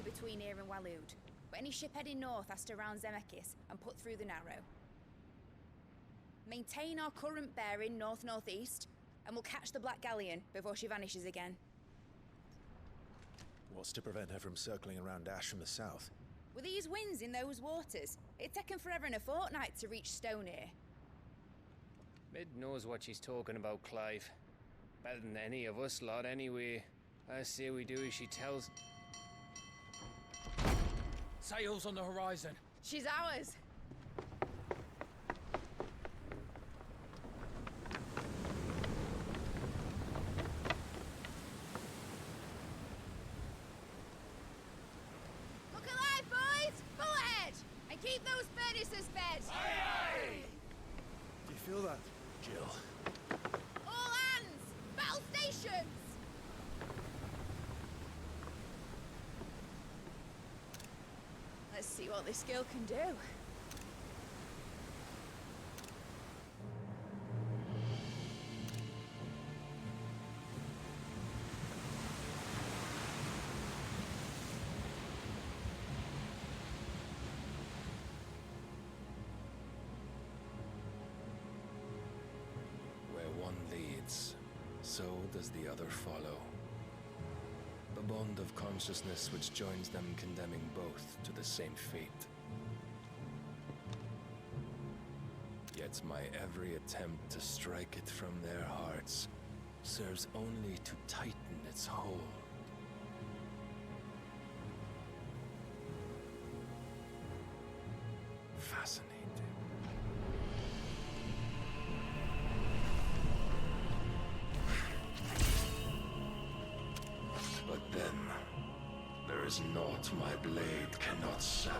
Between here and Waloed, but any ship heading north has to round Zemeckis and put through the Narrow. Maintain our current bearing north-northeast, and we'll catch the Black Galleon before she vanishes again. What's to prevent her from circling around Ash from the south? With these winds in those waters, it'd taken forever and a fortnight to reach Stonehenge. Mid knows what she's talking about, Clive. Better than any of us lot, anyway. I say we do as she tells. Sails on the horizon. She's ours. Look alive, boys! Full ahead! And keep those furnaces fed! Aye, aye! Do you feel that, Jill? All hands! Battle stations! Let's see what this girl can do. Where one leads, so does the other follow. The bond of consciousness which joins them condemning both to the same fate. Yet my every attempt to strike it from their hearts serves only to tighten its hold. Fascinating. But then, there is naught my blade cannot sever.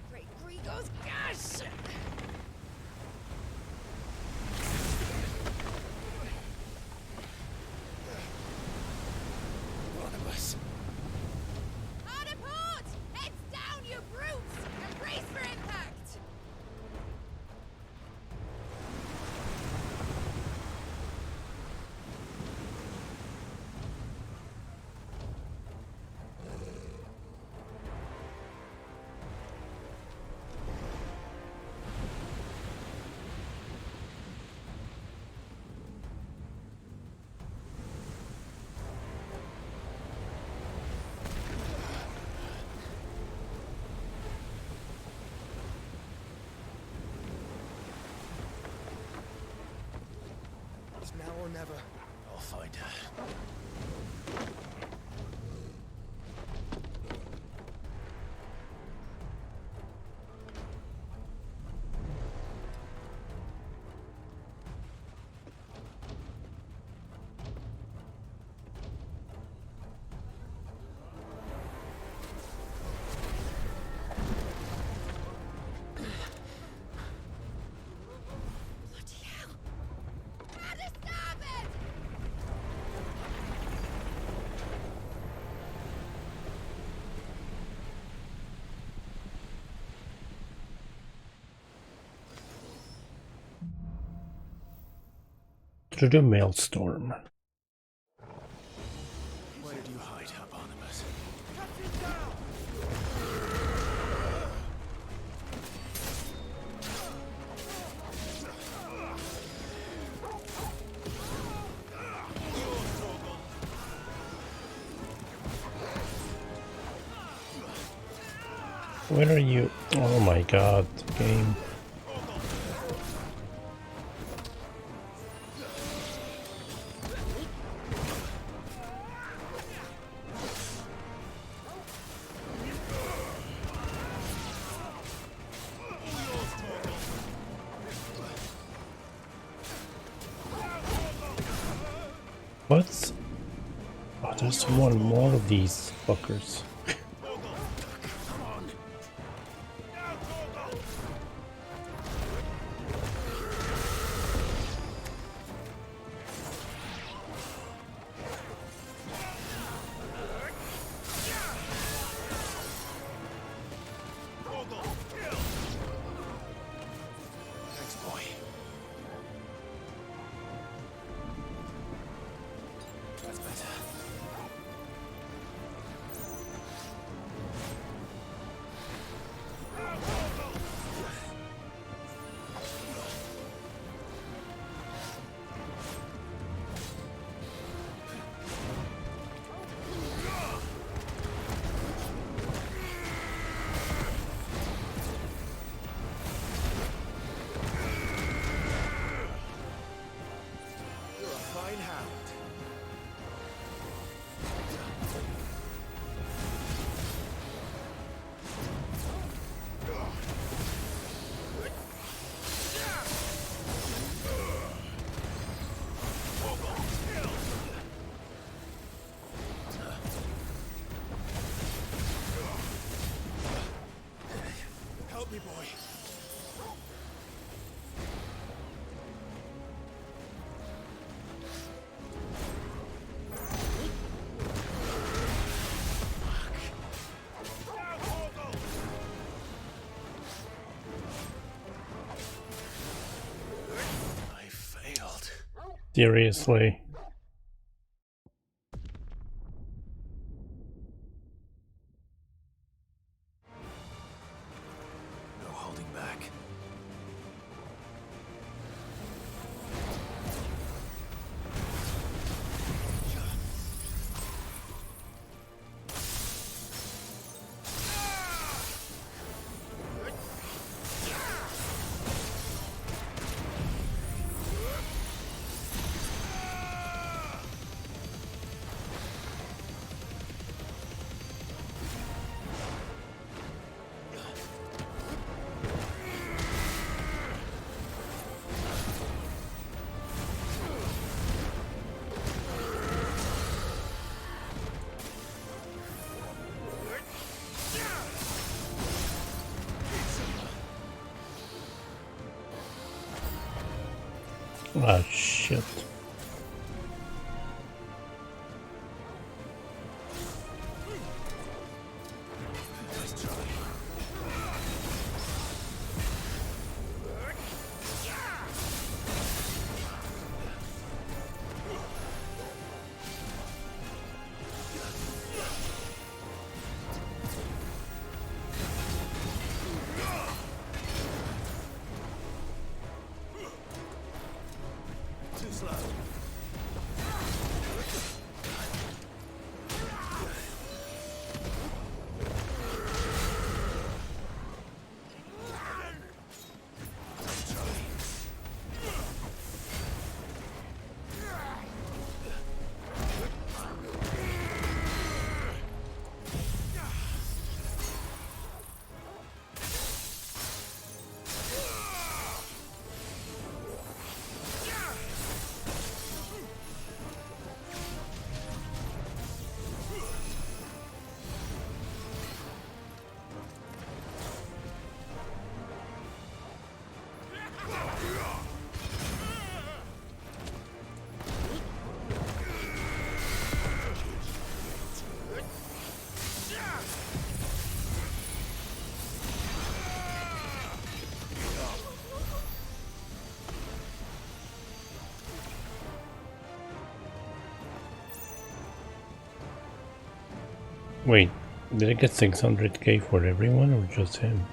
Great Grigos, gosh! Barnabas. Hard a port! Heads down, you brutes! And brace for impact! It's now or never. I'll find her. At a starboard! Through the maelstrom. Where did you hide her, Barnabas? Where are you? Oh my god, game. What? Oh, there's one more of these fuckers. Help me, boy. I failed. Seriously. No holding back. Ah, shit. Too slow. Wait, did I get 600k for everyone or just him?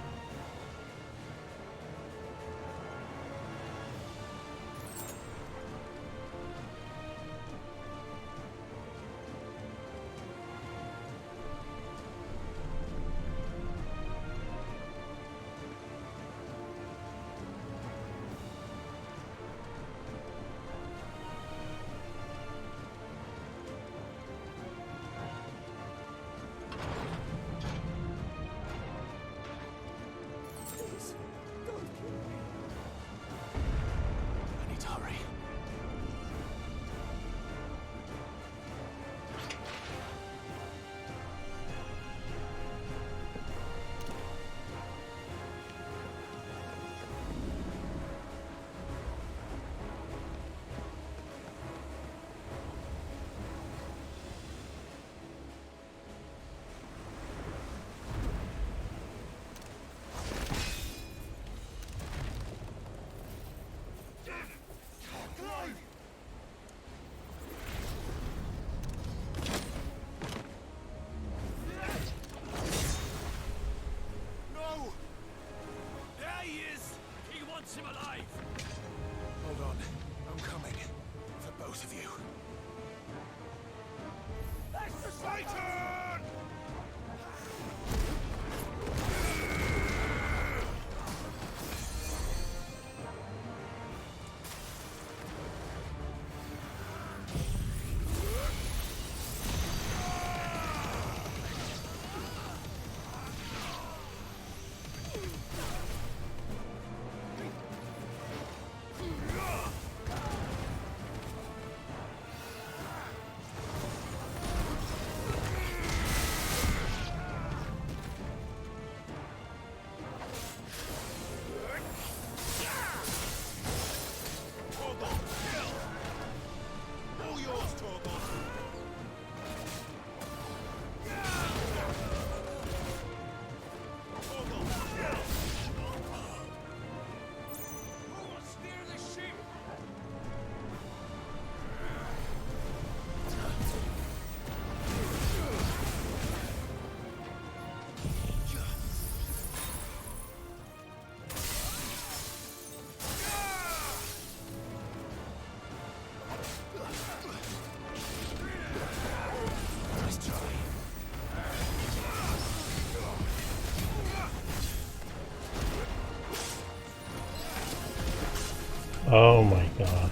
Oh my god.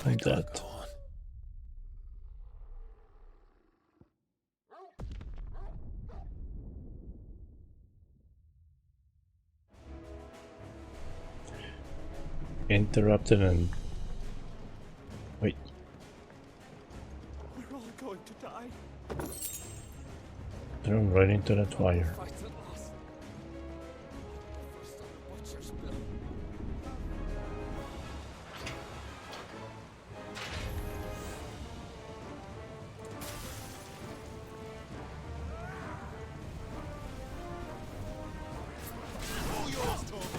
I'm dead. Interrupted and... Wait. We're all going to die. Thrown right into that fire. Fight at last. First on the butcher's bill. All yours, Torvald.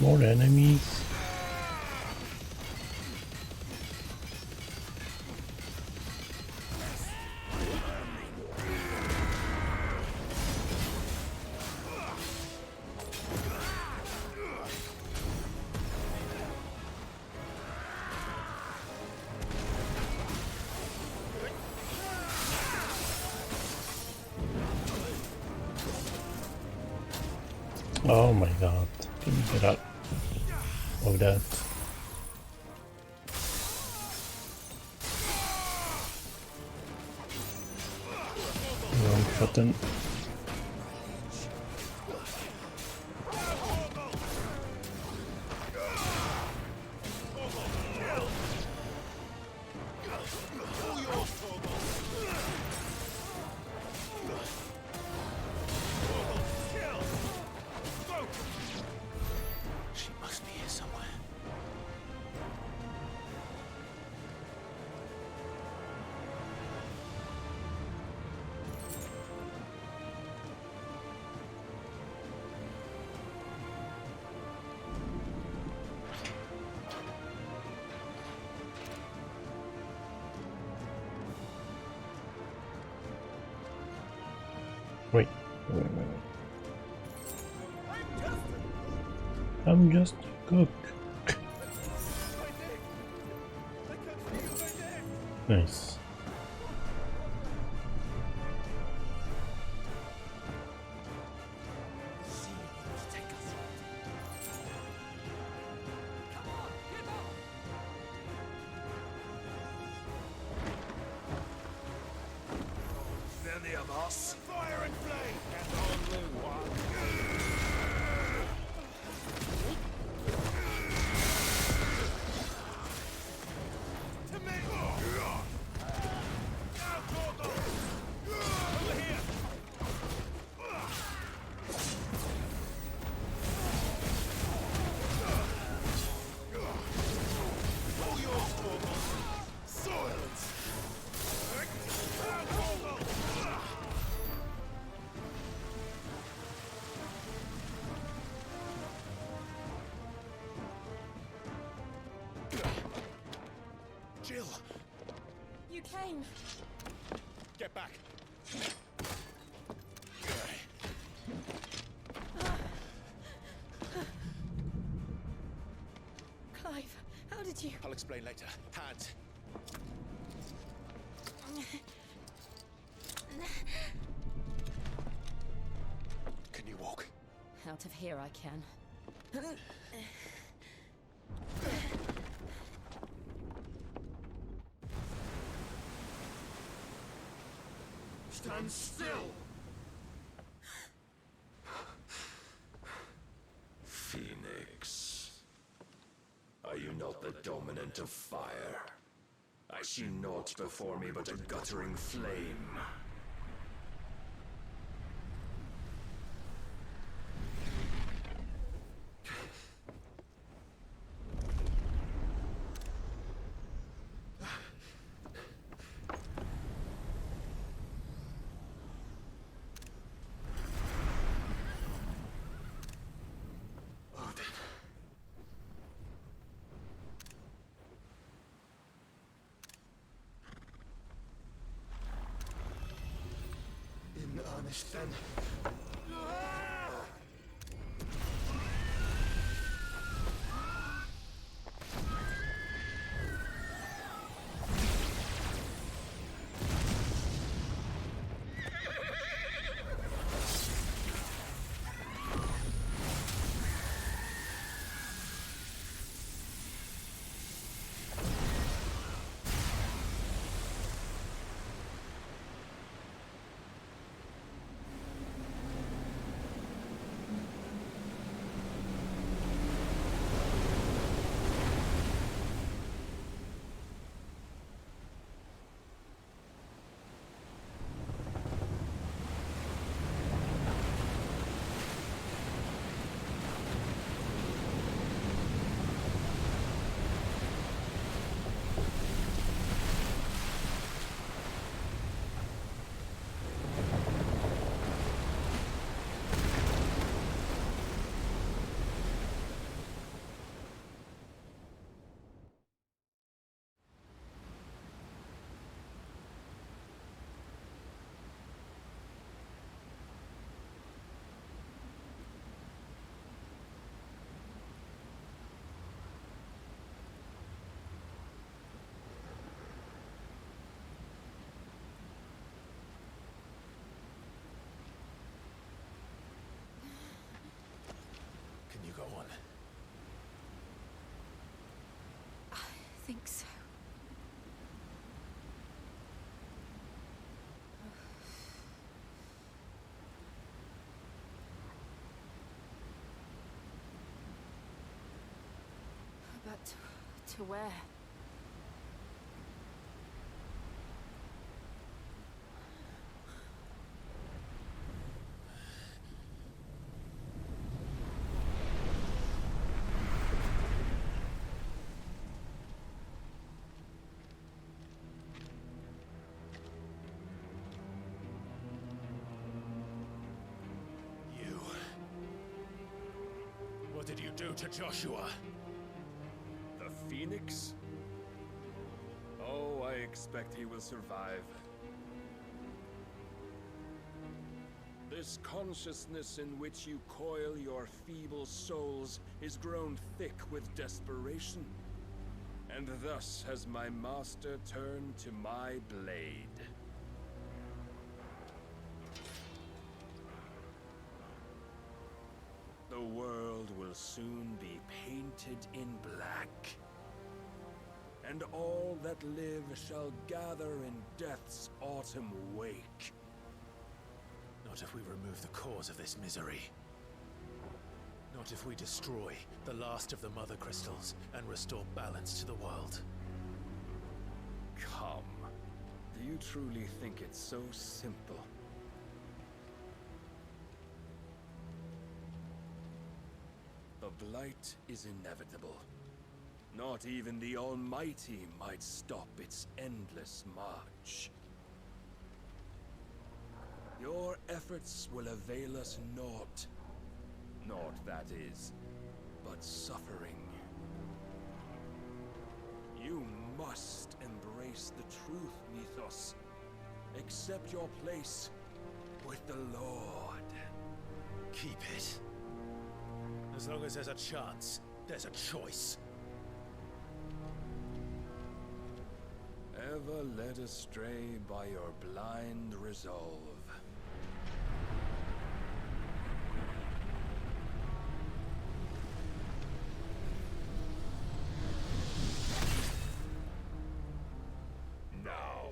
More enemies. Oh my god. Can you get out of that? Wrong button. She must be here somewhere. Wait. I'm just a cook. Nice. Many of us. Fire and flame. And only one. To me. Now, Torvald. Over here. All yours, Torvald. Silence. Now, Torvald. Jill, You came. get back. explain later. Hands. Can you walk? Out of here I can. Stand still! Phoenix. Are you not the dominant of fire? I see naught before me but a guttering flame. In earnest, then. Can you go on? I think so. But to where? You. What did you do to Joshua? The Phoenix? Oh, I expect he will survive. This consciousness in which you coil your feeble souls is grown thick with desperation. And thus has my master turned to my blade. The world will soon be painted in black. And all that live shall gather in death's autumn wake. Not if we remove the cause of this misery. Not if we destroy the last of the Mother Crystals and restore balance to the world. Come. Do you truly think it's so simple? The Blight is inevitable. Not even the Almighty might stop its endless march. Your efforts will avail us naught. Naught, that is, but suffering. You must embrace the truth, Mythos. Accept your place with the Lord. Keep it. As long as there's a chance, there's a choice. led astray by your blind resolve. Now,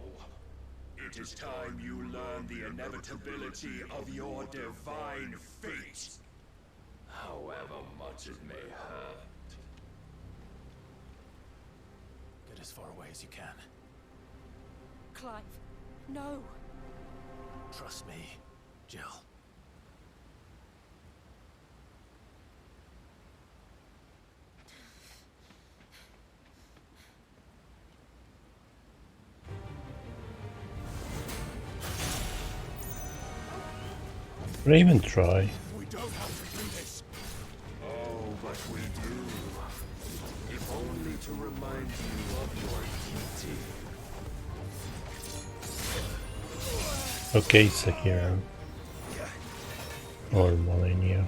it is time you learn the inevitability of your divine fate, however much it may hurt. Get as far away as you can. Clive, no. Trust me, Jill. Would I even try? We don't have to do this. Oh, but we do. If only to remind you of your duty. Okay, Sekiro. Or Malenia. In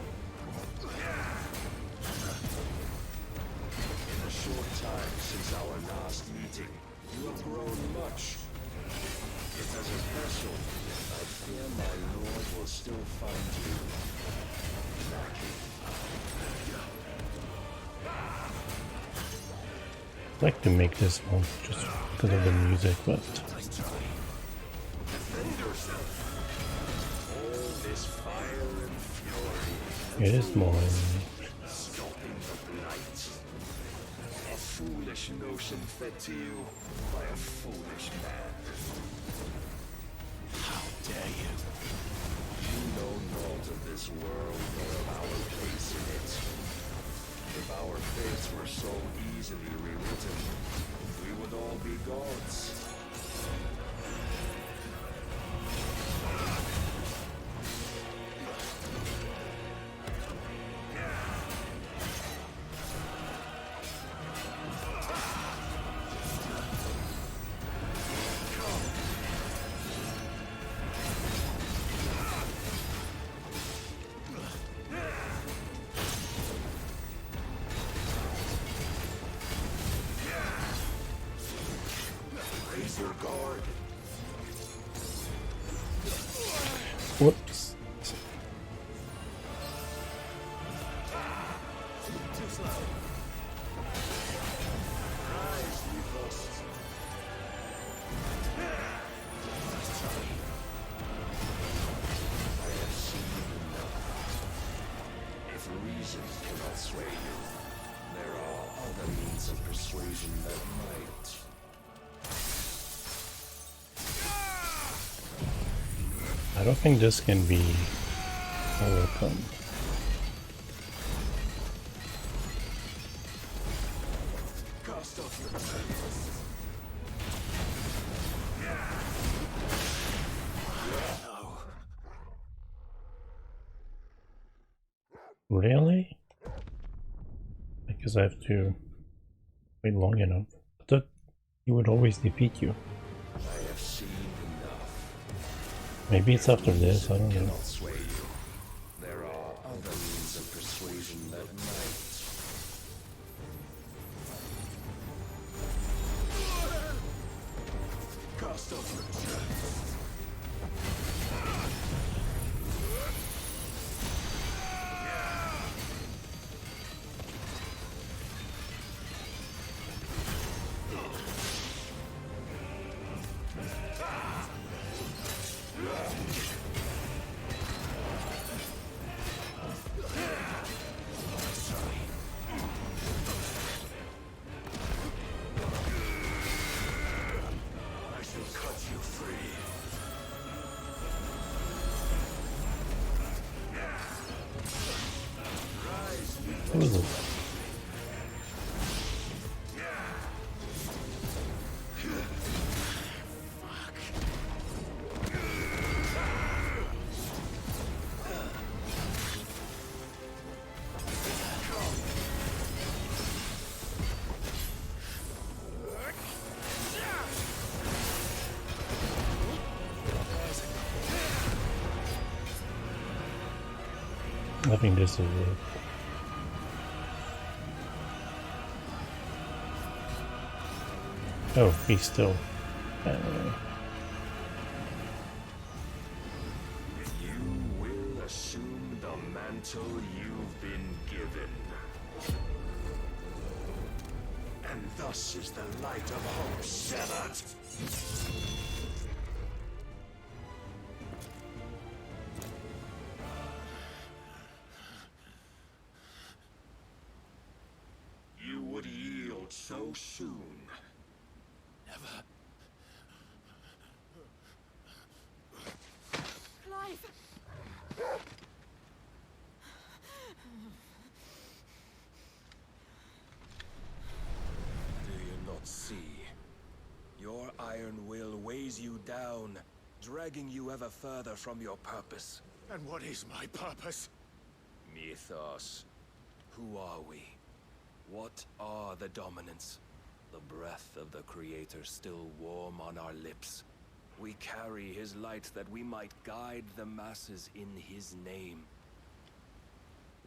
a short time since our last meeting, you have grown much. Yet as a vessel, I fear my lord will still find you lacking. I'd like to make this one just because of the music, but it is more. Stopping the blight. A foolish notion fed to you by a foolish man. How dare you? You know naught of this world nor of our place in it. If our fates were so easily rewritten, we would all be gods. Raise your guard. Whoops. Too slow. Rise, Rufus. I have seen enough. If reason cannot sway you, there are other means of persuasion that might. I don't think this can be overcome. Cast off your defenses. Really? I guess I have to wait long enough. I thought he would always defeat you. I have seen enough. Maybe it's after this, I don't know. Cannot sway you. There are other means of persuasion that might. Cast off your chest. I shall cut you free. What was it? I think this will work. Oh, he's still You will assume the mantle you've been given. And thus is the light of hope severed. You would yield so soon. Never. Clive! Do you not see? Your iron will weighs you down, dragging you ever further from your purpose. And what is my purpose? Mythos. Who are we? What are the dominants? The breath of the Creator still warm on our lips. We carry his light that we might guide the masses in his name.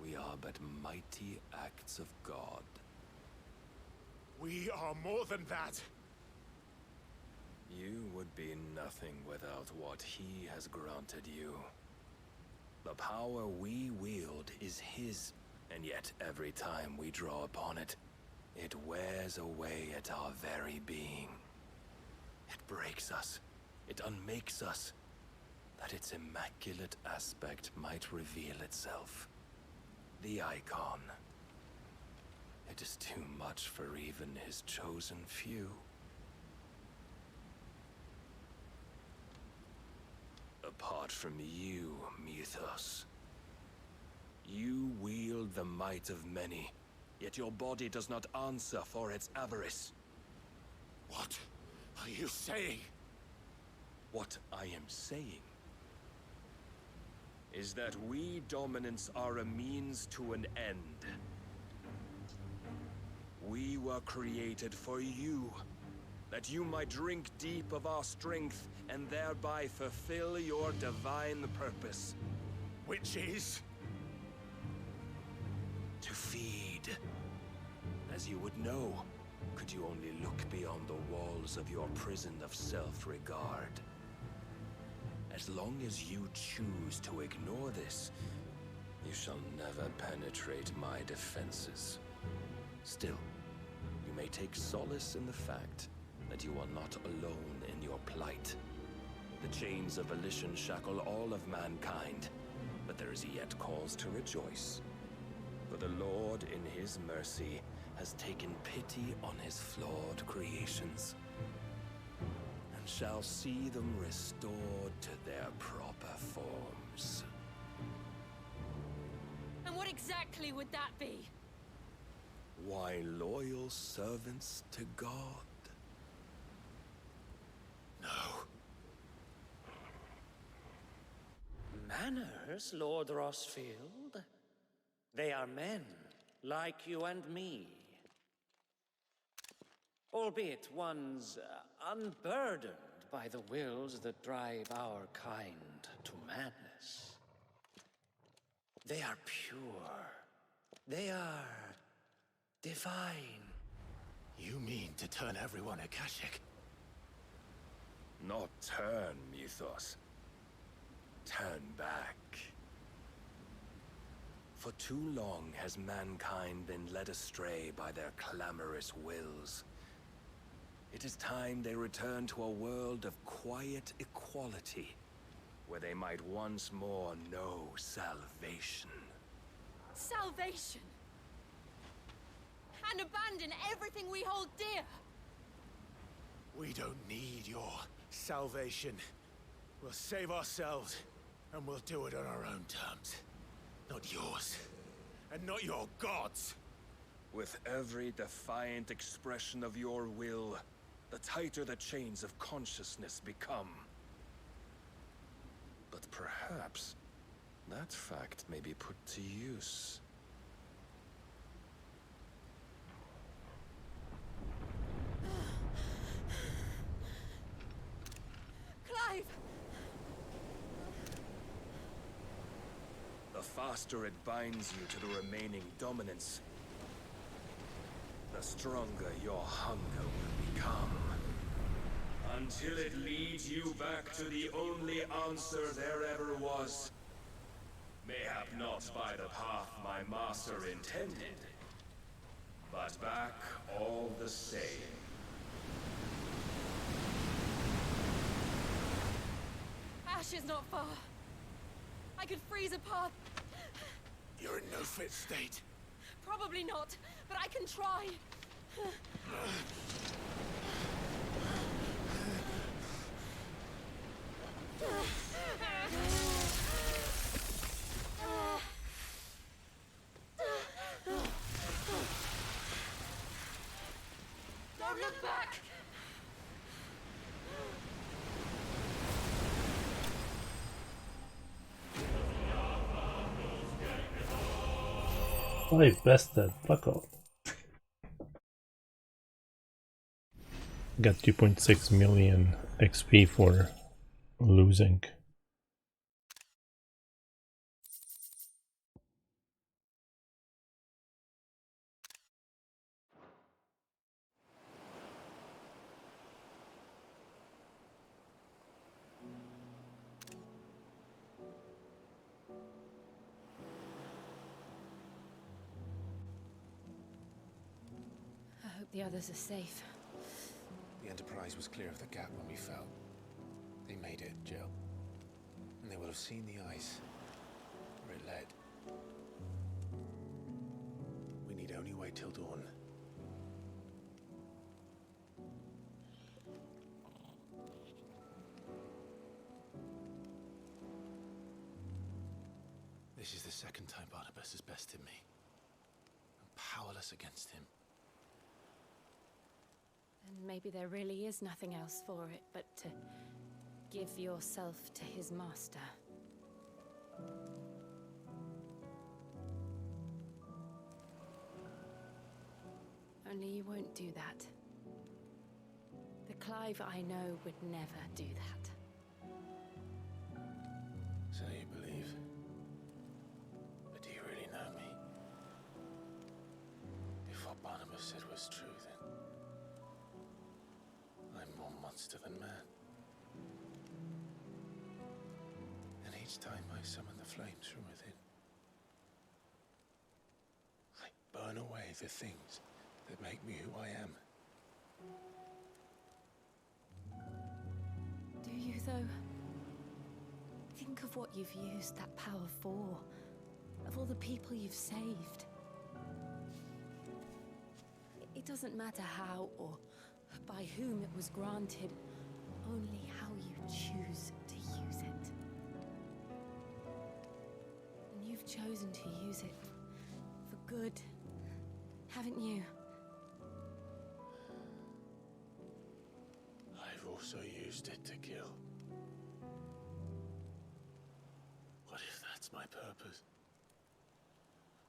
We are but mighty acts of God. We are more than that. You would be nothing without what he has granted you. The power we wield is his, and yet every time we draw upon it, it wears away at our very being. It breaks us. It unmakes us, that its immaculate aspect might reveal itself. The icon. It is too much for even his chosen few. Apart from you, Mythos, you wield the might of many, yet your body does not answer for its avarice. What are you saying? What I am saying is that we dominants are a means to an end. We were created for you, that you might drink deep of our strength and thereby fulfill your divine purpose. Which is? To feed. As you would know, could you only look beyond the walls of your prison of self-regard. As long as you choose to ignore this, you shall never penetrate my defenses. Still, you may take solace in the fact that you are not alone in your plight. The chains of volition shackle all of mankind, but there is yet cause to rejoice. For the Lord, in his mercy, has taken pity on his flawed creations, and shall see them restored to their proper forms. And what exactly would that be? Why, loyal servants to God. No. Manners, Lord Rossfield? They are men, like you and me. Albeit ones unburdened by the wills that drive our kind to madness. They are pure. They are divine. You mean to turn everyone Akashic? Not turn, Mythos. Turn back. For too long has mankind been led astray by their clamorous wills. It is time they return to a world of quiet equality, where they might once more know salvation. Salvation! And abandon everything we hold dear! We don't need your salvation. We'll save ourselves, and we'll do it on our own terms. Not yours, and not your gods. With every defiant expression of your will, the tighter the chains of consciousness become. But perhaps that fact may be put to use. Clive! The faster it binds you to the remaining dominance, the stronger your hunger will become. Until it leads you back to the only answer there ever was. Mayhap not by the path my master intended, but back all the same. Ash is not far. I could freeze a path. You're in no fit state. Probably not, but I can try. Don't look back! I bested. Fuck off. Got 2.6 million XP for losing. I hope the others are safe. The Enterprise was clear of the gap when we fell. They made it, Jill. And they will have seen the ice where it led. We need only wait till dawn. This is the second time Barnabas has bested me. I'm powerless against him. And maybe there really is nothing else for it but to give yourself to his master. Only you won't do that. The Clive I know would never do that. So you believe? But do you really know me? If what Barnabas said was true, then I'm more monster than man. And each time I summon the flames from within, I burn away the things that make me who I am. Do you, though? Think of what you've used that power for. Of all the people you've saved. It doesn't matter how or by whom it was granted, only how you choose to use it. And you've chosen to use it for good, haven't you? I've also used it to kill. What if that's my purpose?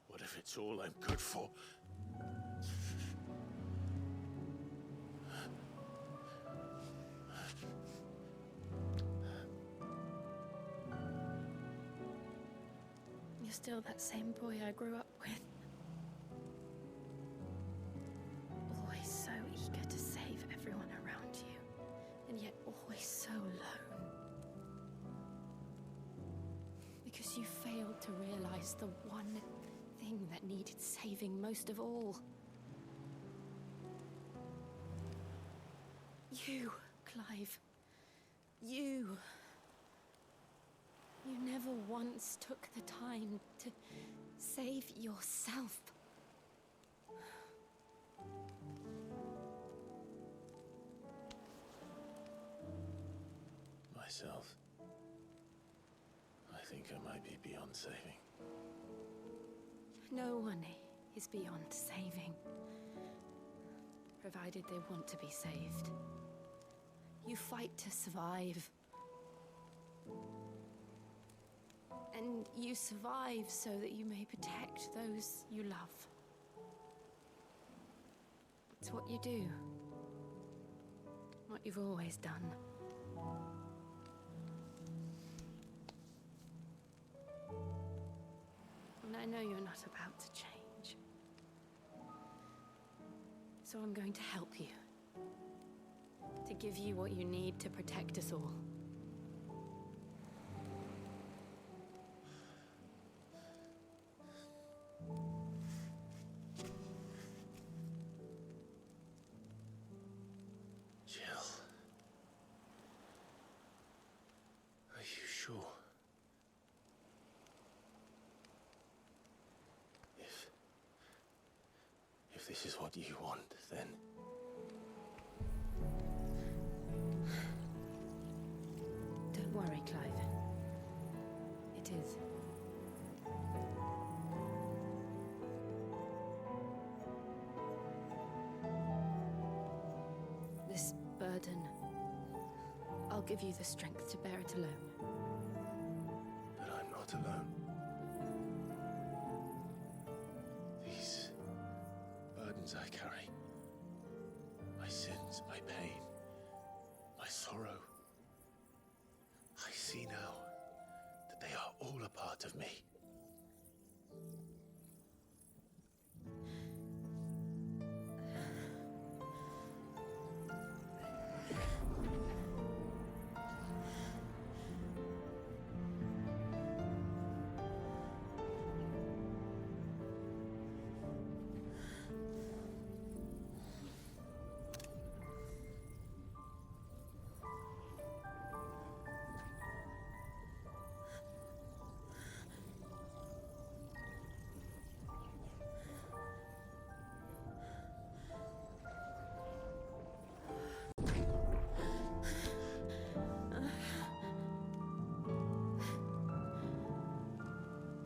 What if it's all I'm good for? You're still that same boy I grew up with. Always so eager to save everyone around you, and yet always so alone. Because you failed to realize the one thing that needed saving most of all. You, Clive. You. You never once took the time to save yourself. Myself? I think I might be beyond saving. No one is beyond saving, provided they want to be saved. You fight to survive. And you survive so that you may protect those you love. It's what you do. What you've always done. And I know you're not about to change. So I'm going to help you. To To give you what you need to protect us all. Jill. Are you sure? If this is what you want, then... Don't worry, Clive. It is. This burden, I'll give you the strength to bear it alone. But I'm not alone. These burdens I carry, my sins, my pain, my sorrow, I see now that they are all a part of me.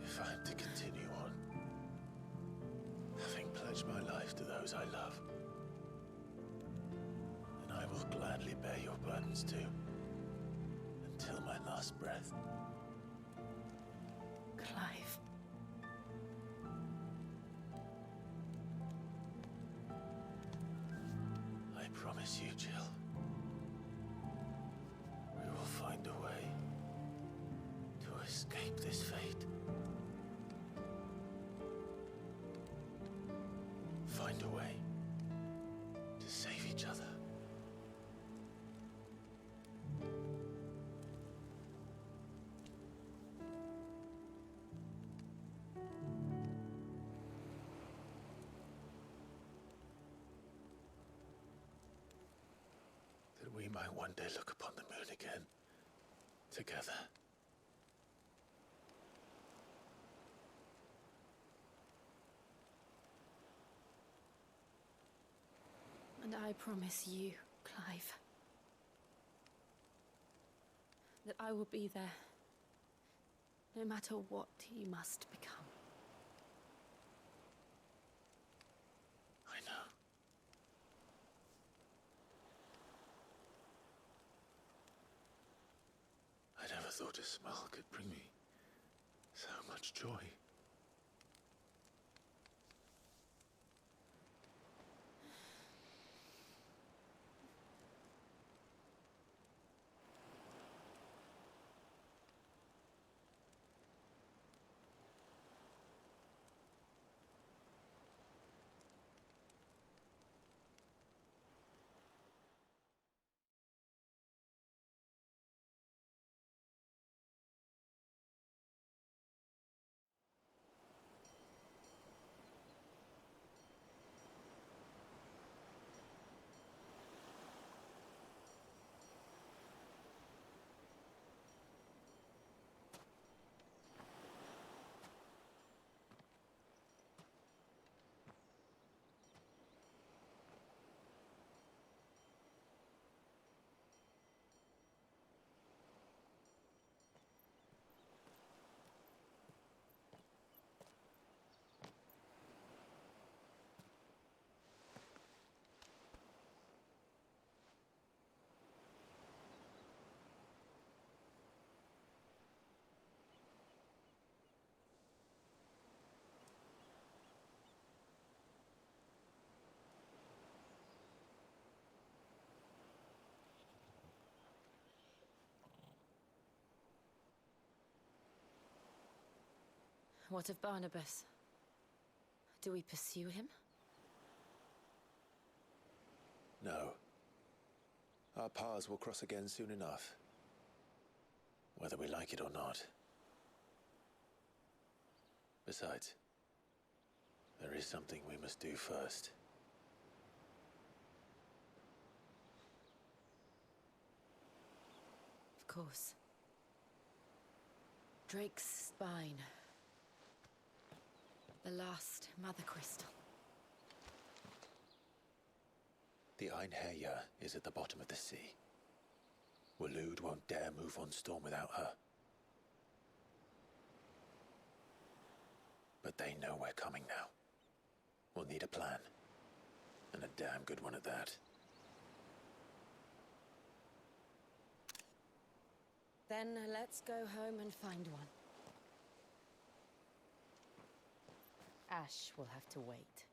If I am to continue on, having pledged my life to those I love, then I will gladly bear your burdens too, until my last breath. Clive. I promise you, Jill, we will find a way to escape this fate. Find a way to save each other. That we might one day look upon the moon again, together. And I promise you, Clive, that I will be there, no matter what you must become. I know. I never thought a smile could bring me so much joy. What of Barnabas? Do we pursue him? No. Our paths will cross again soon enough, whether we like it or not. Besides, there is something we must do first. Of course. Drake's spine. The last Mother Crystal. The Einherja is at the bottom of the sea. Waloed won't dare move on Storm without her. But they know we're coming now. We'll need a plan. And a damn good one at that. Then let's go home and find one. Ash will have to wait.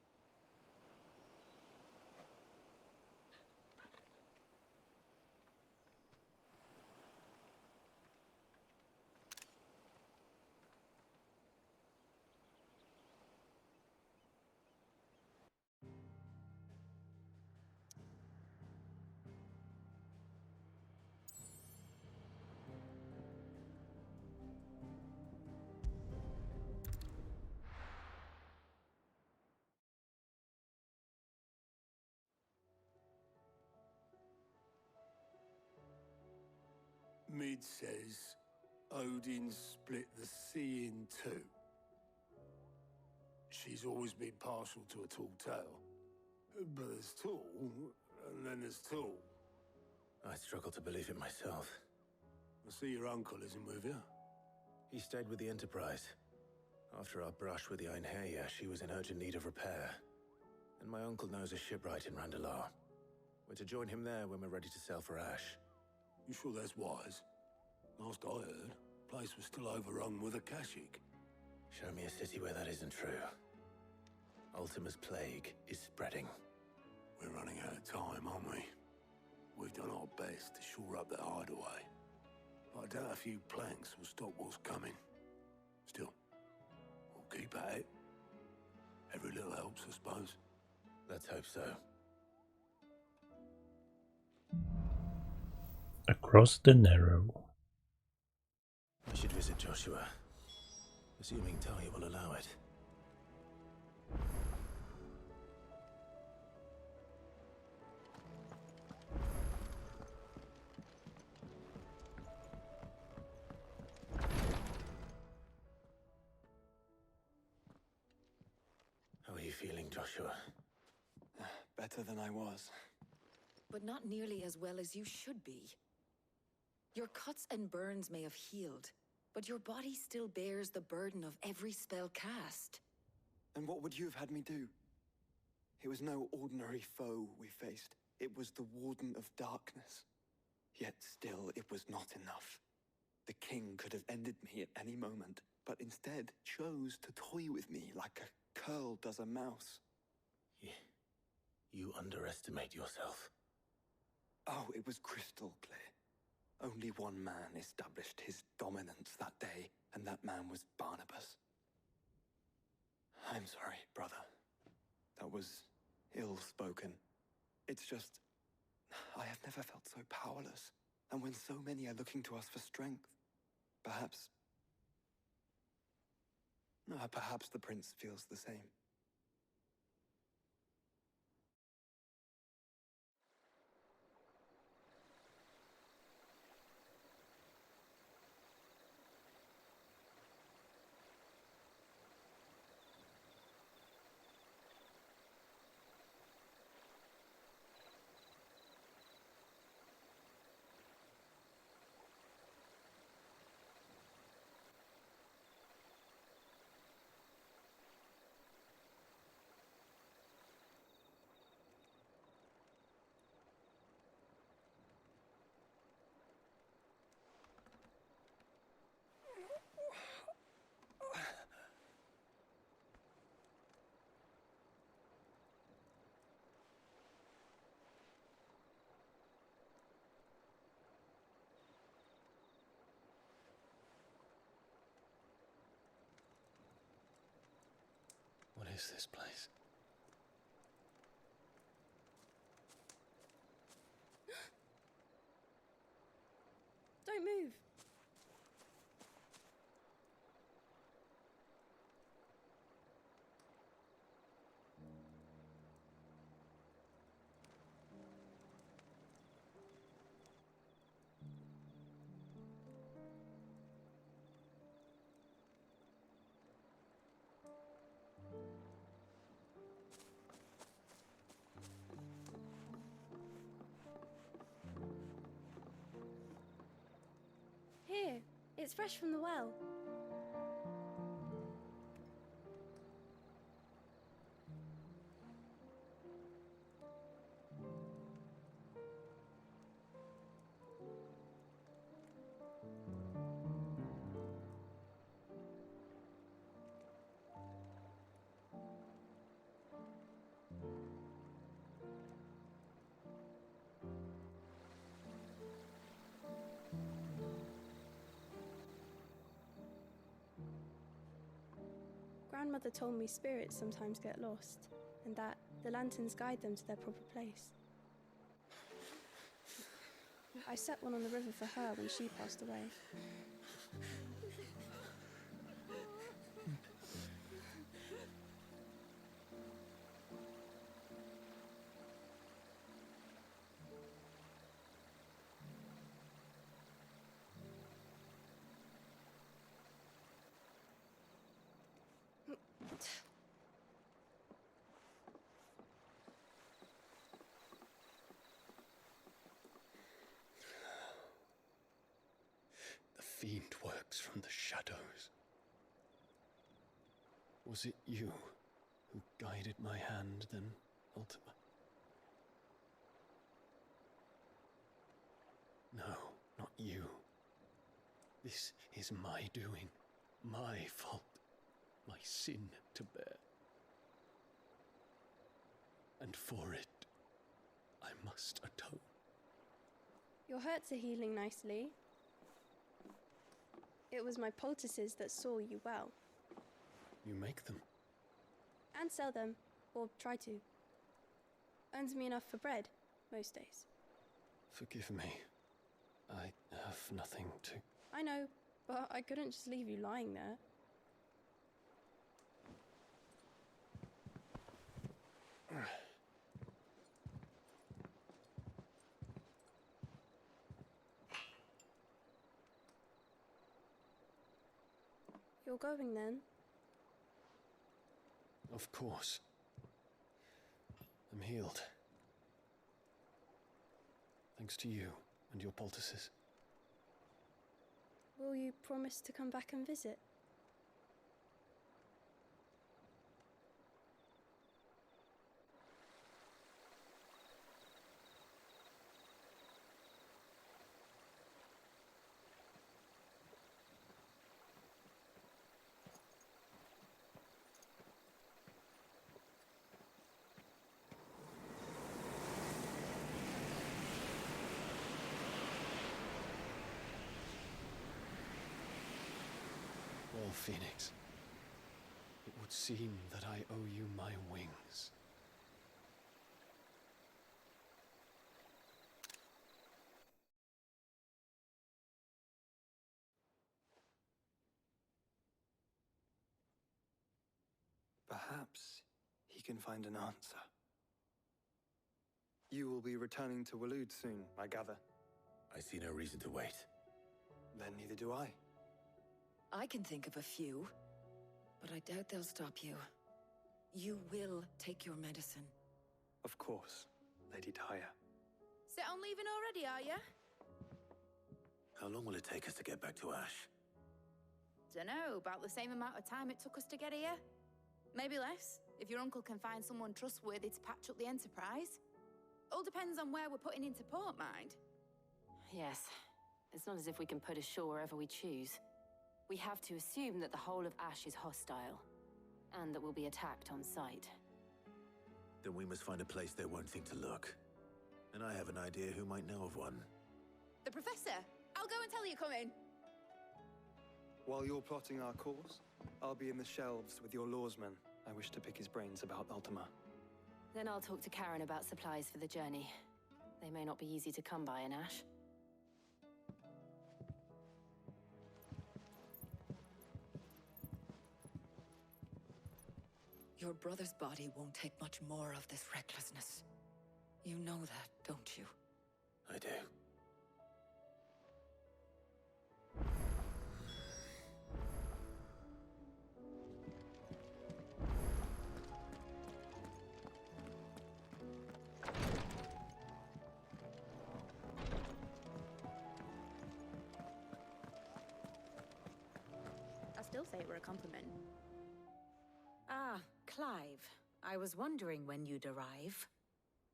Mid says Odin split the sea in two. She's always been partial to a tall tale. But there's tall, and then there's tall. I struggle to believe it myself. I see your uncle isn't with you. He stayed with the Enterprise. After our brush with the Einherja, she was in urgent need of repair. And my uncle knows a shipwright in Randalar. We're to join him there when we're ready to sail for Ash. You sure that's wise? Last I heard, the place was still overrun with Akashic. Show me a city where that isn't true. Ultima's plague is spreading. We're running out of time, aren't we? We've done our best to shore up that hideaway. But I doubt a few planks will stop what's coming. Still, we'll keep at it. Every little helps, I suppose. Let's hope so. Across the Narrow. I should visit Joshua, assuming Talia will allow it. How are you feeling, Joshua? Better than I was. But not nearly as well as you should be. Your cuts and burns may have healed, but your body still bears the burden of every spell cast. And what would you have had me do? It was no ordinary foe we faced. It was the Warden of Darkness. Yet still, it was not enough. The king could have ended me at any moment, but instead chose to toy with me like a curl does a mouse. You underestimate yourself. Oh, it was crystal clear. Only one man established his dominance that day, and that man was Barnabas. I'm sorry, brother. That was ill-spoken. It's just, I have never felt so powerless. And when so many are looking to us for strength, perhaps the prince feels the same. What is this place? move. Here, it's fresh from the well. Grandmother told me spirits sometimes get lost, and that the lanterns guide them to their proper place. I set one on the river for her when she passed away. The fiend works from the shadows. Was it you who guided my hand then, Ultima? No, not you. This is my doing, my fault, my sin to bear. And for it, I must atone. Your hurts are healing nicely. It was my poultices that saw you well. You make them? And sell them, or try to. Earns me enough for bread, most days. Forgive me. I have nothing to... I know, but I couldn't just leave you lying there. You're going then? Of course. I'm healed. Thanks to you and your poultices. Will you promise to come back and visit? Well, Phoenix, it would seem that I owe you my wings. Perhaps he can find an answer. You will be returning to Waloed soon, I gather. I see no reason to wait. Then neither do I. I can think of a few, but I doubt they'll stop you. You will take your medicine. Of course, Lady Tyre. Set on leaving already, are ya? How long will it take us to get back to Ash? Dunno, about the same amount of time it took us to get here. Maybe less, if your uncle can find someone trustworthy to patch up the Enterprise. All depends on where we're putting into port, mind. Yes. It's not as if we can put ashore wherever we choose. We have to assume that the whole of Ash is hostile, and that we'll be attacked on sight. Then we must find a place they won't think to look. And I have an idea who might know of one. The Professor! I'll go and tell you come in. While you're plotting our course, I'll be in the shelves with your lawsman. I wish to pick his brains about Ultima. Then I'll talk to Karen about supplies for the journey. They may not be easy to come by in Ash. Your brother's body won't take much more of this recklessness. You know that, don't you? I do. I still say it were a compliment. Ah, Clive. I was wondering when you'd arrive.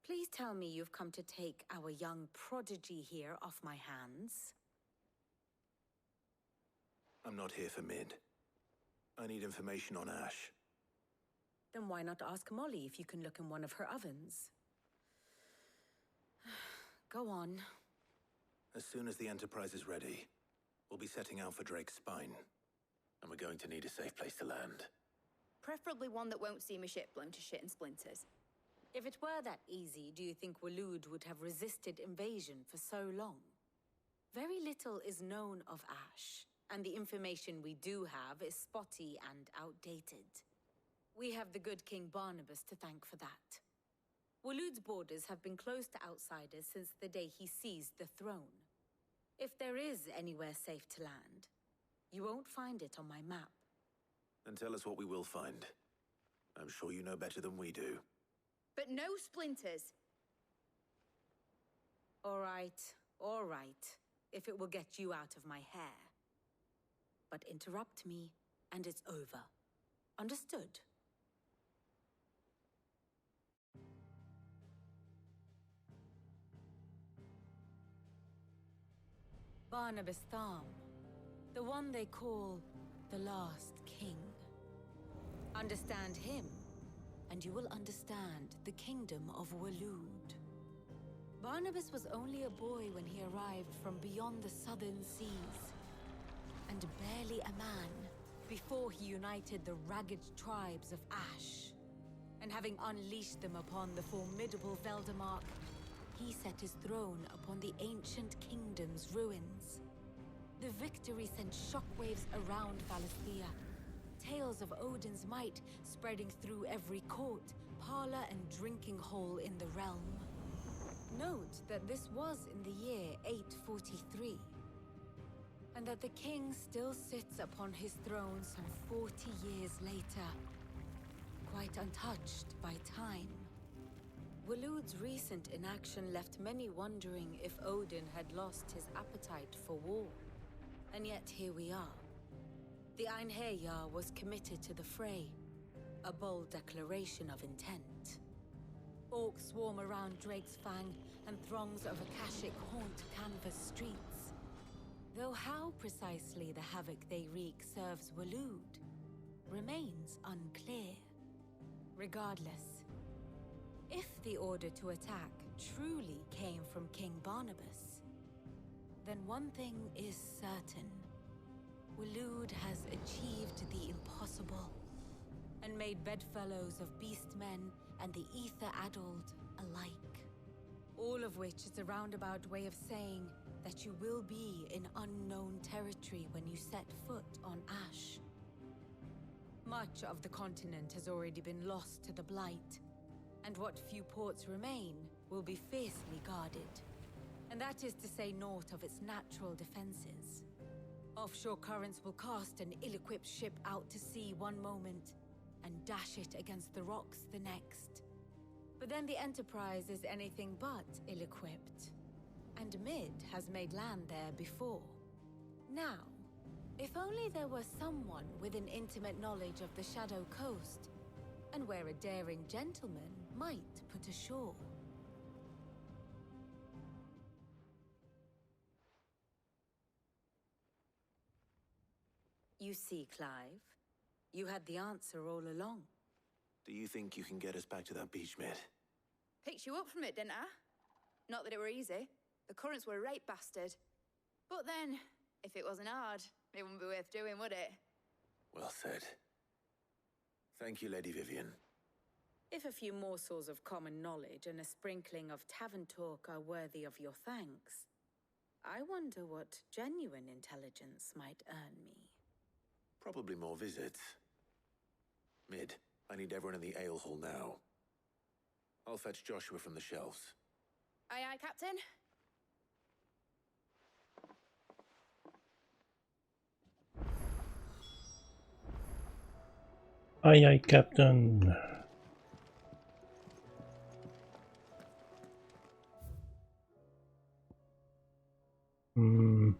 Please tell me you've come to take our young prodigy here off my hands. I'm not here for Mid. I need information on Ash. Then why not ask Molly if you can look in one of her ovens? Go on. As soon as the Enterprise is ready, we'll be setting out for Drake's Spine. And we're going to need a safe place to land. Preferably one that won't see my ship blown to shit and splinters. If it were that easy, do you think Waloed would have resisted invasion for so long? Very little is known of Ash, and the information we do have is spotty and outdated. We have the good King Barnabas to thank for that. Waloed's borders have been closed to outsiders since the day he seized the throne. If there is anywhere safe to land, you won't find it on my map. Then tell us what we will find. I'm sure you know better than we do. But no splinters. All right. If it will get you out of my hair. But interrupt me, and it's over. Understood? Barnabas Tham. The one they call the Last King. Understand him, and you will understand the kingdom of Waloed. Barnabas was only a boy when he arrived from beyond the southern seas, and barely a man before he united the ragged tribes of Ash. And having unleashed them upon the formidable Veldamark, he set his throne upon the ancient kingdom's ruins. The victory sent shockwaves around Valisthea. Tales of Odin's might spreading through every court, parlor, and drinking hole in the realm. Note that this was in the year 843, and that the king still sits upon his throne some 40 years later, quite untouched by time. Waloed's recent inaction left many wondering if Odin had lost his appetite for war. And yet here we are. The Einherjar was committed to the fray, a bold declaration of intent. Orcs swarm around Drake's Fang, and throngs of Akashic haunt Canvas streets. Though how precisely the havoc they wreak serves Waloed remains unclear. Regardless, if the order to attack truly came from King Barnabas, then one thing is certain. Waloed has achieved the impossible, and made bedfellows of beastmen and the ether-addled alike. All of which is a roundabout way of saying that you will be in unknown territory when you set foot on Ash. Much of the continent has already been lost to the Blight, and what few ports remain will be fiercely guarded. And that is to say naught of its natural defenses. Offshore currents will cast an ill-equipped ship out to sea one moment, and dash it against the rocks the next. But then the Enterprise is anything but ill-equipped. And Mid has made land there before. Now, if only there were someone with an intimate knowledge of the Shadow Coast, and where a daring gentleman might put ashore. You see, Clive, you had the answer all along. Do you think you can get us back to that beach, Mid? Picked you up from it, didn't I? Not that it were easy. The currents were a right bastard. But then, if it wasn't hard, it wouldn't be worth doing, would it? Well said. Thank you, Lady Vivian. If a few morsels of common knowledge and a sprinkling of tavern talk are worthy of your thanks, I wonder what genuine intelligence might earn me. Probably more visits. Mid, I need everyone in the ale hall now. I'll fetch Joshua from the shelves. Aye, aye, Captain. Aye, aye, Captain. Hmm.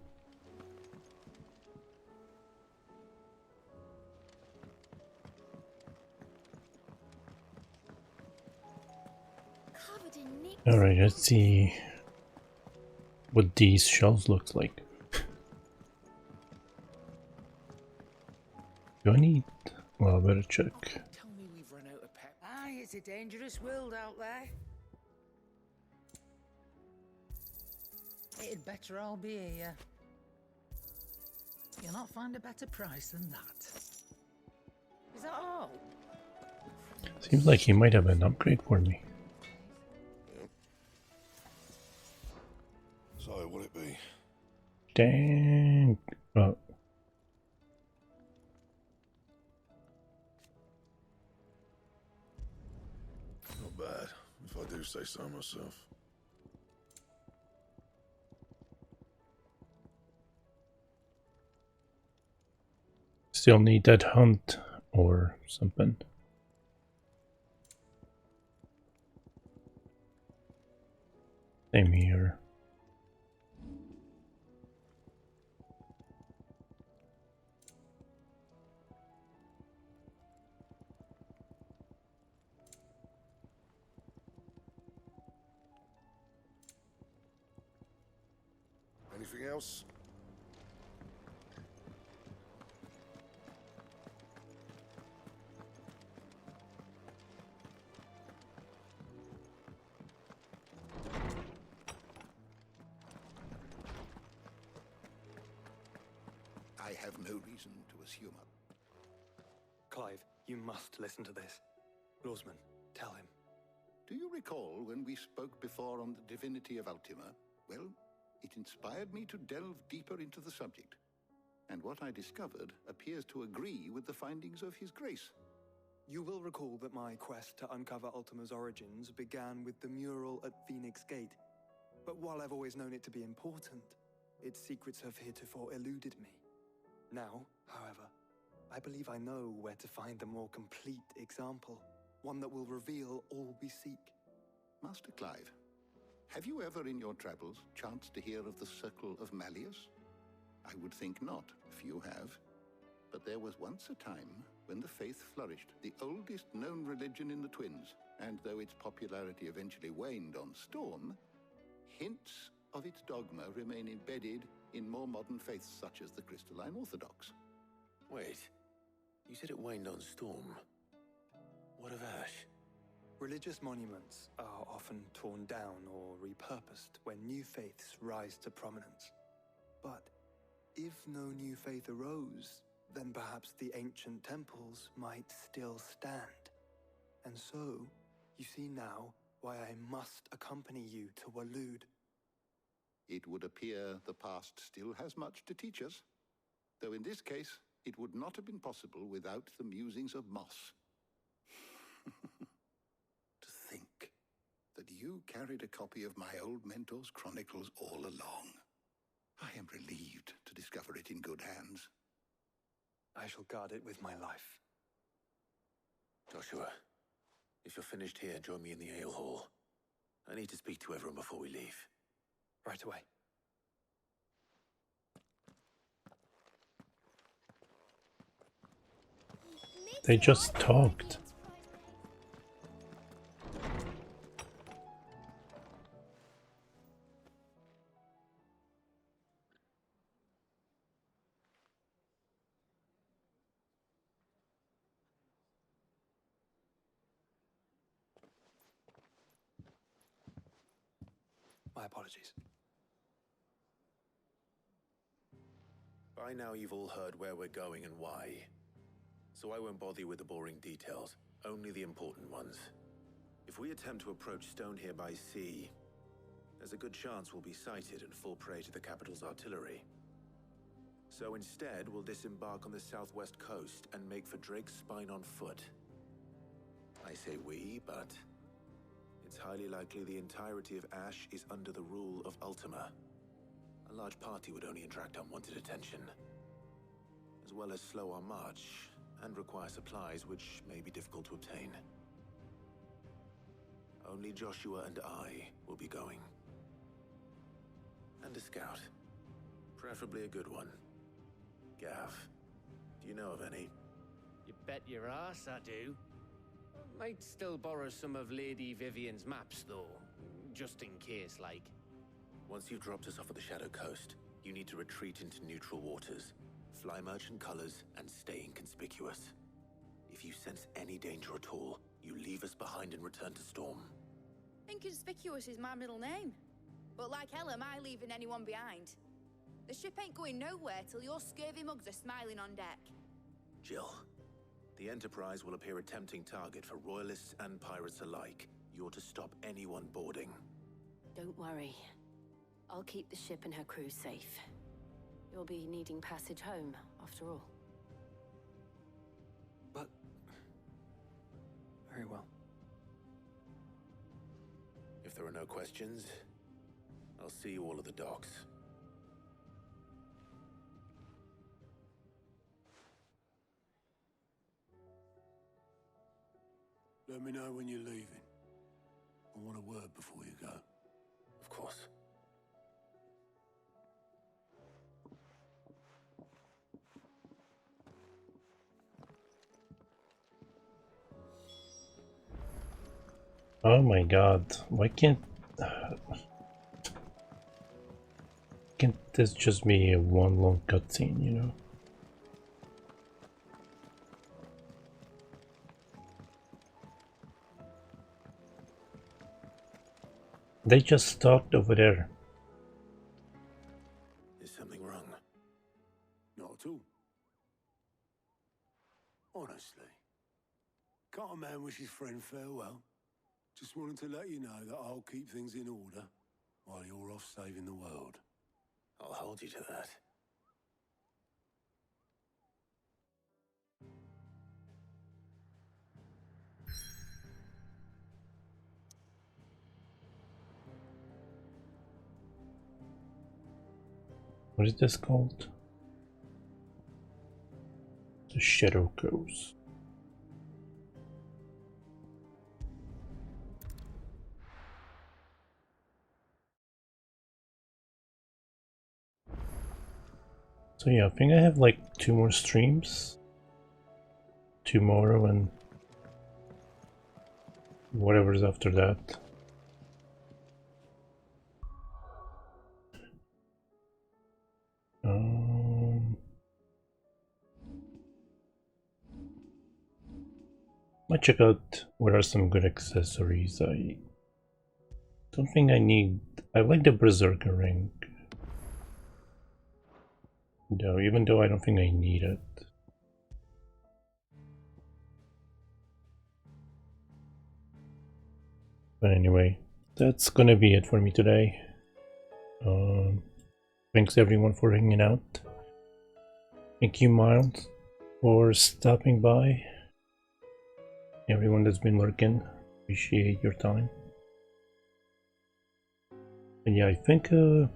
Covered in nicks. Alright, let's see what these shells look like. Do I need... Well, I better check. Tell me we've run out of pep. Aye, it's a dangerous world out there. It'd better all be here. You'll not find a better price than that. Is that all? Seems like he might have an upgrade for me. So, what'll it be? Dang. Oh. Not bad, if I do say so myself. Still need that hunt or something. Same here. Anything else? I have no reason to assume. Clive, you must listen to this. Lawsman, tell him. Do you recall when we spoke before on the divinity of Ultima? Well, it inspired me to delve deeper into the subject. And what I discovered appears to agree with the findings of His Grace. You will recall that my quest to uncover Ultima's origins began with the mural at Phoenix Gate. But while I've always known it to be important, its secrets have heretofore eluded me. Now, however, I believe I know where to find the more complete example, one that will reveal all we seek. Master Clive, have you ever in your travels chanced to hear of the Circle of Malleus? I would think not, few have. But there was once a time when the faith flourished, the oldest known religion in the Twins, and though its popularity eventually waned on Storm, hints of its dogma remain embedded in more modern faiths such as the Crystalline Orthodox. Wait, you said it waned on Storm. What of Ash? Religious monuments are often torn down or repurposed when new faiths rise to prominence. But if no new faith arose, then perhaps the ancient temples might still stand. And so, you see now why I must accompany you to Waloed. It would appear the past still has much to teach us, though in this case, it would not have been possible without the musings of Moss. To think that you carried a copy of my old mentor's chronicles all along. I am relieved to discover it in good hands. I shall guard it with my life. Joshua, if you're finished here, join me in the ale hall. I need to speak to everyone before we leave. Right away. They just talked. My apologies. By now you've all heard where we're going and why. So I won't bother you with the boring details, only the important ones. If we attempt to approach Stonehere by sea, there's a good chance we'll be sighted and fall prey to the capital's artillery. So instead, we'll disembark on the southwest coast and make for Drake's Spine on foot. I say we, but it's highly likely the entirety of Ash is under the rule of Ultima. A large party would only attract unwanted attention, as well as slow our march and require supplies which may be difficult to obtain. Only Joshua and I will be going. And a scout. Preferably a good one. Gav, do you know of any? You bet your ass I do. Might still borrow some of Lady Vivian's maps, though. Just in case, like. Once you've dropped us off at the Shadow Coast, you need to retreat into neutral waters, fly merchant colors, and stay inconspicuous. If you sense any danger at all, you leave us behind and return to Storm. Inconspicuous is my middle name. But like hell am I leaving anyone behind. The ship ain't going nowhere till your scurvy mugs are smiling on deck. Jill, the Enterprise will appear a tempting target for royalists and pirates alike. You're to stop anyone boarding. Don't worry. I'll keep the ship and her crew safe. You'll be needing passage home, after all. But... very well. If there are no questions, I'll see you all at the docks. Let me know when you're leaving. I want a word before you go. Of course. Oh my god, why can't this just be a one long cutscene, you know? They just stopped over there. Is something wrong? Not at all. Honestly. Can't a man wish his friend farewell? Just wanted to let you know that I'll keep things in order while you're off saving the world. I'll hold you to that. What is this called? The Shadow Coast. So yeah, I think I have like 2 more streams tomorrow and whatever's after that. Might check out what are some good accessories. I don't think I need. I like the Berserker ring. No, even though I don't think I need it. But anyway, that's gonna be it for me today. Thanks everyone for hanging out. Thank you, Miles, for stopping by. Everyone that's been lurking, appreciate your time. And yeah, I think 2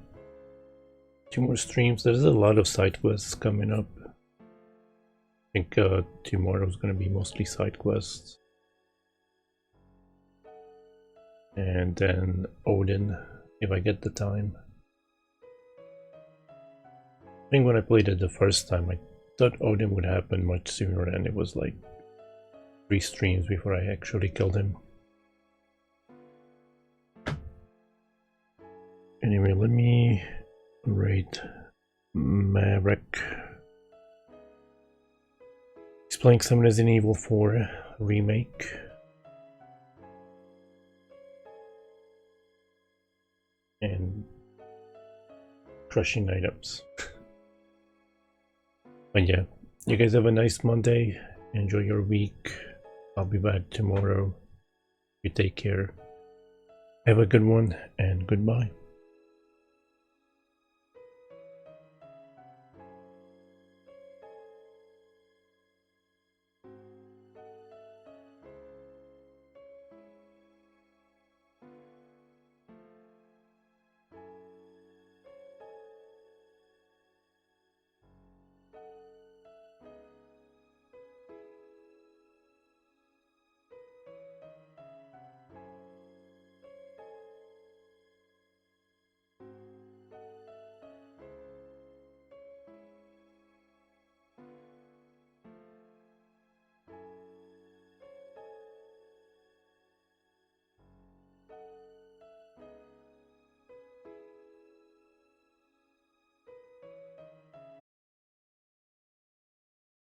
more streams. There's a lot of side quests coming up. I think tomorrow's gonna be mostly side quests. And then Odin, if I get the time. I think when I played it the first time, I thought Odin would happen much sooner, and it was like 3 streams before I actually killed him. Anyway, let me rate Maverick. He's playing some Resident Evil 4 remake. And crushing items. But yeah, you guys have a nice Monday. Enjoy your week. I'll be back tomorrow. You take care. Have a good one and goodbye.